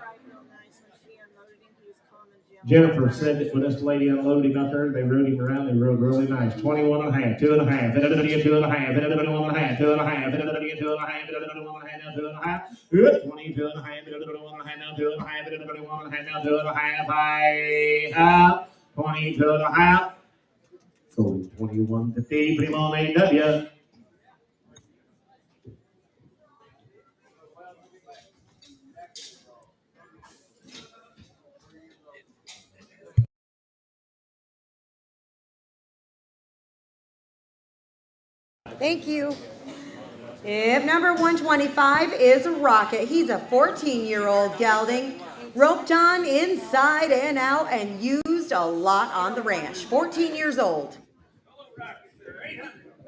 Jennifer said that when this lady unloaded him out there, they rode him around, they rode really nice. 21 and a half, 2 and a half, 2 and a half, 2 and a half, 2 and a half, 2 and a half, 2 and a half, 2 and a half, 2 and a half, 2 and a half, 22 and a half, 1 and a half, now 2 and a half, 1 and a half, now 2 and a half, I have 22 and a half. So 21.50, put him on AW. Thank you. If number 125 is Rocket, he's a 14-year-old gelding, roped on inside and out and used a lot on the ranch. 14 years old.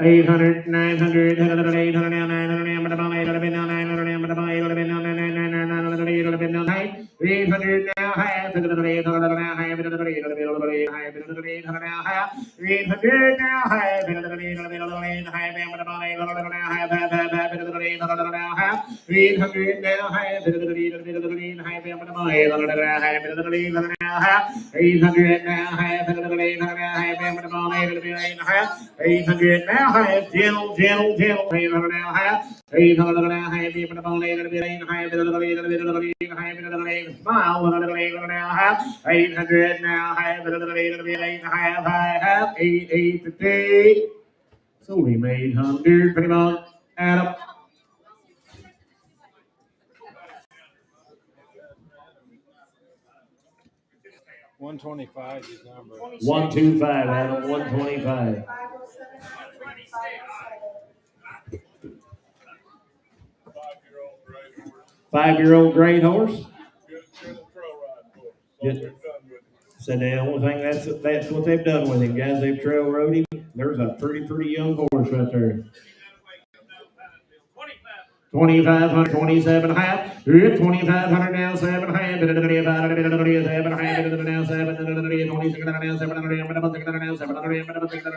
800, 900, 800 now, 900 now, but about 800 now, 900 now, but about 800 now, 900 now, 800 now, half, 800 now, half, 800 now, half, 800 now, half, 800 now, half, 800 now, but about 800 now, half, 800 now, half, 800 now, half, 800 now, but about 800 now, half, 800 now, half, 800 now, half, 800 now, half, but about 800 now, half, 800 now. Gentle, 800 now, half, 800 now, half, even the bone, 800 half, 800 smile, 800 now, half, 800 now, half, 800 half, 850. So we made 100, pretty much, add up. $125 is number. 125, Adam, 125. 5-year-old great horse. Said the only thing that's what they've done with him, guys. They've trail rode him. There's a pretty young horse right there. 2,500, 27 and a half. 2,500 now, 7 and a half. 7 and a half. 7 now, 7. 26 now, 700 now, 700 now, 700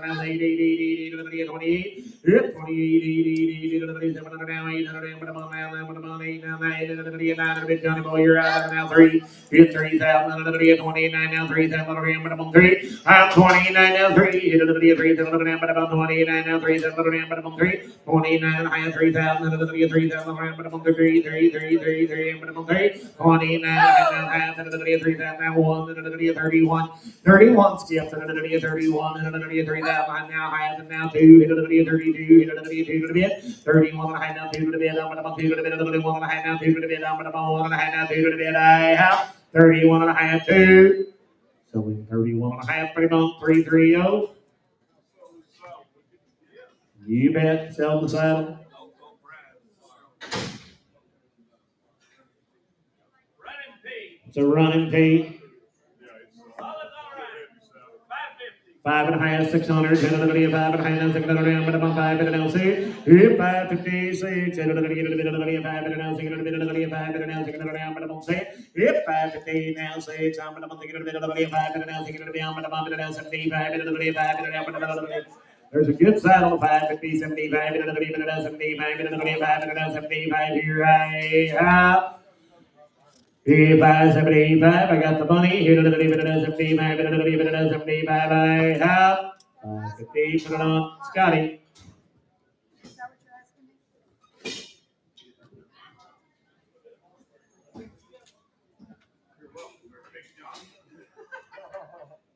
now, 8, 28. 28, 700 now, 800 now, 8 now, 900 Johnny Boy, you're out now, 3. 3,000, 29 now, 3,000, 3. I'm 29 now, 3. 3,000 now, but about 29 now, 3,000 but about 3. 29 and a half, 3,000, 3,000, but about 3, but about 3. 29 and a half, 3,000 now, 1, 31. 31 skip, 31, 3,000 now, half, and now 2, 32, 32 to the bit. 31 and a half now, 2 to the bit, but about 2 to the bit, 31 and a half now, 2 to the bit, but about 1 and a half now, 2 to the bit, I have 31 and a half, 2. So we 31 and a half, pretty much 330. You bet, sell the saddle. It's a running P. 5 and a half, 600, 5 and a half, 600, but about 5 and a half, 556, 5 and a half, 600, but about 6, 550 now, 6, I'm going to 5 and a half, 600, but about 75, There's a good saddle, 550, 75, 75, 75 here, high. 85, 75, I got the money. 75, 75, I have. 50, put it on Scotty. Is that what you're asking me?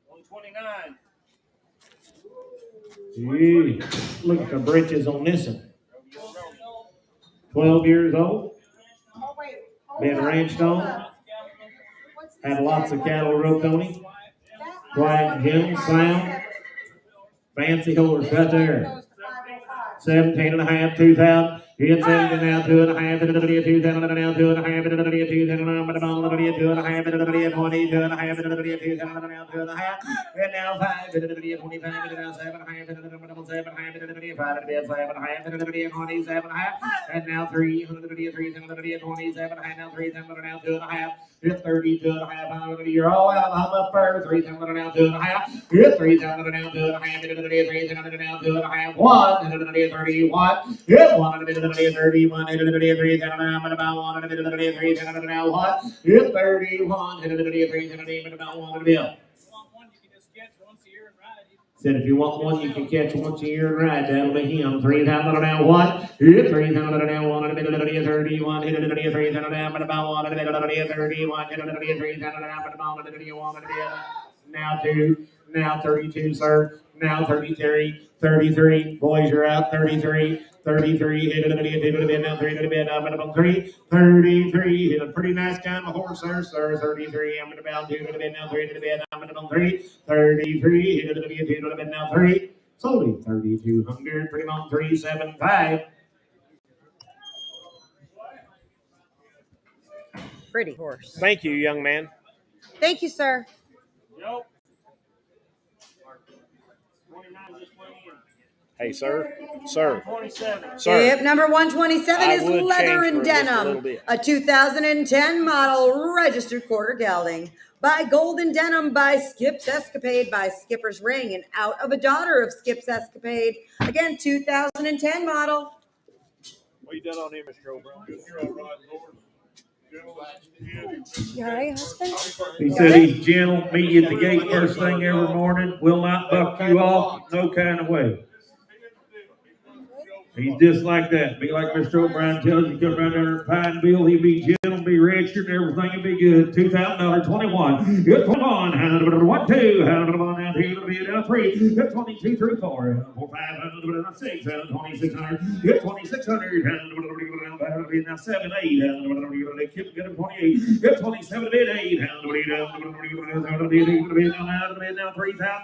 129. Gee, look at the britches on this one. 12 years old. Oh, wait. Been ranched on. Had lots of cattle roped on him. Quiet and gentle, sound. Fancy horse right there. 17 and a half, 2,000. It's 70 now, 2.5, 2,000 now, 2.5, 2,000, 2.5, 20, 2.5, 2,000 now, 2.5, and now 5, 25, 7, 5, and now 3, 27, now 3,000 now, 2.5. Hit 30, 2.5, you're all out. I'm up there. 3,000 now, 2.5. Hit 3,000 now, 2.5. 3,000 now, 2.5. 1, 31. Hit 1, 31. 3,000 now, about 1, 3,000 now, 1. Hit 31. 3,000 about 1 bill. Said if you want one, you can catch once a year and ride. That'll be him. 3,000 now, 1. Hit 3,000 now, 1. 31. Hit 3,000 now, about 1. 31. Hit 3,000 now, about 1. Now 2. Now 32, sir. Now 33. 33. Boys, you're out. 33. 33. Hit it now. 3 to the bed. I'm about 3. 33. Hit a pretty nice kind of horse, sir. 33. I'm about 2 to the bed now. 3 to the bed. I'm about 3. 33. Hit it to the bed. 2 to the bed now. 3. Sold him. 3,200. Pretty much 375. Pretty horse. Thank you, young man. Thank you, sir. Yo. Hey, sir. Sir. 27. Sir. Yep, number 127 I is would leather change and for just a denim. little bit. A 2010 model registered quarter gelding. By Golden Denim, by Skip's Escapade, by Skipper's Ring, and out of a daughter of Skip's Escapade. Again, 2010 model. What you done on him, Mr. O'Brien? You all right, husband? He said he's gentle, meet you at the gate first thing every morning, will not buck you off, no kind of way. He's just like that. Be like Mr. O'Brien tells you, come around there in Pineville, he'll be gentle, be registered, and everything will be good. $2,000, 21. Good 21. 1, 2. Now 2, down 3. Good 22, 3, 4. 4, 5. 6. 2,600. Good 2,600. Now 7, 8. Keep good 28. Good 27, 8. Now 3,000.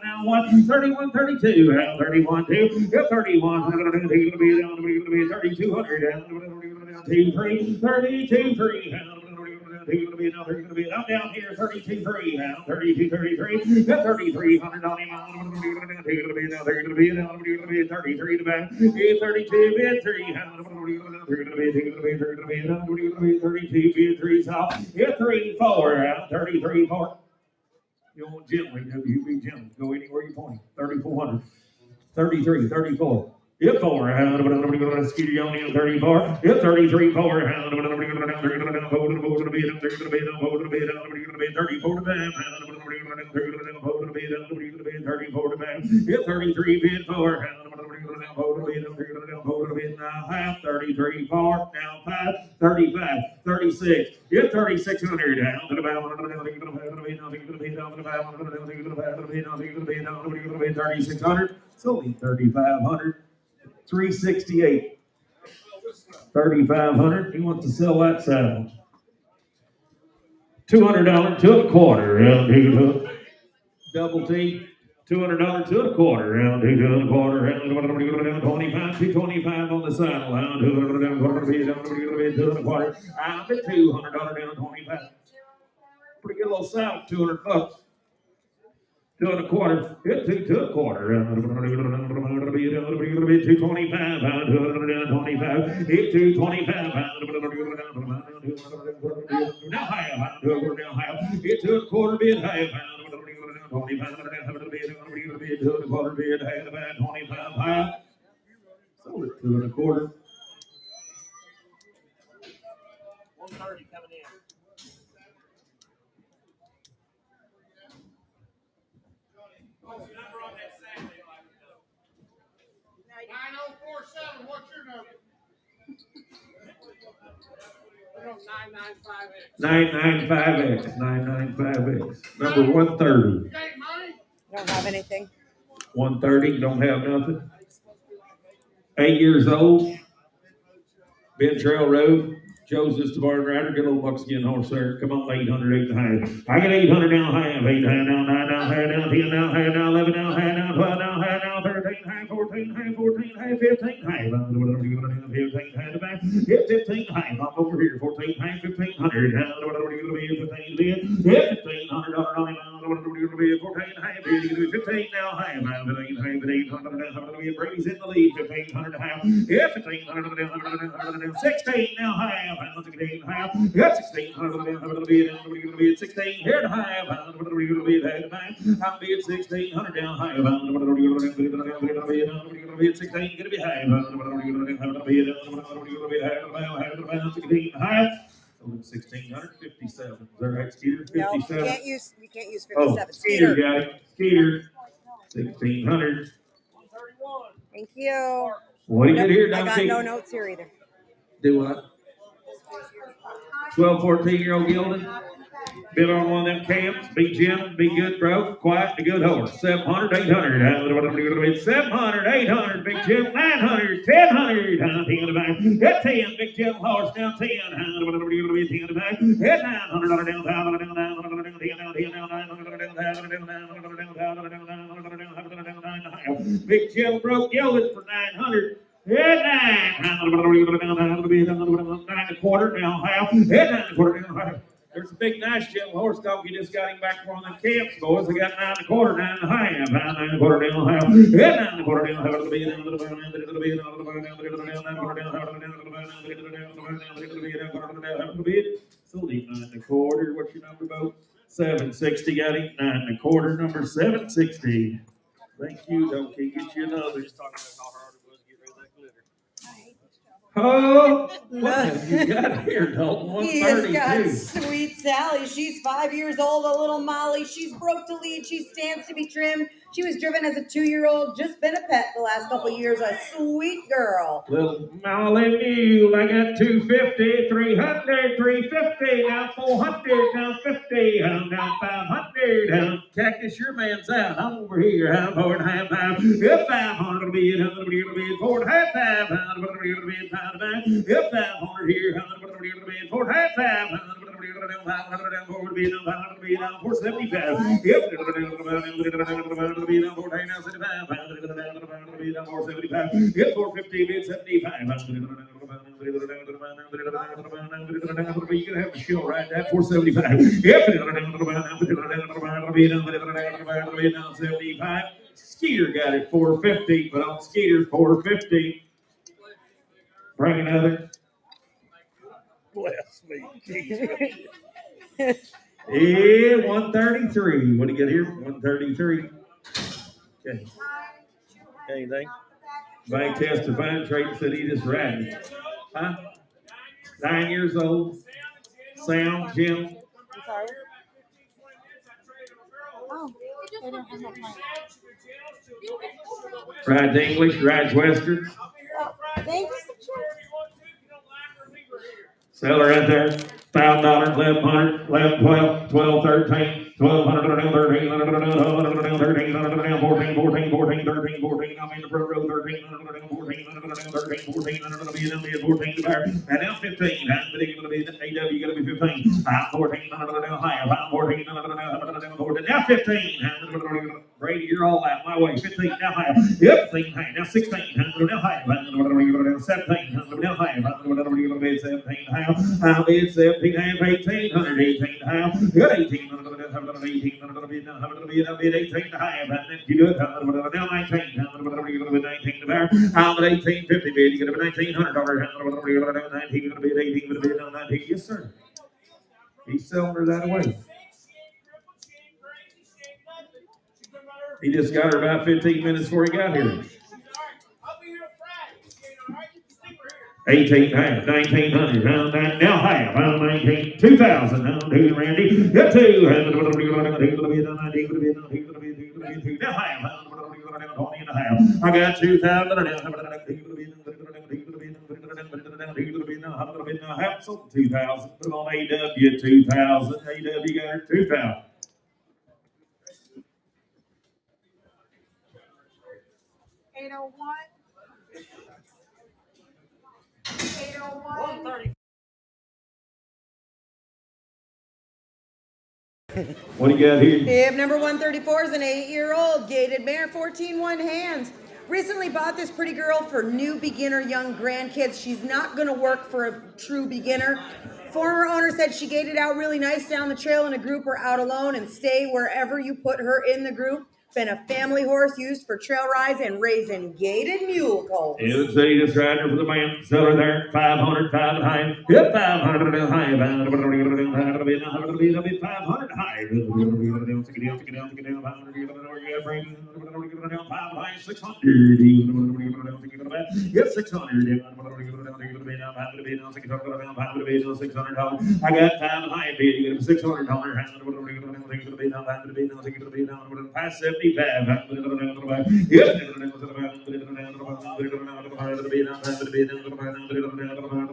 Now 1. 31, 32. 31, 2. Good 31. 3,200, 2, 3, 32, 3, I'm down here, 32, 3, 32, 33, 3,300 on him, 33 to back, 32, bid 3, 32, bid 3, so, 3, 4, 33, 4. You want gently, you be gentle, go anywhere you point, 3,400, 33, 34. Hit 4, Skeeter on 34. Hit 33, 4, hit 33, bid 4, now half, 33, 4, now 5, 35, 36, hit 3,600, 3,600, sold 3,500. 368, 3,500. He wants to sell that saddle. $200 to a quarter. Round two, double T. $200 to a quarter. Round two to a quarter. Round 25, 225 on the saddle. Round two to a quarter. I'm at $200 down 25. Pretty good little saddle. $200. 2 1/4, hit 2 to a quarter. 225, 225, hit 225, now half, hit 2 1/4 bid half, 25, 2.25 bid, had about 25 high. Sold it 2.25. 130 coming in. What's the number on that Saturday like to know? 9047, what's your number? 995X. 995X. Number 130. You got any money? Don't have anything. 130, don't have nothing. 8 years old. Bend Trail Road. Joe's just a barn rider. Good old buckskin horse there. Come on, 800, 800. I get 800 down, half, 8 down, 9 down, half down, 10 down, half down, 11 down, half down, 12 down, half down, 13, half, 14, half, 14, half, 15, half. 15, half, back. Hit 15, half. I'm over here. 14, half, 1500. Whatever you're going to be, 15 bid. Hit 1500. Whatever you're going to be, 14, half. You're going to be 15 now, half. 15, half, 800. Brady's in the lead. 1500 half. Hit 1500. 16 now, half. 16 half. Got 16. What are you going to be at 16? Here to half. What are you going to be at half? I'll be at 1600 down half. What are you going to be at 16? Going to be half. What are you going to be at 16 half? So 1657. Is that right, Skeeter? 57. No, you can't use 57. Oh, Skeeter got it. Skeeter. 1600. Thank you. What do you get here, I got Donkey? no notes here either. Do what? 12, 14-year-old gelding. Been on one of them camps. Be gentle, be good, bro. Quiet, be good horse. 700, 800. 700, 800. Big gentle, 900, 1,000. Hit 10, big gentle horse down 10. 10 to back. Hit 900 down, down, 10 down. Big gentle broke gelding for 900. Hit 9. 9.25 down half. Hit 9.25 down half. There's a big nice gentle horse dog. You just got him back from one of the camps, boys. I got 9.25, 9.5. 9.25 down half. Hit 9.25 down half. Sold him 9.25. What's your number, Bo? 760. Got him 9.25. Number 760. Thank you, Donkey. Get you another. Oh, what have you got here, Dalton? He has got 132. sweet Sally. She's 5 years old, a little Molly. She's broke to lead. She stands to be trimmed. She was driven as a 2-year-old, just been a pet the last couple of years. A sweet girl. Little Molly Mule, I got 250, 300, 350, now 400, now 50, now 500. Cactus, your man's out. I'm over here. I'm 4.5. If 500 will be it, 100 will be 4.5. 500 will be 5. If 500 here, 100 will be 4.5. 500 will be 475. If 450 bid 75. You can have a show right at 475. If 75. Skeeter got it 450, but on Skeeter 450. Bring another. Bless me, Jesus. Yeah, 133. What do you get here? 133. Okay. Anything? Bank testifying, Trayton said he just ran. Huh? 9 years old. Sound, Jim. I'm sorry. Oh, they don't have no plan. Rides English, rides Western. Thanks. Seller right there. $1,000, 1,100, 11, 12, 12, 13, 1,200, 13, 13, 14, 14, 14, 13, 14. I'm in the front row, 13, 14, 13, 14, 14 to bear. And now 15. I'm going to be AW, going to be 15. I'm 14, higher. I'm 14, 14. Now 15. Brady, you're all out my way. 15, now higher. 15, high. Now 16. Now higher. 17. Now higher. 17 higher. I'll be at 17 half, 1800, 18 half, 1800, 1800, I'll be at 18 half, and then you do it, now 19, 19 to bear, I'm at 1850, bid, you get a $1,900, 19, going to be at 18, going to be at 19, yes sir. He's selling her that away. He just got her about 15 minutes before he got here. I'll be here Friday. 18 half, 1900, now half, 19, 2000, now do Randy, got 2, now half, 20 and a half. I got 2,000, half, so 2,000, put on AW, 2,000, AW got her 2,000. What do you got here? Hip number 134 is an 8-year-old gated mare, 14 1 hands. Recently bought this pretty girl for new beginner young grandkids. She's not gonna work for a true beginner. Former owner said she gated out really nice down the trail in a group or out alone and stay wherever you put her in the group. Been a family horse used for trail rides and raising gated mule colts. In the city, just riding for the man, sell her there, 500, 5 and high. Yep, 500 and high. 500 high. 600. Yep, 600. I got 5 and high bid. You get $600. Past 75. Yep.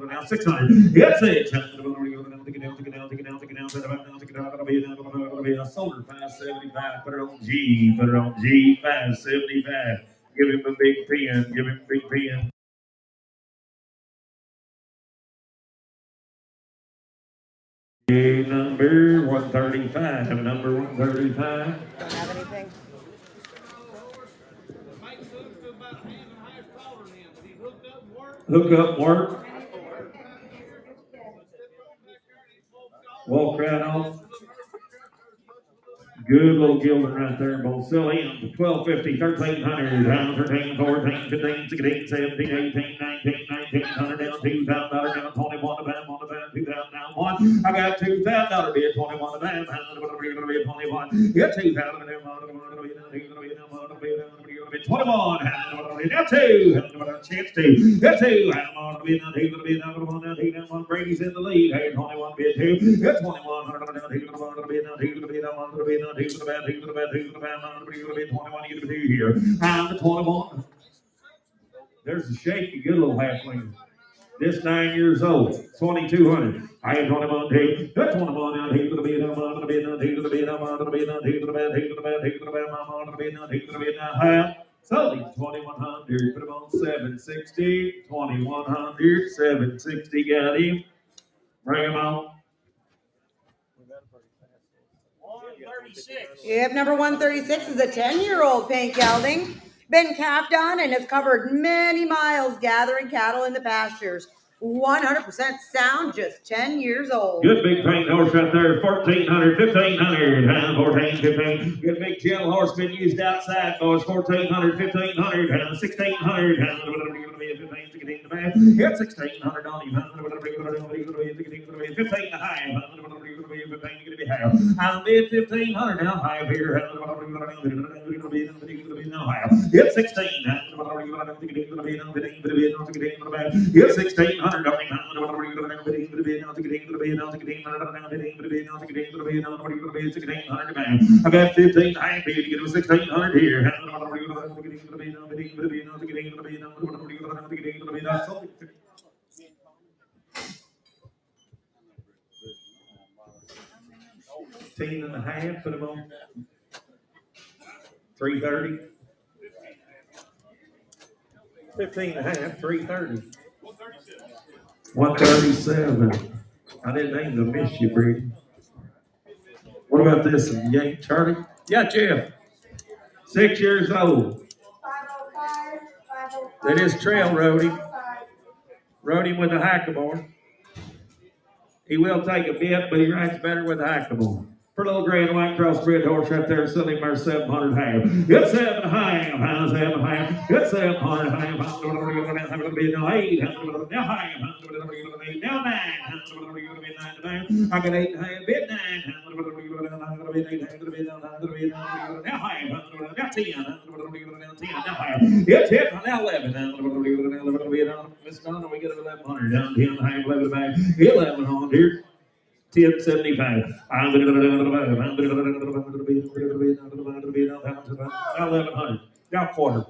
Now 600. Yep, 600. I sold her 575. Put her on G. Put her on G. 575. Give him a big pen. Give him a big pen. Number 135. Number 135. Don't have anything. Hook up, work. Walk right off. Good little gelding right there. Both sell him for $1,250, $1,300, down 13, 14, 15, 16, 17, 18, 19, 1900, down $2,000, down 21 to bam, on the bam, 2,000 down 1. I got $2,000 bid, 21 to bam, 21. Get 2,000 down 21, now 2, chance 2, get 2, Brady's in the lead, 21 bid 2, get 21, 21 here. I'm the 21. There's a shaky, good little halfling. This 9 years old, 2,200. I had 21 2. That's 21 now. Take to the bed. I'm on the bed. Take to the bed. I'm on the bed. Take to the bed. Take to the bed. Take to the bed. I'm on the bed. Take to the bed. Now, so 2,100. Put him on 760. 2,100. 760. Got him. Bring him on. 136. Yep, number 136 is a 10-year-old paint gelding. Been calved on and has covered many miles gathering cattle in the pastures. 100% sound, just 10 years old. Good big paint horse right there, 1,400, 1,500, 14, 15. Good big gentle horse been used outside, boys, 1,400, 1,500, 1,600, 15, get 1,600 on him, 15 high, I'll bid 1,500 now, high here, get 16, get 1,600. I got 15. I ain't bid to get 1,600 here. 15 and a half. Put them on 330. 15 and a half. 330. 137. I didn't aim to miss you, Brady. What about this one? You ain't Charlie? Yeah, Jeff. 6 years old. 505, 505. That is trail rode him. Rode him with a hackamore. He will take a bit, but he rides better with a hackamore. For a little gray and white crossbred horse right there, selling our 700 half. It's 7 half, 7 half. It's 700 half. Now 8, now half, now 9. I got 8 half, bit 9. Now half, now 10. Now half. It's 10, now 11. Miss Donna, we get 1100 down, 10 half, 11 back. 1100. 1075. 1100. Now quarter.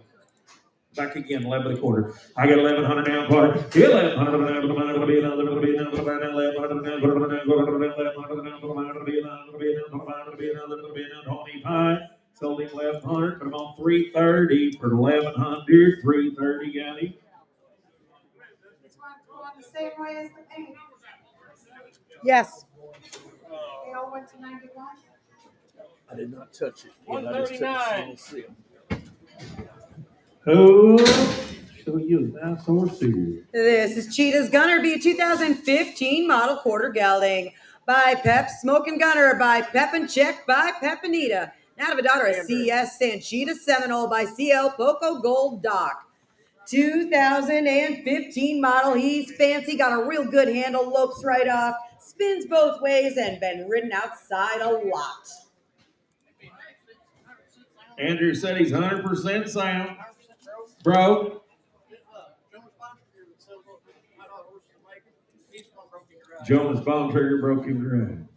Back again, 11 a quarter. I get 1100 now quarter. 1100. Sold him 1100. Put him on 330 for 1100. 330, got him. This one's going the same way as the paint. Yes. They all went to 91. I did not touch it. I just took a small sip. Oh, show you that horse here. This is Cheetah's Gunner, be a 2015 model quarter gelding by Pep Smoking Gunner, by Pep and Check, by Pep Anita. Now of a daughter of CS Sanchita Seminole by CL Poco Gold Doc. 2015 model. He's fancy, got a real good handle, lopes right off, spins both ways, and been ridden outside a lot. Andrew said he's 100% sound. Bro. Jonas Bomb Trigger broke him ground.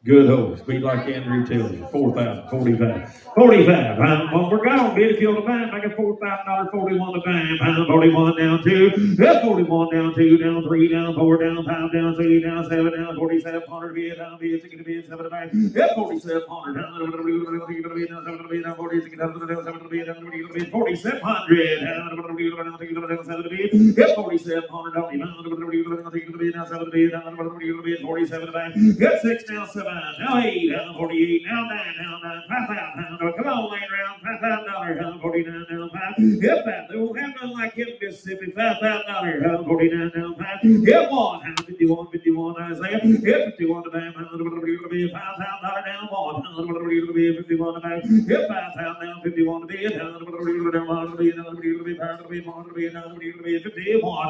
Good horse. Be like Andrew tells you. 4,000, 45. 45. Well, we're gone. Bid to kill the band. Make it $4,000, 41 the band. 41 down 2. That's 41 down 2, down 3, down 4, down 5, down 6, down 7, down 4,700 bid, down bid, 60 bid, 7 bid. That's 4,700. Down 7 bid, down 40, down 7 bid, down 4,700. Down 7 bid. That's 4,700. Down 7 bid, down 47 bid. That's 6 down 7. Now 8, down 48, now 9, now 9, 5,000. Come on, lane round, $5,000, down 49, down 5. Hit that, they won't have nothing like him in Mississippi. $5,000, down 49, down 5. Hit 1, down 51, 51, Isaiah. Hit 51 to back, $5,000 down 1. 51 to back. Hit 5,000 down 51 to bid. 51.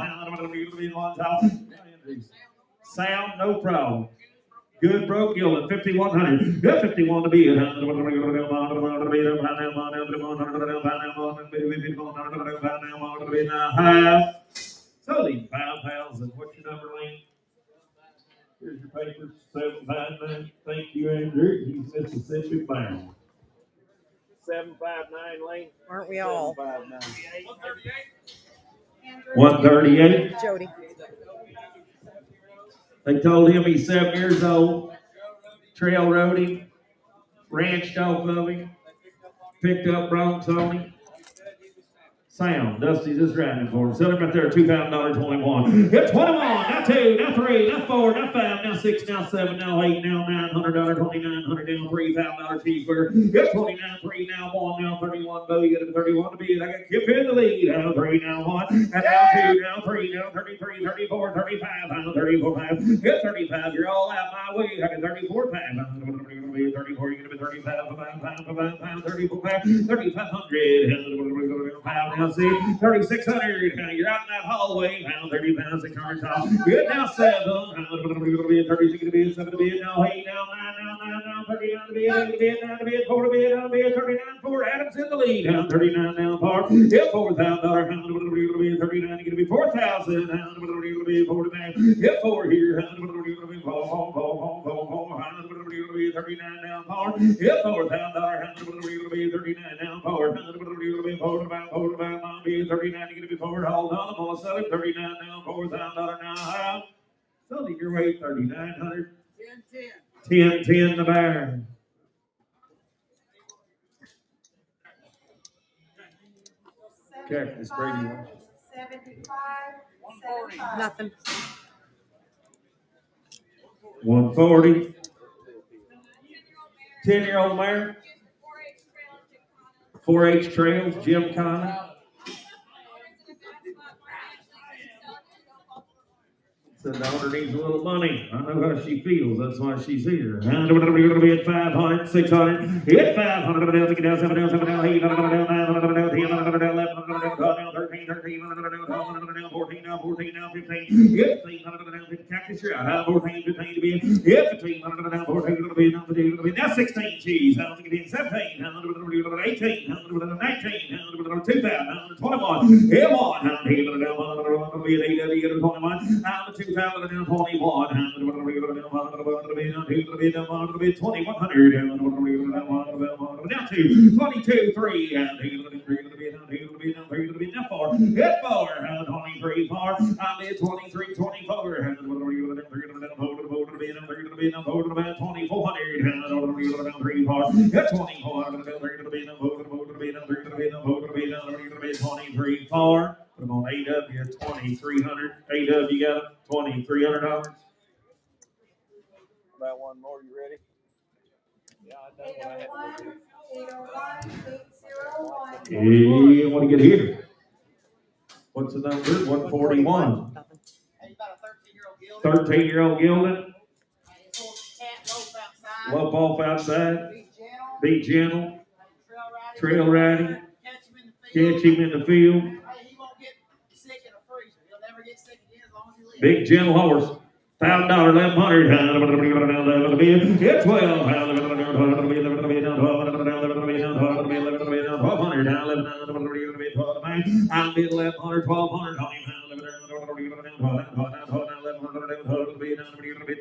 Sound, no problem. Good broke yielding 5,100. Yeah, 51 to be. Selling 5,000. What's your number, Lane? Here's your papers. 759. Thank you, Andrew. He's Mississippi bound. 759 Lane. Aren't we all? 759. 138. Jody. They told him he's 7 years old. Trail rode him. Ranched off of him. Picked up broncs on him. Sound. Dusty's just riding for him. Sell him right there, $2,000.21. Hit 21, now 2, now 3, now 4, now 5, now 6, now 7, now 8, now $900, $2,900, now $3,000 cheeseburger. Hit 29, 3, now 1, now 31, Bo, you get a 31 to bid. I got Kip in the lead. Now 3, now 1, and now 2, now 3, now 33, 34, 35, now 34, 5. Hit 35, you're all out my way. I got 34, 5. 34, you're going to be 35, 34, 5, 3,500. 5, now 6, 3,600. Now you're out in that hallway. Now 30 pounds, 600 top. Good, now 7. Now 36 to bid, 7 to bid, now 8, now 9, now 9, now 39 to bid, 8 to bid, 9 to bid, 4 to bid, 9 to bid, 39, 4. Adams in the lead. Now 39, now par. Hit $4,000. Now 39, you're going to be 4,000. Now 4 to bid. Hit 4 here. 39 now par. Hit $4,000. 39 now par. 39, you're going to be forward. Hold on, I'm going to sell it. 39 now, $4,000 now. Selling your weight, 3,900. 10 the bar. Cactus Brady. 75, 75. Nothing. 140. 10-year-old mare. 4-H Trails, Jim Connor. Said the owner needs a little money. I know how she feels. That's why she's here. And we're going to be at 500, 600. Hit 500 down, take it down, 7 down, 7 down, 8 down, 9 down, 10 down, 11 down, 13, 13, 14 down, 14 down, 15. Hit 15 down, 15. Cactus shot. 14, 15 to be in. Hit 15 down, 14 to be in. Now 16 cheese. Down, take it in. 17. 18. 19. 2000. 21. Hit 1. Down, take it down. Be at 8. 21. Down to 2021. 2100. Down to 22, 3. Now 4. Hit 4. 23, 4. I'm at 23, 24. 23, 4. Put them on AW, 2,300. AW, you got it? $2,300. About one more, you ready? Yeah, I know what I have to do. Yeah, want to get here. What's the number? 141. Hey, you got a 13-year-old gelding? 13-year-old gelding. Can't loaf outside. Lope off outside. Be gentle. Be gentle. Trail riding. Trail riding. Catch him in the field. Catch him in the field. Hey, he won't get sick in a freezer. He'll never get sick again as long as he lives. Big gentle horse. $1,000, 1,100. Hit 12. I'll be 1,100, 1,200.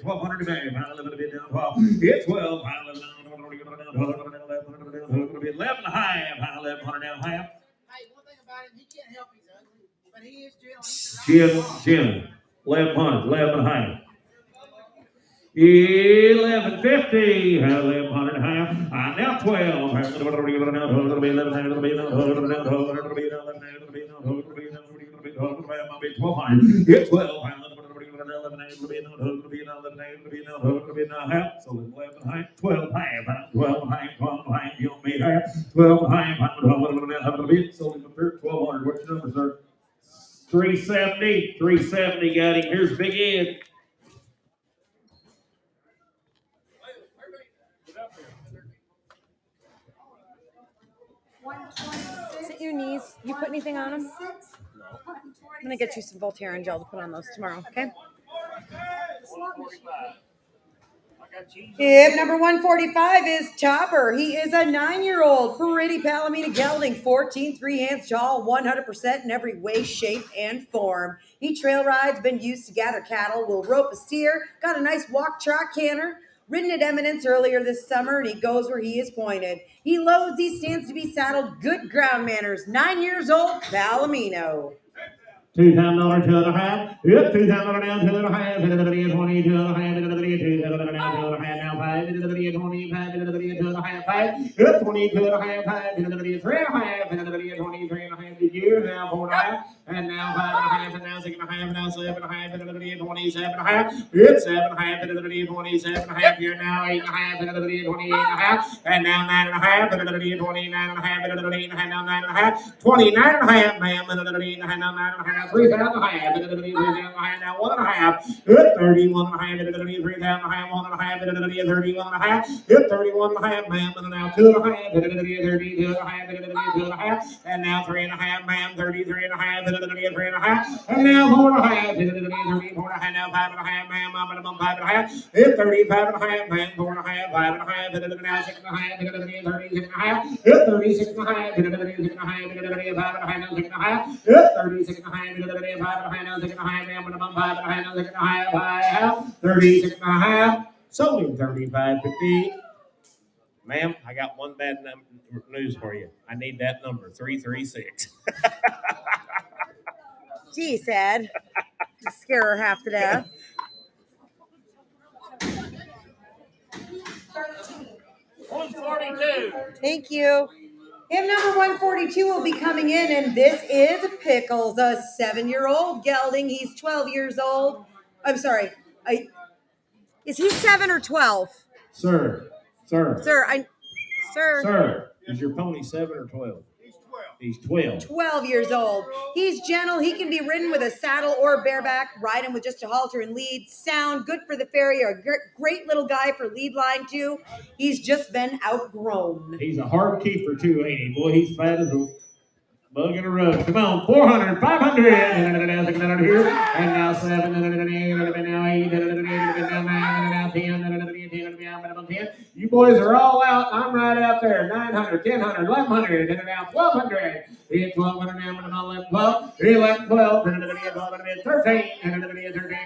1,200 today. Hit 12. 11 and a half. 1,100 down half. Hey, one thing about him, he can't help he's ugly, but he is gentle. Jim. 1,100, 11 and a half. 1150, 1100 and a half. Now 12. Hit 12. So 11 and a half, 12 and a half, 12 and a half, 12 and a half. You don't mean half. 12 and a half, 1200. So 1,200. What's your number, sir? 370. 370 got him. Here's Big Ed. Sit your knees. You put anything on them? I'm gonna get you some Voltaren gel to put on those tomorrow, okay? Hip number 145 is Topper. He is a 9-year-old pretty Palomino gelding, 14 3/8 jaw, 100% in every way, shape, and form. He trail rides, been used to gather cattle, will rope a steer, got a nice walk trot canter, ridden at Eminence earlier this summer, and he goes where he is pointed. He loads, he stands to be saddled, good ground manners, 9 years old, Palomino. $2,000, 2.5. Yep, $2,000 down, 2.5. 20, 2.5. Now 5. Now 5. 25. 2.5. 5. Yep, 22.5. 5. 3.5. 23.5. Did you now 4.5? And now 5.5. And now 6.5. Now 7.5. 27.5. It's 7.5. 27.5. You're now 8.5. 28.5. And now 9.5. 29.5. Now 9.5. 29.5. Ma'am. 8.5. Now 9.5. 3,500. Now 1.5. Good 31.5. 3,500. 1.5. 31.5. Good 31.5. Ma'am. Now 2.5. 32.5. And now 3.5. Ma'am. 33.5. 3.5. And now 4.5. 34.5. Now 5.5. Ma'am. 5.5. It's 35.5. Ma'am. 4.5. 5.5. Now 6.5. 36.5. It's 36.5. 36.5. 5.5. Now 6.5. It's 36.5. 36.5. Sold him 35.50. Ma'am, I got one bad news for you. I need that number 336. Gee, sad. Scare her half to death. $142. Thank you. Him number 142 will be coming in, and this is Pickles, a 7-year-old gelding. He's 12 years old. I'm sorry. Is he 7 or 12? Sir. Sir, Sir, is your pony 7 or 12? He's 12. He's 12. 12 years old. He's gentle. He can be ridden with a saddle or bareback. Ride him with just a halter and lead. Sound, good for the farrier. A great little guy for lead line too. He's just been outgrown. He's a hard keeper too, ain't he? Boy, he's fat as a bug in a rug. Come on, 400, 500. And now 7, now 8, now 9, now 10. You boys are all out. I'm right out there. 900, 1000, 1100, and now 1200. 1200 now, 11, 12, 11, 12, 13, 13, 13.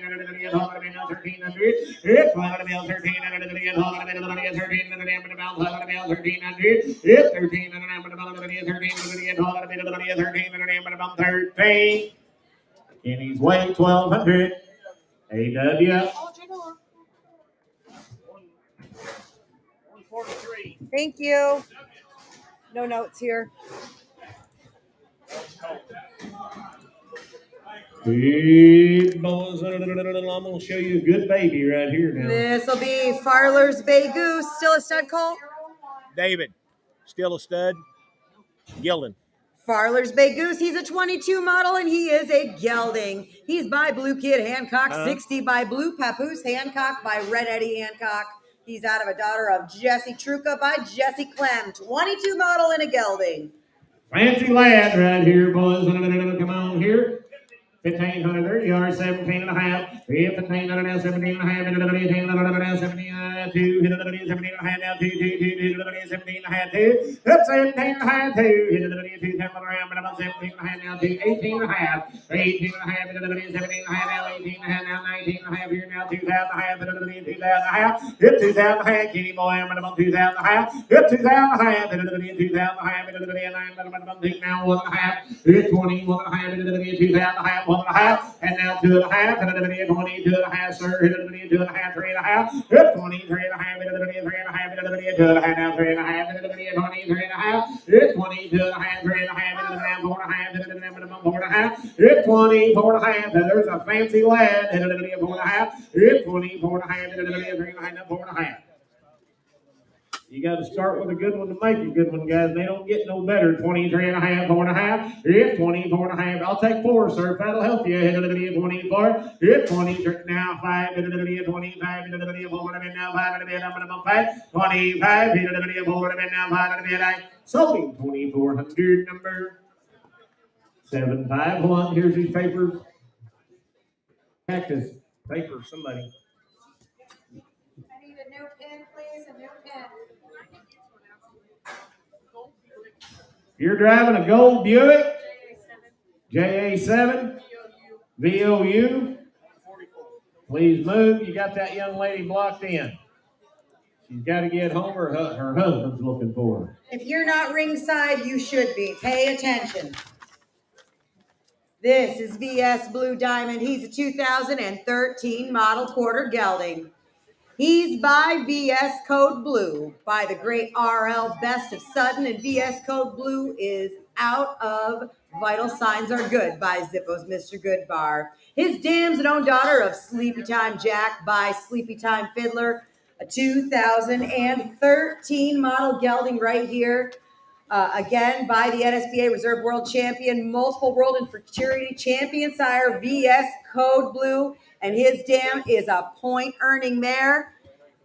Kenny's weight 1200. AW. Thank you. No notes here. Big boys. I'm going to show you a good baby right here now. This will be Farler's Bay Goose. Still a stud colt? David, still a stud. Gilding. Farler's Bay Goose. He's a 22 model and he is a gelding. He's by Blue Kid Hancock, 60 by Blue Papoose Hancock by Red Eddie Hancock. He's out of a daughter of Jesse Truca by Jesse Clem. 22 model and a gelding. Fancy lad right here, boys. Come on here. 1530 yards, 17 and a half. 1500 now, 17 and a half. 18, 72, 17 and a half now, 2, 17 and a half, 2. Up 17 and a half, 2. 2, 10 around, but about 17 and a half now, 2, 18 and a half. 18 and a half, 17 and a half now, 18 and a half now, 19 and a half here now, 2000 and a half, 2000 and a half. Hit 2000 and a half, Kenny boy, I'm about 2000 and a half. Hit 2000 and a half, 2000 and a half, now 1 and a half. Hit 20, 1 and a half, 2000 and a half. 1 and a half, and now 2 and a half, and 20, 2 and a half, sir, 2 and a half, 3 and a half, 20, 3 and a half, 3 and a half, 2 and a half, now 3 and a half, 20, 3 and a half, 20, 2 and a half, 3 and a half, 4 and a half, 4 and a half, 20, 4 and a half, there's a fancy lad, 4 and a half, 20, 4 and a half, 3 and a half, 4 and a half. You got to start with a good one to make a good one, guys. They don't get no better. 23 and a half, 4 and a half. Hit 24 and a half. I'll take 4, sir. That'll help you. Hit 24. Hit 20. Now 5. Hit 25. Hit 4. Now 5. 25. Hit 4. Now 5. Sold him 2400 number 751. Here's his paper. Cactus. Paper. Somebody. I need a new pen, please. A new pen. You're driving a gold Buick, JA7, VOU. Please move. You got that young lady blocked in. She's got to get home or her husband's looking for her. If you're not ringside, you should be. Pay attention. This is VS Blue Diamond. He's a 2013 model quarter gelding. He's by VS Code Blue, by the great RL Best of Sudden, and VS Code Blue is out of Vital Signs Are Good by Zippo's Mr. Goodbar. His dam's an own daughter of Sleepy Time Jack by Sleepy Time Fiddler, a 2013 model gelding right here. Again, by the NSBA Reserve World Champion, multiple world and futurity champion sire, VS Code Blue. And his dam is a point-earning mare.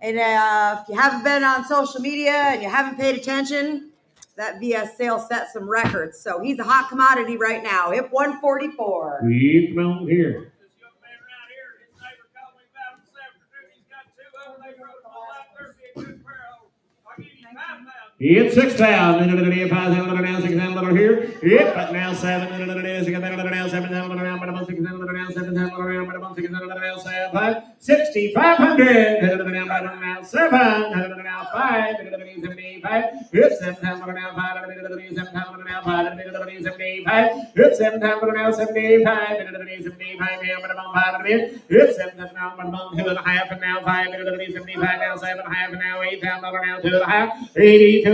And if you haven't been on social media and you haven't paid attention, that VS sale set some records. So he's a hot commodity right now. Hip 144. Keep on here. This young man right here, his neighbor called me about him this afternoon. He's got 2 of them. They rode them all out there. Be a good pair of them. I'll give you 5,000. It's 6,000. 5,000 6,000 here. Yep, but now 7. 6,500. Now 7. Now 5. 75. It's 7,000 now 5. 7,000 now 5. 75. It's 7,000 now 75. 75 now 5. It's 7,000 now 2 and a half and now 5. 75 now 7 and a half and now 8,000 now 2 and a half. 82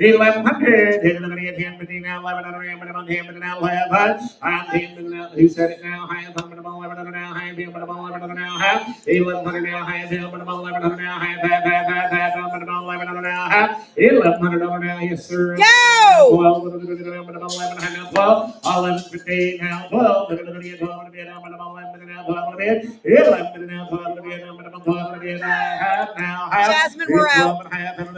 1100. 10, 15, now 1100. Now 11. I'm 10. Who said it now? High 11 now. High 11 now. 1100 now. High 11 now. High 1100 now. 1100 now. Yes, sir. Go! 12. 11:15 now. 12. 11 now. Jasmine, we're out. 12 and a half. 12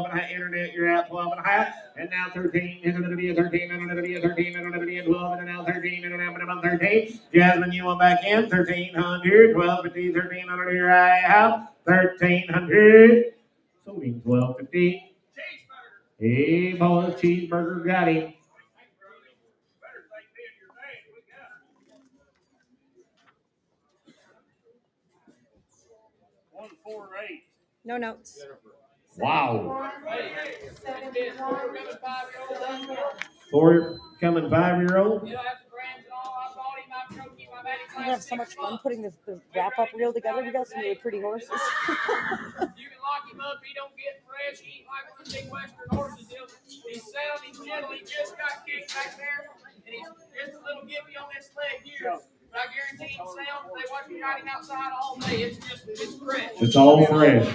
and a half. Internet, you're out. 12 and a half. And now 13. 13. 13. 12 and now 13. And 13. Jasmine, you want back in? 1300. 1250. 1300. You're out. 1300. So we 1250. Hey, boy, cheeseburger got him. No notes. Wow. 4 coming 5-year-old. You know, that's the brands and all. I bought him. I broke him. I've had him. We have so much fun putting this wrap-up reel together. We got some really pretty horses. You can lock him up. He don't get fresh. He ain't like one of the big Western horses. He's sound. He's gentle. He just got kicked back there. And he's just this leg here. But I guarantee him sound. They watch me ride him outside all day. It's fresh. It's all fresh.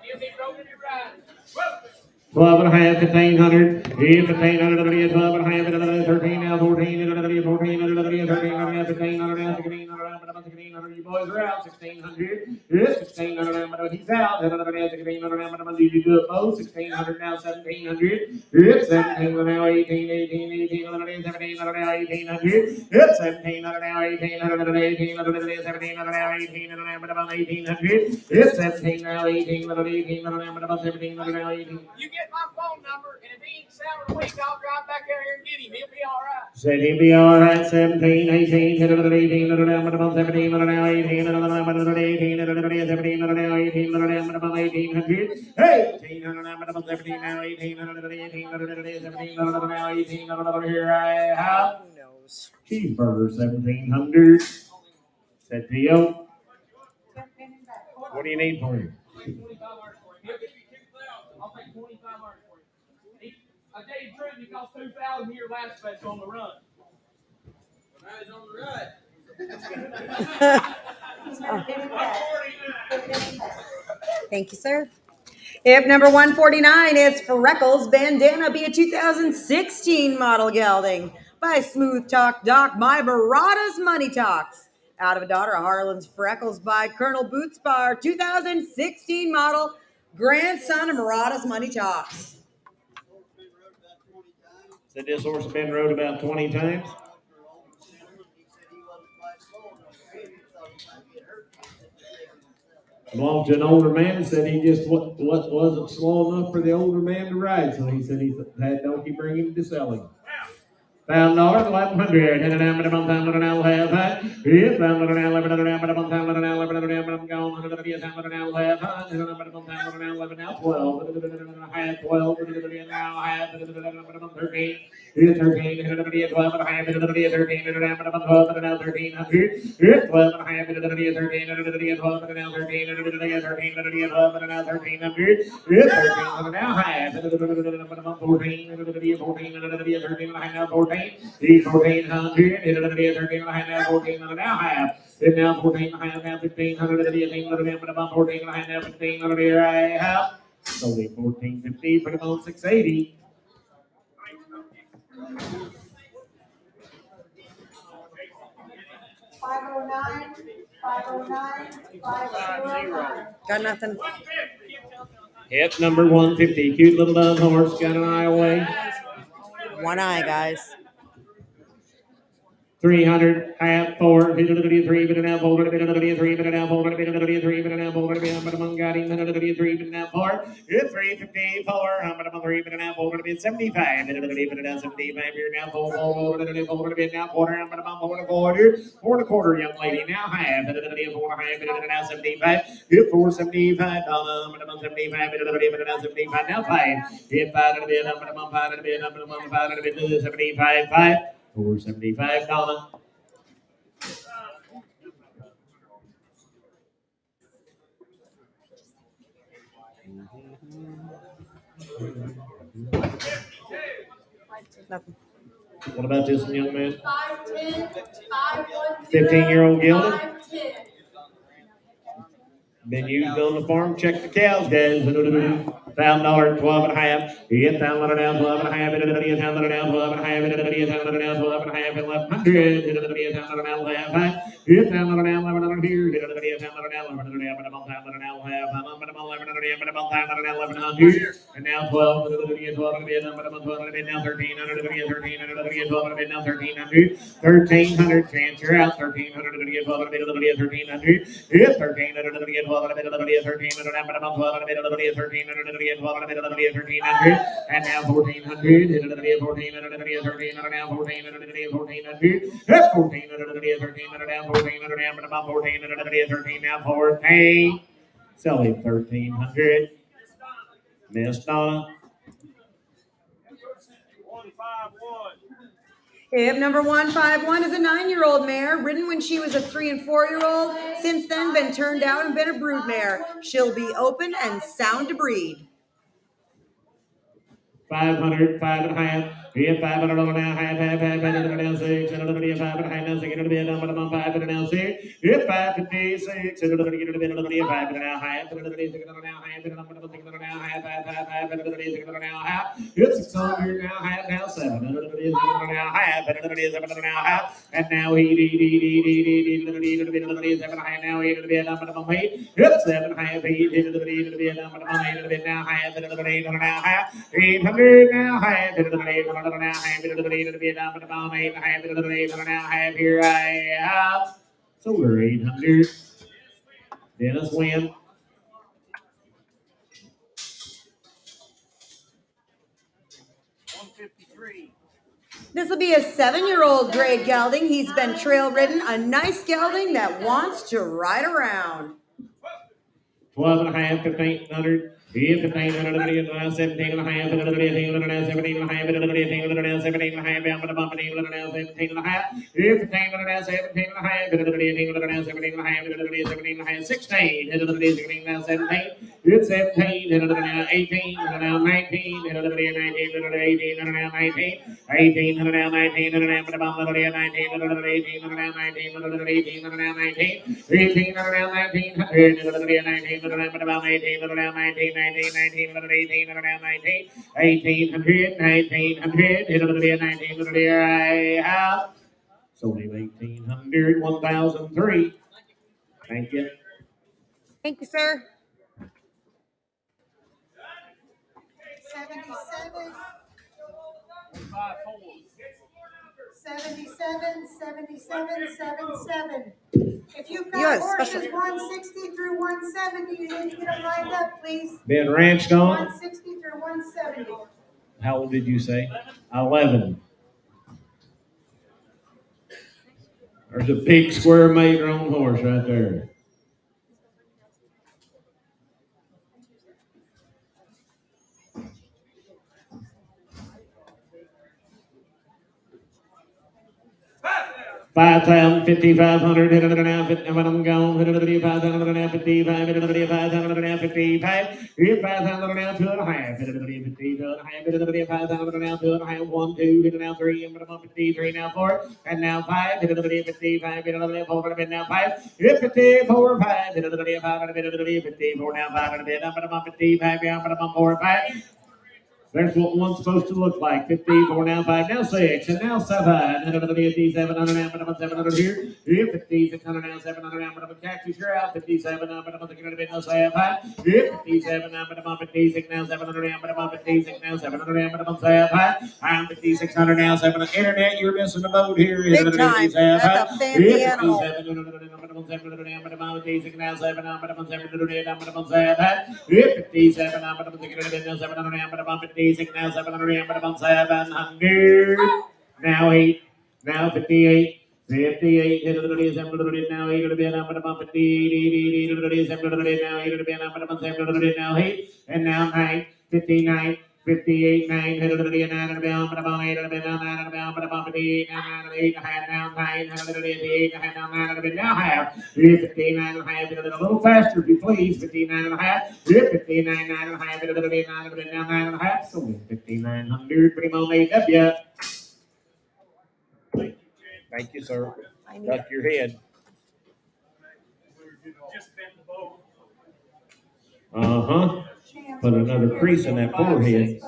He'll be rolling it right. 12 and a half, 1500. 1500, 12 and a half, 13 now, 14, 14, 13, 1500 now, 1600. You boys are out. 1600. Yes, 1600. He's out. 1600. You do it both. 1600 now, 1700. Yes, 1700 now, 18, 1700 now, 1800. Yes, 1700 now, 1800, 1800, 1700 now, 1800. Yes, 17 now, 1800, 1700 now, 1800. You get my phone number, and if he ain't sound weak, I'll drive back out here and get him. He'll be all right. Said he'll be all right. 17, 18, 18, 17, 18, 1800. Hey, 17 now, 18, here I have. Who knows? Cheeseburger, 1700. Said Theo, what do you need for him? $25 for him. He'll give you $2,000. I'll pay $25 for him. I tell you the truth, he cost $2,000 here last special on the run. Now he's on the run. Thank you, sir. Hip number 149 is Freckles Bandana, be a 2016 model gelding by Smooth Talk Doc, my Barada's Money Talks. Out of a daughter of Harlan's Freckles by Colonel Bootsbar, 2016 model, grandson of Marada's Money Talks. Said this horse has been rode about 20 times. Belonged to an older man, said he just wasn't slow enough for the older man to ride, so he said he had donkey bring him to sell him. $1,000, 1100. And an amber amount of an hour half high. If I'm an hour, 11 amber amount of an hour, 11 gone, 100 amber an hour half high. And an amber amount of an hour, 11 now 12. Half 12, now half 13. 13, 12 and a half, 13, and an amber amount 12 and now 1300. 12 and a half, 13, 12 and now 13, 13, 12 and now 1300. 13 and now half, 14, 14, 13 and a half now 14. 1400, 13 and a half now 14 and now half. And now 14 and a half now 1500, 18, 14 and a half now 1500 here I have. Only 1450, put it on 680. Got nothing. Hip number 150, cute little dove horse, got an eye away. One eye, guys. 300, half, 4, 3, but now 4, but now 3, but now 4, but now 3, but now 4, but among got him, 3, but now 4, it's 354, but 3, but now 4, but 75, but now 75, here now 4, but now quarter, but about 4 and a quarter, young lady, now half, 4 but now 75, hit 475, but about 75, but now 75, now 5, hit 5, but about 5, 75, 5. $475. Nothing. What about this young man? 15-year-old gelding. Been used on the farm. Check the cows, guys. $1,000, 12 and a half. $1,000 down, 12 and a half. $1,000 down, 12 and a half. $1,000 down, 12 and a half. 1,100. $1,000 down, 11. $1,000 down, 11 here. $1,000 down, 11. And now 12. Now 1300. 12 now 1300. 1300. Chance you're out. 1300. 1300. 1300. 1300, and now 1400, now 1400, that's 1400, now 14, now 14, selling 1300, Miss Donna. 151. Hip number 151 is a 9-year-old mare, ridden when she was a 3 and 4-year-old. Since then, been turned out and been a brood mare. She'll be open and sound to breed. 500, 5 and a half. Hit 500 now, half, now 6, and another 5 and a half now, second to be a number of 5 and now 6. Hit 556, and another get to be another 5 and now half, and another second now half, and another second now half, and another second now half. Hit 600 now, half now 7, another now half, and another 7 now half, and now he to be another 7 half now, 8 to be a number of 8. Hit 7 half, 8 to be a number of 8 to be now half, and another 8 now half, 800 now half, and another 8 now half, and another 8 to be a number of 8 half, and another 8 now half. Here I have. So we're 800. Dennis win. This will be a 7-year-old gray gelding. He's been trail ridden. A nice gelding that wants to ride around. 12 and a half, 1500. 1500, 17 and a half, 17 and a half, 17 and a half, 17 and a half, 17 and a half, 17 and a half, 17 and a half, 15 and a half, 17 and a half, 17 and a half, 17 and a half, 16, 17 and 17, it's 17, 18, 19, 19, 18, 19, 18, 19, 1800, so leave 1800, 1003. Thank you. Thank you, sir. 77. 77, 77, 77. If you've got horses 160 through 170, you need to get them lined up, please. Been ranched on? 160 through 170. How old did you say? 11. There's a big square mater on horse right there. $5,000, $5,500, hit another now, when I'm gone, hit another $5,000 now, 55, hit another $5,000 now, 55, hit $5,000 now, 2.5, hit another 50, 2.5, hit another $5,000 now, 2.5, 1, 2, hit now 3, and I'm 53 now 4, and now 5, hit another 55, hit another 4, and now 5, hit 54, 5, hit another 5, hit another 54 now 5, and I'm 55, I'm 4, 5. There's what one's supposed to look like. 54 now, 5 now, 6, and now 7. And another 700 now, but 700 here. Here, 5600 now, 700 now, but cactus, you're out. 57 now, but I'm going to be no 7. Here, 57 now, but I'm 56 now, 700 now, but I'm 56 now, 700 now, but I'm 7. I'm 5600 now, 700. Internet, you're missing the boat here. Big time. That's a fancy animal. 56 now, 7, but I'm 700 now, but I'm 7. Here, 57 now, but I'm 700 now, but I'm 56 now, 700, but I'm 700. Now 8, now 58. 58, hit another 700 now, 8 to be a number of 58, 700 now, 8 to be a number of 700 now, 8, and now 9, 59, 58, 9, hit another 9 and about 8 and about 9 and about 58, 9 and 8 and a half, now 9, and another 8 and a half, now 9 and now half, 59 and a half, a little faster if you please, 59 and a half, 59, 9 and a half, another 9 and now 9 and a half, so 5,900, pretty much made up yet. Thank you, sir. Duck your head. Put another crease in that forehead.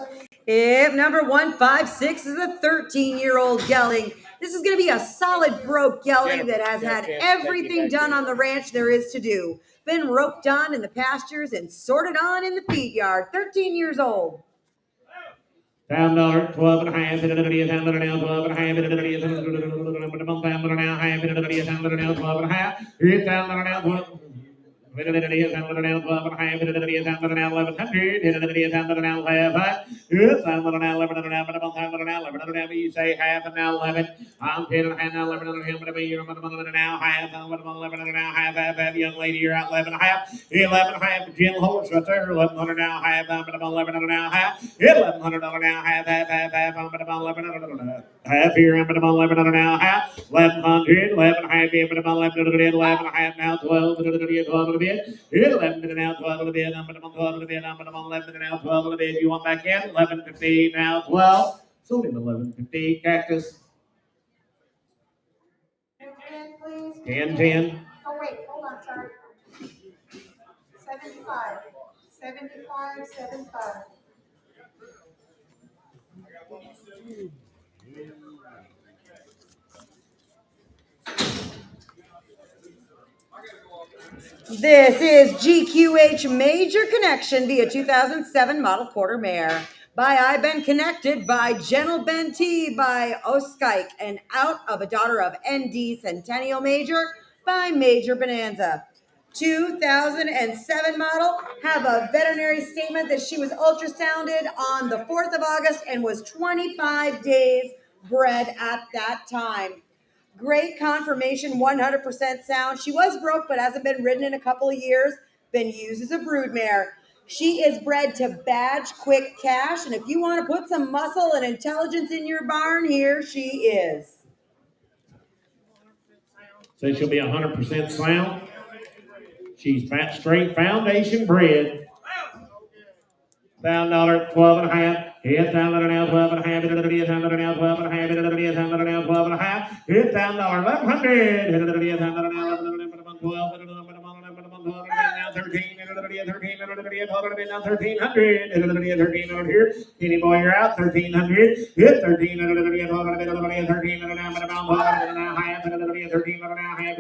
Yep, number 156 is a 13-year-old gelding. This is going to be a solid broke gelding that has had everything done on the ranch there is to do. Been roped on in the pastures and sorted on in the feed yard. 13 years old. $12, 12 and a half, $12 and a half, $12 and a half, Hit another 1100, hit another 1100, you say half and now 11. I'm 10 and now 11 and now half, 11 and now half, young lady, you're out 11 and a half, 11 and a half, Jim horse right there, 1100 now half, 11 and now half, $1,100 now half, 11 half here, 11 and now half, 1100, 11 and a half, 11 and a half now 12, 12 11 to now, 12 to the I'm 12 to the I'm 11 to now, 12 to the you want back in, 11 15 now, 12, Sold him 11.50. Cactus, 10, please. 10. Oh, wait, hold on, sorry. 75. 75. This is GQH Major Connection via 2007 model quarter mare. By I Been Connected, by Gentle Ben T, by Oskike, and Out of a Daughter of ND Centennial Major by Major Bonanza. 2007 model, have a veterinary statement that she was ultrasounded on the 4th of August and was 25 days bred at that time. Great conformation, 100% sound. She was broke, but hasn't been ridden in a couple of years. Been used as a brood mare. She is bred to badge quick cash, and if you want to put some muscle and intelligence in your barn, here she is. Say she'll be 100% sound. She's fat, straight, foundation bred. $1,000, 12 and a half. Hit $1,000 now, 12 and a half. Hit $1,000 now, 12 and a half. Hit $1,000 now, 12 and a half. Hit $1,000, 1,100. Hit $1,000 now, 12. Now 13. Hit $13. 1,300. Hit $13 here. Kenny boy, you're out. 1,300. Hit 13. 13 here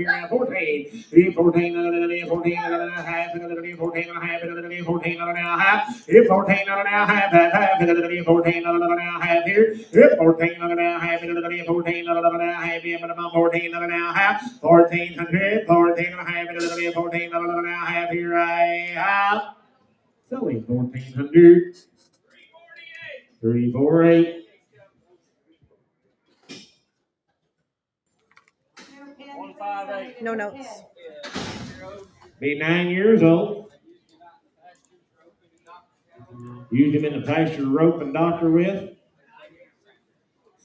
now. 14. 14 and a half. 14 and a half. 14 and a half. Hit 14 and a half. 14 and a half here. Hit 14 and a half. 14 and a half. 14 and a half. 1,400. 14 and a half. 14 and a half here. I have. Selling 1,400. 348. No notes. Be 9 years old. Used him in the pasture to rope and doctor with.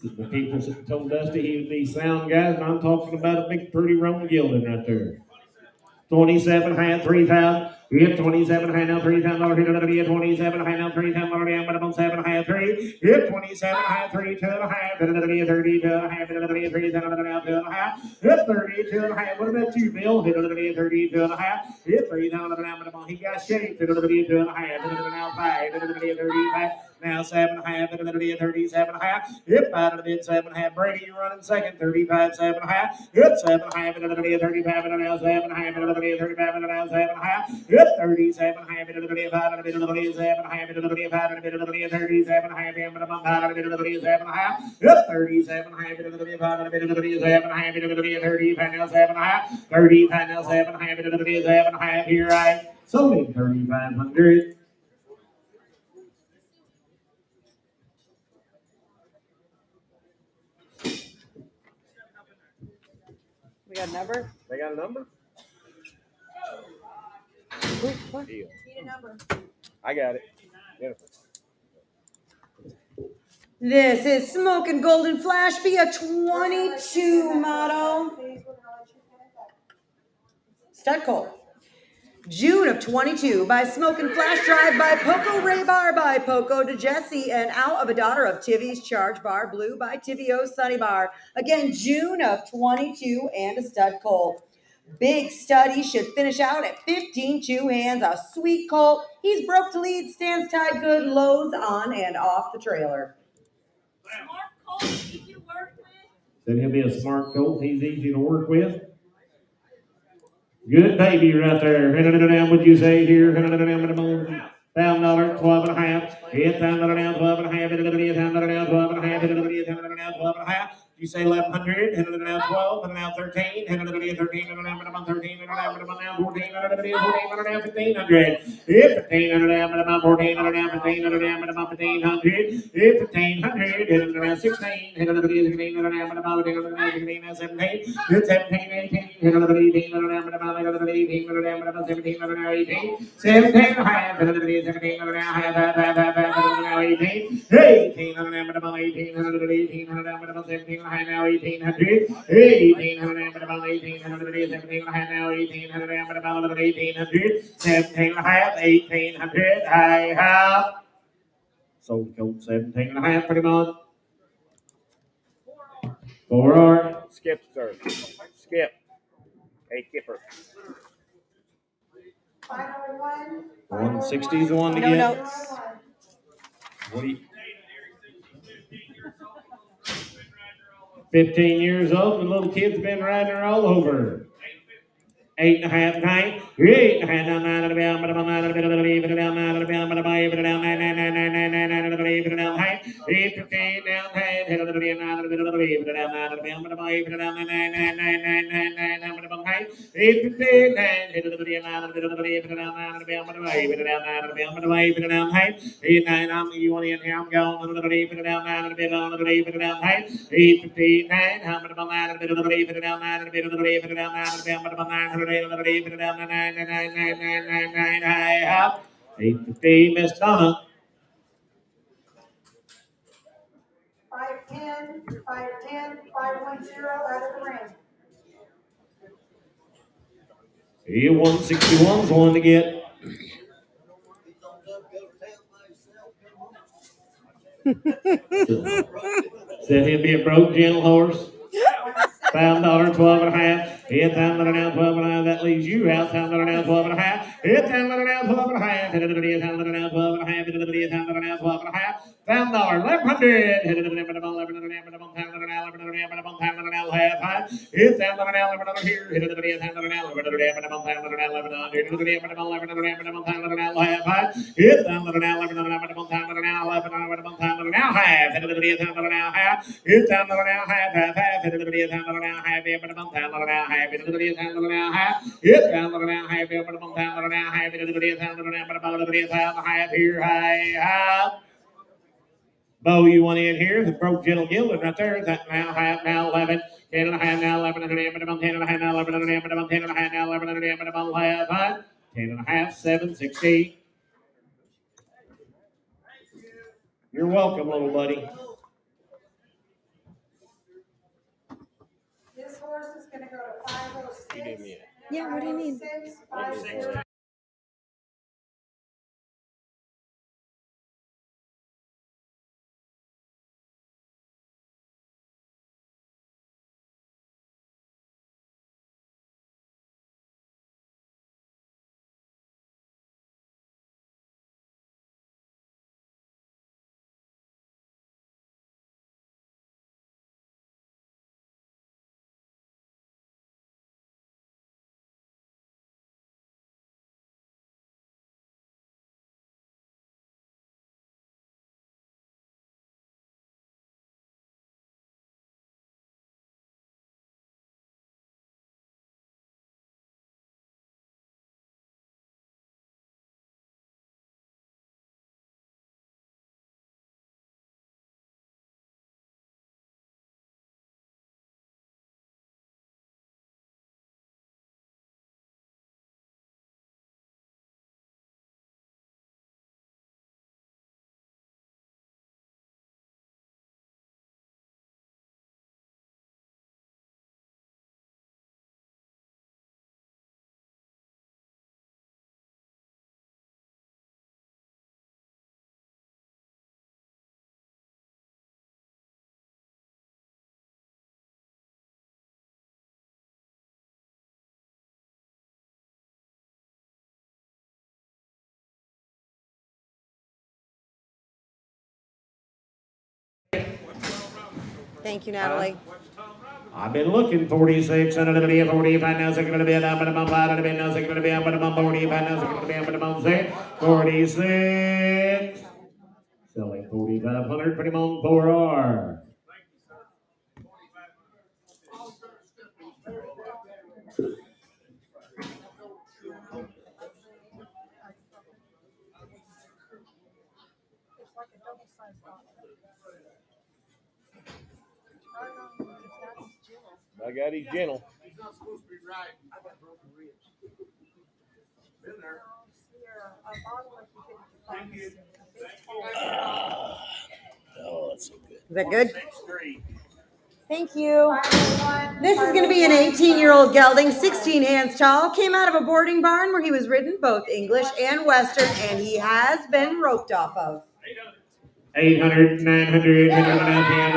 The people told Dusty he would be sound guys, and I'm talking about a big pretty Roman gelding right there. 27 hand, 3,000. We have 27 hand now, $3,000. Hit another 27 hand now, $3,000. But I'm 7 hand, 3. Hit 27 hand, 3, 2 and a half. Hit another 32 and a half. Hit another 3, 2 and a half. Hit 32 and a half. What about you, Bill? Hit another 32 and a half. Hit 3,000 and a half. He got shaped. Hit another 32 and a half. Hit another now 5. Hit another 35. Now 7 and a half. Hit another 37 and a half. Hit 5 and a bit 7 and a half. Brady, you running second. 35, 7 and a half. Hit 7 and a half. Hit another 35 and now 7 and a half. Hit another 35 and now 7 and a half. Hit 37 and a half. Hit another 35 and a bit of 37 and a half. Hit another 35 and a bit of 37 and a half. Hit another 37 and a half. Hit 37 and a half. Hit another 35 and a bit of 37 and a half. Hit another 35 now 7 and a half. 35 now 7 and a half. Hit another 37 and a half. Here I sold him 3,500. We got a number? They got a number? What? Deal. Need a number. I got it. Beautiful. This is Smoking Golden Flash via 22 model. Stud colt. June of 22 by Smoking Flash Drive by Poco Ray Bar by Poco de Jesse and Out of a Daughter of Tivy's Charge Bar Blue by Tivio Sunny Bar. Again, June of 22 and a stud colt. Big stud. He should finish out at 15 2 hands. A sweet colt. He's broke to lead, stands tied good, lows on and off the trailer. Smart colt, easy to work with. Then he'll be a smart colt. He's easy to work with. Good baby right there. What'd you say here? $1,000, 12 and a half. Hit $1,000, 12 and a half. Hit $1,000, 12 and a half. Hit $1,000, 12 and a half. You say 1,100, hit it now 12, and now 13, hit it now 13, and now 13, and now 14, and now 1500. Hit 1,500, and now 14, and now 15, and now 1,500. Hit 1,500, hit it now 16, hit it now 16, and now 17, and 17. Hit 17, 18, hit it now 18, and now 18, and now 17, and now 18. 17 and a half, hit it now 17, and now half, 18. 18, and now 18, and now 18, and now 17. Now 1,800, 1,800, about 1,800, 17 and a half, now 1,800, about 1,800, 17 and a half, 1,800, I have sold the colt 17 and a half pretty much. 4R. Skip, sir. Skip. Hey, Kipper. 501. 160 is the one to No get. notes. What do you? 15 years old, and little kids have been riding her all over. 8.5 night. 8.5 down 9 and down, but I'm 9 and a bit of the leave it down 9 and down, but I'm 8 and down 9 and the leave it down high. 8.15 down high, head of the 9 and a bit of the leave it down 9 and down, but I'm 8 and down 9 but I'm high. 8.15 head of the 9 and a bit of the leave it down 9 and down, but I'm 8 and down 9 and down, but I'm 8 and down high. 8.9 I'm you want in here, I'm going to the leave it down 9 and a bit on the leave it down high. 8.59 how many 9 and a bit of the leave it down 9 and a bit of the leave it down 9 and down, but I'm 9 8.15, Miss Donna. 510, 510, 510 out of the ring. Here, 161's one to get. Said he'd be a broke, gentle horse. $5, 12 and a half. $10 down, 12 and a half. That leaves you out. $10 down, 12 and a half. $10 down, 12 and a half. $10 down, 12 and a half. $10 down, 12 and a half. $10, $1100. Bo, you want in here? The broke gentle gilded right there. That now half, now 11. 10 and a half, now 11. 10 and a half, now 11. 10 and a half, now 11. 10 and a half, 760. You're welcome, little buddy. This horse is going to go to 506. Yeah, what do you mean? 506. Thank you, Natalie. I've been looking 46 and it'll be a 45 now, second to be a number of 5 to be now, second to be a number of 45 now, second to be a number of 46. Selling 4,500, pretty on 4R. I got he's gentle. He's not supposed to be right. I got broken ribs. Been there. Thank you. Oh, that's so good. Is that good? 6'3". Thank you. This is going to be an 18-year-old gelding, 16 hands tall. Came out of a boarding barn where he was ridden both English and Western, and he has been roped off of. 800, 900, 10, 11, 10,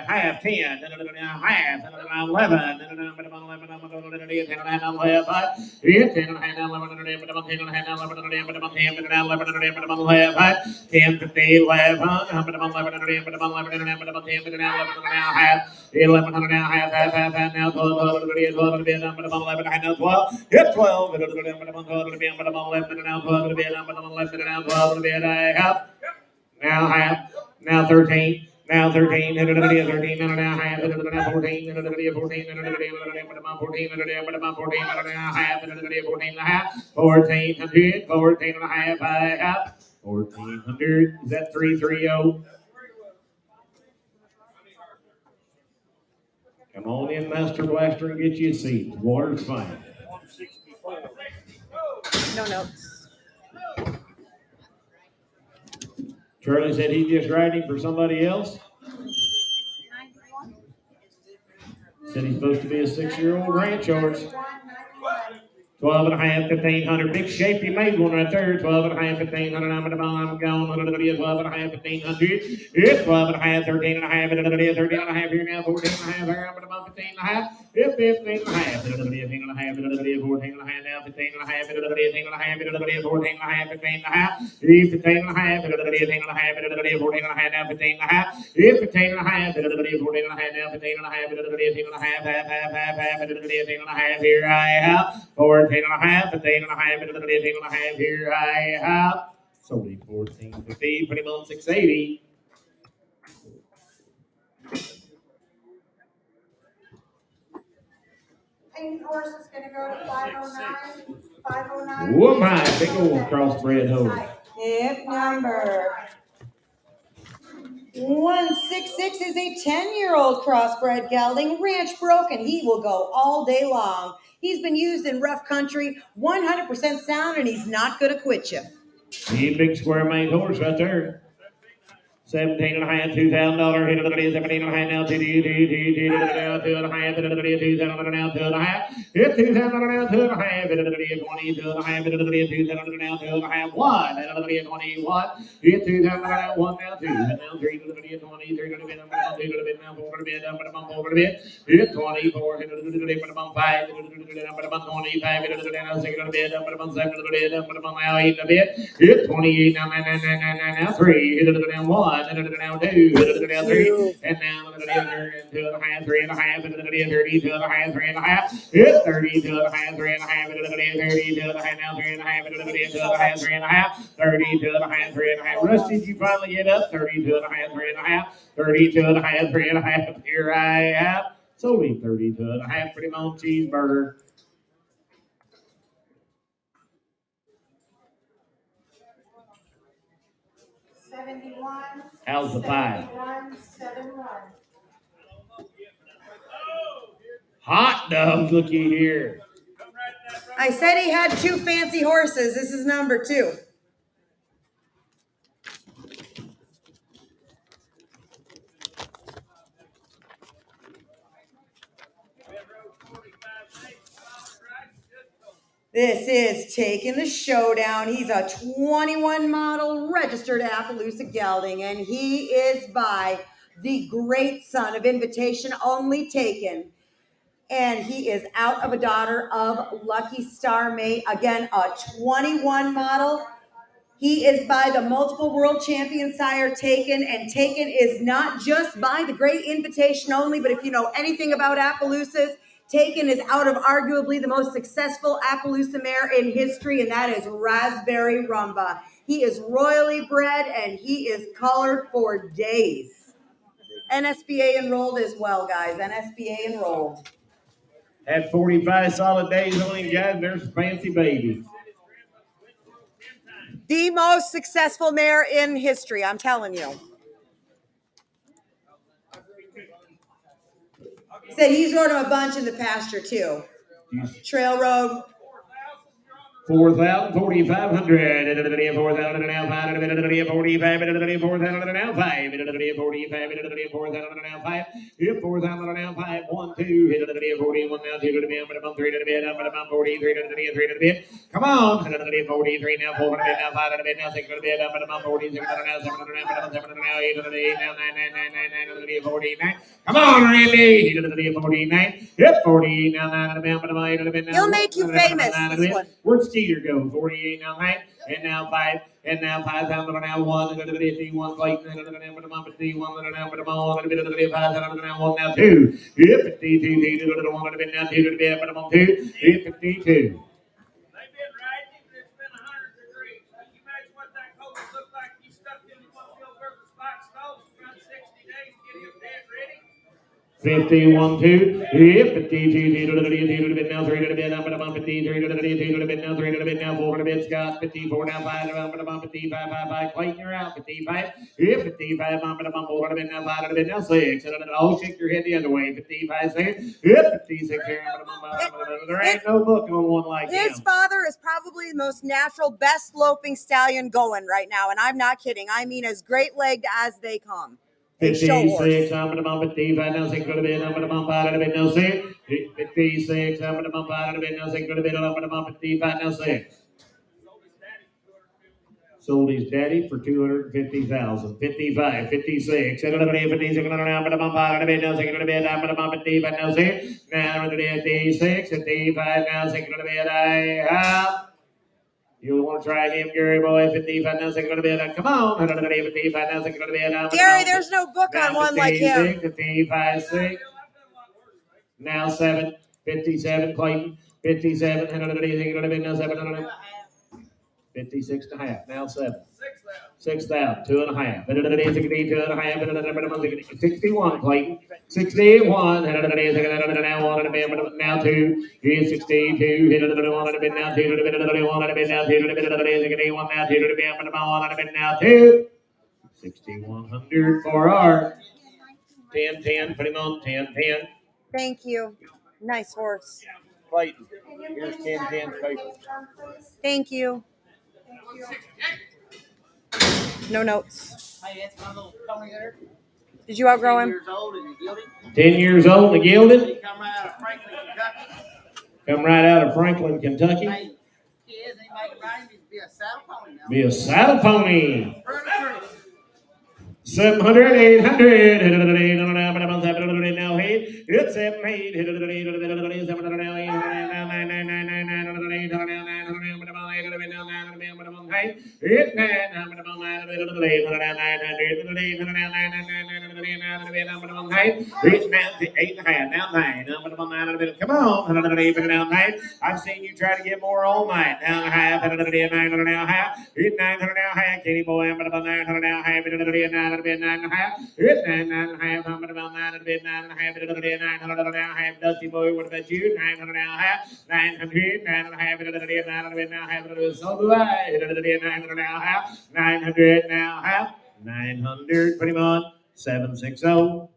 half 10, half 1100 now, half now, 12, 12, hit 12, 11 half, now half, now 13. Now 13, 13, now half, 14, 14, 14, half, 14 and a half, 1400, 14 and a half, 1400, is that 330? Come on in, Master Blaster, and get you a seat. The water's fine. No notes. Charlie said he's just riding for somebody else. Said he's supposed to be a 6-year-old ranch horse. 12 and a half, 1500. Big shape, he made one right there. 12 and a half, 1500. I'm going, 12 and a half, 1500. It's 12 and a half, 13 and a half, 13 and a half here now, 14 and a half. I'm 15 and a half. It's 15 and a half, 15 and a half, 14 and a half now, 15 and a half, 15 and a half, 14 and a half, 15 and a half. 15 and a half, 15 and a half, 14 and a half now, 15 and a half. 15 and a half, 14 and a half now, 15 and a half, 15 and a half, half, 15 and a half here I have. 14 and a half, 15 and a half, 15 and a half here I have. Sold him 1450, put him on 680. Pink horse is gonna go to 509, 509. Whoa, my big old crossbred hoe. Hip number 166 is a 10-year-old crossbred gelding, ranch broken. He will go all day long. He's been used in rough country, 100% sound, and he's not gonna quit you. He big square maned horse right there. 17 and a half, $2,000 hit of the 17 and a half now, 2 and a half, 2 and a half, 2 and a half, hit 2,000 now, 2 and a half, 20, 2 and a half, 2 now, 2 and a half, 1, 21, hit 2,000 now, 1 now, 2, and now 3 to the 20, 3 to the bit, 2 to the bit, now 4 to the bit, over the bit, hit 24, hit to the bit, 5, 25, hit to the bit, 6 to the bit, 7 to the bit, now 8 to the bit, hit 28, now 3, hit to the bit, 1. And now 2, now 3, and now 2 and a half, 3 and a half, 30, 2 and a half, 3 and a half, 30, 2 and a half, 3 and a half, 30, 2 and a half, now 3 and a half, 2 and a half, 3 and a half, 32 and a half, 3 and a half. Russ, did you finally get up? 32 and a half, 3 and a half, 32 and a half, 3 and a half. Here I have. Sold him 32 and a half, pretty much cheeseburger. How's the pie? 71. Hot dogs, looky here. I said he had 2 fancy horses. This is number 2. This is taking the showdown. He's a 21 model registered Appaloosa gelding, and he is by the great son of Invitation Only Taken. And he is out of a daughter of Lucky Star Mate. Again, a 21 model. He is by the multiple world champion sire Taken, and Taken is not just by the great Invitation Only, but if you know anything about Appaloosas, Taken is out of arguably the most successful Appaloosa mare in history, and that is Raspberry Rumba. He is royally bred, and he is colored for days. NSBA enrolled as well, guys. NSBA enrolled. Had 45 solid days on him, guys. There's a fancy baby. The most successful mare in history, I'm telling you. Said he's rode him a bunch in the pasture too. Trail road. 4,000, 4,500, 4,000 and now 5, 45, 4,000 and now 5, 45, 4,000 and now 5, 4,000 and now 5, 1, 2, 41 now 2 to the bid, 3 to the bid, 43 to the bid, 3 to the bid. Come on, 43 now 4 to the bid, now 5 to the bid, now 6 to the bid, 46 now 7 to the now 7 to the now 8 to the bid, now 9 to the bid, 49. Come on, Randy, to the bid, 49. Yep, 48 now 9 to the bid, 8 to the bid. He'll make you famous, this one. Where'd Skeeter go? 48 now 9, and now 5, and now 5,000 now 1, and 51 Clayton, and then 1, and now 1 now 2. Yep, 52, 1 to the now 2 to the bed, but 2, 52. They've been riding, but it's been 100 degrees. Can you imagine what that coat would look like if you stuck him in one of your purpose box stoves for around 60 days to get him dead ready? 51, 2, yep, 52, 2 to the bed, now 3 to the bed, I'm going to bump it, 3 to the bed, 2 to the bed, now 3 to the bed, now 4 to the bed, Scott, 54, now 5, I'm going to bump it, 55, 5, Clayton, you're out, 55, yep, 55, I'm going to bump 4 to the bed, now 5 to the bed, now 6, oh, shake your head the other way, 55, 6, yep, 56, here, I'm going to bump, there ain't no book on one like him. His father is probably the most natural, best loping stallion going right now, and I'm not kidding. I mean, as great-legged as they come. 56, I'm going to bump it, 55, now 6 to the bed, I'm going to bump out of the bed, now 6, 56, I'm going to bump out of the bed, now 6 to the bed, I'm going to bump it, 55, now 6. Sold his daddy for $250,000. 55, 56, 56, I'm going to bump out of the bed, now 6 to the bed, I'm going to bump it, 55, now 6, now 56, 55, now 6 to the bed, I have. You want to try him, Gary boy? 55 now, second to the bed. Come on, 55 now, second to the bed. Gary, there's no book on one like him. 55, 6. Now 7, 57, Clayton. 57, second to the bed. Now 7, 56 and a half. Now 7. 6,000, 2 and a half. 2 and a half. 61, Clayton. 61, now 2. 62, now 2 to the bed, now 2 to the bed, now 2 to the bed, now 2. 6,100 for our 10, 10, put him on 10, 10. Thank you. Nice horse. Clayton, here's 10 paper. Thank you. No notes. Hey, that's my little pony there. Did you outgrow 10 him? years old and you gilded. 10 years old and gilded. He come right out of Franklin, Kentucky. Come right out of Franklin, Kentucky. Hey, he is, he might ride him to be a saddle pony now. Be a saddle pony. Burn the truth. 700, 800, now 8, it's 7, 8, come on, I've seen you try to get more all night. Down a half, 900 now half, 900 now half, Katie boy, 900 now half, 9 9 and a half. 9 and a half. I'm about 9 and a bit, 9 and a half. 900 and a half. Dusty boy, what about you? 900 and a half. 900, 9 and a half. 9 and a bit, 9 and a half. So do I. 900 and a half. 900 now half. 900. Put him on. 760.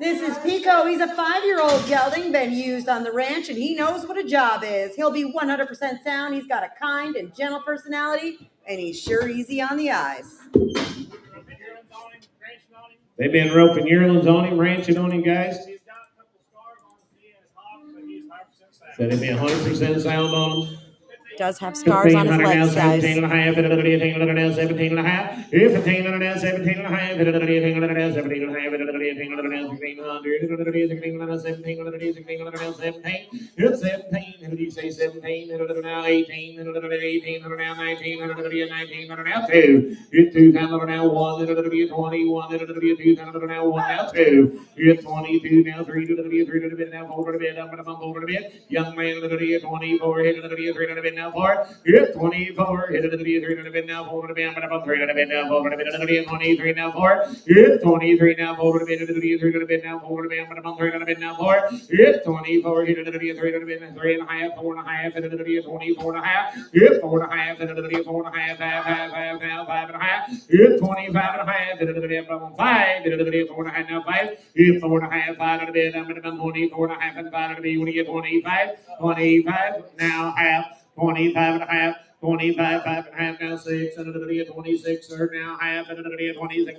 This is Pico. He's a 5-year-old gelding, been used on the ranch, and he knows what a job is. He'll be 100% sound. He's got a kind and gentle personality, and he's sure easy on the eyes. They've been roping yearlings on him, ranching on him, guys. Said he'd be 100% sound on him. Does have scars on his legs, guys. 17 and a half, 17 and a half, 15 and a half, 17 and a half, 17 and a half, 17 and a half, 17 and a half, 1600, 17 and a half, 17 and a half, 17, who do you say 17, now 18, 18, now 19, 19, now 2, 2, now 1, 21, 2, now 1, now 2, 22, now 3, 3 now 4, now 4, young man, 24, 3 now now 4. Hit 24. Hit it to the 3 to the bid now 4 to the bid, but 3 to the bid now 4 to the bid to the 23 now 4. Hit 23 now 4 to the bid to the 3 to the bid now 4 to the bid, but 3 to the bid now 4. Hit 24. Hit it to the 3 to the bid 3.5, 4.5, hit it to the 24.5. Hit 4.5, hit it to the 4.5, 5.5. Hit 25.5, hit it to the bid 5, hit it to the 4.5 now 5. Hit 4.5, 5 to the bid, 24.5 and 5 to the bid. You want to get 25, 25 now half, 25.5. 25, 5.5, now 6, and the 26, third now half, and the 26.5,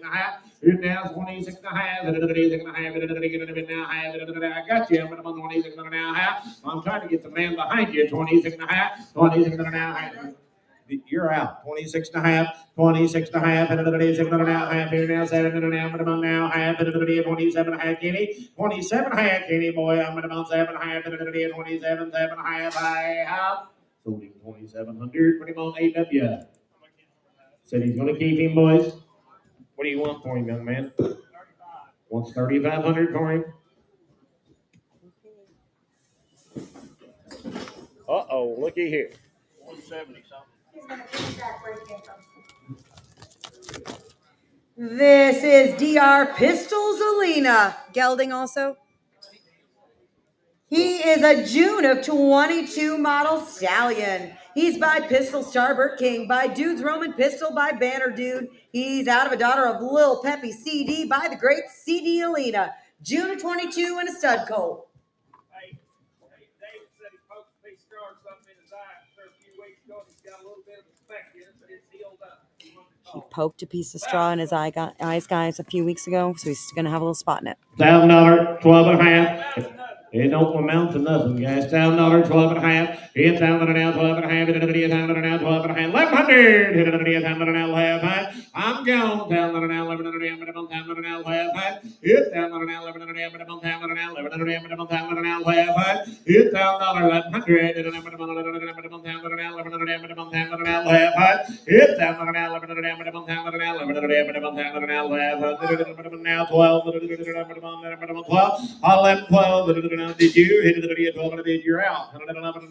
it now 26.5, and the 26.5, and the now half, and I got you, but I'm on 26 now half. I'm trying to get the man behind you, 26.5, 26 now half. You're out. 26.5, 26.5, and the 26.5, here now 7, and now, but I'm now half, and the 27.5, Kenny, 27.5, Kenny, boy, I'm about 7.5, and the 27, 7.5, I have. Sold him 2,700. Put him on AW. Said he's going to keep him, boys. What do you want for him, young man? Wants 3,500 for him. Uh-oh, looky here. 170 something. This is DR Pistols Alina. Gelding also. He is a June of 22 model stallion. He's by Pistol Starboard King, by Dude's Roman Pistol, by Banner Dude. He's out of a daughter of Lil Peppy CD by the great CD Alina. June of 22 and a stud colt. Hey, David said he poked a piece of straw or something in his eye for a few weeks ago, and he's got a little bit of a speck in it, but it's healed up. He poked a piece of straw in his eyes, guys, a few weeks ago, so he's going to have a little spot in it. $1,000, 12.5. It don't amount to nothing, guys. $1,000, 12.5. It's $1,000 now, 12.5. It $1,000 now, 12.5. 1,100. It $1,000 now, 11. I'm gone. $1,000 now, 1,100. $1,000 now, 11. It's $1,000 now, 1,100. $1,000 now, 1,100. $1,000 now, 11. It's $1,000, 1,100. It $1,000 now, 1,100. $1,000 now, 11. It's $1,000 now, 1,100. $1,000 now, 1,100. $1,000 now, 11. Now 12. 11, 12. Did you hit the 12 bid? You're out.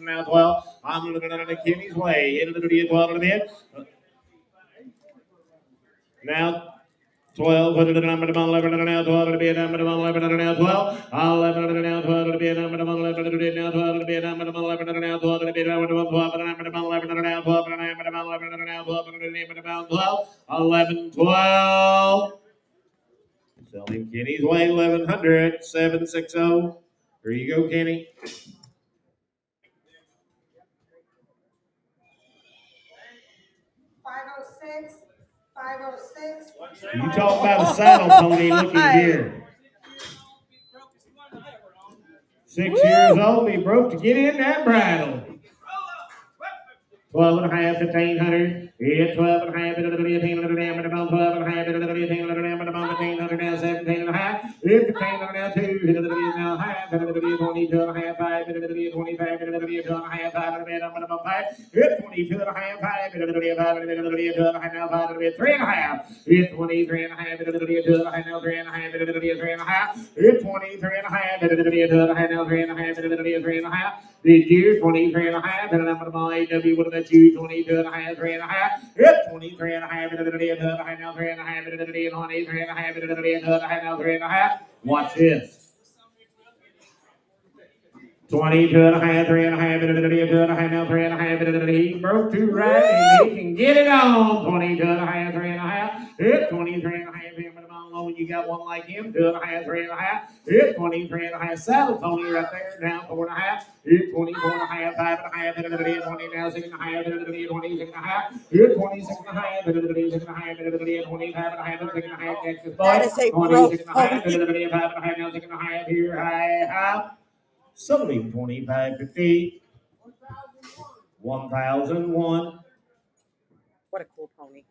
Now 12. I'm looking at the Kimmy's way. Hit the 12 bid. Now 12. Put it in number 11 now 12 to be number 11 now 12. 11 now 12 to be number 11 to be now 12 to be number 11 now 12 to be number 12 number 11 now 12 number 11 now 12 number 12. 11 12. Selling Kenny's way 1100 760. Here you go, Kenny. 506, 506. You talk about a saddle pony, looky here. 6 years old, he broke to get in that bridle. 12.5, 1,500. Yeah, 12.5, 1,500, 12.5, 17.5. It's 15 now 2, now half, 22.5, 5, 25, 2.5, 5, it's 22.5, 5, 2.5, now 5, 3.5. It's 23.5, 2.5, now 3.5, 3.5. It's 23.5, 2.5, now 3.5, 3.5. Did you 23.5? And I'm going to AW. What about you? 22.5, 3.5. It's 23.5. Now 3.5. 23.5. Now 3.5. Watch this. 22.5, 3.5. Now 3.5. He broke two right, and he can get it on. 22.5, 3.5. It's 23.5. You got one like him, 2.5, 3.5. It's 23.5. Saddle pony right there, down 4.5. It's 24.5, 5.5. 20 now 6.5. 26.5. It's 26.5. 25.5. 6.5. Texas boy. That is a broke 5.5 now 6.5. Here I have. Somebody 25.50. 1,001. What a cool pony.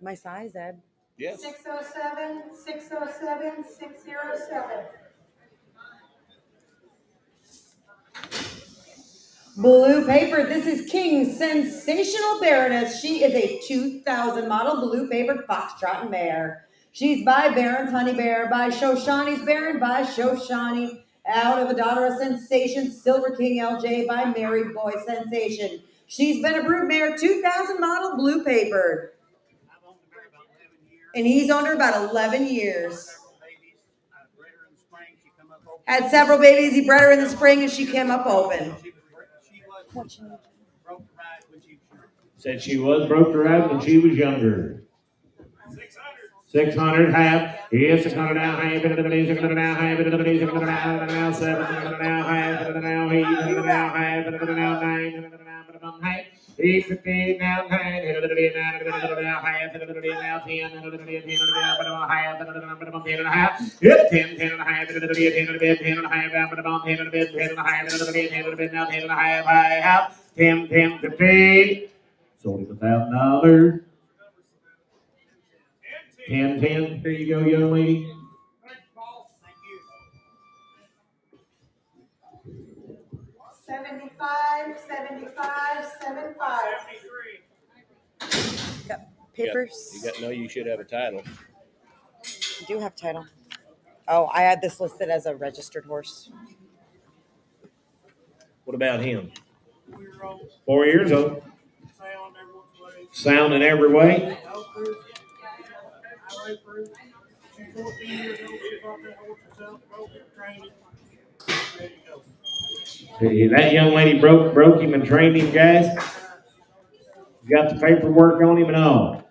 My size, Ed. Yes. 607, 607, 607. Blue paper, this is King's Sensational Baroness. She is a 2000 model blue paper foxtrot mare. She's by Baron's Honey Bear, by Shoshani's Baron, by Shoshani, Out of a Daughter of Sensation, Silver King LJ by Mary Boy Sensation. She's been a broodmare, 2000 model, blue papered. And he's owned her about 11 years. Had several babies. He bred her in the spring and she came up open. Said she was broke to ride when she was younger. 600 half. Yes, 600 now. High. 600 now. High. 600 now. 700 now. High. 700 now. 800 now. High. 700 now. 900 now. High. 850 now. High. 800 now. High. 700 now. 10. 10 high. 10 high. Yep. 10 high. 10 10 high. 10 high. 10 now. 10 high. 10 50. Sold him $1,000. 10. Here you go, young lady. $75. Got papers? You should have a title. I do have title. Oh, I had this listed as a registered horse. What about him? 4 years old. Sound in every way. That young lady broke him and trained him, guys. Got the paperwork on him and all.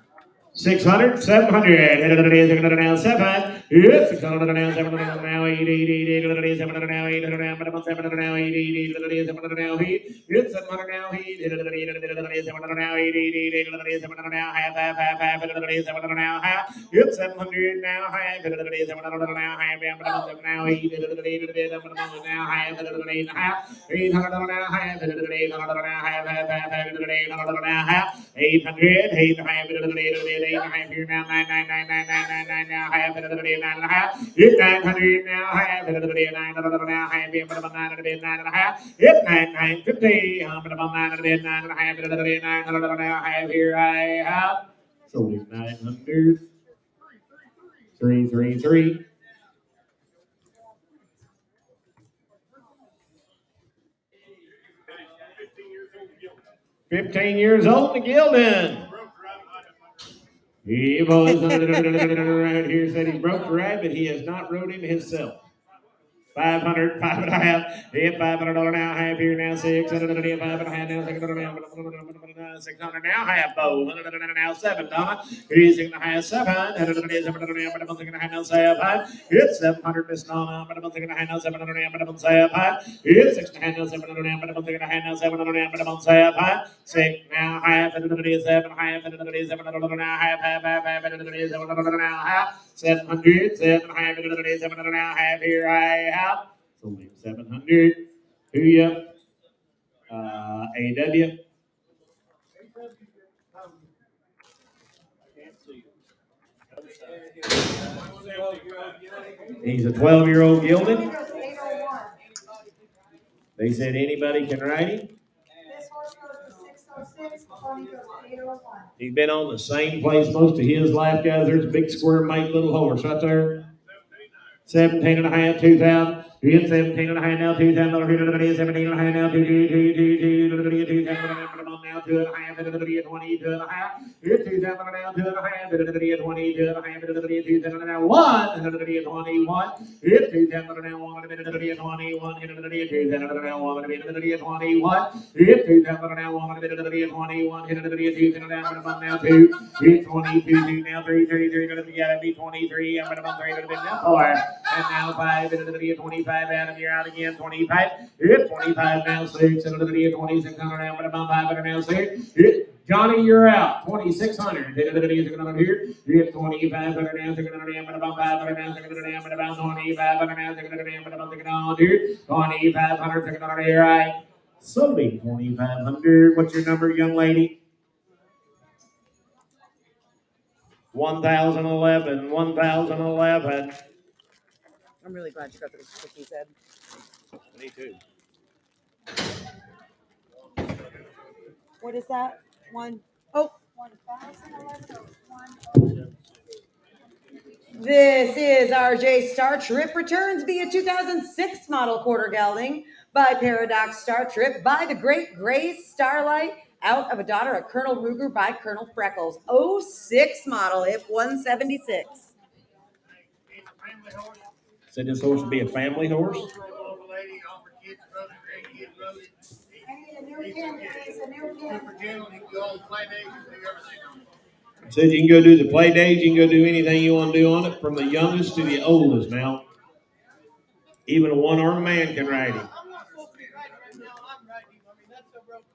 600, 700, 600 now, 7. Yes, 600 now, 700 now, 8, 700 now, 800 now, 700 now, 8, 700 now, 8. Yes, 700 now, 8, 700 now, 8, 700 now, half, 700 now, half. Yes, 700 now, half, 700 now, half, 700 now, 8, 700 now, half, 700 half, 800 now, half, 800 now, half, 800 here now, 999 now, half, 9 and a half. It's 900 now, half, 900 now, half, 9 and a half. It's 950, I'm about 9 and a half, 900 now, half, here I have. So it's 900. 333. $15 old to Gildan. He was right here said he broke the ride, but he has not rode him himself. 500, 5 and a half. Yeah, $500 now, half here now, 600, 5 and a half now, 600 now, 600 now, half bow, 100 now, 7 dollars. He's 6 and a half, 700, 700 now, but I'm thinking I had no 7. It's 700 Miss Nana, but I'm thinking I had no 700 now, but I'm 7. It's 6 and a half now, 700 now, but I'm thinking I had no 700 now, but I'm 7. 6 now, half, 7 half, 700 now, half, 700 now, half. 700, 7 half, 700 now, half here I have. So 700 to you. AW. He's a 12-year-old gelding. They said anybody can ride him. This horse goes to 606, the pony goes to 801. He's been on the same place most of his life, guys. There's a big square mate little horse right there. 17 and a half, 2,000. You get 17 and a half now, $2,000. 17 and a half now, 2,000 now, 2 and a half, 20, 2 and a half. You get 2,000 now, 2 and a half, 20, 2 and a half, 2,000 now, 1, 21. You get 2,000 now, 1, 21, 2,000 now, 1, 21. You get 2,000 now, 1, 21, 2,000 now, 2. You get 22 now, 3, gotta be 23. I'm gonna 3 now, 4. And now 5, 25 out of here, out again, 25. Hit 25 now, 6, and 2600 now, but about 500 now, 6. Hit Johnny, you're out. 2,600. Hit here. Hit 2,500 now, 600 now, but about 500 now, 600 now, but about 2,500 now, 600 now, but about 600 here. 2,500, 600 here, right? Somebody 2,500. What's your number, young lady? 1,011. 1,011. I'm really glad you got those cookies, Ed. Me too. What is that? One. Oh. 1,011 or 1. This is RJ Star Trip returns via 2006 model quarter gelding by Paradox Star Trip by the Great Gray Starlight out of a daughter of Colonel Ruger by Colonel Freckles. 06 model, if 176. Said this horse would be a family horse. I need a new pin, please, a new pin. Said you can go do the play days, you can go do anything you want to do on it, from the youngest to the oldest now. Even a one-armed man can ride him. I'm not supposed to be riding right now. I'm riding him. I mean, that's so broken.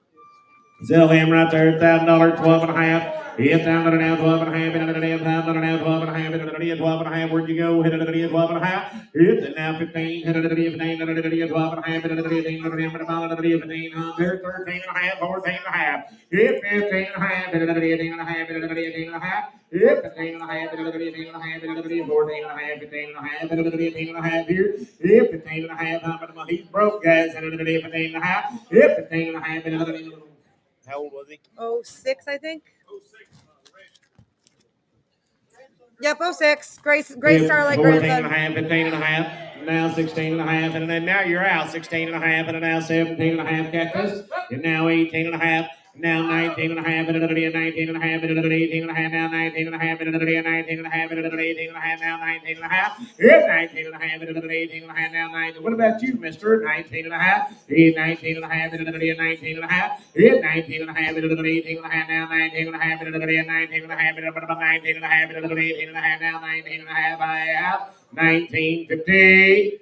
Sell him right there, $1,000, 12 and a half. Hit down to the now, 12 and a half. Hit to the now, 12 and a half. 12 and a half. Where'd you go? Hit to the 12 and a half. Hit the now 15. Hit to the 15. Hit to the 12 and a half. Hit to the 15. Hit to the 15. 13 and a half. 14 and a half. Hit 15 and a half. Hit to the 18 and a half. Hit to the 18 and a half. Hit 15 and a half. Hit to the 18 and a half. Hit to the 14 and a half. 15 and a half. Hit to the 18 and a half here. Hit 15 and a half. He's broke, guys. Hit to the 15 and a half. Hit 15 and a half. Hit to the How old was he? 06, I think. Yep, 06. Gray Starlight 14 and a grandson. half, 15 and a half, now 16 and a half, and then now you're out. 16 and a half, and now 17 and a half cactus, and now 18 and a half, now 19 and a half, and 19 and a half, and 18 and a half, now 19 and a half, and 19 and a half, and 18 and a half, now 19 and a half, hit 19 and a half, and 18 and a half, now 19. What about you, mister? 19 and a half, hit 19 and a half, and 19 and a half, hit 19 and a half, and 18 and a half, now 19 and a half, and 19 and a half, and 19 and a half, and 18 and a half, now 19 and a half, I have 1950.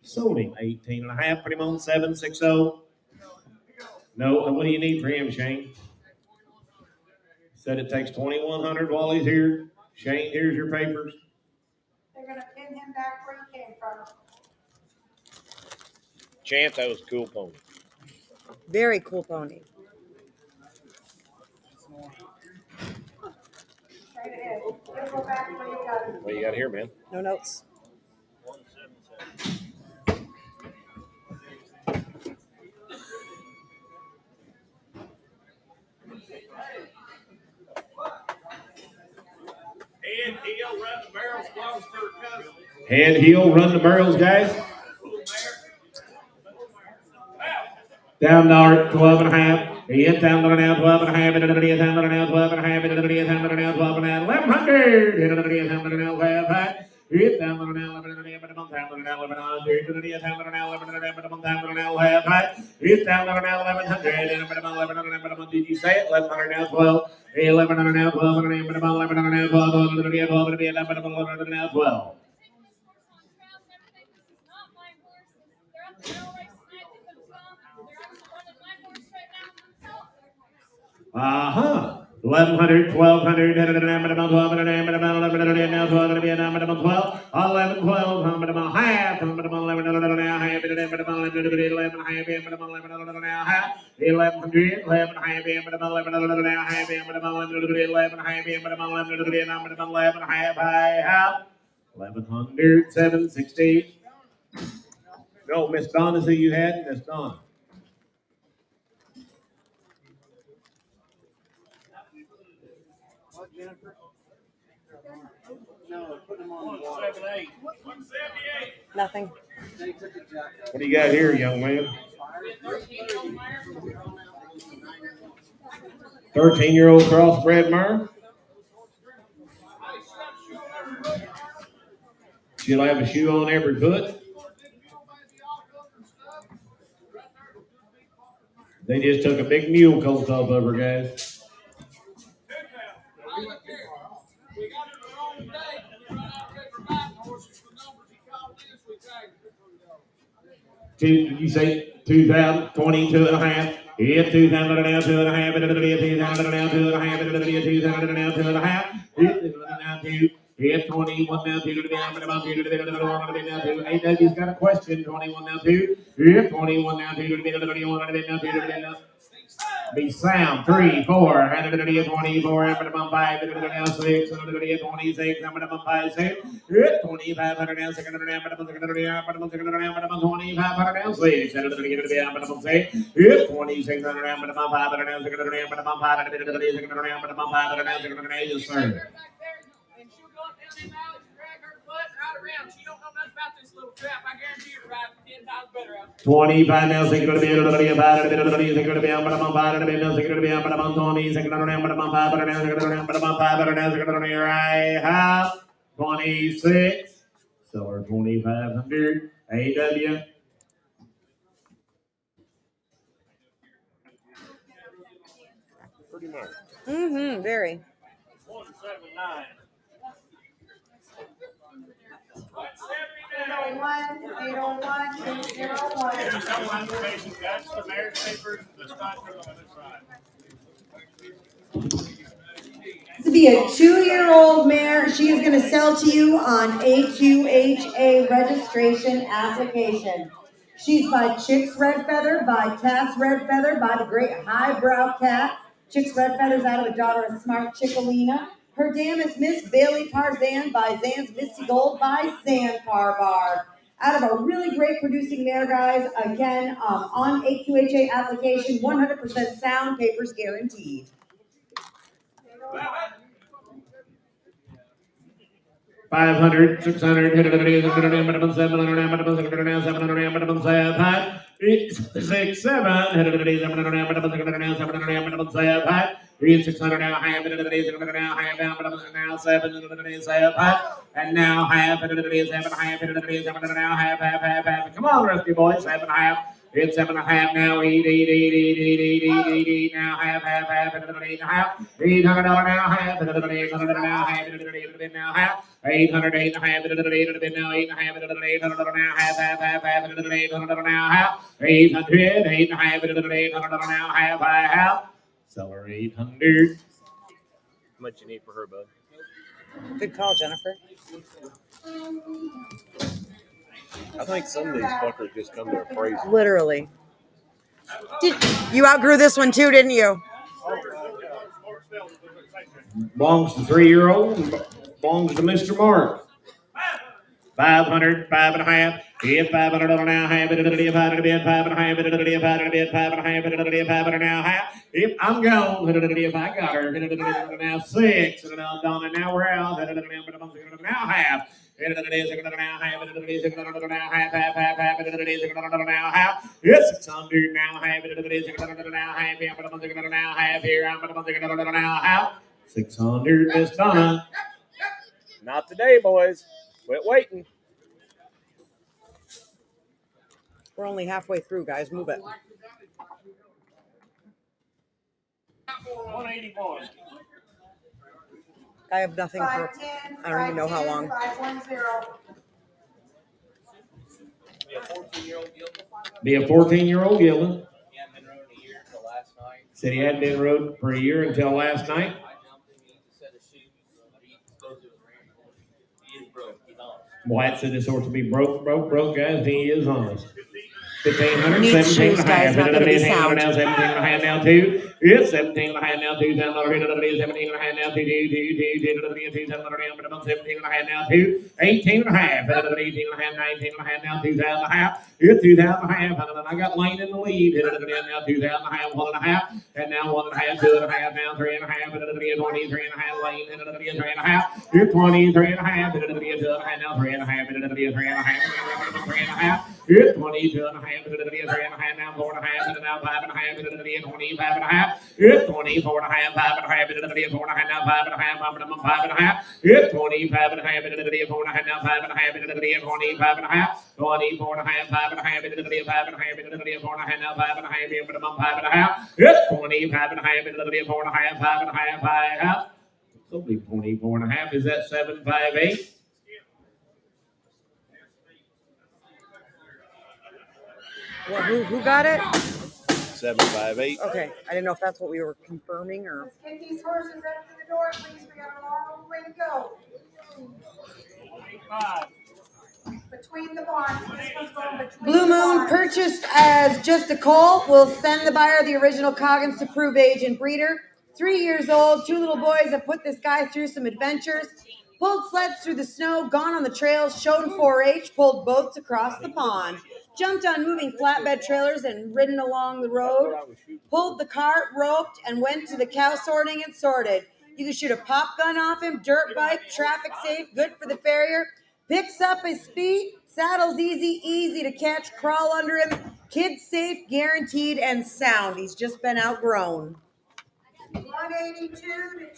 Sold him 18 and a half, put him on 760. No, and what do you need for him, Shane? Said it takes 2,100 while he's here. Shane, here's your papers. They're gonna pin him back where he came from. Chance, that was a cool pony. Very cool pony. Straight ahead. You'll go back where you got it. What you got here, man? No notes. And he'll run the barrels close to her cousin. Head, heel, run the barrels, guys. Down dart, 12 and a half. Hit down to the now, 12 and a half. Hit to the down to the now, 12 and a half. Hit to the down to the now, 12 and a half. 1,100. Hit to the down to the now, 12 and a half. Hit down to the now, 11 and a half. Hit down to the now, 1100. Hit to the down to the now, 11 and a half. Hit down to the now, hit down to the now, 1100. Hit to the 1100. Did you say it? 1100 now, 12. 1100 now, 12 and a half. 1100 now, 12. 1100 now, 12. Uh-huh. 1,100, 1,200, 12, 11, 12, half, 11, 1100, 760. No, Miss Donna, who you had? Miss Donna. Jennifer? No, put them on the water. 178. 178. Nothing. They took a jacket. What do you got here, young man? 13-year-old crossbred mare. She'll have a shoe on every foot. They just took a big mule coat off of her, guys. We got it the wrong day, and they're right out there for buying horses. The numbers he called this, we tagged it. You say 2,000, 22 and a half. Hit 2,000 now, 2 and a half. Hit 2,000 now, 2 and a half. Hit 2,000 now, 2 and a half. Hit 2,000 now, 2. Hit 21 now, 2 to the down, about 2 to the now, 2. AW's got a question. 21 now, 2. Hit 21 now, 2 to the now, 2 to the now. Be sound. 3, 4, 24, 5, 6, 26, 5, 6, 2,500 now, 600 now, 2,500 now, 6, 2,600 now, 500 now, 600 now, 500 now, 600 now, 500 now, 600 now, yes, sir. And she'll go up them alleys, drag her butt right around. She don't know nothing about this little crap. I guarantee you're right 10 times better out there. 25 now, second to be able to be about it, second to be able to buy it, second to be able to 20, second to be able to buy it, second to be able to buy it, second to be right half, 26, silver 2500, AW. Pretty much. Mm-hmm, very. 179. 801-201. No application, that's the marriage papers, the stock on the other side. This will be a 2-year-old mare. She is going to sell to you on AQHA registration application. She's by Chicks Red Feather, by Cass Red Feather, by the great highbrow cat. Chicks Red Feather's out of a daughter of Smart Chickalina. Her dam is Miss Bailey Tarzan by Zan's Misty Gold by Zan Parbar. Out of a really great producing mare, guys. Again, on AQHA application, 100% sound, papers guaranteed. 500, 600, 700, 700, 700, 6, 7, 600 now, half it of the 700 now, half now, 7 and now half it of the 7, half it of the 700 now, half. Come on, rescue boys, 7.5. It's 7.5 now, 8 now, half, and $8.5, $800 now, half, and $800 now, half, and $800 now, half, 800, 8.5, and $800 now, 8.5, and $800 now, half, and $800 now, half, 800, 8.5, and $800 now, half. Seller 800. How much you need for her, bud? Good call, Jennifer. I think some of these fuckers just come to appraise. Literally. You outgrew this one too, didn't you? Belongs to 3-year-old, belongs to Mr. Mark. 500, 5.5. It's 500 now, half it, 500, 5.5, 500 now, half. If I'm gone, if I got her, now 6, and now Donna, now we're out, now half. It's 600 now, half, it's 600 now, half, here, I'm now half. 600, Miss Donna. Not today, boys. Quit waiting. We're only halfway through, guys. Move it. 181. I have nothing for, I don't even know how long. 510. Be a 14-year-old gelding. He hadn't been rode in a year until last night. Said he hadn't been rode for a year until last night. I jumped him, he needs a set of shoes. He supposed it was raining. He is broke. He's honest. White said this horse will be broke, guys. He is honest. 1,500, Needs 17 shoes, guys, not gonna be sound. now, 17 and a half now, 2. It's 17 and a half now, 2. 17 and a half now, 2. 17 and a half now, 2. 18 and a half. 18 and a half, 19 and a half now, 2,000 and a half. It's 2,000 and a half. I got Lane in the lead. Now 2,000 and a half, 1 and a half. And now 1 and a half, 2 and a half, now 3 and a half. 23 and a half, Lane. 3 and a half. It's 23 and a half. 2 and a half, now 3 and a half. 3 and a half. 3 and a half. It's 22 and a half. 3 and a half, now 4 and a half. And now 5 and a half. 25 and a half. It's 24 and a half. 5 and a half. 4 and a half. Now 5 and a half. 5 and a half. It's 25 and a half. 4 and a half. Now 5 and a half. 25 and a half. 24 and a half. 5 and a half. 5 and a half. 4 and a half. Now 5 and a half. 5 and a half. It's 25 and a half. 4 and a half. 5 and a half. It's only 24 and a half. Is that 758? Well, who got it? 758. Okay, I didn't know if that's what we were confirming or. Let's get these horses up to the door, please. We got a long way to go. 85. Between the barns. This one's going between Blue the Moon barns. purchased as just a colt. Will send the buyer the original Coggins to prove age and breeder. 3 years old. 2 little boys have put this guy through some adventures. Pulled sleds through the snow, gone on the trails, showed him 4-H, pulled boats across the pond. Jumped on moving flatbed trailers and ridden along the road. Pulled the cart, roped, and went to the cow sorting and sorted. You can shoot a pop gun off him, dirt bike, traffic safe, good for the farrier. Picks up his feet, saddles easy to catch, crawl under him. Kid safe, guaranteed, and sound. He's just been outgrown. 182 to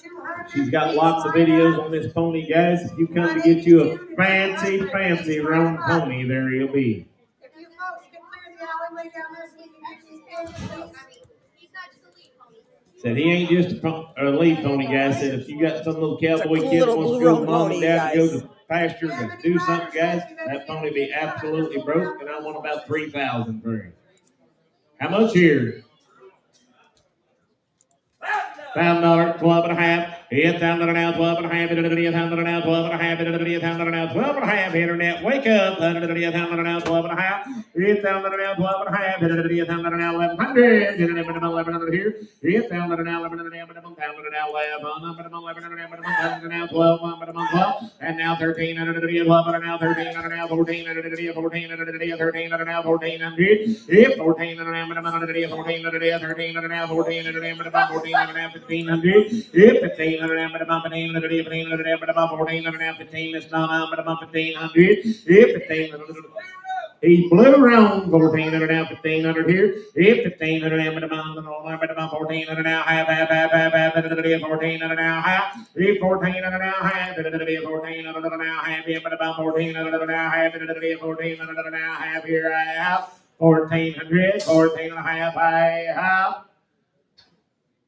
200. She's got lots of videos on this pony, guys. If you come to get you a fancy roan pony, there he'll be. If you folks can clear the alleyway down there so we can get these ponies, please. He's not just a lead pony. Said he ain't just a lead pony, guys. Said if you got some little cowboy cool kid little wants to blue go roan with mom and pony, dad to go guys. to pasture to do something, guys, that pony be absolutely broke, and I want about $3,000 for him. How much here? $1,000, 12 and a half. $8,000 now, 12 and a half. $8,000 now, 12 and a half. $8,000 now, 12 and a half. Internet, wake up. $8,000 now, 12 and a half. $8,000 now, 12 and a half. $8,000 now, 1,100. $1,100 here. $8,000 now, $11,000 now, $11,000 now, 12, and now 1,300. 12 now, 1,300 now, 1,400. 1,300 now, 1,400. If 1,400 now, 1,400. 1,300 now, 1,400. 1,400 now, 1,500. If 1,500 now, 1,500. 1,400 now, 15. It's not 1,500. If 1,500. He blew around 1,400 now, 1,500 here. If 1,500 now, 1,400 now, half. 1,400 now, half. If 1,400 now, half. 1,400 now, half. 1,400 now, half. 1,400 now, half. Here I have 1,400, 14 and a half. I have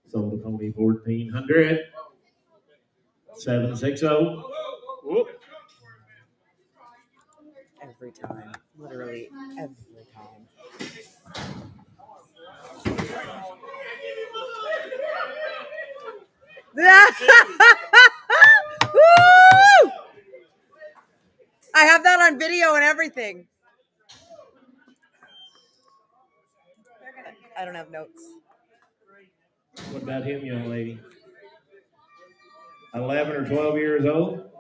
sold the pony 1,400. 760. Whoop. Every time. Literally every time. Woo! I have that on video and everything. I don't have notes. What about him, young lady? 11 or 12 years old?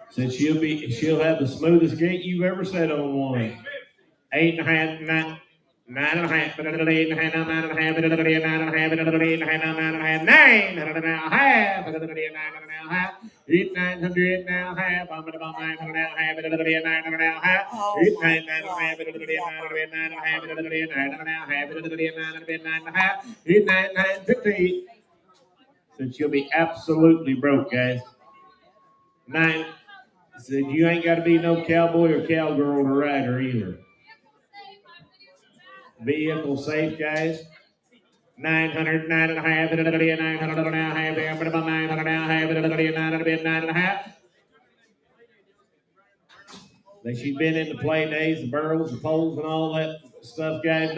Said she'll have the smoothest gait you've ever sat on one. 8 and a half, 9 and a half, 8 and a half, 9 and a half, 9 and a half, 8 and a half, 9 and a half, 9 and a half, 9 and a half, 900 now, half, I'm about 900 now, half, 9 and a half, 9 and a half, 9 and a half, 9 and a half, 50. Said she'll be absolutely broke, guys. 9. Said you ain't got to be no cowboy or cowgirl to ride her either. Vehicle safe, guys. 900, 9 and a half, 900 now, half, 900 now, half, 9 and a half. She's been in the play days, the burros, the foals, and all that stuff, guys.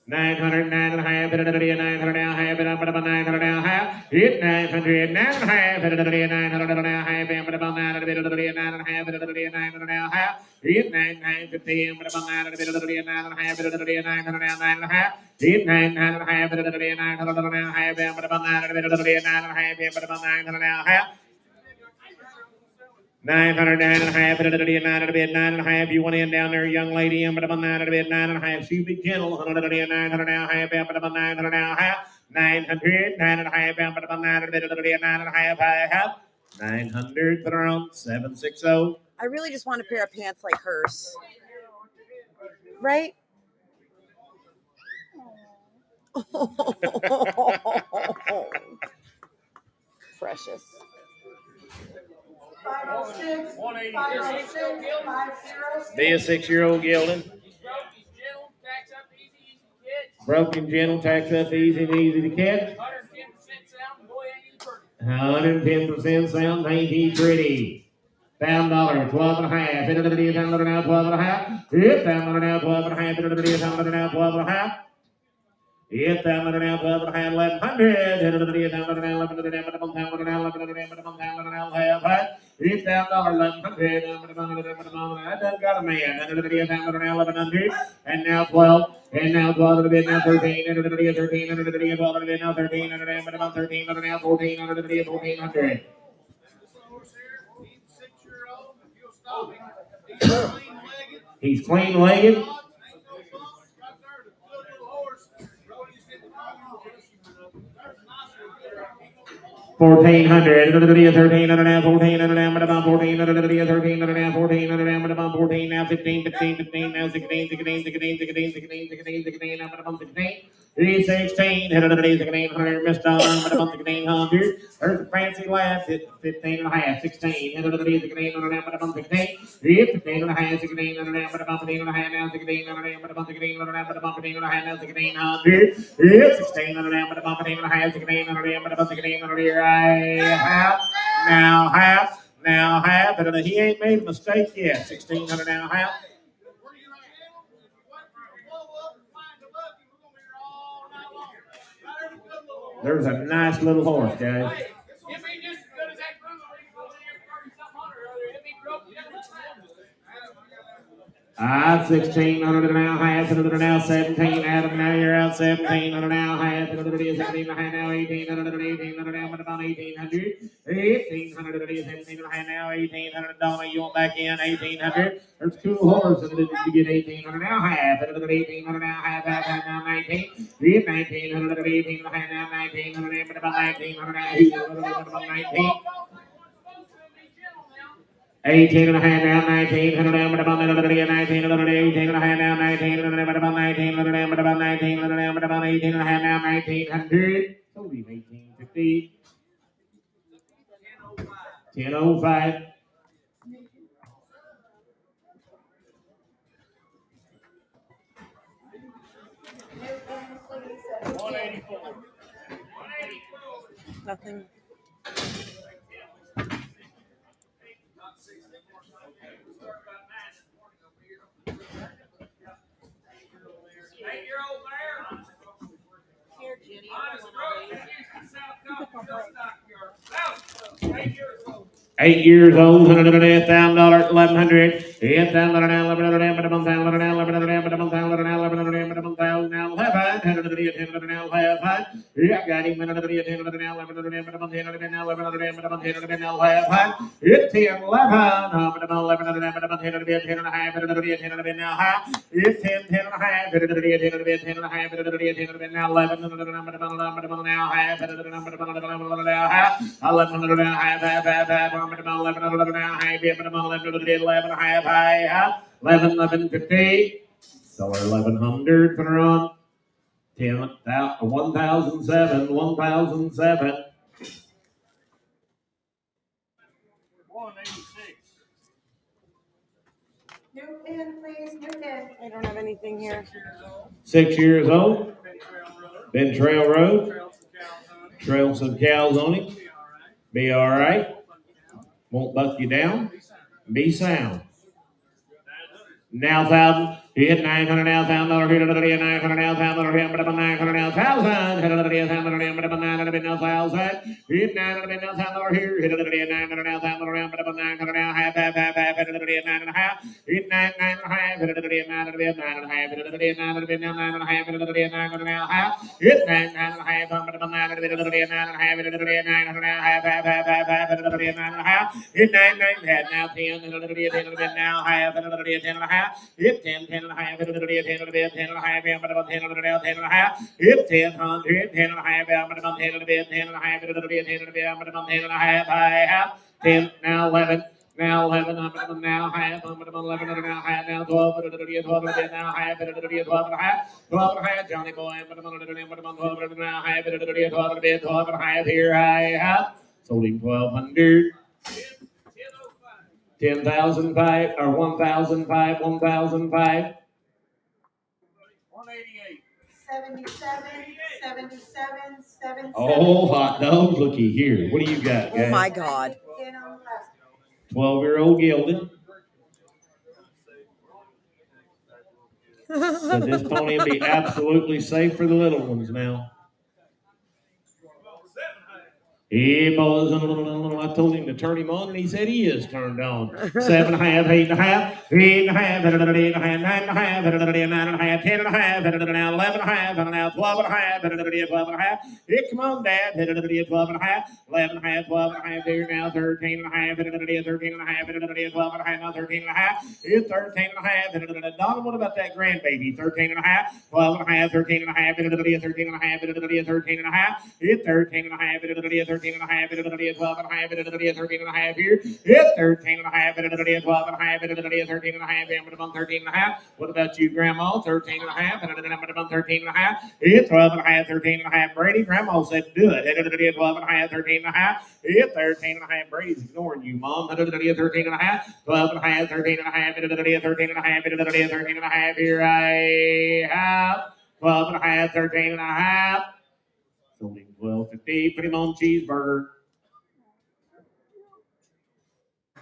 900, 9 and a half, 900 now, half, 900 now, half. Hit 900, 9 and a half, 900 now, half, 9 and a half, 900 now, half. Hit 950, 9 and a half, 900 now, 9 and a half. Hit 9 and a half, 900 now, half, 9 and a half. 900, 9 and a half, 9 and a half. You want in down there, young lady, 9 and a half. She be gentle, 900 now, half, 900 now, half. 900, 9 and a half, 9 and a half, I have. 900, put her on, 760. I really just want a pair of pants like hers. Right? Precious. 506, 506, 506. Be a 6-year-old gelding. Broken, gentle, tax up easy and easy to catch. 110% sound, ain't he pretty? $1,000, 12 and a half. $1,000 now, 12 and a half. $1,000 now, 12 and a half. $1,000 now, 12 and a half. $1,000 now, 12 and a half. 1,100. $1,000 now, 11,000 now, 11,000 now, 11,000 now, half. $8,000, I done got a man. $11,000, and now 12, and now 12, and now 13, and 13, and 12, and now 13, and now 13, and now 14, and 1,400. He's clean-legged. 1400, 1300, 1400, 1400, 1300, 1400, 14, now 15, 15, 15, now 16, 16, 16, 16, 16, 16, 16, now 16, 16, 16, Miss Donna, 1600. There's a fancy lad, 15 and a half, 16, 16, 15 and a half, 16, 15 and a half, 16, 15 and a half, now 16, 16 and a half, 16 and a half, now 1600. 16 and a half, 15 and a half, 16 and a half, 16 and a half, now half, and he ain't made a mistake yet. 1600 now half. There's a nice little horse, guys. Ah, 1600 now, half, now 17, Adam, now you're out 1700 now, half, 16 now, 1800, 1800 now, but about 1800, 1800, 17 now, 1800, Donna, you want back in, 1800, there's two horses, and you get 1800 now, half, 1800 now, half, now 19, 1900, 1800 now, 1900, but about 1900 now, about 19. 18 and a half now, 1900 now, but about 1900, 18 and a half now, 1900, but about 1900, but about 1900, but about 18 and a half now, 1900. So leave 1850. 1005. Nothing. Here, Jenny. Stockyards. 8 years old. 8 years old, $108,000, 1100. $8,000 now, 1100, but about 1100 now, 1100, but about 1100 now, 1100, but about 1000 now, 1100 now, 1100. Yeah, got him, 1100 now, 1100, but about 1000 now, 1100, but about 1000 now, 1100. It's 10, 11, but about 1100, but about 10, 10 and a half, 10 now, high. It's 10, 10 and a half, 10 and a half, 10 now, 11, but about now, high, 11 now, high, 11 now, high, 1150. So we're 1100 for the run. 10,007, 1007. 186. New pin, please, new pin. I don't have anything here. 6 years old. Been Trail Road. Trail some cows on him. Be all right. Won't buck you down. Be sound. Now 1,000. Hit 900 now, $1,000 here, 900 now, $1,000 here, but about 900 now, 1,000. Hit 1,000 but about 900 now, 1,000. Hit 900 now, $1,000 here, hit 900 now, $1,000 but about 900 now, half, hit 9.5. Hit 9.5, hit 900, 9.5, hit 900 now, 9.5, hit 900 now, half. Hit 9.5, but about 900, hit 9.5, hit 900 now, half, hit 9.5. Hit 9.5 now, 10, hit now, half, hit 10.5. Hit 10, 10 and a half, 10 and a bit, 10 and a half, but about 10 and a bit, 10 and a half. Hit 10, 100, 10 and a half, but about 10 and a bit, 10 and a half, 10 and a bit, 10 and a bit, but about 10 and a half, I have 10, now 11. Now 11, now half, 11 and a half, now 12, 12 and now half, 12 and a half, 12 and a half, Johnny boy, but about 12 and now half, 12 and a bit, 12 and a half, here I have. Sold him 1,200. 10,005 or 1,005, 1,005. 188. 77, 77, 77. Oh, hot dogs, looky here. What do you got, guys? Oh my God. 10 on the left. 12-year-old gelding. So this pony will be absolutely safe for the little ones now. He was, I told him to turn him on, and he said he is turned on. 7.5, 8.5, 8.5, 8.5, 9.5, 9.5, 10.5, 11.5, 12.5, 12.5. Here, come on, Dad. 12.5, 11.5, 12.5. Here now, 13.5, 13.5, 12.5. Now 13.5. Here's 13.5. Donna, what about that grandbaby? 13.5, 12.5, 13.5, 13.5, 13.5. Here's 13.5, 13.5. 13 and a half, 12 and a half, 13 and a half here. It's 13 and a half, 12 and a half, 13 and a half, 13 and a half. What about you, Grandma? 13 and a half, 13 and a half. It's 12 and a half, 13 and a half. Brady, Grandma said do it. 12 and a half, 13 and a half. It's 13 and a half. Brady's ignoring you, Mom. 13 and a half, 12 and a half, 13 and a half, 13 and a half, 13 and a half. Here I have 12 and a half, 13 and a half. Only 12.50. Put him on cheeseburger.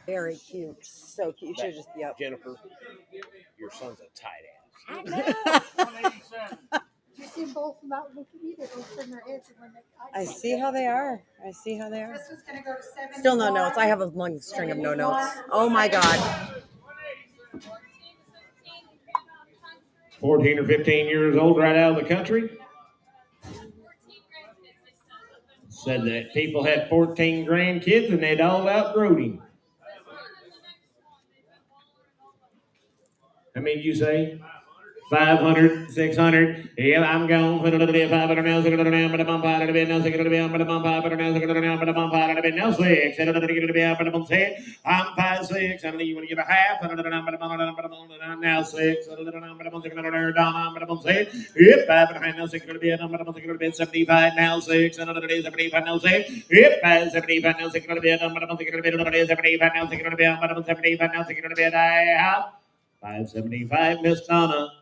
Very cute. So cute. You should just, yep. Jennifer, your son's a tight ass. I know. You see them both not look at me, they both turn their heads and when they I see how they are. I see how they are. This one's gonna go to 71. Still no notes. I have a long string of no notes. Oh my God. 14 or 15 years old, right out of the country. Said that people had 14 grandkids and they'd all outgrowed him. How many did you say? 500, 600. Yeah, I'm going. 500 now, 600 now, but I'm on 500 now, 600 now, but I'm on 500 now, 600 now, but I'm on 500 now, 6. I'm 5'6". I you want to give a half. Now 6. I'm 6. Yep, 5 and a half now, 600 I'm 75 now, 6. 75 now, 6. Yep, 75 now, 600 I'm 75 now, 600 I'm 75 now, 600 I have 575, Miss Donna.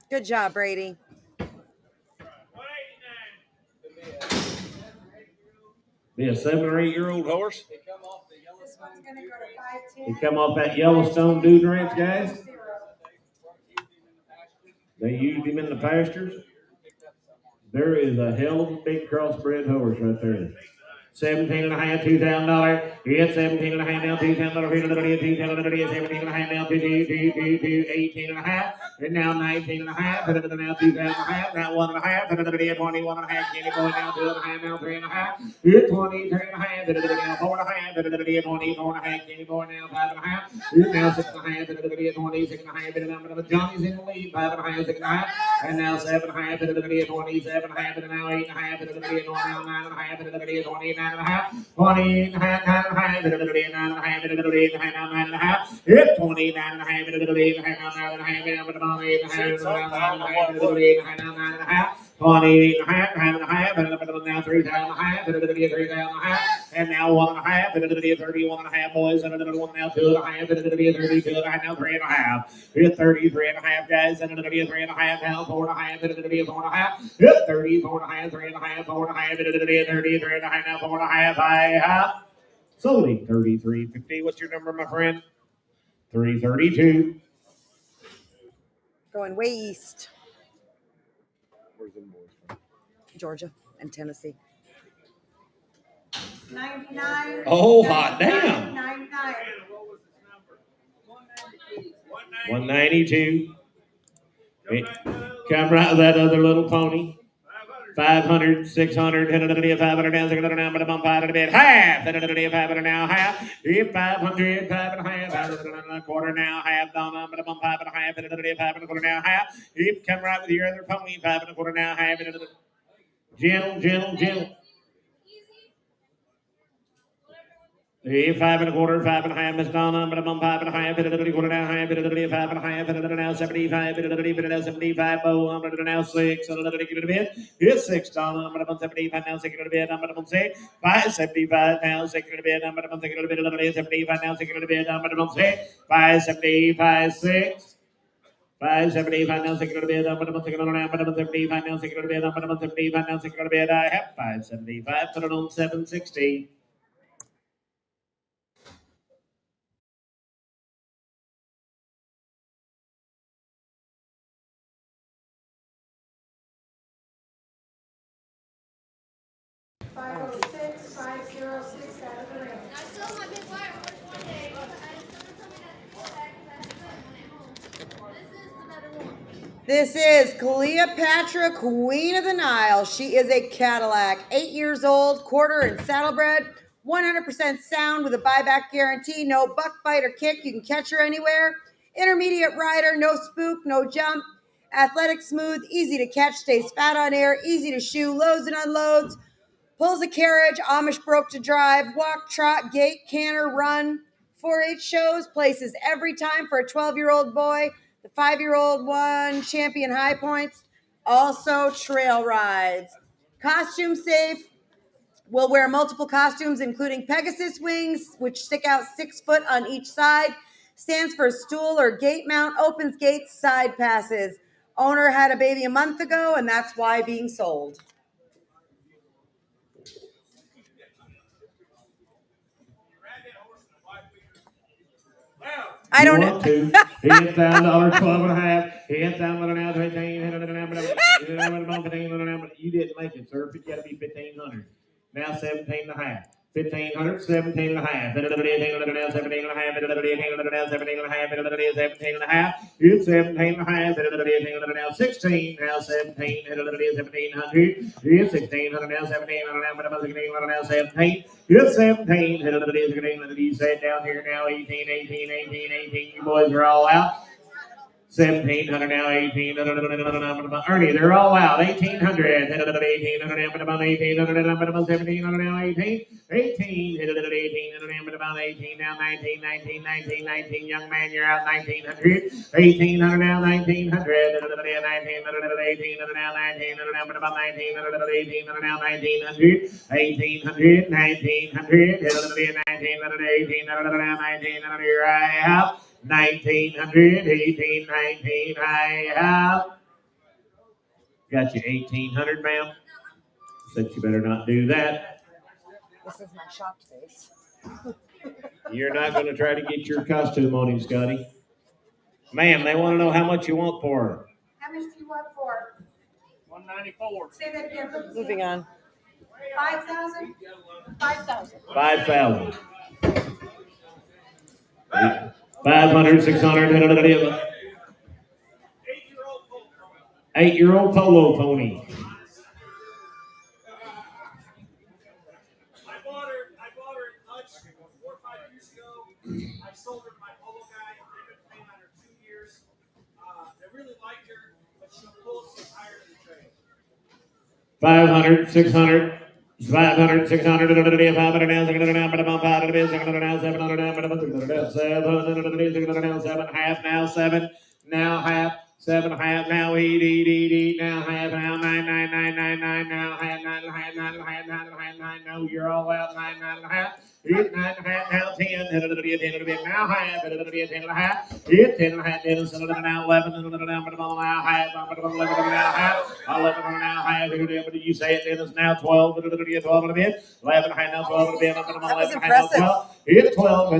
Good job, Brady. Be a 7 or 8 year old horse. This one's gonna go to 510. He come off that Yellowstone dude ranch, guys. They used him in the pastures. There is a hell of a big crossbred horse right there. 17 and a half, $2,000. It's 17 and a half now, $2,000. 17 and a half now, 18 and a half. And now 19 and a half. And now 2,000 and a half. Now 1 and a half. And 21 and a half. Kenny boy now 2 and a half. Now 3 and a half. It's 23 and a half. Now 4 and a half. 24 and a half. Kenny boy now 5 and a half. It's now 6 and a half. 26 and a half. And Johnny's in the lead. 5 and a half, 6 and a half. And now 7 and a half. 27 and a half. And now 8 and a half. And now 9 and a half. And 29 and a half. 20 and a half, 9 and a half, 9 and a half, 9 and a half, it's 29 and a half, 9 and a half, 8 and a half, 9 and a half, 8 and a half, 28 and a half, 9 and a half, and now 3,000 and a half, 3,000 and a half, and now 1 and a half, 31 and a half, boys, and another one now 2 and a half, 32 and a half, now 3 and a half, it's 33 and a half, guys, and 3 and a half, now 4 and a half, 4 and a half, it's 34 and a half, 3 and a half, 4 and a half, 33 and a half, now 4 and a half, I have sold 33.50. What's your number, my friend? 332. Going way east. Where's them boys from? Georgia and Tennessee. 99. Oh, hot damn. 99. 192. Come right with that other little pony. 500, 600, 500 now, 600 now, but I'm 500 a bit, half, 500 now, half, 500, 5 and a half, 500 and a quarter now, half, down, but I'm 5 and a half, 5 and a quarter now, half, come right with your other pony, 5 and a quarter now, half, gentle. 5 and a quarter, 5 and a half, Miss Donna, but I'm 5 and a half, 5 now, half, 5 and now, 75, 75, oh, I'm now 6, it's 6 dollars, but I'm 75 now, 6 I'm 6, 575 now, 6 I'm 75 now, 6 I'm 6, 575, 6. 575 now, 6 I'm 75 now, 6 I'm 75 now, 6 I have 575, put it on 760. Out of the ring. This is Cleopatra, Queen of the Nile. She is a Cadillac, 8 years old, quarter and saddlebred, 100% sound with a buyback guarantee. No buck, bite, or kick. You can catch her anywhere. Intermediate rider, no spook, no jump. Athletic, smooth, easy to catch, stays fat on air, easy to shoe, loads and unloads. Pulls a carriage, Amish broke to drive, walk, trot, gait, canter, run. 4-H shows, places every time for a 12-year-old boy. The 5-year-old one, champion high points. Also trail rides. Costume safe. We'll wear multiple costumes, including Pegasus wings, which stick out 6 foot on each side. Stands for stool or gate mount, opens gates, side passes. Owner had a baby a month ago, and that's why being sold. I don't know. He hits down $12.5. He hits down now 15. You didn't make it, sir. It got to be 1,500. Now 17.5. 1,500, 17.5. 17.5. 17.5. It's 17.5. Now 16. Now 17. 1,700. It's 1,600. Now 1,700. Now 17. It's 17. You say down here now 18. You boys are all out. 1,700 now, 1,800. Ernie, they're all out. 1,800. 1,800. 1,800 now, 18. 18. 18 now, 19. Young man, you're out. 1,900. 1,800 now, 1,900. 1,800 now, 1,900 now, 1,900. 1,800. 1,900. 1,900. You're out. 1,900, 18, 19, I have. Got you 1,800, ma'am. Said you better not do that. This is my shocked face. You're not going to try to get your costume on him, Scotty. Ma'am, they want to know how much you want for her. How much do you want for? 194. Say that again. Moving on. 5,000? 5,000. 5,000. 500, 600. 8-year-old polo pony. I bought her in Hutch 4 or 5 years ago. I sold her to my polo guy. They've been paying on her 2 years. They really liked her, but she'll pull us higher in the trade. 500, 600. 500, 600, 500 now, 600 now, 500 now, 700 now, 7 half now, 7 now, half, 7 half now, 8 now, half now, 9 now, half, 9 no, you're all out, 9 half. 8 9 now, 10 now, half, 10 10 7 now, 11 now, half, 11 now, half, 11 now, half. You say it, Dennis, now 12 12 a bit, 11 high now, 12 a bit, 11 high now, 12. It's 12 12 a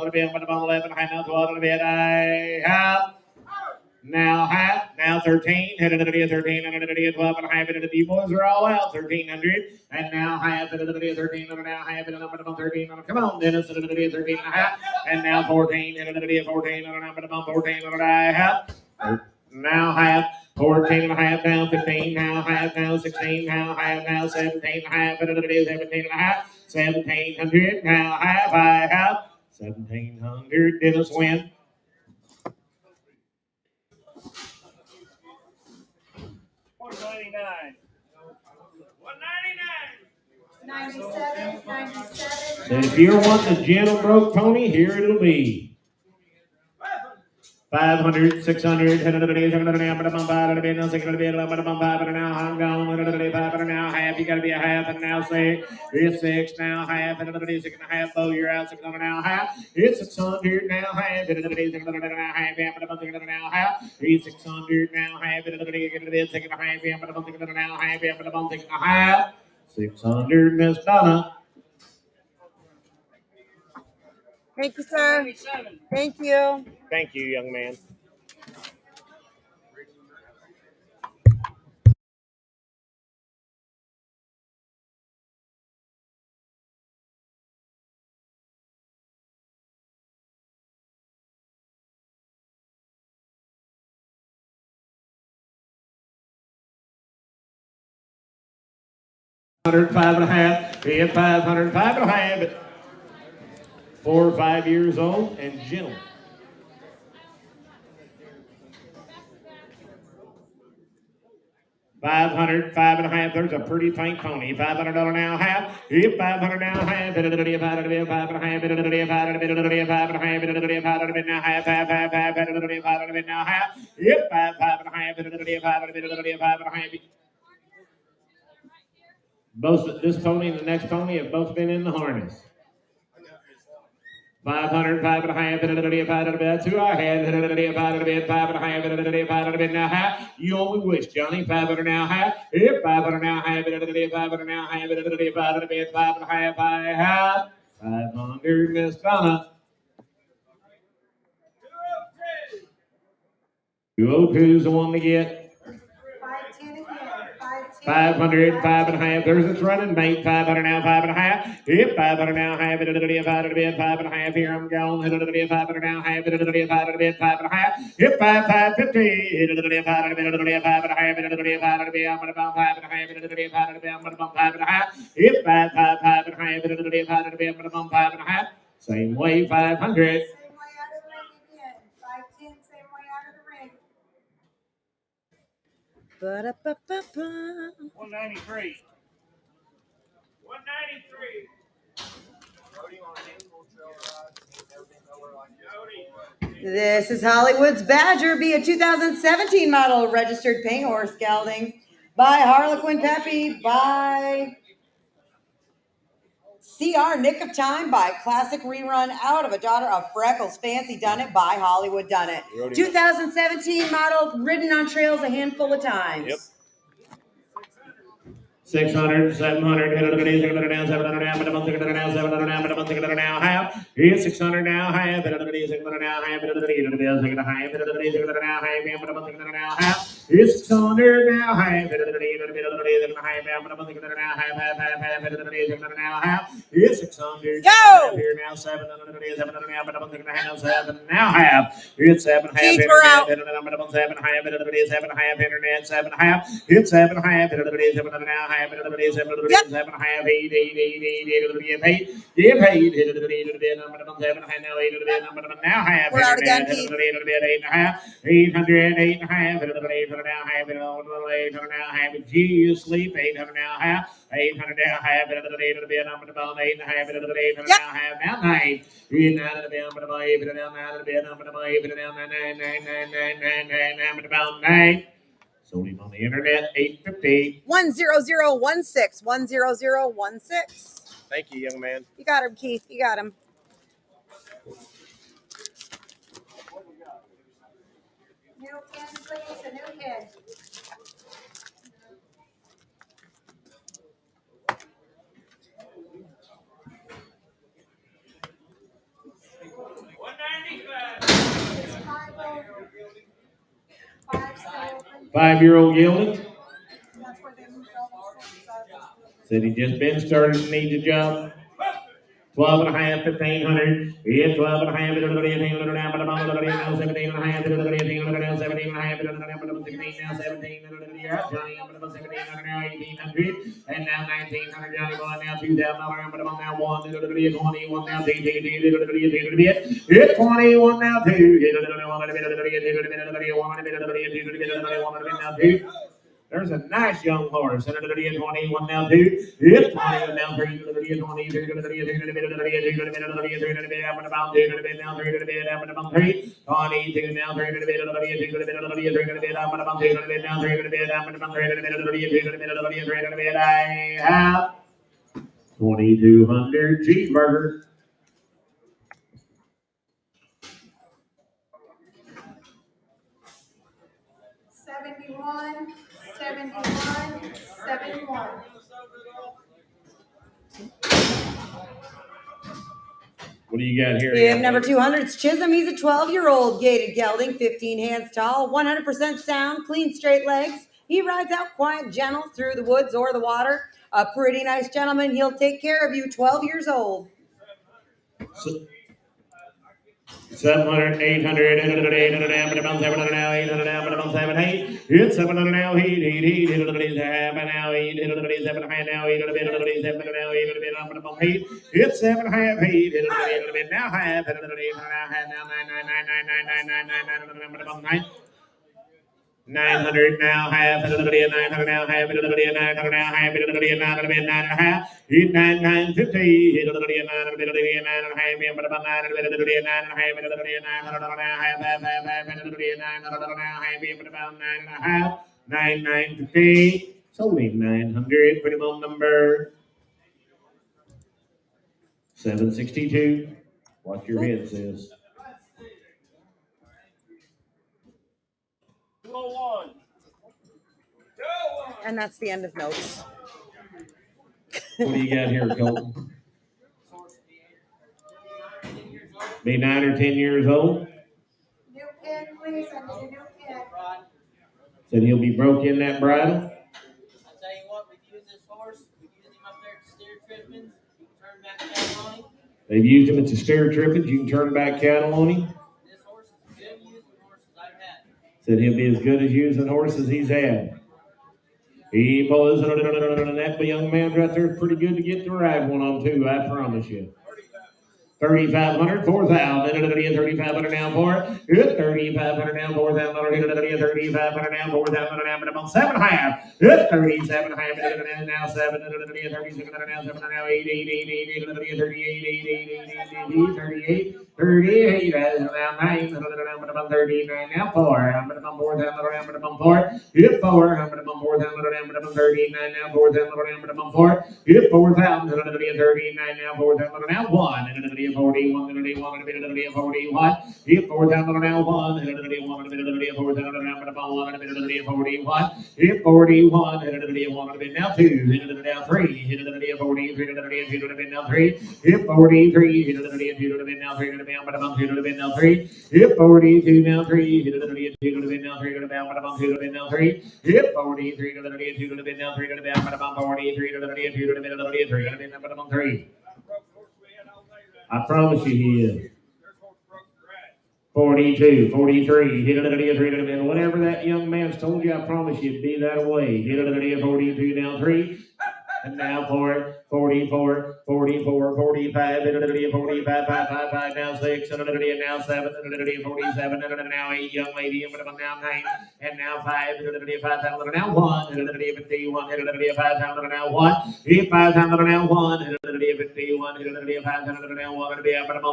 bit, 11 high now, 12 a bit. I have. Now half, now 13, 13, 12 and a half, you boys are all out, 1,300, and now half, 13, now half, 13, come on, Dennis, 13 and a half, and now 14, 14, 14 and a half, now half, 14 and a half, now 15, now half, now 16, now half, now 17, half, 17 and a half, 1,700, now half, I have, 1,700, Dennis win. 199. 97, 97. And if you're wanting a gentle broke pony, here it'll be. 500, 600, 700, now I'm gone, now half, you gotta be a half, and now say, it's 6, now half, and 6 and a half, you're out, 600 now half, it's 600 now half, and now half, it's 600 now half, and half, 600, Miss Donna. Thank you, sir. Thank you. Thank you, young man. $105 and a half. He 500, 5.5. 4 or 5 years old and gentle. $500, 5.5. There's a pretty pink pony. $500 now half. Yep, $500 now half. $5.5. $5.5. $5.5 now half. $5.5 now half. Yep, $5.5. Both this pony and the next pony have both been in the harness. 500, 5.5, 5 two I had, 5.5, now half. You only wish, Johnny. 500 now half. Yep, 500 now half, 500 now half, 5.5, 500, Miss Donna. 202's the one to get. 500, 5.5. There's its running mate. 500 now, 5.5. Yep, 500 now, half. 5.5. Here I'm going. 500 now, half. 5.5. Yep, 5, 50. 5.5. I'm going to bounce 5.5. Yep, 5, 5.5. I'm going to bounce 5.5. Same way, 500. Ba-da-ba-ba-ba. 193. 193. This is Hollywood's Badger, be a 2017 model registered paint horse gelding by Harlequin Peppy, by CR Nick of Time, by Classic Rerun out of a daughter of Freckles Fancy Done It, by Hollywood Done It. Rodeo. 2017 model, ridden on trails a handful of times. Yep. 600, 700, 700 now, 700 now, but I'm 600 now, 700 now, but I'm 600 now, half. Here's 600 now, half, 600 now, half, 600 now, half, 600 now, half, but I'm 600 now, half. Here's 600 now, half, 600 now, half. Here's 600. Go! Here now, 700 now, but I'm 7 now, half. Here's 7 half. Keith, we're out. 7 half, internet, 7 half. Here's 7 half, 7 now, half. 7 half, 8, 8. Give 8, 7 now half. We're out again, Keith. 800, 8 and a half, 800 now half, 800 now half. G, you sleep, 800 now half, 800 now half, 8 and a half, 800 now half, now 9. 9 9. Sold him on the internet, 850. 10016, 10016. Thank you, young man. You got him, Keith. You got him. New pin, please, a new pin. Five-year-old gelding. That's where they moved all those things out. Said he just been started and needs a job. 12 and a half, 1,500. Yeah, 12 and a half, 1,800 now, but I'm on 17 and a half, 1,800 now, 17 and a half, 16 now, 17, Johnny, I'm about 1,700 now, 1,800, and now 1,900, Johnny, going now, $2,000, but I'm now 1, 21 now, 21 now, 2, There's a nice young horse. 21 now, 2. It's 21 now, 3. 20, 2,200 cheeseburger. $71. 71, 71. What do you got here? We have number 200. It's Chisholm. He's a 12-year-old gated gelding, 15 hands tall, 100% sound, clean, straight legs. He rides out quiet, gentle through the woods or the water. A pretty nice gentleman. He'll take care of you. 12 years old. 700, 800, 800 now, 800 now, 800 now, 8. It's 700 now, heat, hit a little bit, half an hour, hit a little bit, 7 half now, hit a little bit, 7 now, hit a little bit, I'm gonna bump heat. It's 7 half, heat, hit a little bit, now half, hit a little bit, now half, now 9, 900 now, half, hit a little bit, 900 now, half, hit a little bit, 900 now, half, hit a little bit, 9 and a half, hit 950, hit a little bit, 9 and a half, 9 but about 9 and a little bit, 9 and a half, hit a little bit, 900 now, half, hit a little bit, 900 now, half, but about 9 and a half, 950, sold him 900, put him on number 762. What your head says. 201. And that's the end of notes. What do you got here, Colton? Be 9 or 10 years old. New pin, please. I need a new pin. Said he'll be broke in that bridle. I tell you what, we use this horse. We use him up there to steer trippings. You can turn back cattle on him. They've used him at the stair trippings. You can turn back cattle on him. This horse is as good using horses I've had. Said he'll be as good as using horses he's had. He boys, that young man right there is pretty good to get to ride one on too, I promise you. 3,500, 4,000, 3,500 now for it. 3,500 now, 4,000, 3,500 now, 4,000 now, but about 7 half. 37 half, now 7, 36 now, 7 now, 8, 38, 38, now 9, but about 39 now 4, but about 4,000, but about 4, 4, but about 4,000, but about 39 now, 4,000, but about 4, 4,000, 39 now, 4,000 now 1, 41, 41, 41, hit 4,000 now 1, 41, 4,000 now, but about 1, 41, hit 41, hit now 2, hit now 3, hit 43, hit now 3, hit 43, hit now 3, but about 2 now 3, hit 42 now 3, hit now 3, but about 2 now 3, hit 43, now 3, but about 43, but about 3. I promise you he is. 42, 43, hit it, whatever that young man's told you, I promise you it'd be that way. Hit it, 42 now 3. And now for it, 44, 44, 45, 45, 5, now 6, now 7, 47, now 8, young lady, now 9, and now 5, 5,000, now 1, 51, 5,000, now 1, 5,000, now 1, 51, 5,000, now 1, 1, 51, 5,000, now 1, 51,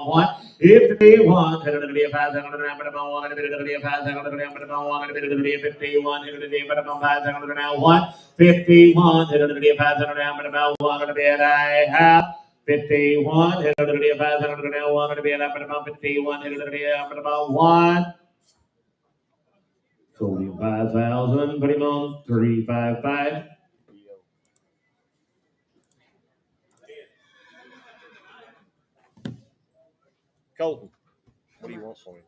now 1, 51, 5,000, but about 1 to bed I have 51, 5,000 now 1 to bed up at about 51, but about 1. Sold him 5,000, put him on 355. Colton, what do you want for him?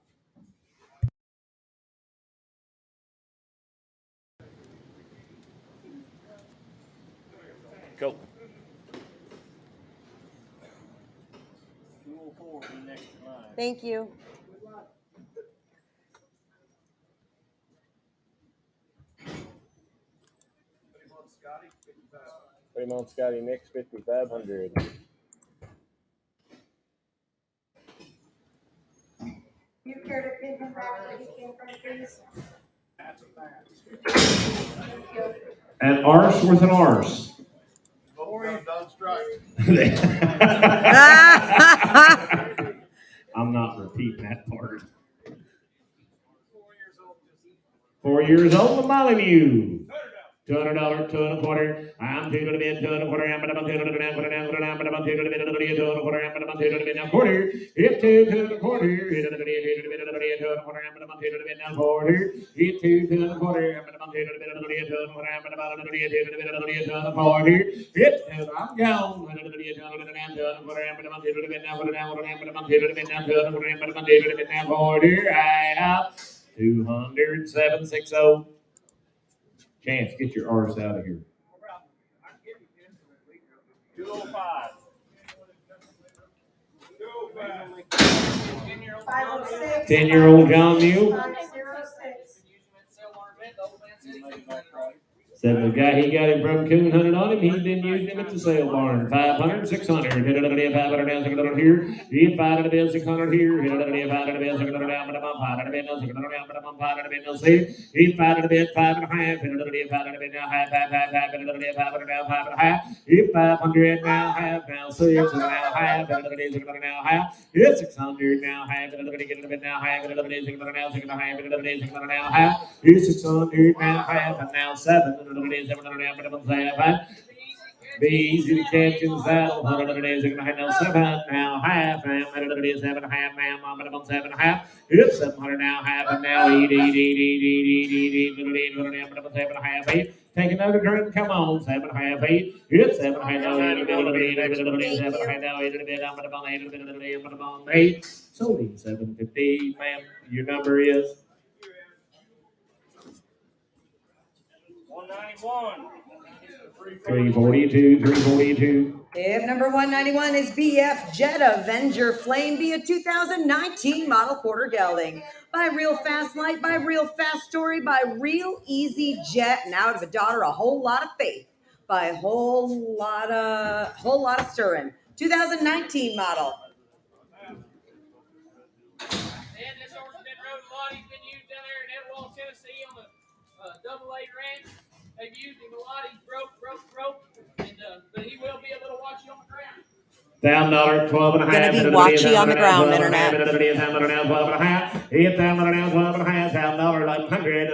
Colton. 204 next line. Thank you. Put him on Scotty next 5,500. You care to pin him back where he came from, please? An arse with an arse. I'm not repeating that part. 4 years old, the Molyneux. $200, $2.25. I'm $2 to bid, $2.25. I'm about $2 to bid, but about $2 to bid, $2.25. I'm about $2 to bid now quarter. Hit $2.25. Hit $2 to bid, $2.25. I'm about $2 to bid now quarter. Hit $2.25. I'm about $2 to bid, $2.25. I'm about $2 to bid, $2.25. Hit $2. I'm gone. I'm about $2 to bid now quarter. I'm about $2 to bid now quarter. I'm about $2 to bid now quarter. I have 207.60. Chance, get your arse out of here. 205. 506. 10-year-old John Mule. 506. Said the guy he got him from Coon hunted on him, he's been using him at the sale barn. 500, 600, hit it at a 500 down, 600 here, he 5 at a 600 here, hit it at a 5 at a 600 down, but I'm 5 at a 600 down, but I'm 5 at a 600, he 5 at a bit, 5 and a half, hit it at a 5 at a bit now, half, hit it at a 5 at a down, 5 and a half, he 500 now, half, now 6, now half, hit it at a 600 now, half, hit 600 now, half, hit it at a get a bit now, half, hit it at a 600 now, 6 and a half, hit it at a 600 now, half, hit 600 now, half, and now 7, be easy to catch in saddle. 100 days now 7 now half. 100 days 7 half now. I'm 7 half. It's 700 now half and now eat. 7 half 8. Take another drink. Come on. 7 half 8. It's 7 half now 8. 7 half now 8. 8. Sold 750, ma'am. Your number is 191. 342. If number 191 is BF Jet Avenger Flame, be a 2019 model quarter gelding. By Real Fast Light, by Real Fast Story, by Real Easy Jet, and out of a daughter, a whole lot of faith. By a whole lot of stirring. 2019 model. And this horse has been rode a lot. He's been used down there in Edwall, Tennessee on the Double A Ranch. They've used him a lot. He's broke. And, but he will be a little watchy on the ground. $1,000, 12 and a half. Gonna be watchy on the ground, internet. 12 and a half. $8,000, 12 and a half. $1,000, 1100.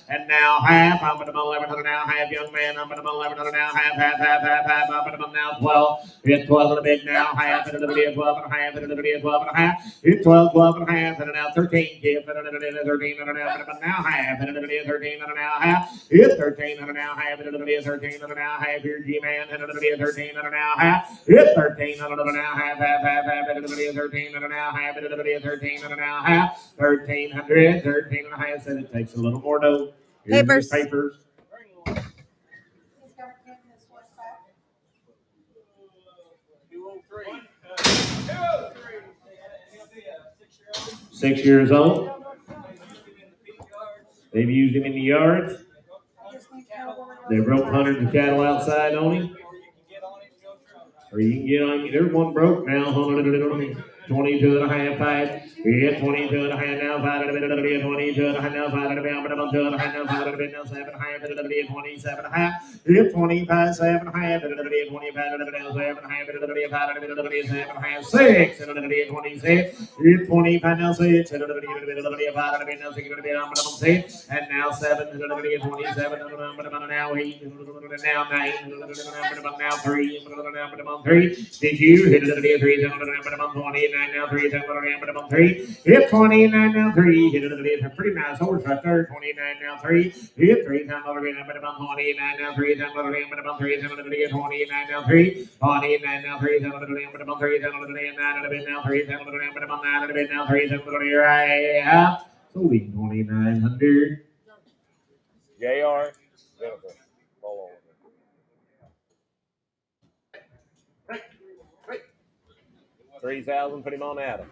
And now half. I'm going to 1100 now, half, young man. I'm going to 1100 now, half. I'm going to now 12. Hit 12 and a big now, half. And it'll be a 12 and a half. And it'll be a 12 and a half. Hit 12, 12 and a half. And now 13. Kip. And it'll be a 13 and a now half. And it'll be a 13 and a now half. Hit 13 and a now half. And it'll be a 13 and a now half. Here, G-Man. And it'll be a 13 and a now half. Hit 13 and a now half. And it'll be a 13 and a now half. And it'll be a 13 and a now half. 1300, 13 and a half. Said it takes a little more dough. Papers. Papers. He's gonna give this horse back. 6 years old. They've used him in the yards. They roped hundreds of cattle outside on him. Or you can get on him. There's one broke now. 22 and a half, 5. We hit 22 and a half now, 5 and a bit, 22 and a half now, 5 and a bit, 2 and a half now, 5 and a bit now, 7 and a half, 27 and a half. Hit 25, 7 and a half, 25 and a bit, 7 and a half, 5 and a bit, 7 and a half, 6 and a bit, 26. Hit 25 now, 6 and a bit, 5 and a bit now, 6 and a bit, 6. And now 7 and a bit, 27 and now 8 and now 9 and now 3 and 3. Did you hit it at the 3 and 29 now 3 and 3? Hit 29 now 3. Hit it at the pretty nice horse right there. 29 now 3. Hit 3 times over 29 now 3 times over 3 29 now 3. 29 now 3 times over 3 now 3 times over 9 now 3 times over right. So we 2900. JR. 3,000, put him on Adam.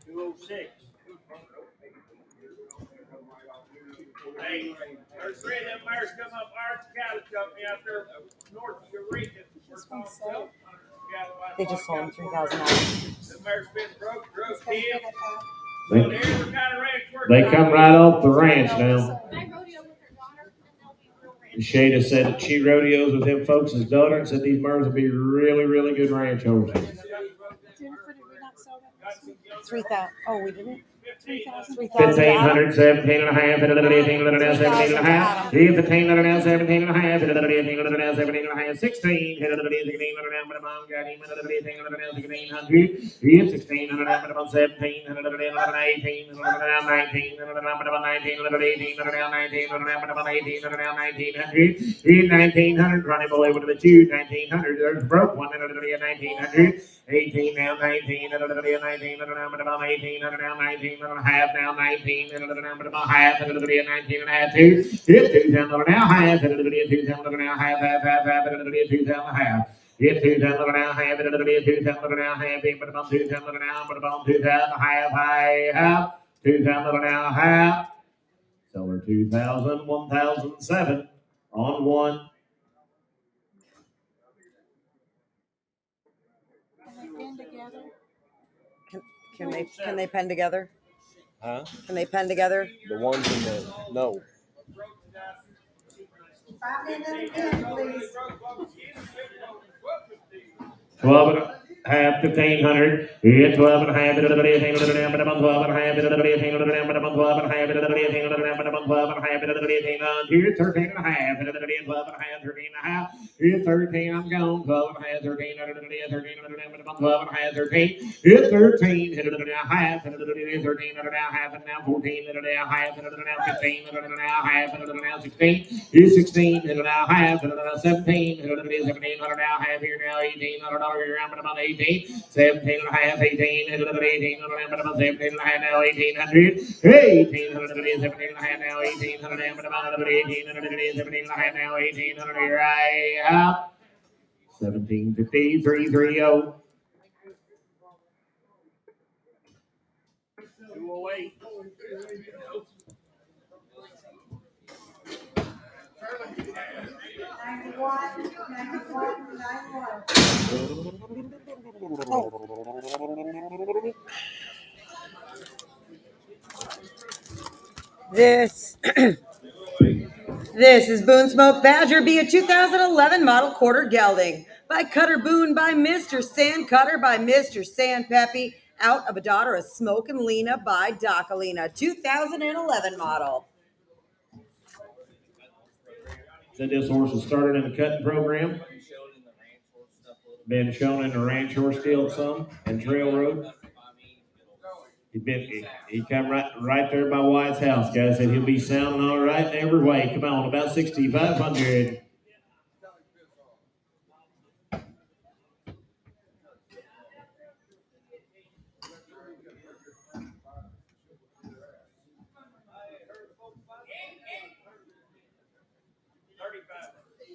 206. Hey, there's 3 of them mares come up Arts Cattle Company out there north of Eureka. They just sold him $3,000. The mare's been broke, kid. They come right off the ranch now. Shada said that she rodeos with them folks' daughter and said these mares will be really, really good ranch horses. $3,000. Oh, we didn't? $1,500, 17 and a half, $18 now, 17 and a half, $15 now, 17 and a half, $18 now, 17 and a half, 16, $16 now, but I'm got him, $18 now, 1,600, $16 now, 17, $18 now, 19, $19 now, 18 now, 19 now, 18 now, 1900, 1900, Ronnie Boy with the two, 1900, there's broke one, 1900, 18 now, 19, 19, 18 now, 19 and a half now, 19 and a half, and 19 and a half, two, hit 2 down now, half, and 2 down now, half, and 2 down half. Hit 2 down now, half, and 2 down now, half, but about 2 down now, but about 2 down, half, 2 down now, half. So we're 2,000, 1,007 on one. Can they pen together? Huh? Can they pen together? The ones in the no. 12 and a half, 1,500. Hit 12 and a half, 12 and a half, 12 and a half, 12 and a half, 12 and a half, 12 and a half, 13 and a half, 12 and a half, 13 and a half, 13, I'm gone, 12 and a half, 13, 12 and a half, 13, hit 13, hit it a half, 13 and a half, and now 14 and a half, and now 15 and a half, and now 16, hit 16 and a half, and now 17, hit 17 and a half, here now 18 and a half, about 18, 17 and a half, 18, and 18, and about 17 and a half, now 1,800, 1,800, 17 and a half, now 1,800, and about 18, and 17 and a half, now 1,800, here I have 1750, 330. 208. This is Boone Smoke Badger, be a 2011 model quarter gelding by Cutter Boone, by Mr. Sand Cutter, by Mr. Sand Peppy, out of a daughter of Smoke and Lena by Docalina, 2011 model. Said this horse was started in the cutting program. Been shown in the ranch horse field some and trail road. He come right there by White's house, guys. Said he'll be sounding all right in every way. Come on, about 6,500.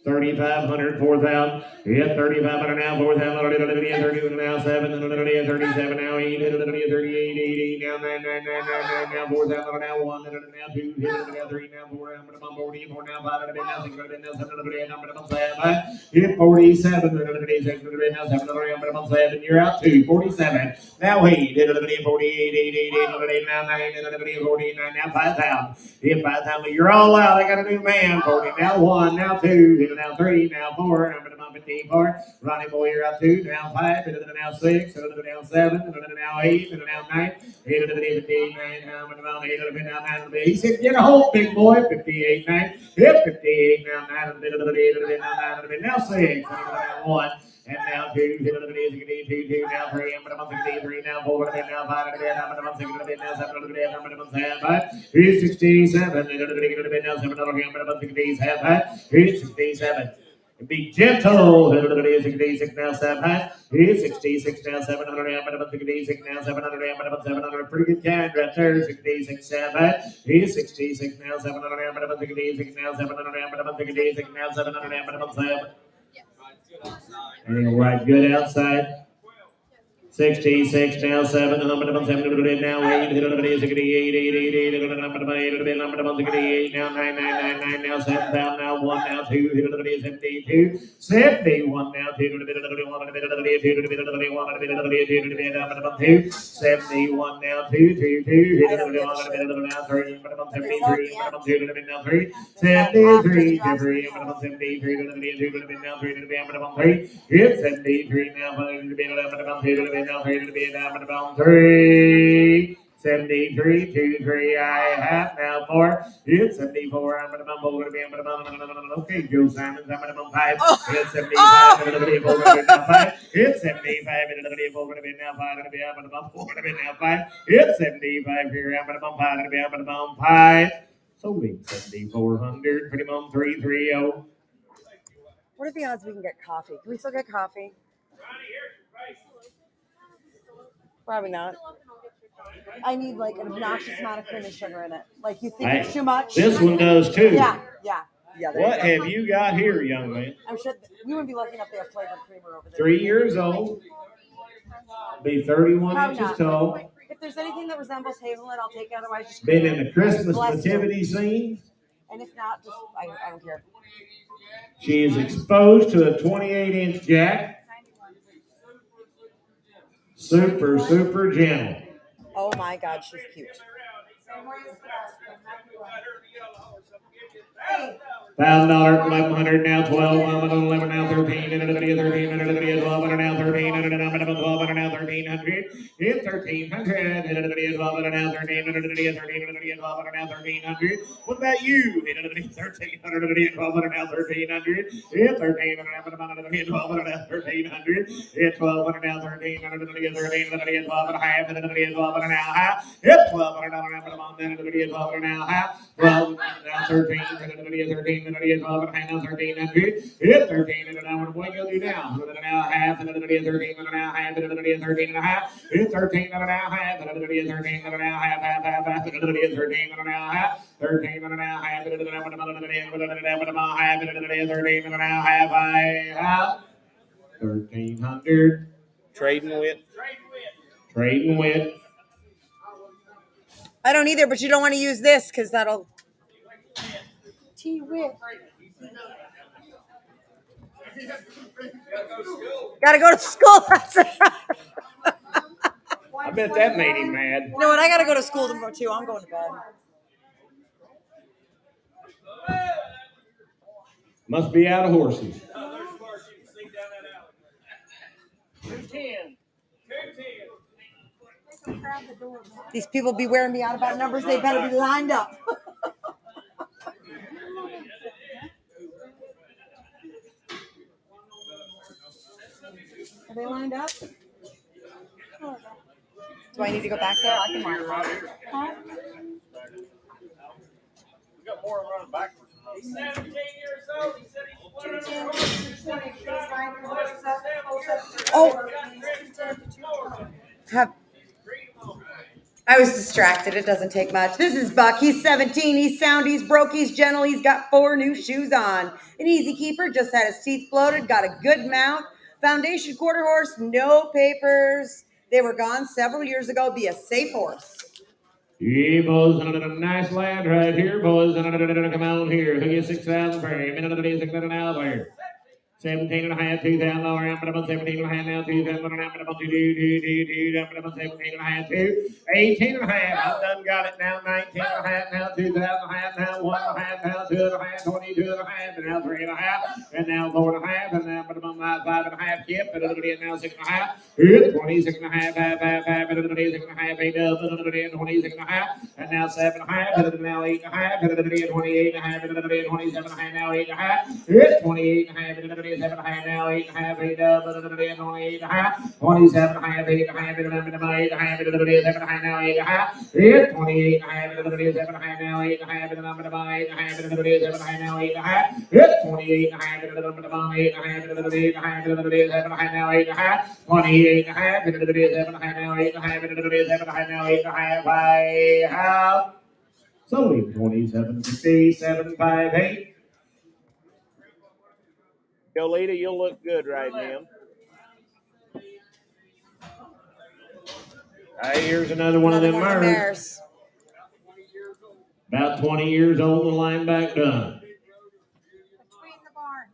$3,500, 4,000. Yeah, 3,500 now, 4,000. 30 now, 7. 37 now, 8. 38, 80 now, 9, 9, 9, 9, now 4,000 now, 1. Now 2. Now 3. Now 4. Now 40. 4 now 5. Now 6. Now 7. Now 7. Hit 47. Now 7. 7. You're out 2. 47. Now 8. 48, 88. Now 9. 49. Now 5,000. Hit 5,000. You're all out. I got a new man. 40. Now 1. Now 2. Now 3, now 4, now 54. Ronnie Boy, you're up 2, now 5, now 6, now 7, now 8, now 9, 8, 9, he said, get a hold, big boy, 58, 9, hit 58, now 9, now 6, now 1. And now 2, 2, now 3, now 3, now 4, now 5, now 6, now 7, now 7, here's 67, now 7, here's 67. Be gentle. 66 now 7. Here's 66 now 700. 66 now 700. 700. Pretty good count right there. 66 7. Here's 66 now 700. 66 now 700. 66 now 700. And right good outside. 66 now 7. Now 8. 88. Now 9 now 7 down now 1 now 2 72 71 now 2 71 now 2 2 now 3 73 now 3 73 it's 73 now 3 73, 2, 3, I have now 4. It's 74. I'm gonna bumble, gonna be, I'm gonna bumble. Okay, Joe Simons, I'm gonna bumble 5. It's 75, gonna be 4, gonna be now 5. It's 75, gonna be 4, gonna be now 5, gonna be, I'm gonna bumble, gonna be now 5. It's 75 here, I'm gonna bumble 5, gonna be, I'm gonna bumble 5. So leave 7,400, pretty mum 330. What are the odds we can get coffee? Can we still get coffee? Probably not. I need like an obnoxious amount of cream and sugar in it. Like, you think it's too much? This one does too. Yeah. What have you got here, young man? I'm sure we wouldn't be lucky enough to have flavored creamer over there. 3 years old. Be 31 Probably inches not. tall. If there's anything that resembles hazelnut, I'll take it. Otherwise, just Been in the Christmas Bless nativity scene. And if not, just I don't care. She is exposed to a 28-inch jack. Super gentle. Oh my God, she's cute. $1,000, 1,100 now, 12, 11 now, 13, and another 13, and another 12, and now 13, and another 12, and now 1,300. It's 1,300, and another 12, and now 13, and another 13, and another 12, and now 1,300. What about you? And another 1,300, and 12, and now 1,300. It's 13, and another 12, and now 1,300. It's 12, and now 13, and another 13, and another 12, and a half, and another 12, and now half. It's 12, and another 12, and now half. 12, now 13, and another 13. 12 and a half, now 1300. It's 13 and now what do you do now? Now half and another 13 and now half and another 13 and a half. It's 13 and now half and another 13 and now half and another 13 and now half. 13 and now half and another 13 and now half. I have 1,300. Trading with. Trading with. I don't either, but you don't want to use this because that'll. T-Whip. Gotta go to school. I bet that made him mad. You know what? I gotta go to school tomorrow too. I'm going to bed. Must be out of horses. 210. These people be wearing me out about numbers. They better be lined up. Are they lined up? Do I need to go back there? I can line them up. Huh? We got more running backwards. He's 17 years old. He said he's 100. Oh. I was distracted. It doesn't take much. This is Buck. He's 17. He's sound. He's broke. He's gentle. He's got 4 new shoes on. An easy keeper. Just had his teeth floated. Got a good mouth. Foundation quarter horse. No papers. They were gone several years ago. Be a safe horse. Yeah, boys, another nice lad right here, boys. Another come out here. Who gets 6,000 per him? Another 6,000 out there. 17 and a half, $2,000. I'm about 17 and a half now, 2,000. I'm about 17 and a half, 2. 18 and a half. I've done got it now. 19 and a half now, 2,000 and a half now, 1 and a half now, 2 and a half, 22 and a half, and now 3 and a half, and now 4 and a half, and now 5 and a half. Kip, and now 6 and a half. 26 and a half, and 6 and a half, 8 up, and 26 and a half, and now 7 and a half, and now 8 and a half, and 28 and a half, and 27 and a half, now 8 and a half. 28 and a half, and 7 and a half, now 8 and a half, 8 up, and 28 and a half, 27 and a half, 8 and a half, and 8 and a half, and 7 and a half, now 8 and a half. 28 and a half, and 7 and a half, now 8 and a half, and 8 and a half, and 7 and a half, now 8 and a half. 28 and a half, and 8 and a half, and 8 and a half, and 7 and a half, now 8 and a half. 28 and a half, and 7 and a half, now 8 and a half, and 7 and a half, now 8 and a half. I have sold 27, 57, 58. Yolita, you'll look good right now. Here's another one of them mares. About 20 years old, the line back done. Between the barns.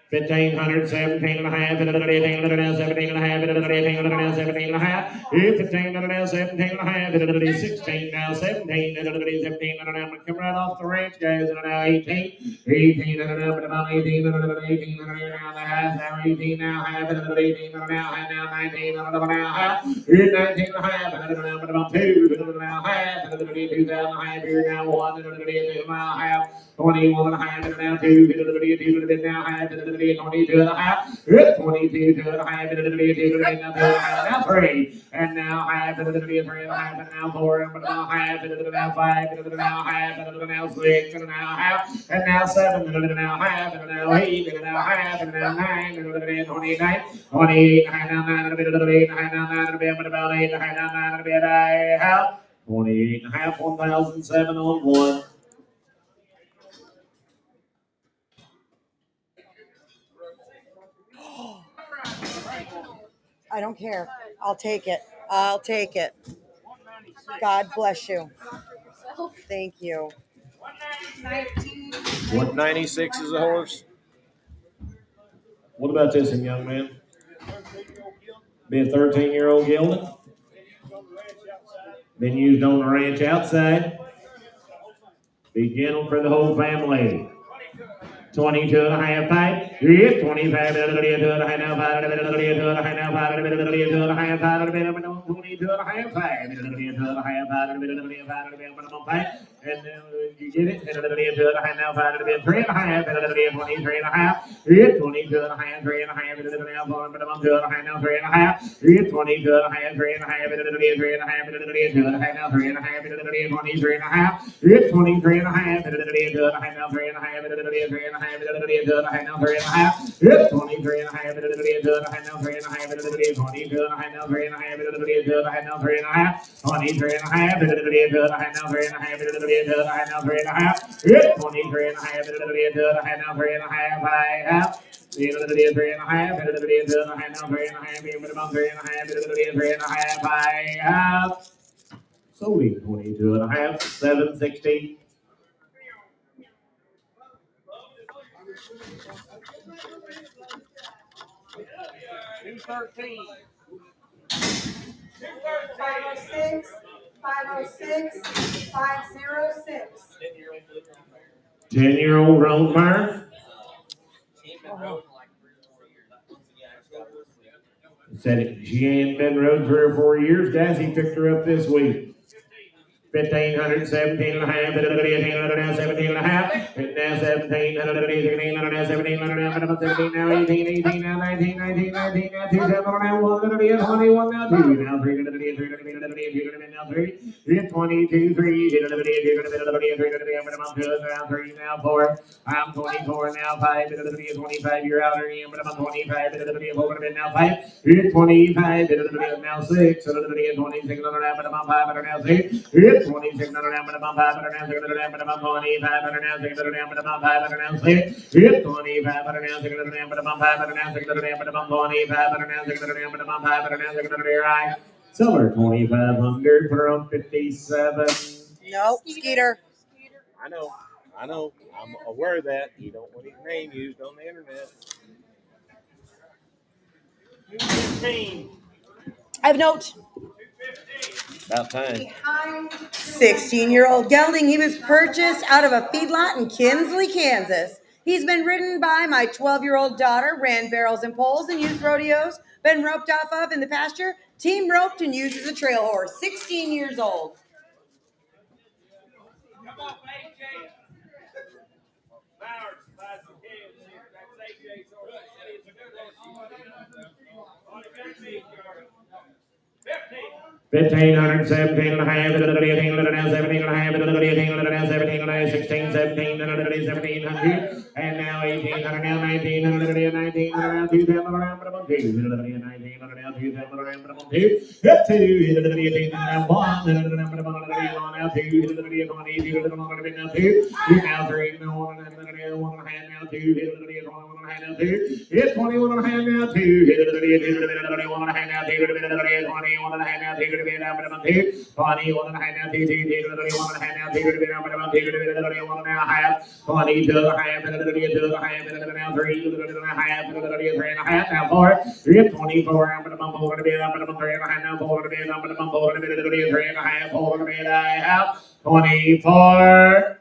1500, 17 and a half, 17 and a half, 17 and a half, 17 and a half, 17 and a half, 15 and a half, 17 and a half, 16 now, 17, 17 and a half, come right off the ranch, guys, and now 18, 18 and a half, about 18 and a half, 18 and a half, now 18 now, half, 18 and a half, now 19 and a half, 19 and a half, about 2, and a half, 2 and a half, here now 1, 2 and a half, 21 and a half, and now 2, 2 now half, 22 and a half, 22 and a half, 22 now 3, and now half, 3 and a half, and now 4, and now half, and now 5, and now half, and now 6, and now half, and now 7, and now half, and now 8, and now half, and now 9, and now 29, 28, and now 9, and now 8, and now 9, and about 8, and now 9, and a half, 28 and a half, 1,007 on 1. I don't care. I'll take it. I'll take it. God bless you. Thank you. 196 is a horse. What about this, young man? Be a 13-year-old gelding. Been used on the ranch outside. Be gentle for the whole family. 22 and a half pipe. 25 and a half, now 5 and a half, 5 and a half, 22 and a half, 5 and a half, 5 and a half, 5 and a half, and you get it, and now 5 and a half, 3 and a half, and 23 and a half, 22 and a half, 3 and a half, and now 4 and a half, now 3 and a half, 22 and a half, 3 and a half, and 3 and a half, and 22 and a half, now 3 and a half, and 23 and a half, 23 and a half, and 22 and a half, now 3 and a half, and 3 and a half, and 22 and a half, now 3 and a half, 23 and a half, and 22 and a half, now 3 and a half, and 22 and a half, now 3 and a half, and 22 and a half, now 3 and a half, 23 and a half, and 22 and a half, now 3 and a half, and 22 and a half, now 3 and a half, 23 and a half, and 22 and a half, now 3 and a half, I have. 3 and a half, and 22 and a half, now 3 and a half, even about 3 and a half, and 3 and a half, I have. So 22 and a half, 760. $213. 506, 506, 506. 10-year-old Rosemeyer. Said she ain't been rode 3 or 4 years. Dassy picked her up this week. 1,500, 17 and a half, 17 and a half, and now 17, 17, now 18, 18, now 19, 19, 19, now 2, 7, now 1, 21, now 2, now 3, now 3, 22, 3, now 3, now 4, I'm 24, now 5, 25, you're out there, but I'm 25, now 5, 25, now 6, 26, now 5, now 6, 26 and a half, and about 5 and a half, 6 and a half, and about 25 and a half, 6 and a half, and about 5 and a half, 6, 25 and a half, 6 and a half, and about 5 and a half, 6 and a half, and about 25 and a half, 6 and a half, and about 5 and a half, 6 and a half, right? Silver 2,500 for 57. Nope, Skeeter. I know. I'm aware of that. You don't want his name used on the internet. 215. I have a note. About time. 16-year-old gelding. He was purchased out of a feedlot in Kinsley, Kansas. He's been ridden by my 12-year-old daughter, ran barrels and poles and used rodeos, been roped off of in the pasture, team roped and used as a trail horse. 16 years old. Come on, AJ. Bowers, buy some cans here. That's AJ's horse. It's a good one. On the good meat, 15. 1,500, 17 and a half, 18 and a half, 17 and a half, 18 and a half, 17 and a half, 16, 17, 1,700, and now 1800, now 1900, 19, around 2,000, around 2, 19, around 2,000, around 2, 2, 18, around 1, now 2, 22, now 2, now 3, now 1 and a half, now 2, 21 and a half, now 2, 21 and a half, now 2, 21 and a half, now 2, 21 and a half, now 2, Pony 1.5 now, 2, 1.5 now, 2, 1.5, Pony 2.5, 2.5, now 3, 3.5, now 4, 24, I'm gonna bump over the bed, I'm gonna bump 3.5 now, 4 to bed, I'm gonna bump over the bed, 3.5, 4 to bed, I have 24.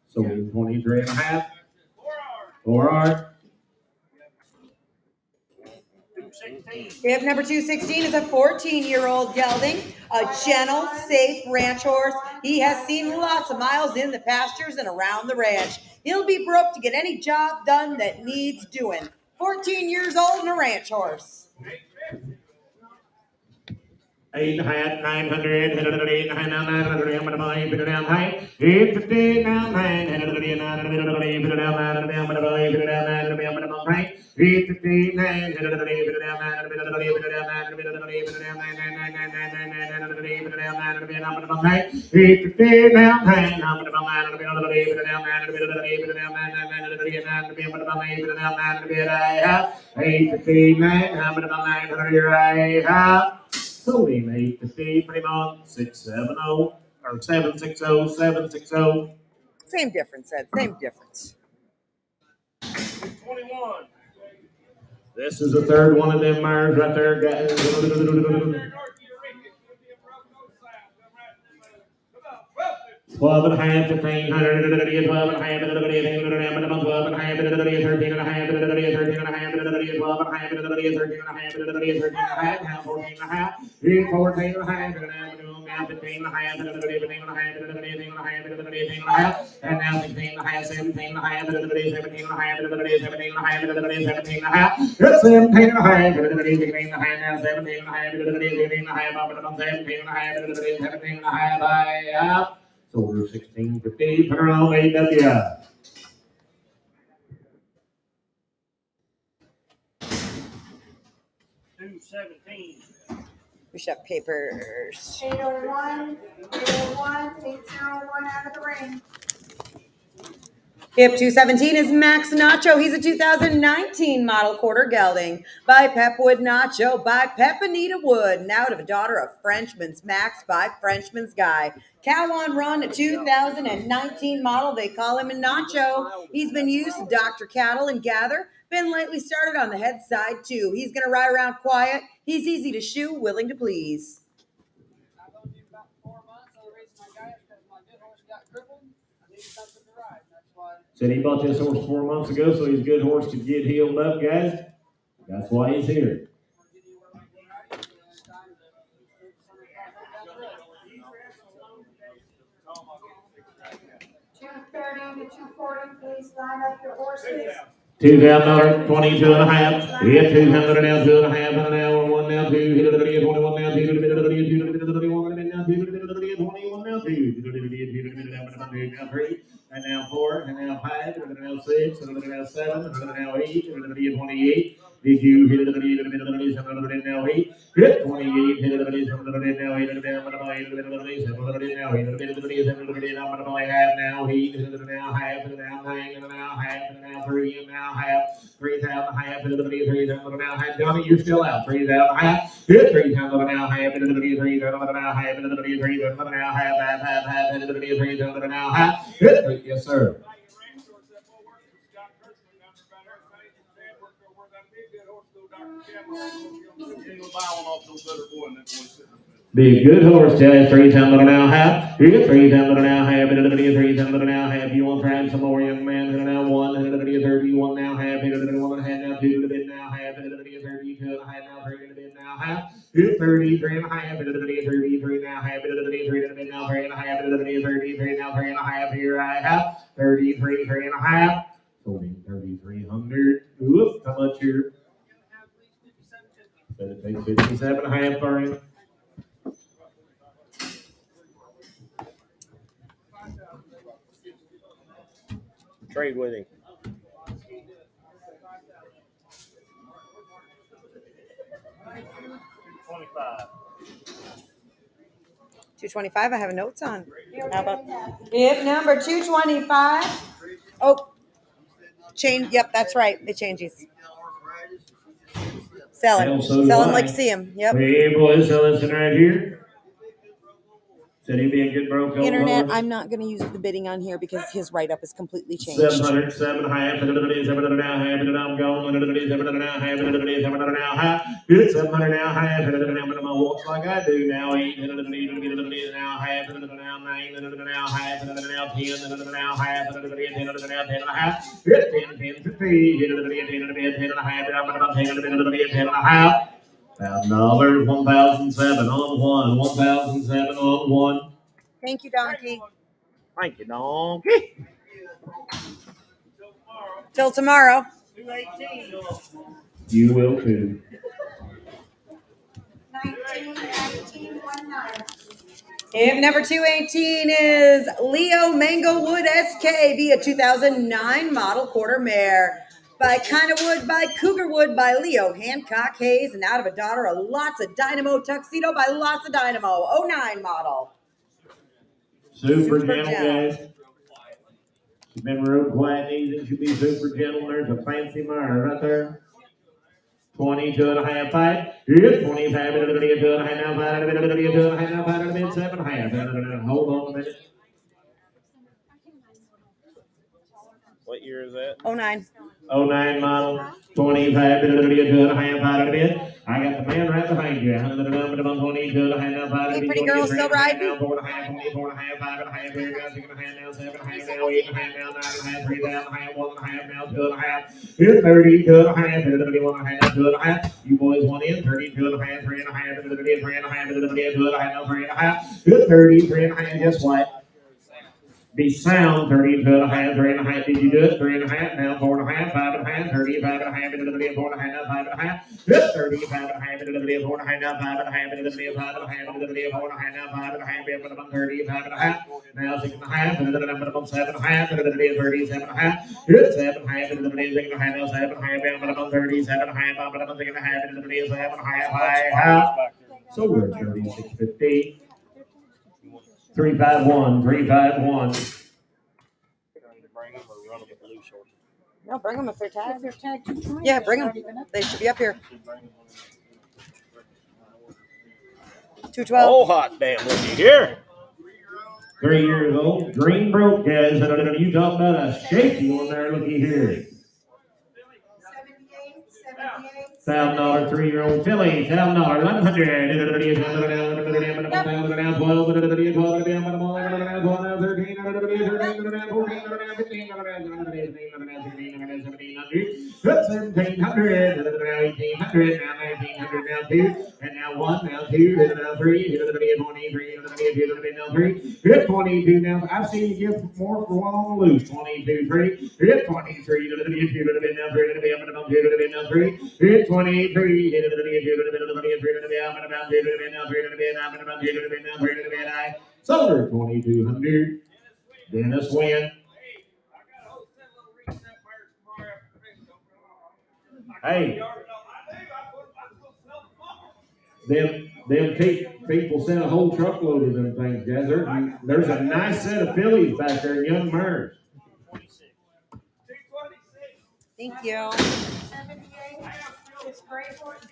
So 23.5. 4R. Hip number 216 is a 14-year-old gelding, a gentle, safe ranch horse. He has seen lots of miles in the pastures and around the ranch. He'll be broke to get any job done that needs doing. 14 years old and a ranch horse. 8.5, 900, 8, 9, 900, I'm gonna buy, put it down high. 850, now 9, 900, 900, put it down 9, I'm gonna buy, put it down 9, I'm gonna buy. 850, 900, put it down 9, put it down 9, put it down 9, put it down 9, 900, put it down 9, I'm gonna buy. 850, now 9, I'm gonna buy, put it down 9, put it down 9, put it down 9, 900, put it down 9, put it down 9, put it down 850, 9, I'm gonna buy 900, I have. So we made the fee pretty much 670 or 760, 760. Same difference, Ed. Same difference. 21. This is the third one of them mares right there, guys. 12 and a half, 1,500, 12 and a half, 12 and a half, 13 and a half, 13 and a half, 12 and a half, 13 and a half, 13 and a half, 14 and a half, 14 and a half, 15 and a half, 15 and a half, 18 and a half, and now 16 and a half, 17 and a half, 17 and a half, 17 and a half, 17 and a half, 17 and a half, 17 and a half, 16 and a half, now 17 and a half, 17 and a half, 17 and a half, 17 and a half, I have. So we're 1650, put her on AWI. We should have papers. 801, 801, 801 out of the ring. Hip 217 is Max Nacho. He's a 2019 model quarter gelding by Pepwood Nacho by Pepinita Wood. Now to the daughter of Frenchman's Max by Frenchman's Guy. Cow on run, a 2019 model. They call him a Nacho. He's been used to doctor cattle and gather. Been lately started on the head side too. He's going to ride around quiet. He's easy to shoe, willing to please. I've owned him about 4 months. The only reason I got it is because my good horse got crippled. I needed something to ride. That's why. Said he bought this horse 4 months ago, so he's a good horse to get healed up, guys. That's why he's here. 230 to 240, please line up your horses. $2,000, 22 and a half. Yeah, 200 now, 2 and a half, and now 1 now, 2, 21 now, 2, 21 now, 2, 3, and now 4, and now 5, and now 6, and now 7, and now 8, and now 28. Did you hit it now 8? Hit 28, hit it now 8, now 8, now 8, now half, and now 9, and now half, and now 3, and now half, 3,000 half, and 3,000 now half. Johnny, you're still out. 3,000 half, hit 3,000 now half, and 3,000 now half, and 3,000 now half, and 3,000 now half. Hit, yes, sir. Be a good horse, Jay. 3,000 now half. You get 3,000 now half. 3,000 now half. You want to try some more, young man? Now 1, 31 now half. 1 and a half now 2 now half. 32 and a half now 3 now half. 33 and a half. 33 now half. 33 now 3 and a half. 33 now 3 and a half. Here I have 33, 3 and a half. 3,300. Oops, how much here? So it takes 57 and a half for him. Trade with him. $225. I have notes on. How about hip number 225? Oh, change. Yep, that's right. They change these. Sell him. Sell him like see him. Yep. Hey, boys, sell this one right here. Said he'd be a good bro. Internet, I'm not going to use the bidding on here because his write-up is completely changed. 700, 7 half, and it is 700 now, half, and I'm going, and it is 700 now, half, and it is 700 now, half. It's 700 now, half, and it is now, walks like I do now, 8, and it is now, half, and it is now, 9, and it is now, half, and it is now, 10, and it is now, half, and it is 10, and it is now, 10 and a half. It's 10, 10, 50, and it is 10, and it is 10 and a half, and I'm about 10, and it is 10 and a half. $1,000, 1,007 on one, 1,007 on one. Thank you, Donkey. Thank you, donkey. Till tomorrow. 218. You will too. 1919. If number 218 is Leo Manglewood SK, be a 2009 model quarter mare. By Kinda Wood, by Cougar Wood, by Leo Hancock Hayes, and out of a daughter of Lots of Dynamo Tuxedo by Lots of Dynamo, 09 model. Super Super gentle, gentle. guys. She's been real quiet and easy. She'll be super gentle. There's a fancy mare right there. 22 and a half, 5. It's 25, and it'll be a 2 and a half, now 5, and it'll be a 2 and a half, now 5, and it'll be 7 and a half. Hold on a minute. What year is that? 09. 09 model, 25, and it'll be a 2 and a half, 5, and it'll be. I got the man right behind you. 22 and a half, now 5, Hey, pretty girl, still riding? 4 and a half, 24 and a half, 5 and a half, 6 and a half, now 7 and a half, now 8 and a half, now 9 and a half, 3 and a half, 1 and a half, now 2 and a half. It's 32 and a half, and it'll be 1 and a half, 2 and a half. You boys want in 32 and a half, 3 and a half, and it'll be 3 and a half, and it'll be 2 and a half, now 3 and a half. It's 33 and a half, guess what? Be sound, 32 and a half, 3 and a half. Did you do it? 3 and a half, now 4 and a half, 5 and a half, 35 and a half, and it'll be 4 and a half, now 5 and a half. It's 35 and a half, and it'll be 4 and a half, now 5 and a half, and it'll be 5 and a half, and it'll be 4 and a half, now 5 and a half, and it'll be 35 and a half, now 6 and a half, and it'll be 7 and a half, and it'll be 37 and a half. It's 7 and a half, and it'll be 6 and a half, now 7 and a half, and it'll be 37 and a half, and it'll be 6 and a half, and it'll be 7 and a half. So we're 36.50. 351, 351. No, bring them if they're tagged. If they're tagged to 20, Yeah, bring them. they're not even up. They should be up here. 212. Oh, hot damn, looky here. 3 years old, green broke, guys. You talking about a shaky one there? Looky here. 78. $1,000 3-year-old filly, $1,000, 1,700, now 1,900, now 2, and now 1, now 2, now 3, 23, now 3, hit 22 now. I've seen you give more for one on the loose. 22, 3, hit 23, now 3, now 3, hit 23, Solar 2,200. Dennis win. Hey, them people sent a whole truckload of them things, guys. There's a nice set of fillies back there, young mares. Thank you. 78. It's great for it.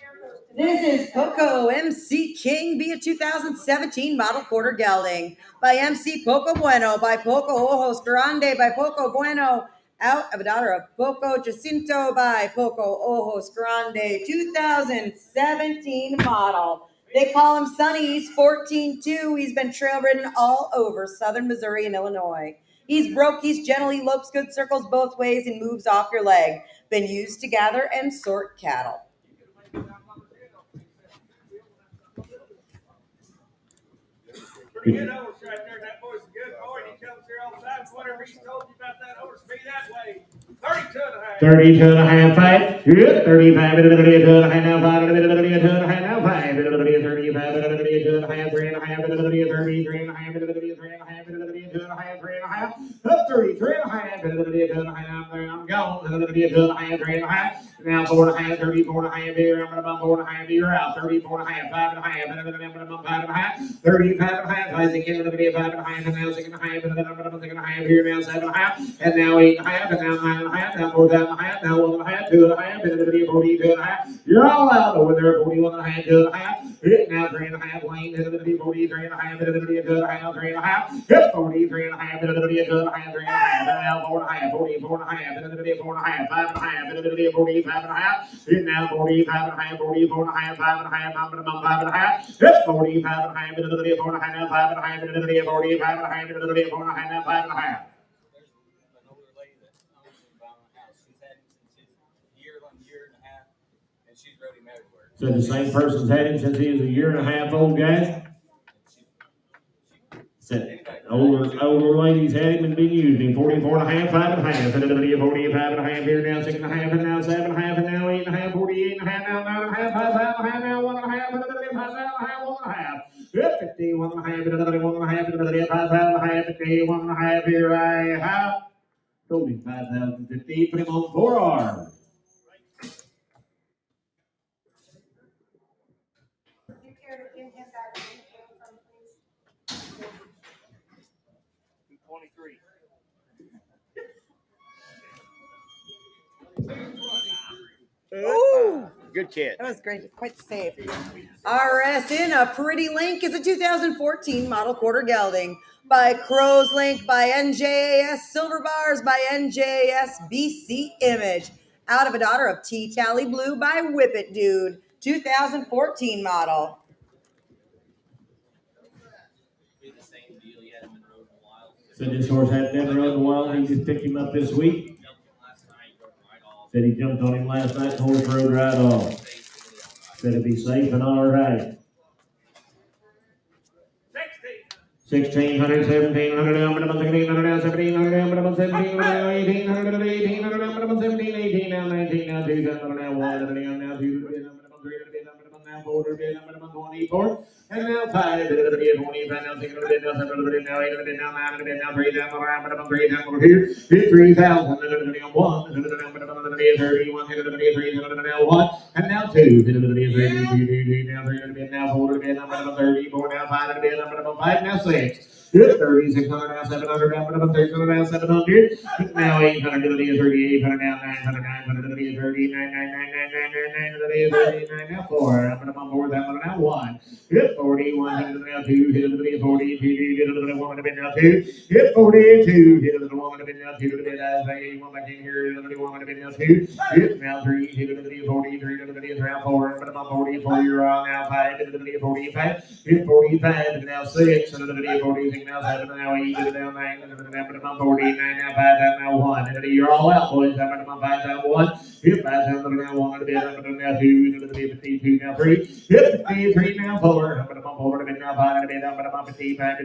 This is Poco MC King, be a 2017 model quarter gelding. By MC Poco Bueno, by Poco Ojos Grande, by Poco Bueno. Out of a daughter of Poco Jacinto by Poco Ojos Grande, 2017 model. They call him Sonny. He's 14'2". He's been trail ridden all over southern Missouri and Illinois. He's broke, he's gentle, he lopes good circles both ways and moves off your leg. Been used to gather and sort cattle. Pretty good horse right there. That boy's a good boy. He comes here all the time. Whatever he told you about that horse, be that way. 32 and a half. 32 and a half, 5. Good. 35, 32 and a half, now 5, 32 and a half, now 5, 35, 32 and a half, 3 and a half, 33 and a half, 3 and a half, 2 and a half, 3 and a half, up 33 and a half, 2 and a half, I'm gone, 2 and a half, 3 and a half, Now 4.5, 34.5 here. I'm gonna 4.5 here out. 34.5, 5.5, and then I'm gonna 5.5, 35.5. I think it's gonna be 5.5, and now 6.5, and then I'm gonna 6.5 here. Now 7.5, and now 8.5, and now 9.5, now 4.5, now 1.5, 2.5, and then it'll be 42.5. You're all out over there. 41.5, 2.5. Now 3.5 lane, and it'll be 43.5, and it'll be a 2.5, 3.5. Hit 43.5, and it'll be a 2.5, 3.5. And now 4.5, 44.5, and it'll be 4.5, 5.5, and it'll be 45.5. Hit now 45.5, 44.5, 5.5, I'm gonna 5.5. Hit 45.5, and it'll be 4.5, now 5.5, and it'll be 45.5, and it'll be 4.5, now 5.5. So the same person's had him since he was a year and a half old, guys? Said older ladies had him and been using him. 44.5, 5.5, and it'll be 45.5 here, now 6.5, and now 7.5, and now 8.5, 48.5, now 9.5, 5.5, now 1.5, and it'll be 5.5, 1.5. 51.5, and it'll be 1.5, and it'll be 5.5, 51.5 here I have. Told him 5,050, put him on 4 arms. Ooh, Good catch. that was great. Quite the save. RS in a pretty link is a 2014 model quarter gelding by Crow's Link, by NJAS Silver Bars, by NJAS BC Image. Out of a daughter of T Tally Blue by Whip It Dude, 2014 model. So this horse hadn't been run in a while. He just picked him up this week. Said he jumped on him last night. The horse rode right off. Said it'd be safe and all right. 1,600, 1,700, 1,700, 1,700, 1,700, 1,800, 1,800, 18, now 19, now 2, now 1, now 2, now 4, now 24, and now 5, 25, now 6, now 7, now 8, now 9, now 3, now 3, now here, 3,000, now 1, now 31, now 1, and now 2, now 3, now 4, now 34, now 5, now 5, now 6. 3,600, now 700, now 300, now 700, now 800, now 3,800, now 900, 900, now 30, 999, now 4, now 4, now 1, hit 40, 100, now 2, hit 40, 2, hit a little woman, now 2, hit 42, hit a little woman, now 2, hit one back in here, hit a little woman, now 2, hit now 3, hit a little 43, now 4, now 44, you're on, now 5, hit a little 45, hit 45, now 6, hit a little 46, now 7, now 8, now 9, now 49, now 5, now 1, and you're all out, boys. Now 5, now 1, hit 5, now 1, now 2, 52, now 3, hit 53, now 4, now 4, now 5, now 55,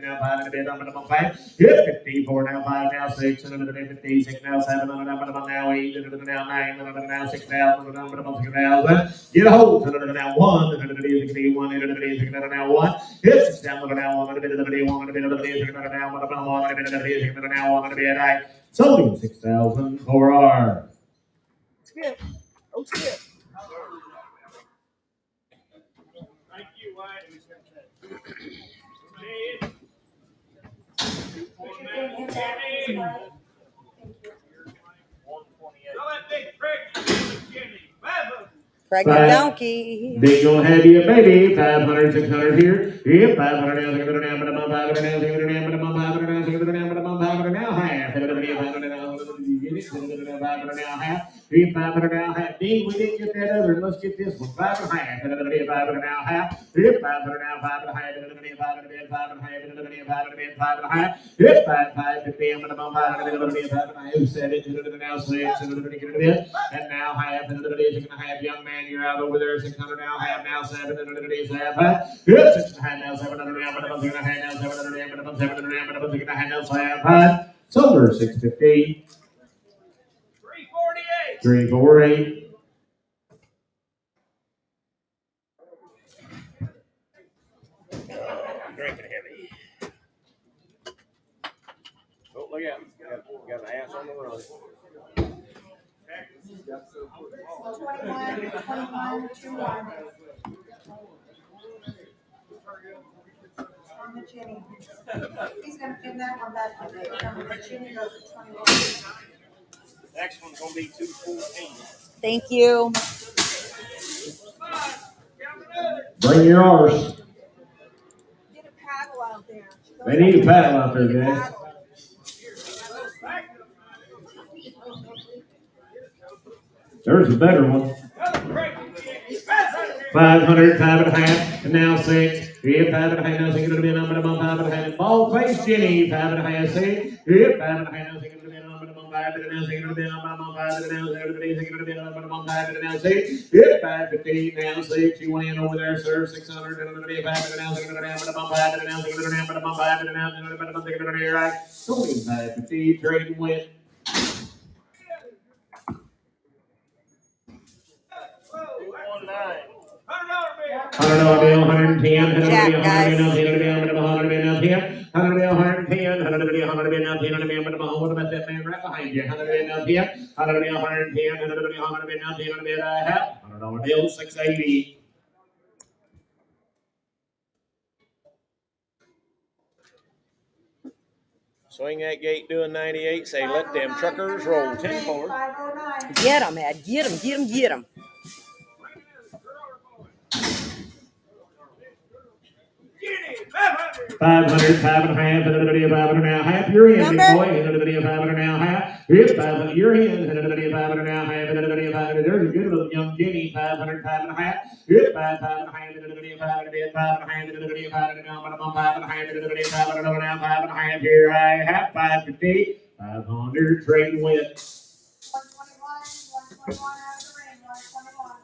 now 5, now 5, hit 54, now 5, now 6, and 56, now 7, now 8, now 9, now 6, now 6,000. Get a hold, now 1, now 1, hit 6, now 1, now sold 6,000 for our. Skip. Oh, skip. Thank you, Wyatt. Pregnant donkey. Big gonna have you a baby. 500, 600 here. Yep, 500 now, 600 now, 500 now, 600 now, 500 now, 600 now, 500 now, half. 500 now, you get it. 500 now, half. 500 now, half. Dean, we didn't get that other. Let's get this one. 5 and a half. 500 now, half. 500 now, 5 and a half. 5 and a half. 5 and a half. 5 and a half. Yep, 5, 50, I'm gonna 5 who said it? Now 6, and now half, and 6.5. Young man, you're out over there. 600 now, half now, 7, and 7. Yep, 6.5 now, 700 now, but I'm going to hand now, 700 now, but I'm 700 now, but I'm going to hand now, 7. Silver 650. 348. 348. Drinking heavy. Oh, look out. Got an ass on the run. 21, 2-1. On the Jenny. He's gonna pin that one back on the Jenny goes to 21. Next one's gonna be 214. Thank you. Bring your oars. Get a paddle out there. They need a paddle out there, guys. There's a better one. 500, 5.5, and now 6. Here, 5.5, now thinking it'll be a number of 5.5. Ball face, Jenny, 5.5, 6. Here, 5.5, now thinking it'll be a number of 5, and now thinking it'll be a number of 5, and now thinking it'll be a number of 5, and now 6. Here, 5.15, now 6. You went in over there, sir, 600, and it'll be a 5, and now thinking it'll be a number of 5, and now thinking it'll be a number of 5, and now thinking it'll be right. 25.50, trading win. $100 bill, 110, Jack, guys. What about that man right behind you? $100 bill, 680. Swing that gate doing 98. Say, let them truckers roll. 10 forward. 509. Get him, Ed. Get him, get him, get him. $500, 5.5, $5.5. You're in, big Number? boy. $5.5. Here's 500. You're in. $5.5. There's a good little young Jenny. 500, 5.5. Here's 5.5. Here I have 550. 500. Trading with. 121 out of the ring. 121.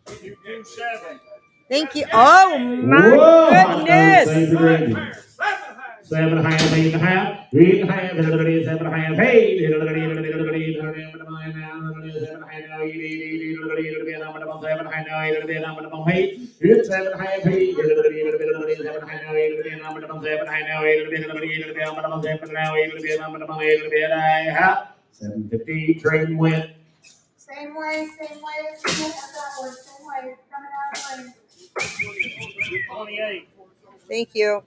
227. Thank you. Oh my goodness. 7.5, 8.5, 8.5, 7.5, 8. It's 7.5, 750, trading with. Same way as that one. Same way. Coming out of the ring. 228. Thank you.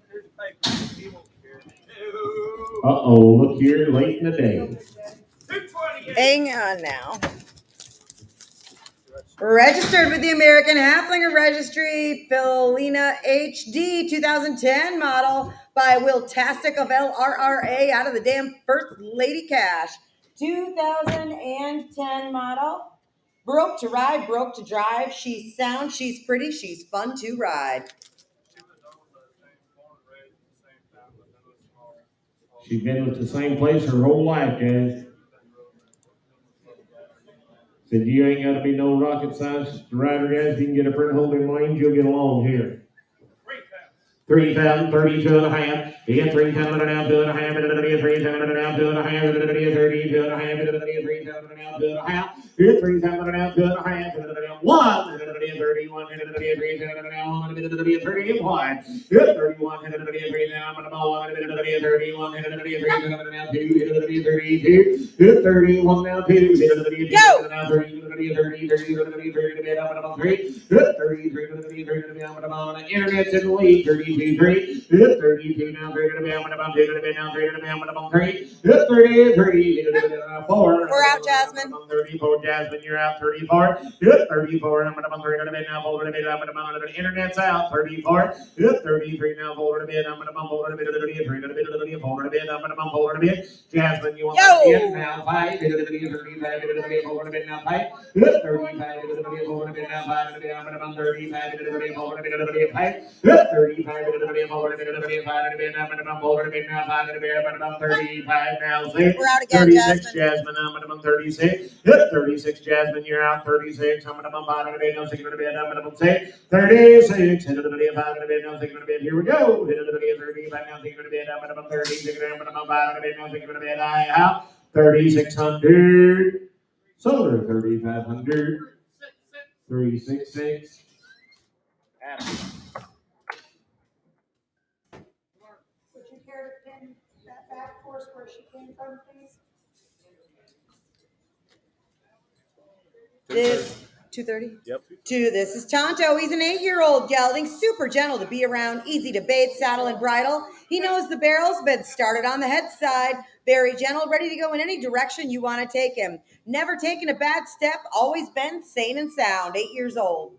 Uh-oh, look here, late in the day. 228. Hang on now. Registered with the American Halflinger Registry, Felina HD 2010 model by Will Tastic of LRRA out of the damn First Lady Cash. 2010 model. Broke to ride, broke to drive. She's sound, she's pretty, she's fun to ride. She's been with the same place her whole life, guys. Said you ain't got to be no rocket science rider, guys. You can get a friend holding lines, you'll get along here. 3,000, 32.5. You get 3,000 now, 2.5. 3,000 now, 2.5. 32.5. 3,000 now, 2.5. Here's 3,000 now, 2.5. 1. 31. 3,000 now, 1. 31. Here's 31. 3 now, 1. 31. 3,000 now, 2. 32. Here's 31 now, 2. 33. Internet's in the lead. 32. 32 now, 3 now, 3 4. We're out, Jasmine. 34, Jasmine, you're out. 34. 34, internet's out. 34. 33 now, forward a bit. Jasmine, you want to get now? 5. 35 forward a bit now. 5. 35 forward a bit now. 5. 35 forward a bit now. 5. 35 now. We're out again, 36, Jasmine. Jasmine, 36. 36, Jasmine, you're out. 36, I'm going to 36, 36, here we go. 3,600. Solar 3,500. 366. Would you care to pin that back horse where she came from, please? This 230? Yep. This is Tonto. He's an 8-year-old gelding, super gentle to be around, easy to bathe, saddle, and bridle. He knows the barrel's been started on the head side. Very gentle, ready to go in any direction you want to take him. Never taken a bad step, always been sane and sound. 8 years old.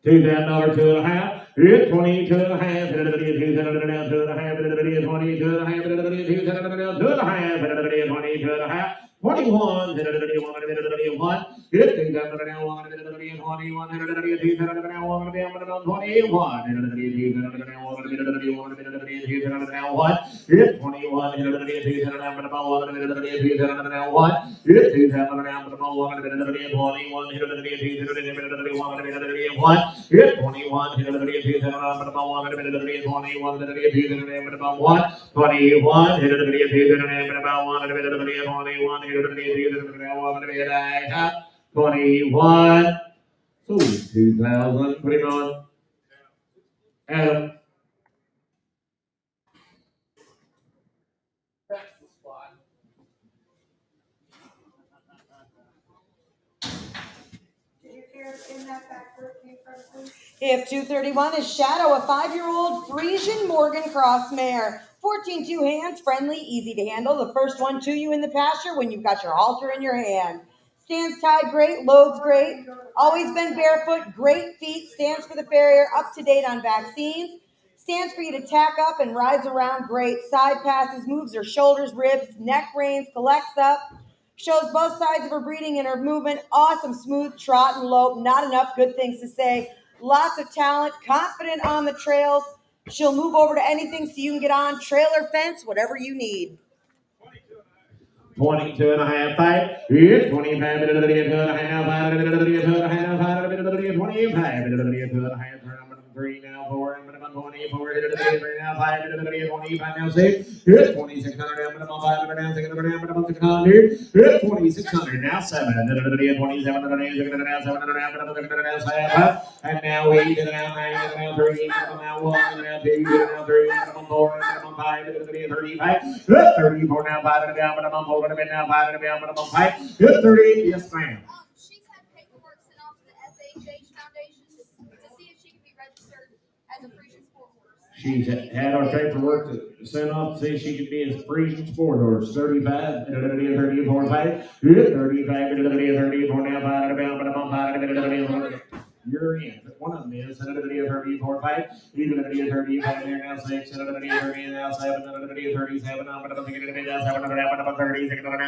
$2,000, 2.5. It's 22 and a half. $2,000, 2.5. 22 and a half. $2,000, 2.5. 22 and a half. 21. It's $2,000, 21. So 2,000. Put him on. Adam. That's the spot. If 231 is Shadow, a 5-year-old Frisian Morgan cross mare. 14-2 hands, friendly, easy to handle. The first one to you in the pasture when you've got your halter in your hand. Stands tied great, loads great. Always been barefoot, great feet. Stands for the farrier, up to date on vaccines. Stands for you to tack up and rides around great. Side passes, moves her shoulders, ribs, neck reins, collects up. Shows both sides of her breeding and her movement. Awesome, smooth trot and lope. Not enough good things to say. Lots of talent, confident on the trails. She'll move over to anything so you can get on. Trailer, fence, whatever you need. 22 and a half. 5. It's 25. 2 and a half. 5. 25. 3 now. 4. 24. 3 now. 5. 25 now. 6. It's 2,600 now. 5 now. 600. It's 2,600 now. 7. 27 now. And now 8. And now 9. And now 3. And now 1. And now 2. And now 3. And now 4. And now 5. 35. 34 now. 5. And now 4. And now 5. And now 5. 38. Yes, ma'am. She's had paperwork sent off to the FHH Foundation to see if she can be registered as a Frisian sport horse. She's had our paperwork sent off to say she could be a Frisian sport horse. 35, 34, 5, 35, 34 now, 5, you're in. One of them is 34, 5, even 35 there now, 6, 30 now, 7, 37, now, but I'm thinking of it now, 7, 30, 37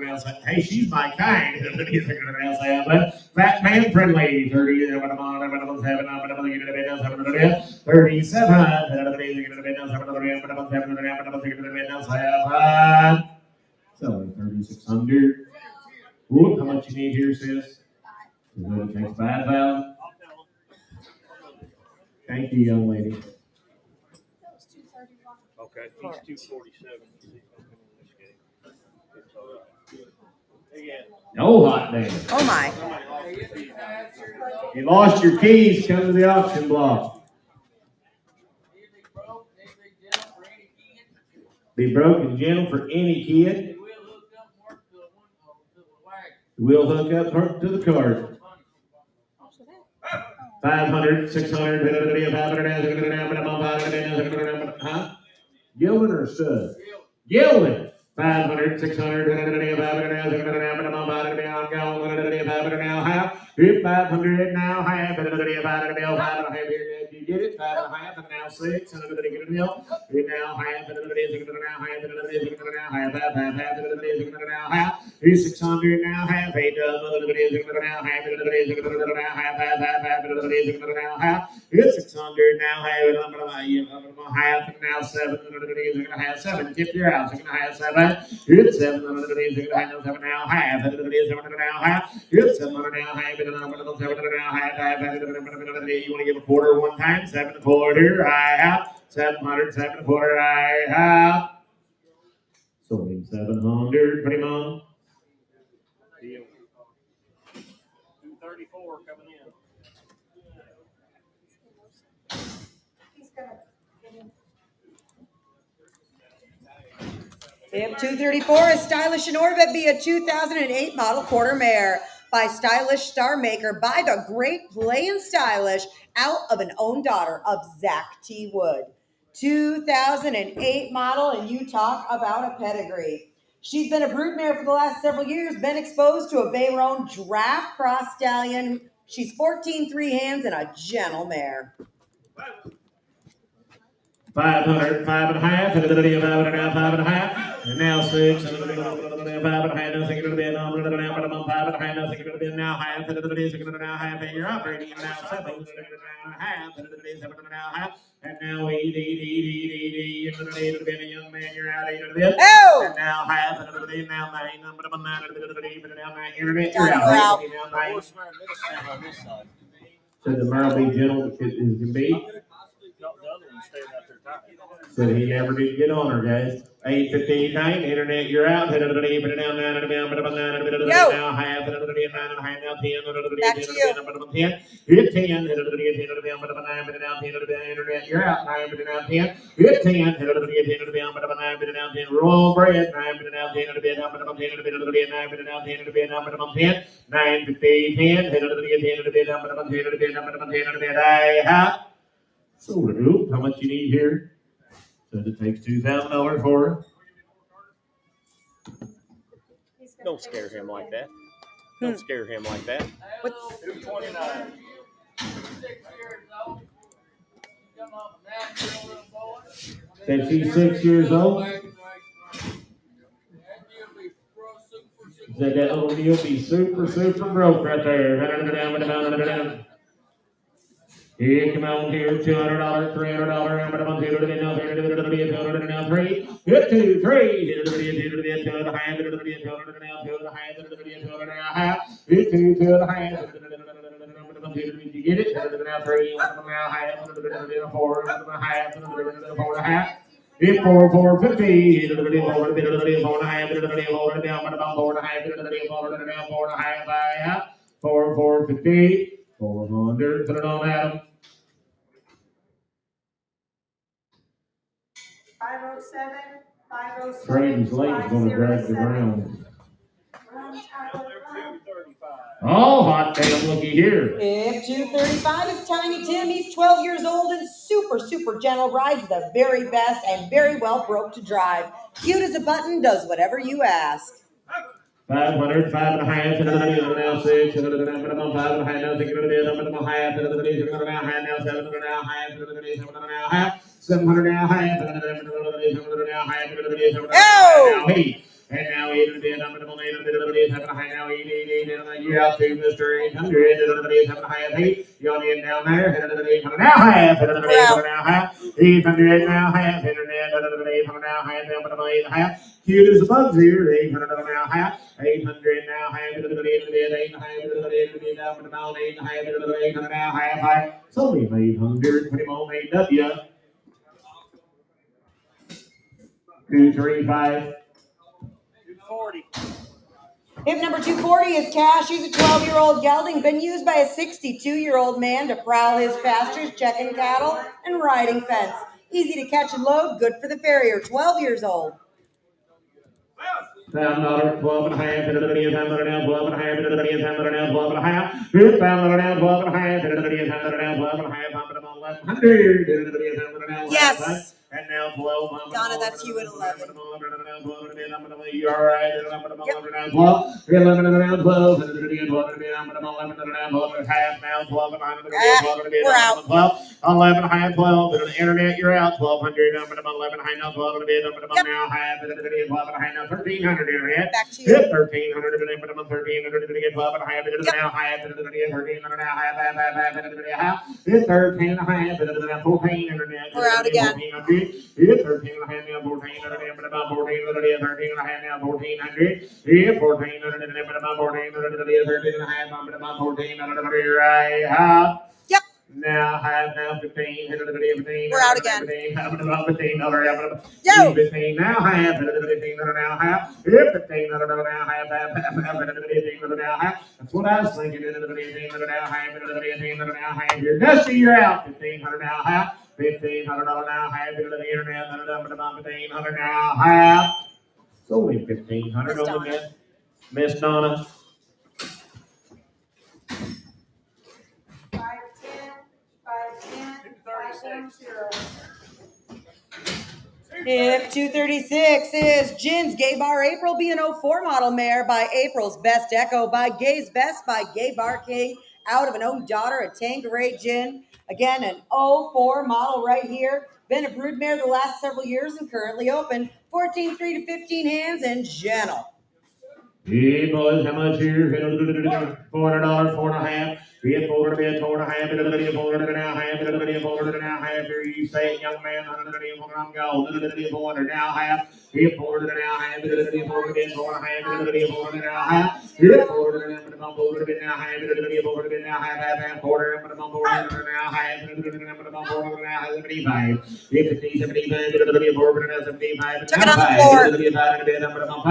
now, 7, hey, she's my kind. Fat man friendly. 30, 37. So 3,600. How much you need here, sis? It takes 5,000. Thank you, young lady. Okay, he's 247. No hot damn. Oh my. You lost your keys, come to the auction block. Be broke and gentle for any kid. We'll hook up to the card. 500, 600, 500, huh? Gelding or stud? Gelding. 500, 600, 500 now, half, 5 here, you get it, 5 and a half, and now 6, and get a milk, now half, half, here's 600 now, half, 8 half, it's 600 now, half, and now 7, 7, tip your house, 7, it's 7, now, half, it's 7 now, half, you want to give a quarter one time? 7 1/4. I have 700. 7 1/4. I have. So 700. Pretty much. Deal. 234 coming in. Hip 234 is Stylish in Orbit, be a 2008 model quarter mare by Stylish Star Maker by the great Plain Stylish out of an own daughter of Zach T. Wood. 2008 model, and you talk about a pedigree. She's been a brood mare for the last several years, been exposed to a Bayron draft cross stallion. She's 14 3 hands and a gentle mare. 500, 5.5, and a 5.5, and now 6, and a 5.5, nothing to be now, 5.5, nothing to be now, half, and a now half, and you're operating now 7, and half, and a now half, and now 8, and a young man, you're out 8 of this, and now half, and a now 9, but now 9, internet, you're out 8, now 9. So the mare will be gentle as can be. So he never did get on her, guys. 8:15, 9, internet, you're out. Put it down, 9, put it down, now half, put it down, now 10, Back to you. 10, hit 10, put it down, 9, put it down, 10, internet, you're out. 9, put it down, 10, hit 10, put it down, 9, put it down, 10, roll bread, 9, put it down, 10, put it down, 10, 9, put it down, 10, put it down, 10, 9, 15, 10, put it down, 10, I have. Sold it. Oop, how much you need here? So it takes $2,000 for her. Don't scare him like that. Don't scare him like that. What? 229. 6 years old. Come on, natural little boy. Said she's 6 years old. Said that little deal be super, super broke right there. Here, come on here, $200, $300, $300, good 2, 3, to the hand, to the hand, good 2, to the hand, did you get it? Now 3, now half, 4, half, 4.5. Hit 4, 4, 50, 4, 4.5, 4.5, 4, 4, 50, 400, put it on Adam. 507, 507. Train's late's gonna drag the ground. Run, Tyler, run. Oh, hot damn, looky here. Hip 235 is Tiny Tim. He's 12 years old and super, super gentle. Rides the very best and very well broke to drive. Cute as a button, does whatever you ask. 500, 5.5, and now 6, and now 5.5, now 6, and half, and now 7, and now half, and half, 700 now half, and now half, and 8. And now 8 and now 8, you're out to Mr. 800, 8, you're on in down there, now half, and now half, 800 now half, and now half, cute as a bug's ear, 800 now half, 800 now half, 800 now half, it's only 800, put him on 8W. 235. 240. Hip number 240 is Cash. He's a 12-year-old gelding, been used by a 62-year-old man to prowl his pastures, checking cattle, and riding fence. Easy to catch and load, good for the farrier, 12 years old. $1,000, 12 and a half, and everybody is $100 now, 12 and a half, and everybody is $100 now, 12 and a half, $1,000 now, 12 and a half, and everybody is $100 now, 12 and a half, $100, and everybody is $100 now. Yes. And now 12. Donna, that's you at 11. You're all right. 12. 11 and around 12. 11 half now. 12 and 9. We're out. 12. 11 high 12. And on the internet, you're out. 1200. 11 high now. 12 now half. 12 high now. 1300 internet. Back to you. 1300. 1300. 12 and a half. Now half. 1300 now half. 13 and a half. 14 internet. We're out again. 13 and a half now, 14, about 14, 13 and a half now, 1400. 14, about 14, 13 and a half, about 14, right. Yep. Now half, now 15, 15. We're out again. 15, Yo. 15, now half, 15, now half. 15, now half. That's what I was thinking. 15, now half. You're dusty, you're out. 1500 now half. $1,500 now half into the internet, $1,500 now half. Sold him 1,500 Miss on the Donna. net. Miss Donna. 510, 510, 510. Hip 236 is Gin's Gay Bar April being 04 model mare by April's Best Echo by Gay's Best by Gay Bar King out of an own daughter of Tanqueray Gin. Again, an 04 model right here. Been a brood mare the last several years and currently open 14 3 to 15 hands and gentle. Hey boys, how much here? $400, 4.5. Be it 4 to bid, 4.5, it'll be 4.5, it'll be 4.5. Here you say, young man, I'm gold, it'll be 4.5. Be 4.5, it'll be 4 to bid, 4.5, it'll be 4.5. Be 4.5, it'll be 4.5, it'll be 4 to bid, 4.5, quarter, it'll be 4.5, it'll be 4.75. 50, 75, it'll be 4.75. Took it on the floor.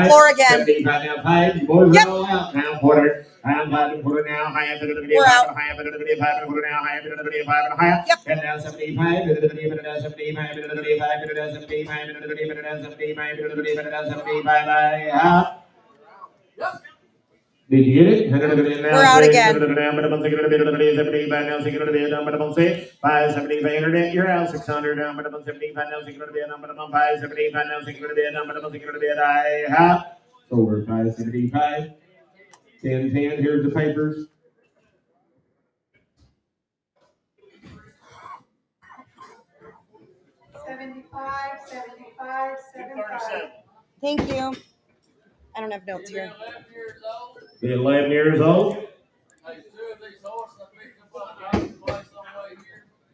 Floor again. 75 now, 5. Boys Yep. are all out now, quarter. I'm about to put it now, high, We're out. high, put it now, high, high. Yep. And now 75, put it now 75, put it now 75, put it now 75, put it now 75, put it now 75, Did you get it? We're out again. 575 internet, you're out 600 now, 75 now, 575 now, 600 over 575. 10, here's the papers. $75, 75. Thank you. I don't have notes here. 11 years old.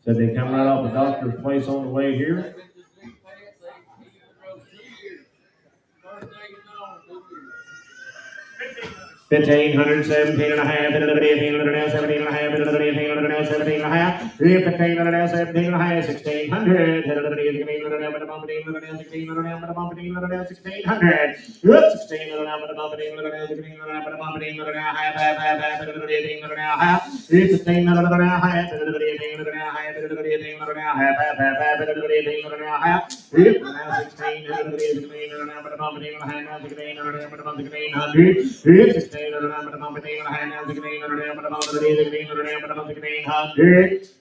Said they come right off the doctor's place on the way here. $1,500, 17 and a half, 17 and a half, 17 and a half, 17 and a half, 17 and a half, 15 and a half, 17 and a half, 1,600, 16 and a half, 16 and a half, 16 and a half, 1600, 16 and a half, 16 and a half, 18 and a half, 18 and a half, 18 and a half, 18 and a half, 16 and a half, 18 and a half, 18 and a half, 18 and a half, 18 and a half, 16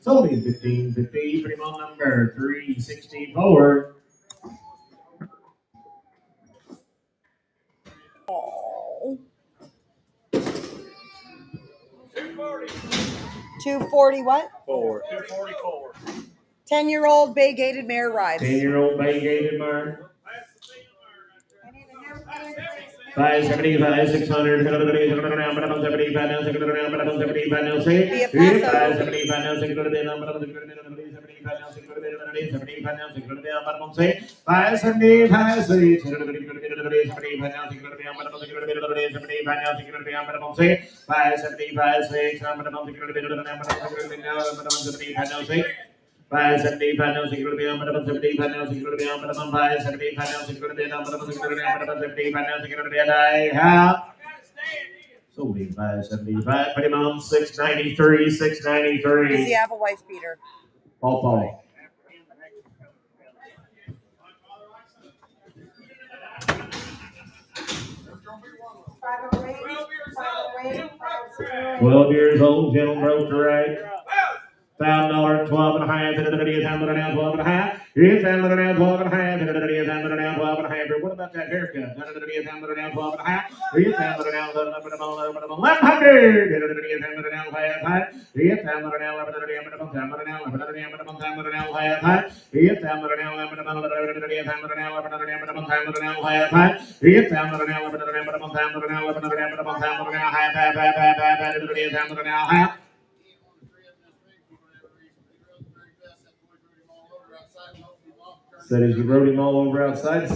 sold him 1550, pretty much number 364. Oh. 240 what? 244. 10-year-old bay gated mare rides. 10-year-old bay gated mare. 575, 600, 775 now, 675 now, say. 575 now, 600 now, 575 now, 675 now, 600 now, bottom say. 575, 675 now, 600 now, bottom 675 now, 600 now, bottom say. 575, 600 now, 675 now, say. 575 now, 600 now, 75 now, 600 now, 575 now, 600 now, 75 now, 600 I have. Sold him 575, put him on 693, 693. Does he have a wife beater? Paul. $508, 12 years old, gentle broke to right. $1,000, 12 and a half, $1,000 now, 12 and a half. $1,000 now, 12 and a half, $1,000 now, 12 and a half. What about that haircut? $1,000 now, 12 and a half. $1,000 now, 1100. $1,000 now, 5. $1,000 now, 1100. $1,000 now, 1100. $1,000 now, 5. $1,000 now, 1100. Said as you rode him all over outside.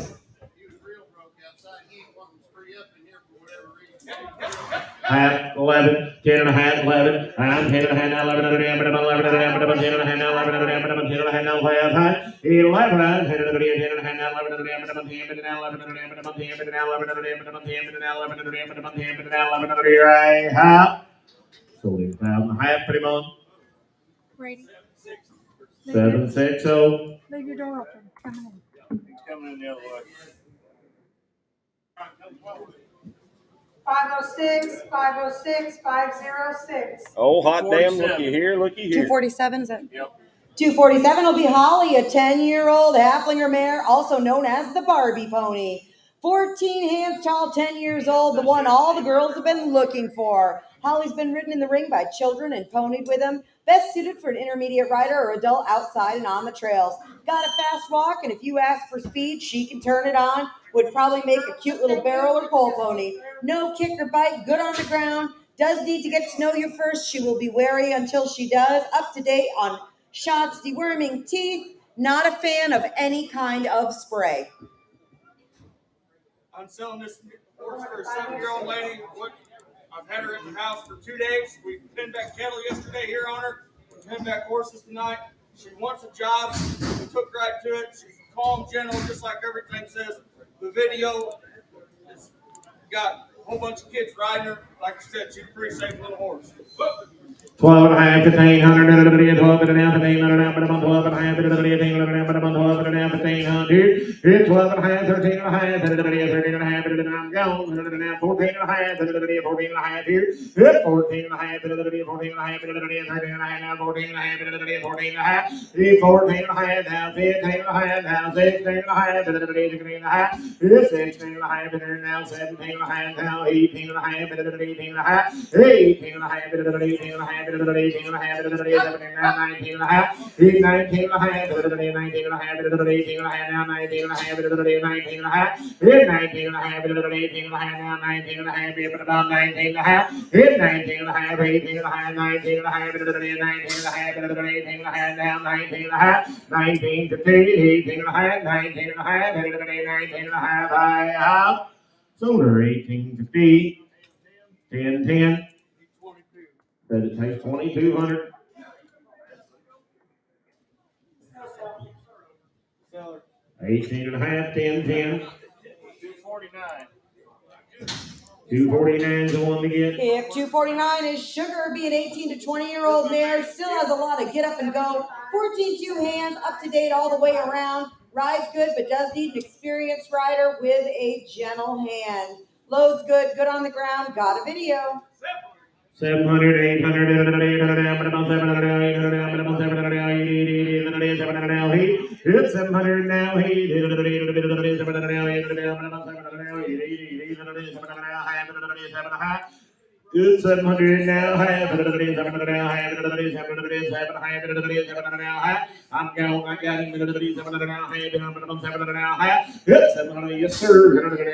Half, 11, 10 and a half, 11. I'm 10 and a half now, 11 and a half, 11 and a half, 10 and a half now, 11 and a half, 10 and a half now, 11 and a half, 10 and a half now, 11 and a half, 11 and a half, 11 and a half, 11 and a half, 11 and a half. Sold him 1,500, put him on. Brady. 760. Leave your door open. Come in. He's coming in the other way. $506, $506, $506. Oh, hot damn, looky here, looky here. 247 is it? Yep. 247 will be Holly, a 10-year-old halflinger mare, also known as the Barbie pony. 14 hands tall, 10 years old, the one all the girls have been looking for. Holly's been ridden in the ring by children and ponied with them. Best suited for an intermediate rider or adult outside and on the trails. Got a fast walk, and if you ask for speed, she can turn it on. Would probably make a cute little barrel or pole pony. No kick or bite, good on the ground. Does need to get to know you first. She will be wary until she does. Up to date on shots, deworming teeth. Not a fan of any kind of spray. I'm selling this horse for a 7-year-old lady. I've had her at the house for 2 days. We pinned back cattle yesterday here on her. We pinned back horses tonight. She wants a job. We took right to it. She's calm, gentle, just like everything says. The video has got a whole bunch of kids riding her. Like I said, she's a pretty safe little horse. 12 and a half, 1500, 12 and a half, 1500, 12 and a half, 12 and a half, 1500, 12 and a half, 13 and a half, 13 and a half, I'm gone, 14 and a half, 14 and a half here, 14 and a half, 14 and a half, 13 and a half, now 14 and a half, 14 and a half, 14 and a half, now 15 and a half, now 16 and a half, 16 and a half, 16 and a half, now 17 and a half, now 18 and a half, 18 and a half, 18 and a half, 18 and a half, 18 and a half, 19 and a half, 19 and a half, 19 and a half, 19 and a half, 18 and a half, now 19 and a half, 19 and a half, 19 and a half, 18 and a half, now 19 and a half, about 19 and a half, 19 and a half, 18 and a half, 19 and a half, 19 and a half, 18 and a half, now 19 and a half, 19 to 18 and a half, 19 and a half, 19 and a half, I have sold her 1850, 1010. Said it takes 2,200. Seller. 18 and a half, 1010. 249. 249 is the one to get. If 249 is Sugar, be an 18 to 20-year-old mare, still has a lot of get up and go. 14 two hands, up to date all the way around. Rides good, but does need an experienced rider with a gentle hand. Loads good, good on the ground, got a video. 700, 800, 700, 800, it's 700 now. Good 700 now, half, 700 now, half, 700 now, half. I'm going, I got him, 700 now, half, 700 now, half. Good 700, yes sir, 700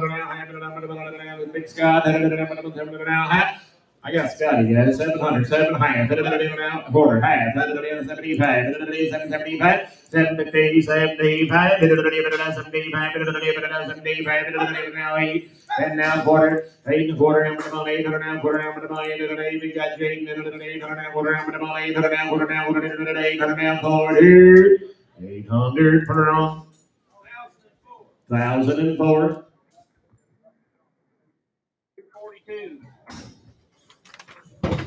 now, half, Big Scott, 700 now, half. I got Scotty, yeah, 700, 7 half, quarter, half, 75, 775, 70, 75, 75, now 8, and now quarter, 8 and quarter, and 800 now, quarter, and 8, we got Jake, 800 now, quarter, and 800 now, quarter, now, 800 now, quarter, 800 per on, 1,004. 42.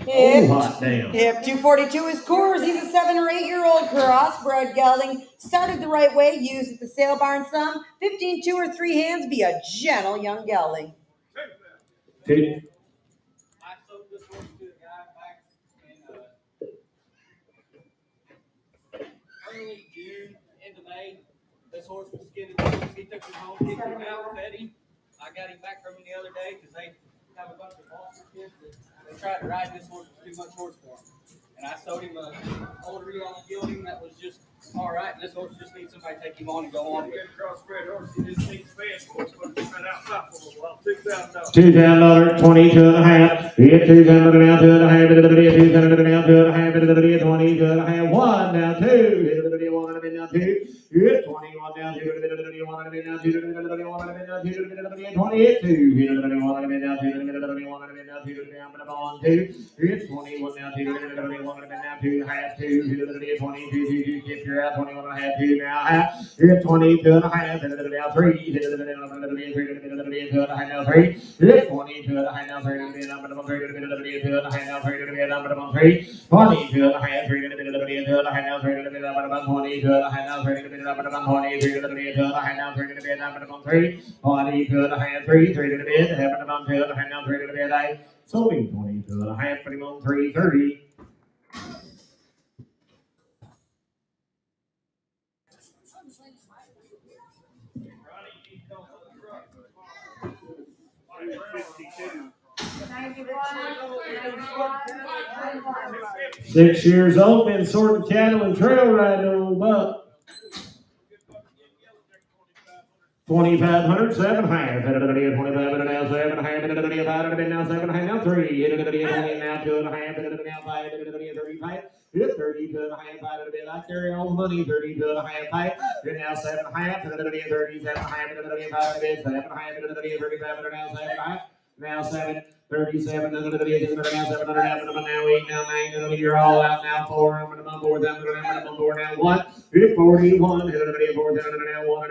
Oh, hot damn. If 242 is Coors, he's a 7 or 8-year-old crossbred gelding. Started the right way, used at the sale barn some. 15, 2 or 3 hands, be a gentle young gelding. Two. I sold this horse to a guy back in early June into May. This horse was skinned. He took him home, kicked him out, fed him. I got him back from him the other day because they have a bunch of foster kids that they tried to ride this horse with too much horse for him. And I sold him an old reel on the gelding that was just all right. And this horse just needs somebody to take him on and go on with. Crossbred horse, he just needs fans for it, but he's been outside for a little while. $2,000. $2,000, 22 and a half. Hit 2,000 now, 2 and a half. 2,000 now, 2 and a half. 22 and a half. 1 now, 2. Hit 1 and now 2. Hit 21 now, 2. Hit 1 and now 2. Hit 1 and now 2. Hit 22. Hit 1 and now 2. Hit 1 and now 2. On 2. Hit 21 now, 2. Hit 1 and now 2. Half 2. Hit 22. Keep your you're out 21 and a half, 2 now, half, hit 22 and a half, hit it now, 3, hit it now, 3, hit 22 and a half, now, 3, hit 22 and a half, now, 3, hit it now, 3, hit it now, 3, now, 3, hit it now, 3, 22 and a half, 3, hit it now, 3, hit it now, 3, hit it now, 22 and a half, now, 3, hit it now, 20, 3, hit it now, 3, hit it now, 3, 22 and a half, 3, 3, hit it now, 2 and a half, now, 3, hit it now, sold 22 and a half, putting on 330. Six years old, been sorting cattle and trail riding old buck. 2,500, 7 half. 2,500 now, 7 half. 2,500 now, 7 half. Now 3. 20 now, 2 and a half. Now 5. 35. 32 and a half. I carry all the money. 32 and a half. You're now 7 half. 37 half. 7 half. 35 now, 7 half. Now 7. 37, now 700, now 8, now 9, you're all out now, 4, I'm going to 4, now 1, 41, 4, now 1, 41, now 1,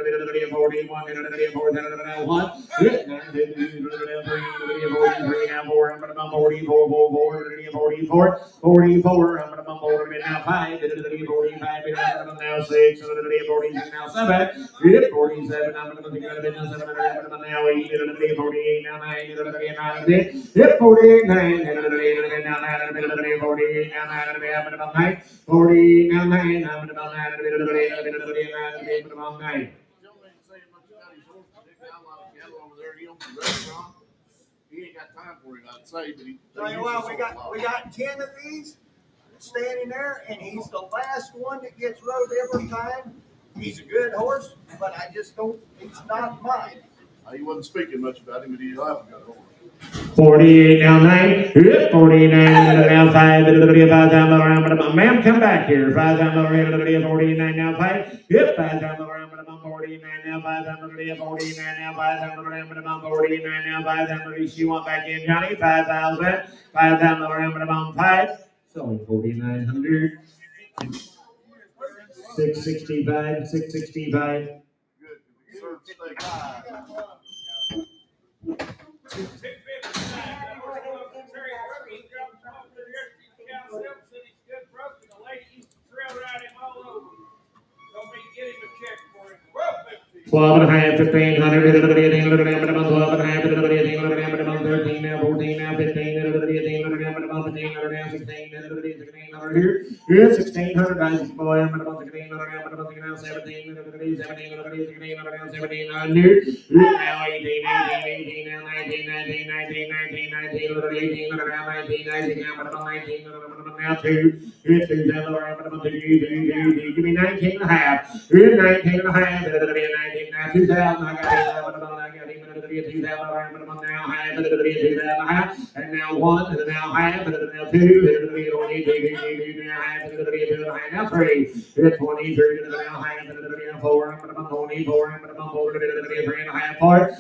43, now 4, I'm going to 44, 44, 44, I'm going to 4, now 5, 45, now 6, 46, now 7, 47, I'm going to now 8, 48, now 9, Hit 48, 9, 48, now 9, 48, now 9, 48, now 9, I'm about 9, 9. He ain't got time for it, I'd say, but he. Tell you what, we got 10 of these standing there, and he's the last one that gets rode every time. He's a good horse, but I just don't. He's not mine. He wasn't speaking much about him, but he'll have a good horse. 48 now 9, 49 now 5, ma'am, come back here. 5 49 now 5, 5 49 now 5, 49 now 5, 49 now 5, she want back in, Johnny, 5,000, 5, so 4,900, 665, 665. Twelve and a half, 1,500, 12 and a half, 13 now, 14 now, 15, 1600, guys, boy, I'm going to 17, now 18, now 19, now 2, give me 19 and a half, 19 and a half, 19 now 2,000, I got him, 2,000, now half, 2,000, and now 1, and now half, and now 2, now half, now 3, 23, now half, now 4, 24, 3 and a half, 4,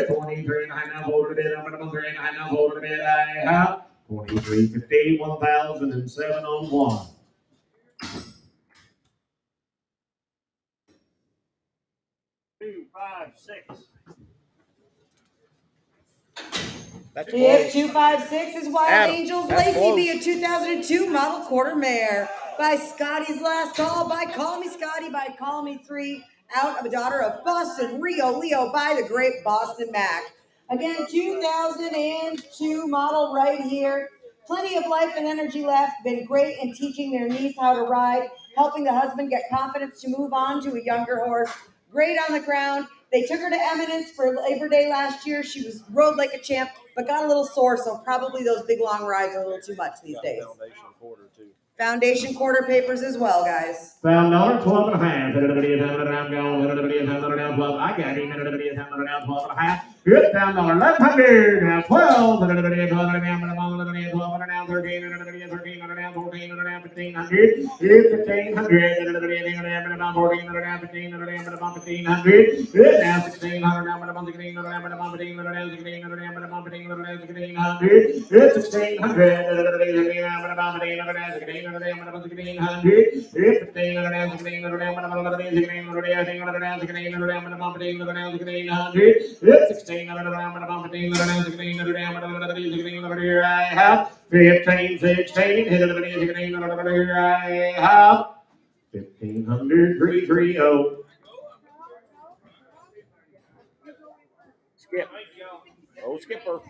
23 and a half, now 4, 3 and a half, now 4, I have 23, 15, 1,007 on 1. That's If 256 is Wild Adam, Angels that's Lacey close. be a 2002 model quarter mare by Scotty's Last Call, by Call Me Scotty, by Call Me 3, out of a daughter of Boston Rio Leo by the great Boston Mac. Again, 2002 model right here. Plenty of life and energy left. Been great in teaching their niece how to ride, helping the husband get confidence to move on to a younger horse. Great on the ground. They took her to Eminence for Labor Day last year. She was rode like a champ, but got a little sore, so probably those big long rides are a little too much these days. Foundation quarter papers as well, guys. $12, 12 and a half. I'm going. I got him. 12 and a half. $1100. Now 12. 1200 now, 1300, 1300 now, 1400 now, 1500, 1500, about 1400 now, 1500, about 1500, now 1600 now, about 1600 now, about 1600 now, 1600 now, about 1600 now, 1600, 1600, about 1600 now, 1600 now, about 1600, 1500 now, 1600 now, about 1600 now, 1600 now, 1600 now, about 1500 now, 1600, 1600 now, about 1500 now, 1600 now, about 1600 here I have 15, 16, here I have 1500, 330. Skip. Oh, skipper.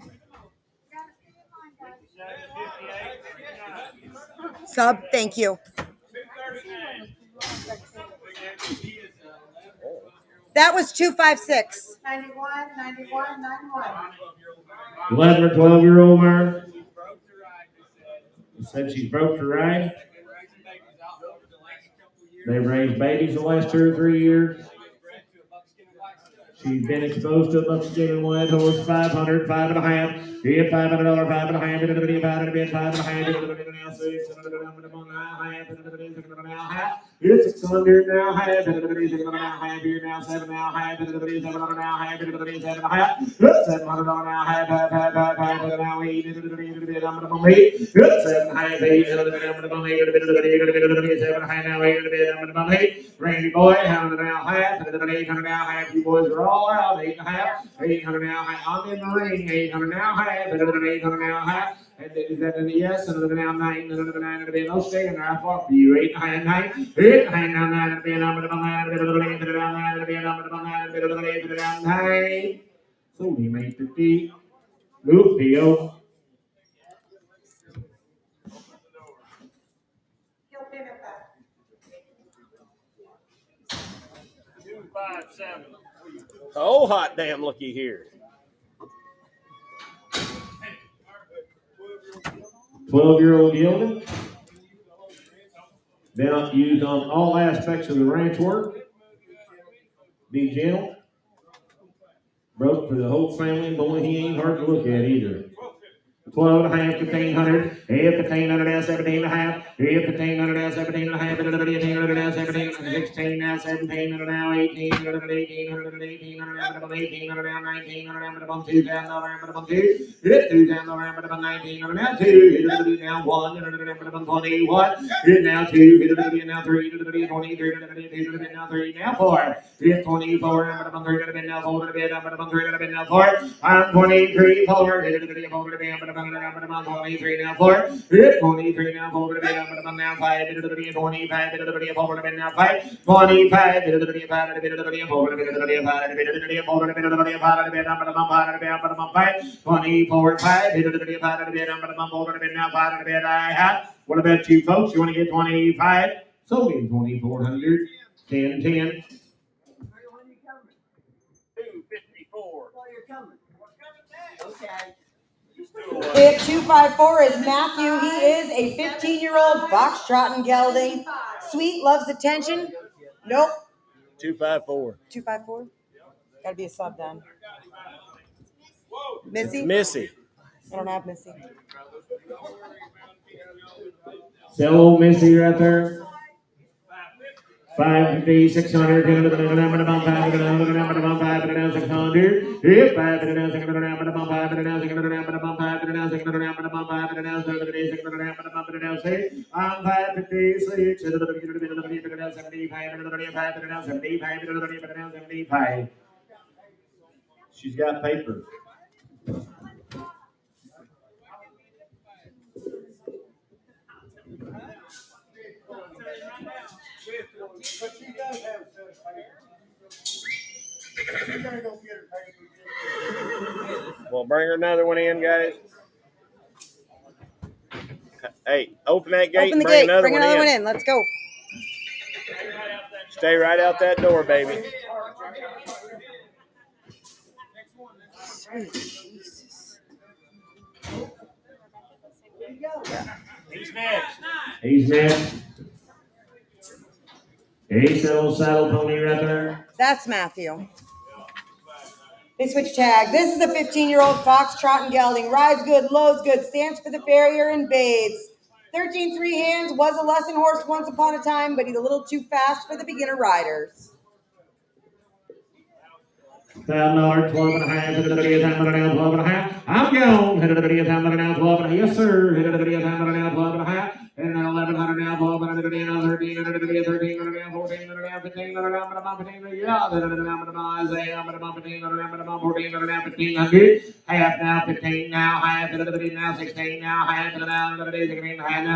Sub, thank you. That was 256. 91, 91, 91. 11 or 12-year-old mare. Said she's broke to ride. They've raised babies the last 2 or 3 years. She's been exposed to a buckskin and white horse, 500, 5.5. Here, $500, 5.5. It'll be about a bit, 5.5. It'll be now 6. It's 600 now, half. It'll be 600 now, half. Here now, 7 now, half. It'll be 700 now, half. It'll be 7.5. $700 now, half, half. Now 8. It'll be 8. 7.5, 8. It'll be 7.5 now, 8. Randy boy, 100 now, half. It'll be 800 now, half. You boys are all out. 8.5. 800 now, half. I'm in the ring. 800 now, half. It'll be 800 now, half. And then is that a yes? And now 9. And then 9. It'll be no staying there. I fought for you. 8.5, 9. 8.5 now, 9. It'll be a number of 9. It'll be a number of 9. It'll be a number of 9. It'll be a 9. So we made 50. Move, Theo. Oh, hot damn, looky here. 12-year-old gelding. Been used on all aspects of the ranch work. Be gentle. Broke for the whole family. Boy, he ain't hard to look at either. 12 and a half, 1500, 1500 now, 17 and a half, 1500 now, 17 and a half, 1800 now, 17, 16 now, 1700 now, 1800, 1800, 1800 now, 1800 now, 1900 now, 2000 now, 2, 2000 now, 1900 now, 2, now 1, 21, now 2, now 3, 23, now 3, now 4, 24, now 3, now 4, now 4, I'm 23, 4, 23 now 4, 23 now 4, now 5, 25, now 5, 25, 5. What about you folks? You want to get 25? So in 2400, 10, 10. 254. Okay. Pick 254 is Matthew. He is a 15-year-old foxtrotting gelding. Sweet, loves attention. Nope. 254. 254? Gotta be a sub then. Missy? Missy. I don't have Missy. Sell old Missy right there. 550, 600, 500, 600, I'm 556, 75. She's got paper. But she does have a set of papers. She's gonna go get her papers. Well, bring her another one in, guys. Hey, open that gate. Open the bring gate. Another Bring one another in. one in. Let's go. Stay right out that door, baby. Sweet Jesus. He's next. He's next. He's that old saddle pony right there. That's Matthew. They switch tags. This is a 15-year-old foxtrot and gelding. Rides good, loads good, stands for the farrier and bathes. 13 3 hands, was a lesson horse once upon a time, but he's a little too fast for the beginner riders. $1,000, 12 and a half, hit it at the time, 12 and a half. I'm gone, hit it at the time, 12 and a half. Yes, sir, hit it at the time, 12 and a half. And now 1100 now, 12 and a 13, 13, 13, 14, 15, yeah, 1500. Half now, 15 now, half, now 16 now, half, now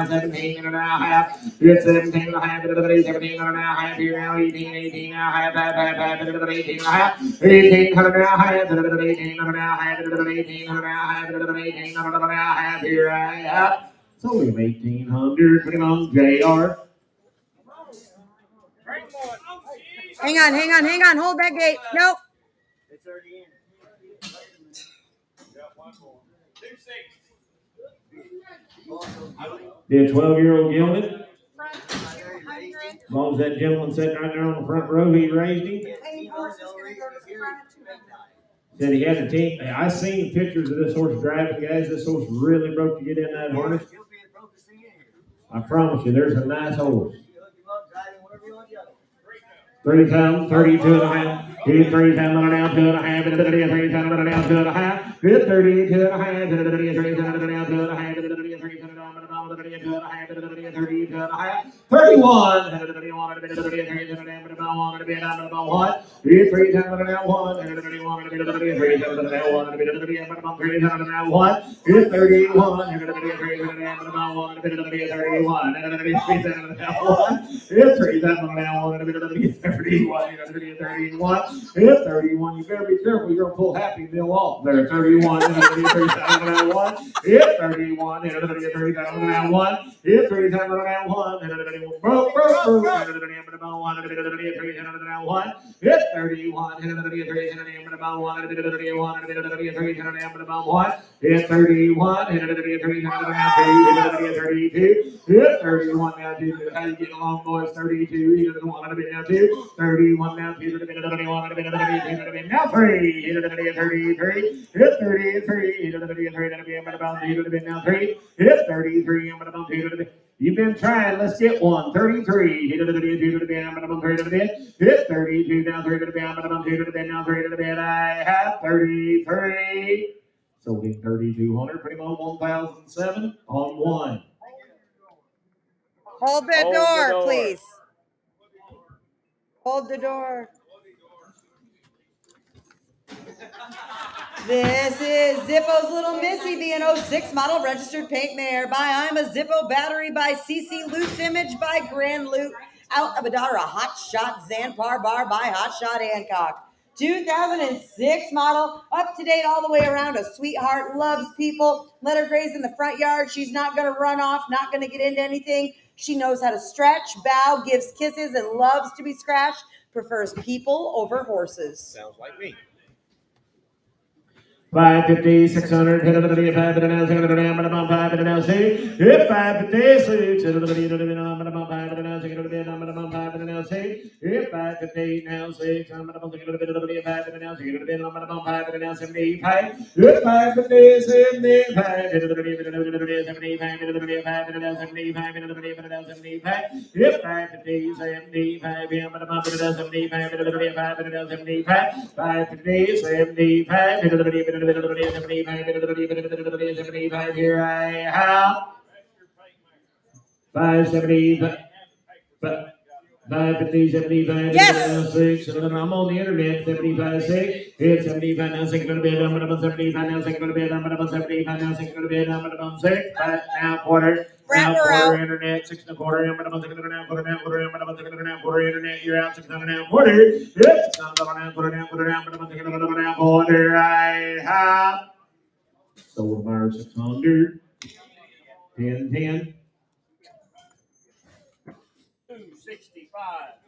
17 now, half. It's 17 and a half, 17 and a half, here now, 18 now, half, 18 and a half. 1800 now, half, 1800 now, half, 1800 now, half, 1800 now, half, here I have. It's only 1,800. Put him on, JR. Hang on. Hold that gate. Nope. It's already in. The 12-year-old gelding. Front 200. As long as that gentleman sitting right there on the front row, he raised him. Any horse is going to go to the front of 200. Said he had a team. I seen pictures of this horse driving, guys. This horse really broke to get in that harness. I promise you, there's a nice horse. 3 times, 32 and a half. He's 3 times on down, 2 and a half. 3 times on down, 2 and a half. Good 32 and a half. 3 times on down, 2 and a half. 3 times on down, 2 and a half. 32 and a half. 31. 31. 3 times on down, 1. 3 times on down, 1. 3 times on down, 1. It's 31. 31. 3 times on down, 1. 31, 31. It's 31. You better be careful. You're going to pull Happy Meal off there. 31. It's 31. It's 31. It's 3,001. It's 3,001. Broke. 3,001. It's 31. It's 3,001. It's 31. It's 32. It's 31 now, dude. How you getting along, boys? 32. He doesn't want to be now, too. 31 now, 2 to the minute, 31 to the minute, now 3, hit it at the 33, hit 33, hit it at the 33, that'll be about 2 to the minute, now 3, hit 33, I'm about 2 to the minute. You've been trying, let's get one. 33, hit it at the 2 to the minute, I'm about 3 to the minute, hit 32, now 3 to the minute, I'm about 2 to the minute, now 3 to the minute, I have 33. Sold him 3,200, pretty much 1,007 on 1. Hold the door, please. Hold the door. This is Zippo's Little Missy, the 06 model registered paint mare by I'm a Zippo Battery by CC Luke's Image by Grand Luke. Out of Adara, Hot Shot Zanpar Bar by Hot Shot Hancock. 2006 model, up to date all the way around. A sweetheart, loves people. Let her graze in the front yard. She's not going to run off, not going to get into anything. She knows how to stretch, bow, gives kisses, and loves to be scratched. Prefers people over horses. Sounds like me. 550, 600, hit it at the 5 and now 600 and 5 and now 6. Hit 550, 6 hit it at the 5 and now 600 and 5 and now 6. Hit 550 now 6 I'm going to get a bit of the 5 and now 600 and 5 and now 75. Hit 550, 75, hit it at the 75, hit it at the 5 and now 75, hit it at the 5 and now 75. Hit 550, 75, I'm going to 75, hit it at the 5 and now 75. 550, 75, hit it at the 75 here I have 575 550 75 Yes. 6 and then I'm on the internet 75 6 hit 75 now 6 going to be I'm going to 75 now 6 going to be I'm going to 75 now 6 going to be I'm going to 6 now quarter now quarter internet 6 and a quarter I'm going to 6 and a quarter now quarter I'm going to 6 and a quarter internet you're out 6 and a quarter hit 6 and a quarter now quarter I'm going to 6 and a quarter I have sold Meyer 600 10 10 265.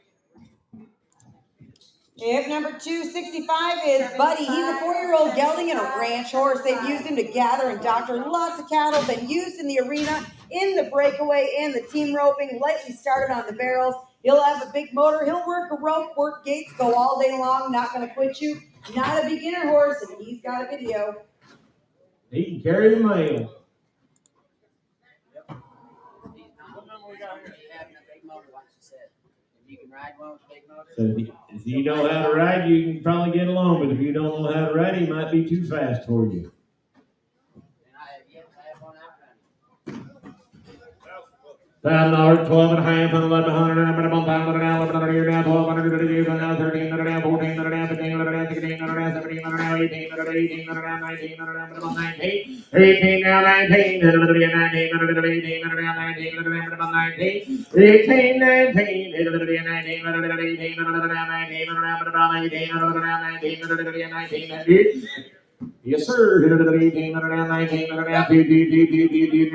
Hip number 265 is Buddy. He's a 4-year-old gelding and a ranch horse. They've used him to gather and doctor lots of cattle, been used in the arena, in the breakaway, and the team roping, lightly started on the barrels. He'll have a big motor. He'll work a rope, work gates, go all day long, not going to quit you. Not a beginner horse, and he's got a video. He can carry the mail. So if you know how to ride, you can probably get along. But if you don't know how to ride, he might be too fast for you. $5, 12 and a half, $1100, minimum $500 now, $1100 now, $1200 now, $1300 now, $1400 now, $1500 $1600 $1700 $1800 $1900 minimum $19, $18 now, $19, $1900 $1800 now, $1900 minimum $19, $18 $19, $1800 now, $1900 Yes, sir. Now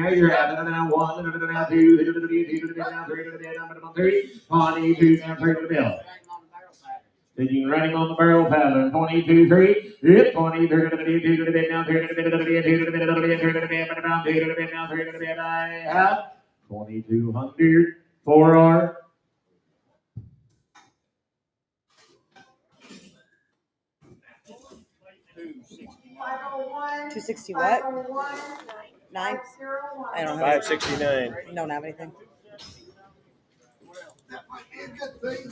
you're out. Now 1, now 2, now 3, pony 2, now 3 to the bell. Then you can write him on the barrel pattern. 22, 3. Yep, 20, 2 to the bed, 2 to the bed, now 3 to the bed, 2 to the bed, 2 to the bed, 2 to the bed, 2 to the bed, 2 to the bed, now 3 to the bed. I have 2200 4R. 260 what? 9? I don't have 569. Don't have anything. That might be a good thing.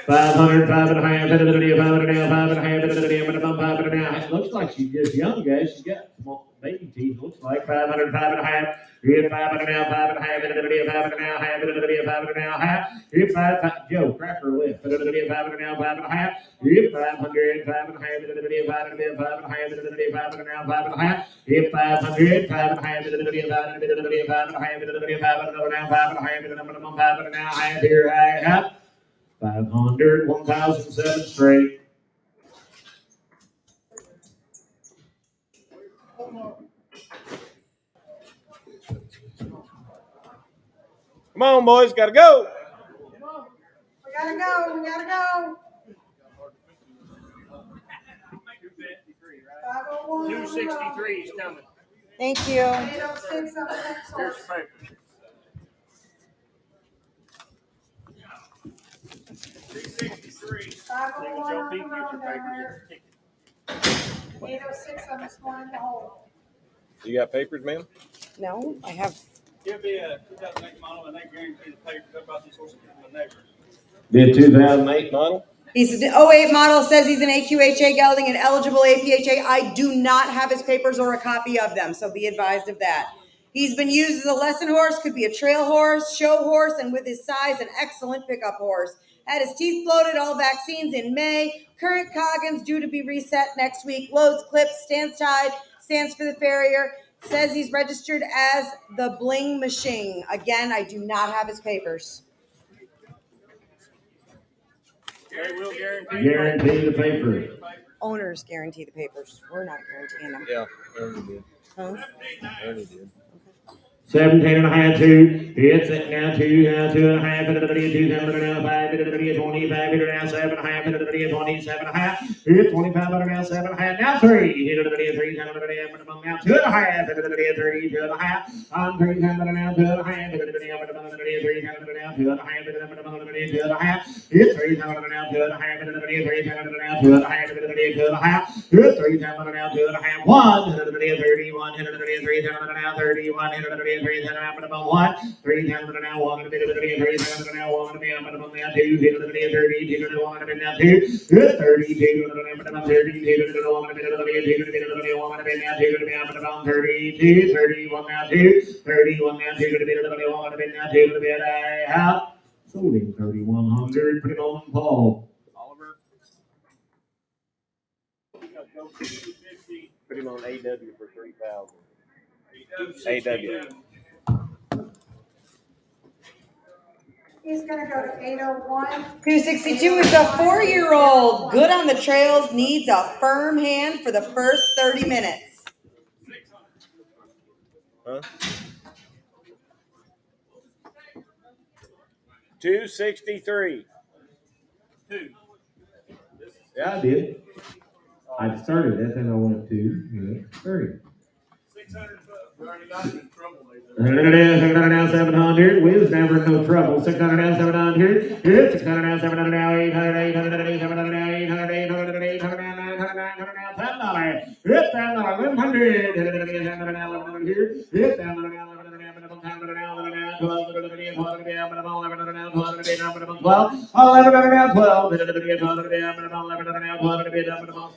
500, 5 and a half, 5 and a half, 5 and a half, 5 and a half. Looks like she's just young, guys. She's got small baby teeth. Looks like 500, 5 and a half. Hit 5 and a half, 5 and a half, 5 and a half, 5 and a half. Hit 5, Joe, cracker lip. 5 and a half, 5 and a half. Hit 500, 5 and a half, 5 and a half, 5 and a half, 5 and a half. Hit 500, 5 and a half, 5 and a half, 5 and a half, 5 and a half. Here I have 500, 1007 straight. Come on, boys, gotta go. We gotta go. We gotta go. 501. 263 is coming. Thank you. 806 on the next one. Here's the paper. 363. 501 on the road down there. 806 on this one in the hole. You got papers, ma'am? No, I have. Give me a 2008 model and they guarantee the papers about these horses from the neighbors. Be a 2008 model? He's an 08 model, says he's an AQHA gelding and eligible APHA. I do not have his papers or a copy of them, so be advised of that. He's been used as a lesson horse, could be a trail horse, show horse, and with his size, an excellent pickup horse. Had his teeth floated, all vaccines in May. Current Coggins due to be reset next week. Loads, clips, stands tied, stands for the farrier. Says he's registered as the Bling Machine. Again, I do not have his papers. They will Guarantee the papers. Owners guarantee the papers. We're not guaranteeing them. Yeah, Ernie did. Huh? Ernie did. 17 and a half, 2. Hits it now, 2, now 2 and a half, 2, now 5, 25, now 7 and a half, 27 and a half. Hit 25, now 7 and a half, now 3. Hit 3, now 2 and a half, 3, 2 and a half. On 3, now 2 and a half, 3, now 2 and a half, 2 and a half. Hit 3, now 2 and a half, 3, now 2 and a half, 2 and a half. Hit 3, now 2 and a half, 1, 31, 3, now 31, 3 now 1, 3 now 1, 3 now 1, 2, 32 now 2, 32 32, 31 now 2, 31 now 2 to the bed. I have sold him 3,100. Put it on Paul. Oliver. Put him on AW for 3,000. AW. He's gonna go to 801. 262 is a 4-year-old. Good on the trails, needs a firm hand for the first 30 minutes. Huh? 263. 2. Yeah, I did. I started that, then I went to 30. 600 bucks. We already got it. $600 now, 700. Wiz never in no trouble. $600 now, 700. It's $600 now, 700 now, 800, 800, 700 now, 800, 800, 800 now, 900, 900 now, $10. It's $10, 1100. $700 now, 1100 here. It's $700 now, 1100 now, 1100 now, 1100 now, 1200 now, 1100 now, 1100 now, 1200 now, 1100 now, 12. 1100 now, 12. 1100 now, 12.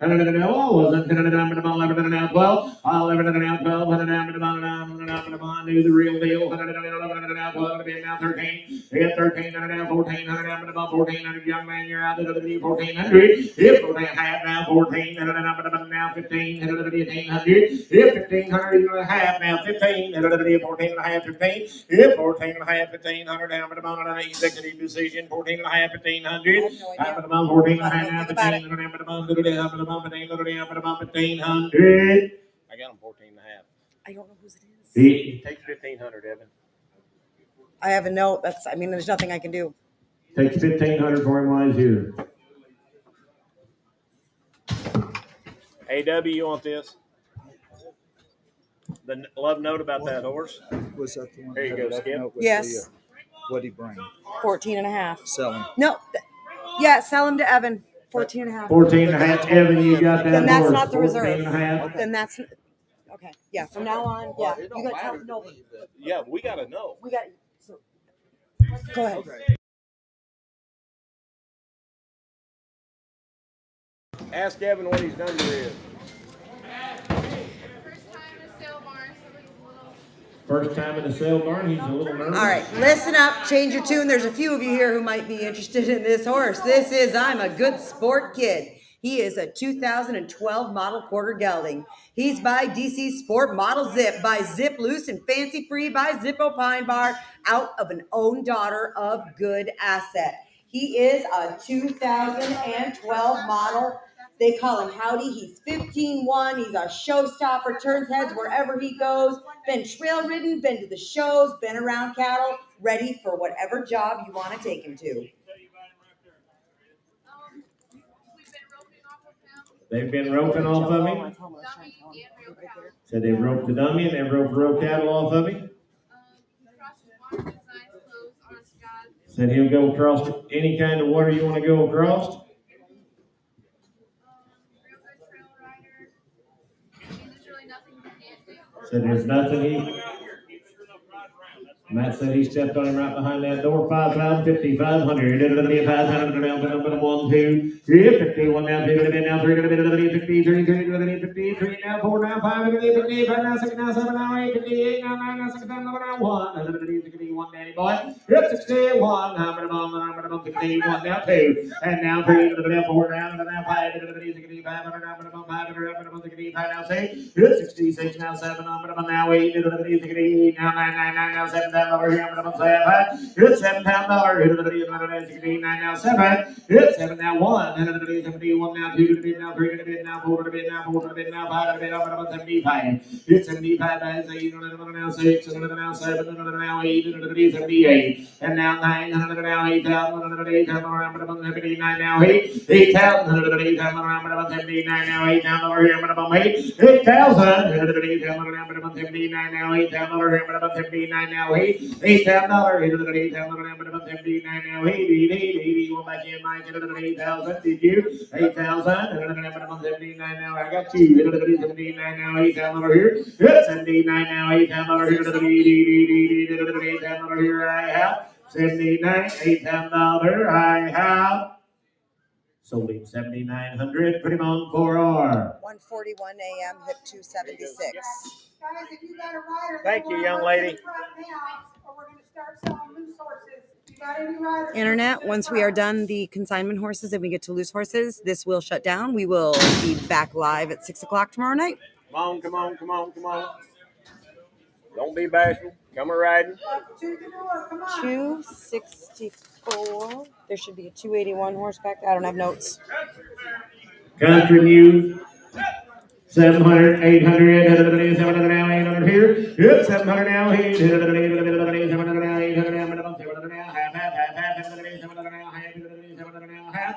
$100 now, was it? $100 now, 12. $11 now, 12. $100 now, do the real deal. $100 now, 12. Now 13. Hit 13. $100 now, 14. $100 now, 14. Young man, you're out. 1400. Hit 14 half now, 14. $100 now, 15. 1500. Hit 1500. You're a half now, 15. 14 and a half, 15. Hit 14 and a half, 1500. Now, executive decision. 14 and a half, 1500. 14 and a half, 15. 1500. I got them 14 and a half. I don't know whose it is. Take 1500, Evan. I have a note. There's nothing I can do. Take 1500 for him while he's here. AW, you want this? The love note about that horse? Was that the one? There you go, Skip. Yes. What'd he bring? 14 and a half. Sell him. No. Yeah, sell him to Evan. 14 and a half. 14 and a half, Evan, you got that. Then that's horse. not the reserve. 14 and a half. Then that's okay. Yeah, from now on, yeah. You got to tell nobody. Yeah, we got to know. We got so, go ahead. Ask Evan what his number is. First time in the sale barn, he's a little nervous. All right, listen up, change your tune. There's a few of you here who might be interested in this horse. This is I'm a Good Sport Kid. He is a 2012 model quarter gelding. He's by DC Sport Model Zip, by Zip Loose and Fancy Free, by Zippo Pine Bar, out of an own daughter of Good Asset. He is a 2012 model. They call him Howdy. He's 15-1. He's a showstopper, turns heads wherever he goes. Been trail ridden, been to the shows, been around cattle, ready for whatever job you want to take him to. They've been roping off of him. Said they've roped the dummy and they've roped row cattle off of him. Said he'll go across any kind of water you want to go across. Said there's nothing he. Matt said he stepped on him right behind that door. 5,000, 5,500. 500, 1, 2, 3, 51 now, 2, now 3, 53, 53, now 4, now 5, 55, now 6, now 7, now 8, 58, now 9, now 6, now 1, 61, Danny boy. 61, now 61, now 2, and now 3, now 4, now 5, 65, now 6, 66, now 7, now 8, now 9, now 7, over here, I'm going to say it's $7 now 7. It's 7 now 1. 71 now 2 now 3 now 4 now 5 now 75. It's 75 now 8 now 6 now 7 now 8 78. And now 9 now 8,000 79 now 8 8,000 79 now 8 down over here, 8 8,000 79 now 8 down over here, 79 now 8. $8,000, $8,000, now 80, went back in, Mike, 8,000, did you? 8,000, 79 now, I got you, 79 now, 8,000 over here, 79 now, 8,000 over here, 8,000 over here, I have, 79, $8,000, I have, sold him 7,900, put him on 4R. 1:41 a.m. hip 276. Guys, if you got a rider, thank you, young lady. Right now, or we're going to start selling loose horses. You got any riders? Internet, once we are done the consignment horses and we get to loose horses, this will shut down. We will be back live at 6 o'clock tomorrow night. Come on. Don't be bashful. Come a riding. 264. There should be a 281 horseback. I don't have notes. Country Muse. 700, 800, 700 now, 800 here. Yep, 700 now, 800, 700 now, 800 now, 700 now, half, 700 now, half,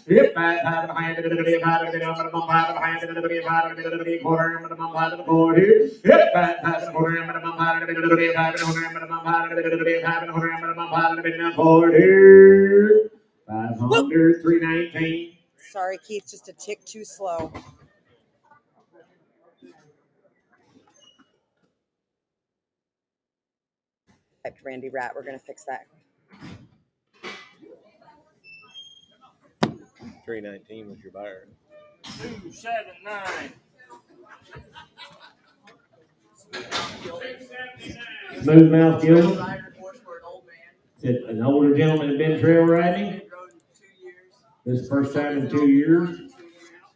Hip 5,500 to the 500 to the 500 to the 500 to the quarter to the 40. Hip 5,500 to the 500 to the 500 to the 40. 500, 319. Sorry, Keith, just a tick too slow. Typed Randy Rat. We're gonna fix that. 319 was your buyer. 279. Smoothmouth gelding. An older gentleman had been trail riding. This is the first time in 2 years.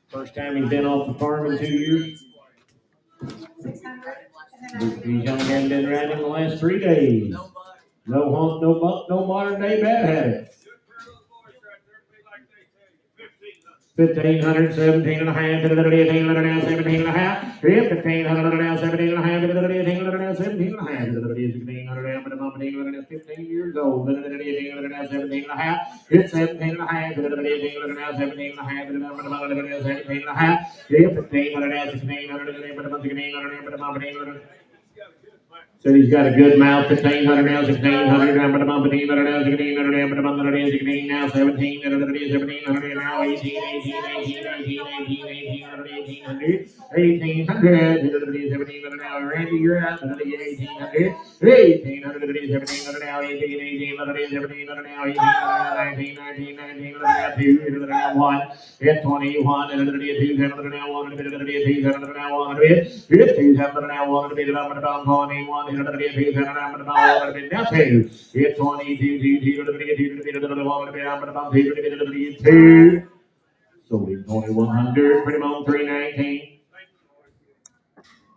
First time he's been off the farm in 2 years. These young men been riding the last 3 days. No hump, no bump, no modern day bad habit. 1,500, 17 and a half, 18 and a half, 17 and a half, 1,500 and 17 and a half, 18 and a 17 and a half, 15 years old, 18 and a 17 and a half, 17 and a half, 18 and a 17 and a half, 17 and a half, 15 and a half, so he's got a good mouth, 1,500 now, 1,600, now 1,500 now, 1,600 now, 17, 1,700 now, 18, 1,800 now, Randy, you're out, 1,800, 1,800 now, 18, 1,700 now, 18, 19, 2, now 1, 21, 2, 700 now, 1, 2, 700 now, 1, 2, 700 now, 1, 21, 22, sold him 2,100, put him on 319.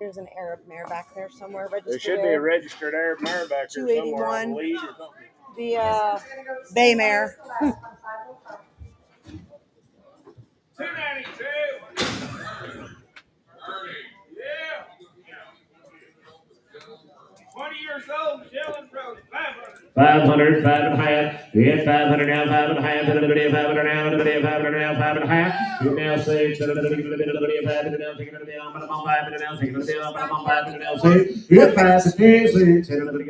There's an Arab mare back there somewhere. There should be a registered Arab mare back there somewhere on the lead or something. The bay mare. 292. Yeah. 20 years old, Shilling Road, 500. 500, 5 and a half. We had 500 now, 5 and a half. 500 now, 500 now, 5 and a half. You now 6. 5 now, 6. You have 5 to 10, 6. 600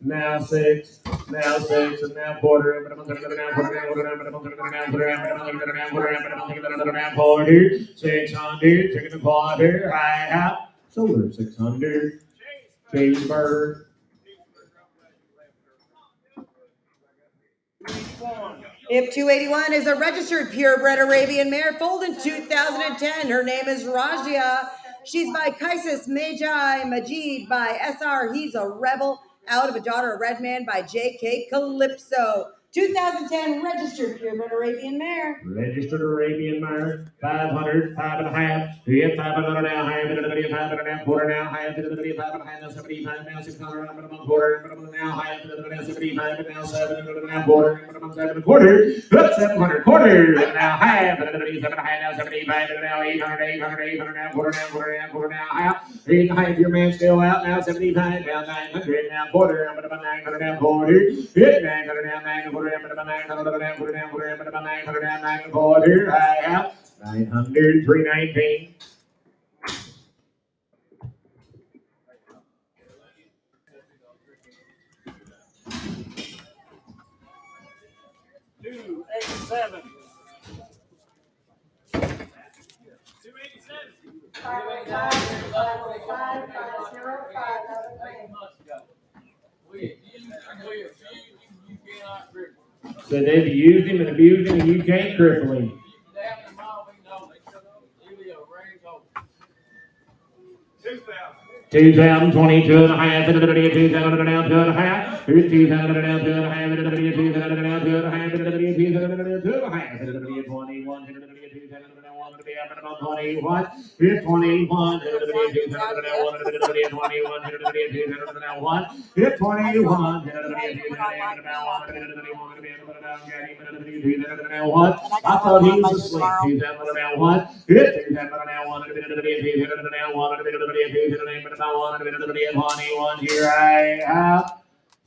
now 6, now 6, and now quarter, now 40, 600, chicken and quarter, high out, solar 600, Chamber. If 281 is a registered purebred Arabian mare, foaled in 2010. Her name is Rajia. She's by Kaisis Magi Majid by SR. He's a rebel. Out of a Daughter of Red Man by J.K. Calypso. 2010 registered Cuban Arabian mare. Registered Arabian mare, 500, 5.5. Hit 500 now, high, 500 now, quarter now, high, 500 now, 75 now, 600 now, quarter now, high, 75 now, 700 now, quarter, 7 quarter, 700 quarter now, high, 7 high now, 75 now, 800 now, quarter now, high, 8 high, your man still out now, 75 now, 900 now, quarter, 900 now, quarter, hit 900 now, 900 now, quarter, high out, 900, 319. $287. So they've used him and abused him, and you can't cripple him. 2022 and a half, 2000 down 2 and a half, 2000 down 2 and a half, 2000 down 2 and a half, 21, 21 to be up at 21, 21, 21, I thought he was asleep. 2001, 21 here I have.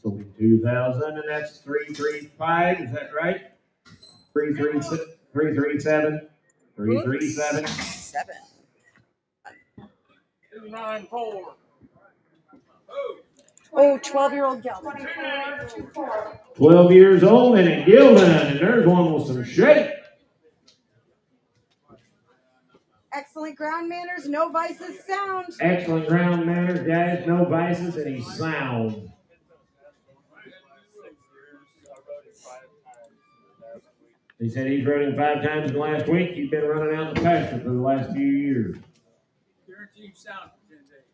So 2000 and that's 335, is that right? 337, 337, 337. 294. Oh, 12-year-old gelding. 12 years old and a gelding, and there's one with some shape. Excellent ground manners, no vices, sound. Excellent ground manners, guys, no vices, and he's sound. He said he's running 5 times in the last week. He's been running out in the pasture for the last few years. Guaranteed sound for 10 days.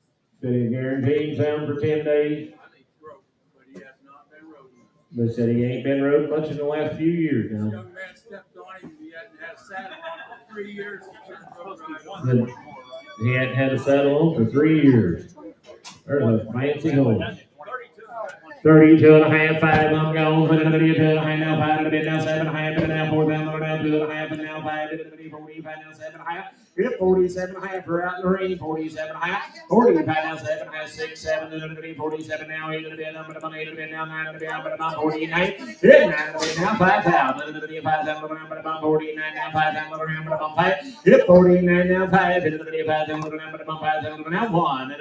Said he guaranteed sound for 10 days. But he has not been rode. But said he ain't been rode much in the last few years now. This young man stepped on him. He hadn't had a saddle on for 3 years. He hadn't had a saddle on for 3 years. There's a fancy horse. 32 and a half, 5, I'm gone. 132 and a half, now 5 and a bit, now 7 and a half, now 4 down, now 2 and a half, and now 5, 45, now 7 and a half. 47 and a half, we're out in the ring. 47 and a half, 45 now, 7 and a half, 6, 7, 47 now, 8 and a bit, I'm going to 8 and a bit, now 9 and a bit, I'm going to 49, 9 and a bit, now 5,000, 5,000, I'm going to 49, now 5,000, I'm going to 5, 49 now, 5, 5,000, I'm going to 5,000, now 1,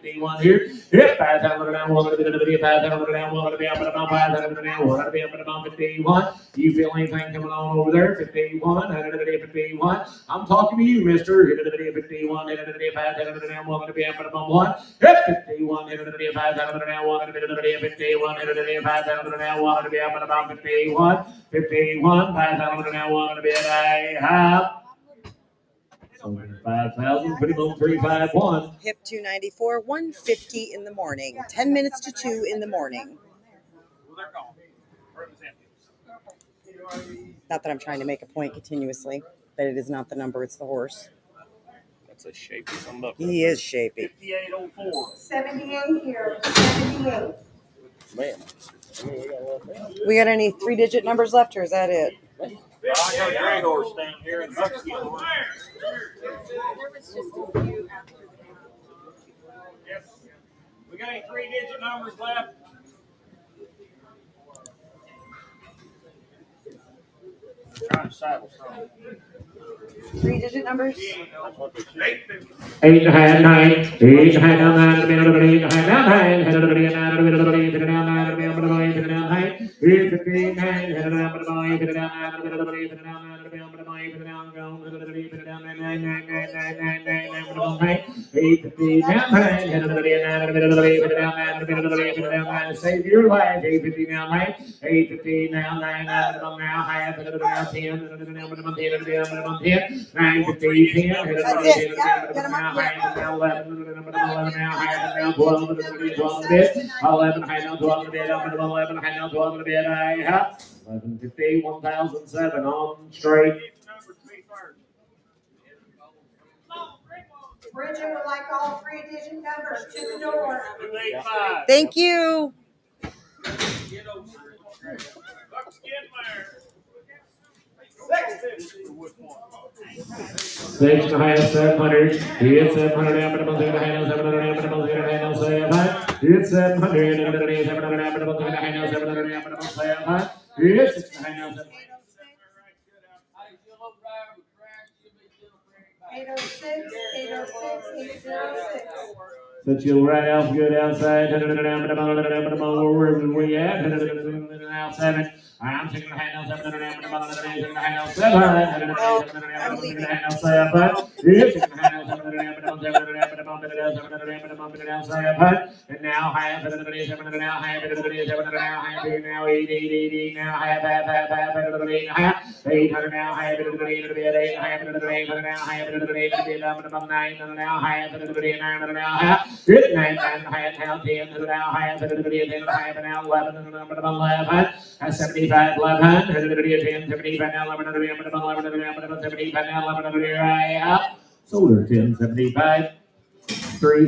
51 here, 5,000, now 1, 5,000, now 1, to be up at about 500 now, 1 to be up at about 51. Do you feel anything coming on over there? 51, 51. I'm talking to you, mister. 51, 5,000 now, 1 to be up at about 1. 51, 5,000 now, 1 to be 51, 5,000 now, 1 to be up at about 51. 51, 5,000 now, 1 to be at I have. 5,000, pretty much 351. Hip 294, 150 in the morning. 10 minutes to 2 in the morning. Not that I'm trying to make a point continuously, but it is not the number, it's the horse. That's a shapy somebody. He is shapy. 5804. 78 here, 78. Man. We got any 3-digit numbers left, or is that it? I got a gray horse down here and buckskin horse. There was just a few after that. Yes. We got any 3-digit numbers left? Trying to saddle some. 3-digit numbers? 8 and a half, 9, 8 and a half, now 9, 8 and a half, now 9, 9, 15, 9, save your life, 850 now, 9, 850 now, 9, now, half, now 10, 9, 15, 10, now 11, now half, now 12, 12 bit, 11, high now 12 bit, 11, high now 12 bit, I have 1150, 1007 on straight. Bridget would like all 3-digit numbers to the door. 285. Thank you. Six and a half, 700. It's 700. I'm going to put it down. 700. I'm going to put it down. 700. It's 700. 700. 700. I'm going to put it down. 700. I'm going to put it down. It's 6 and a half. 806, 806, 806. So chill right out, good outside. Where we at? Now 7. I'm taking the hand now 7. Taking the hand now 7. And now half. And now half. Now 8 now half. 800 now half. 8 half. 800 now half. 9 now half. Good night, and high now 10 to the now high to the 10 high now 11 and number 11 at 75 11 to the 10 75 now 11 to the 11 75 now 11 to the high up solar 10 75 3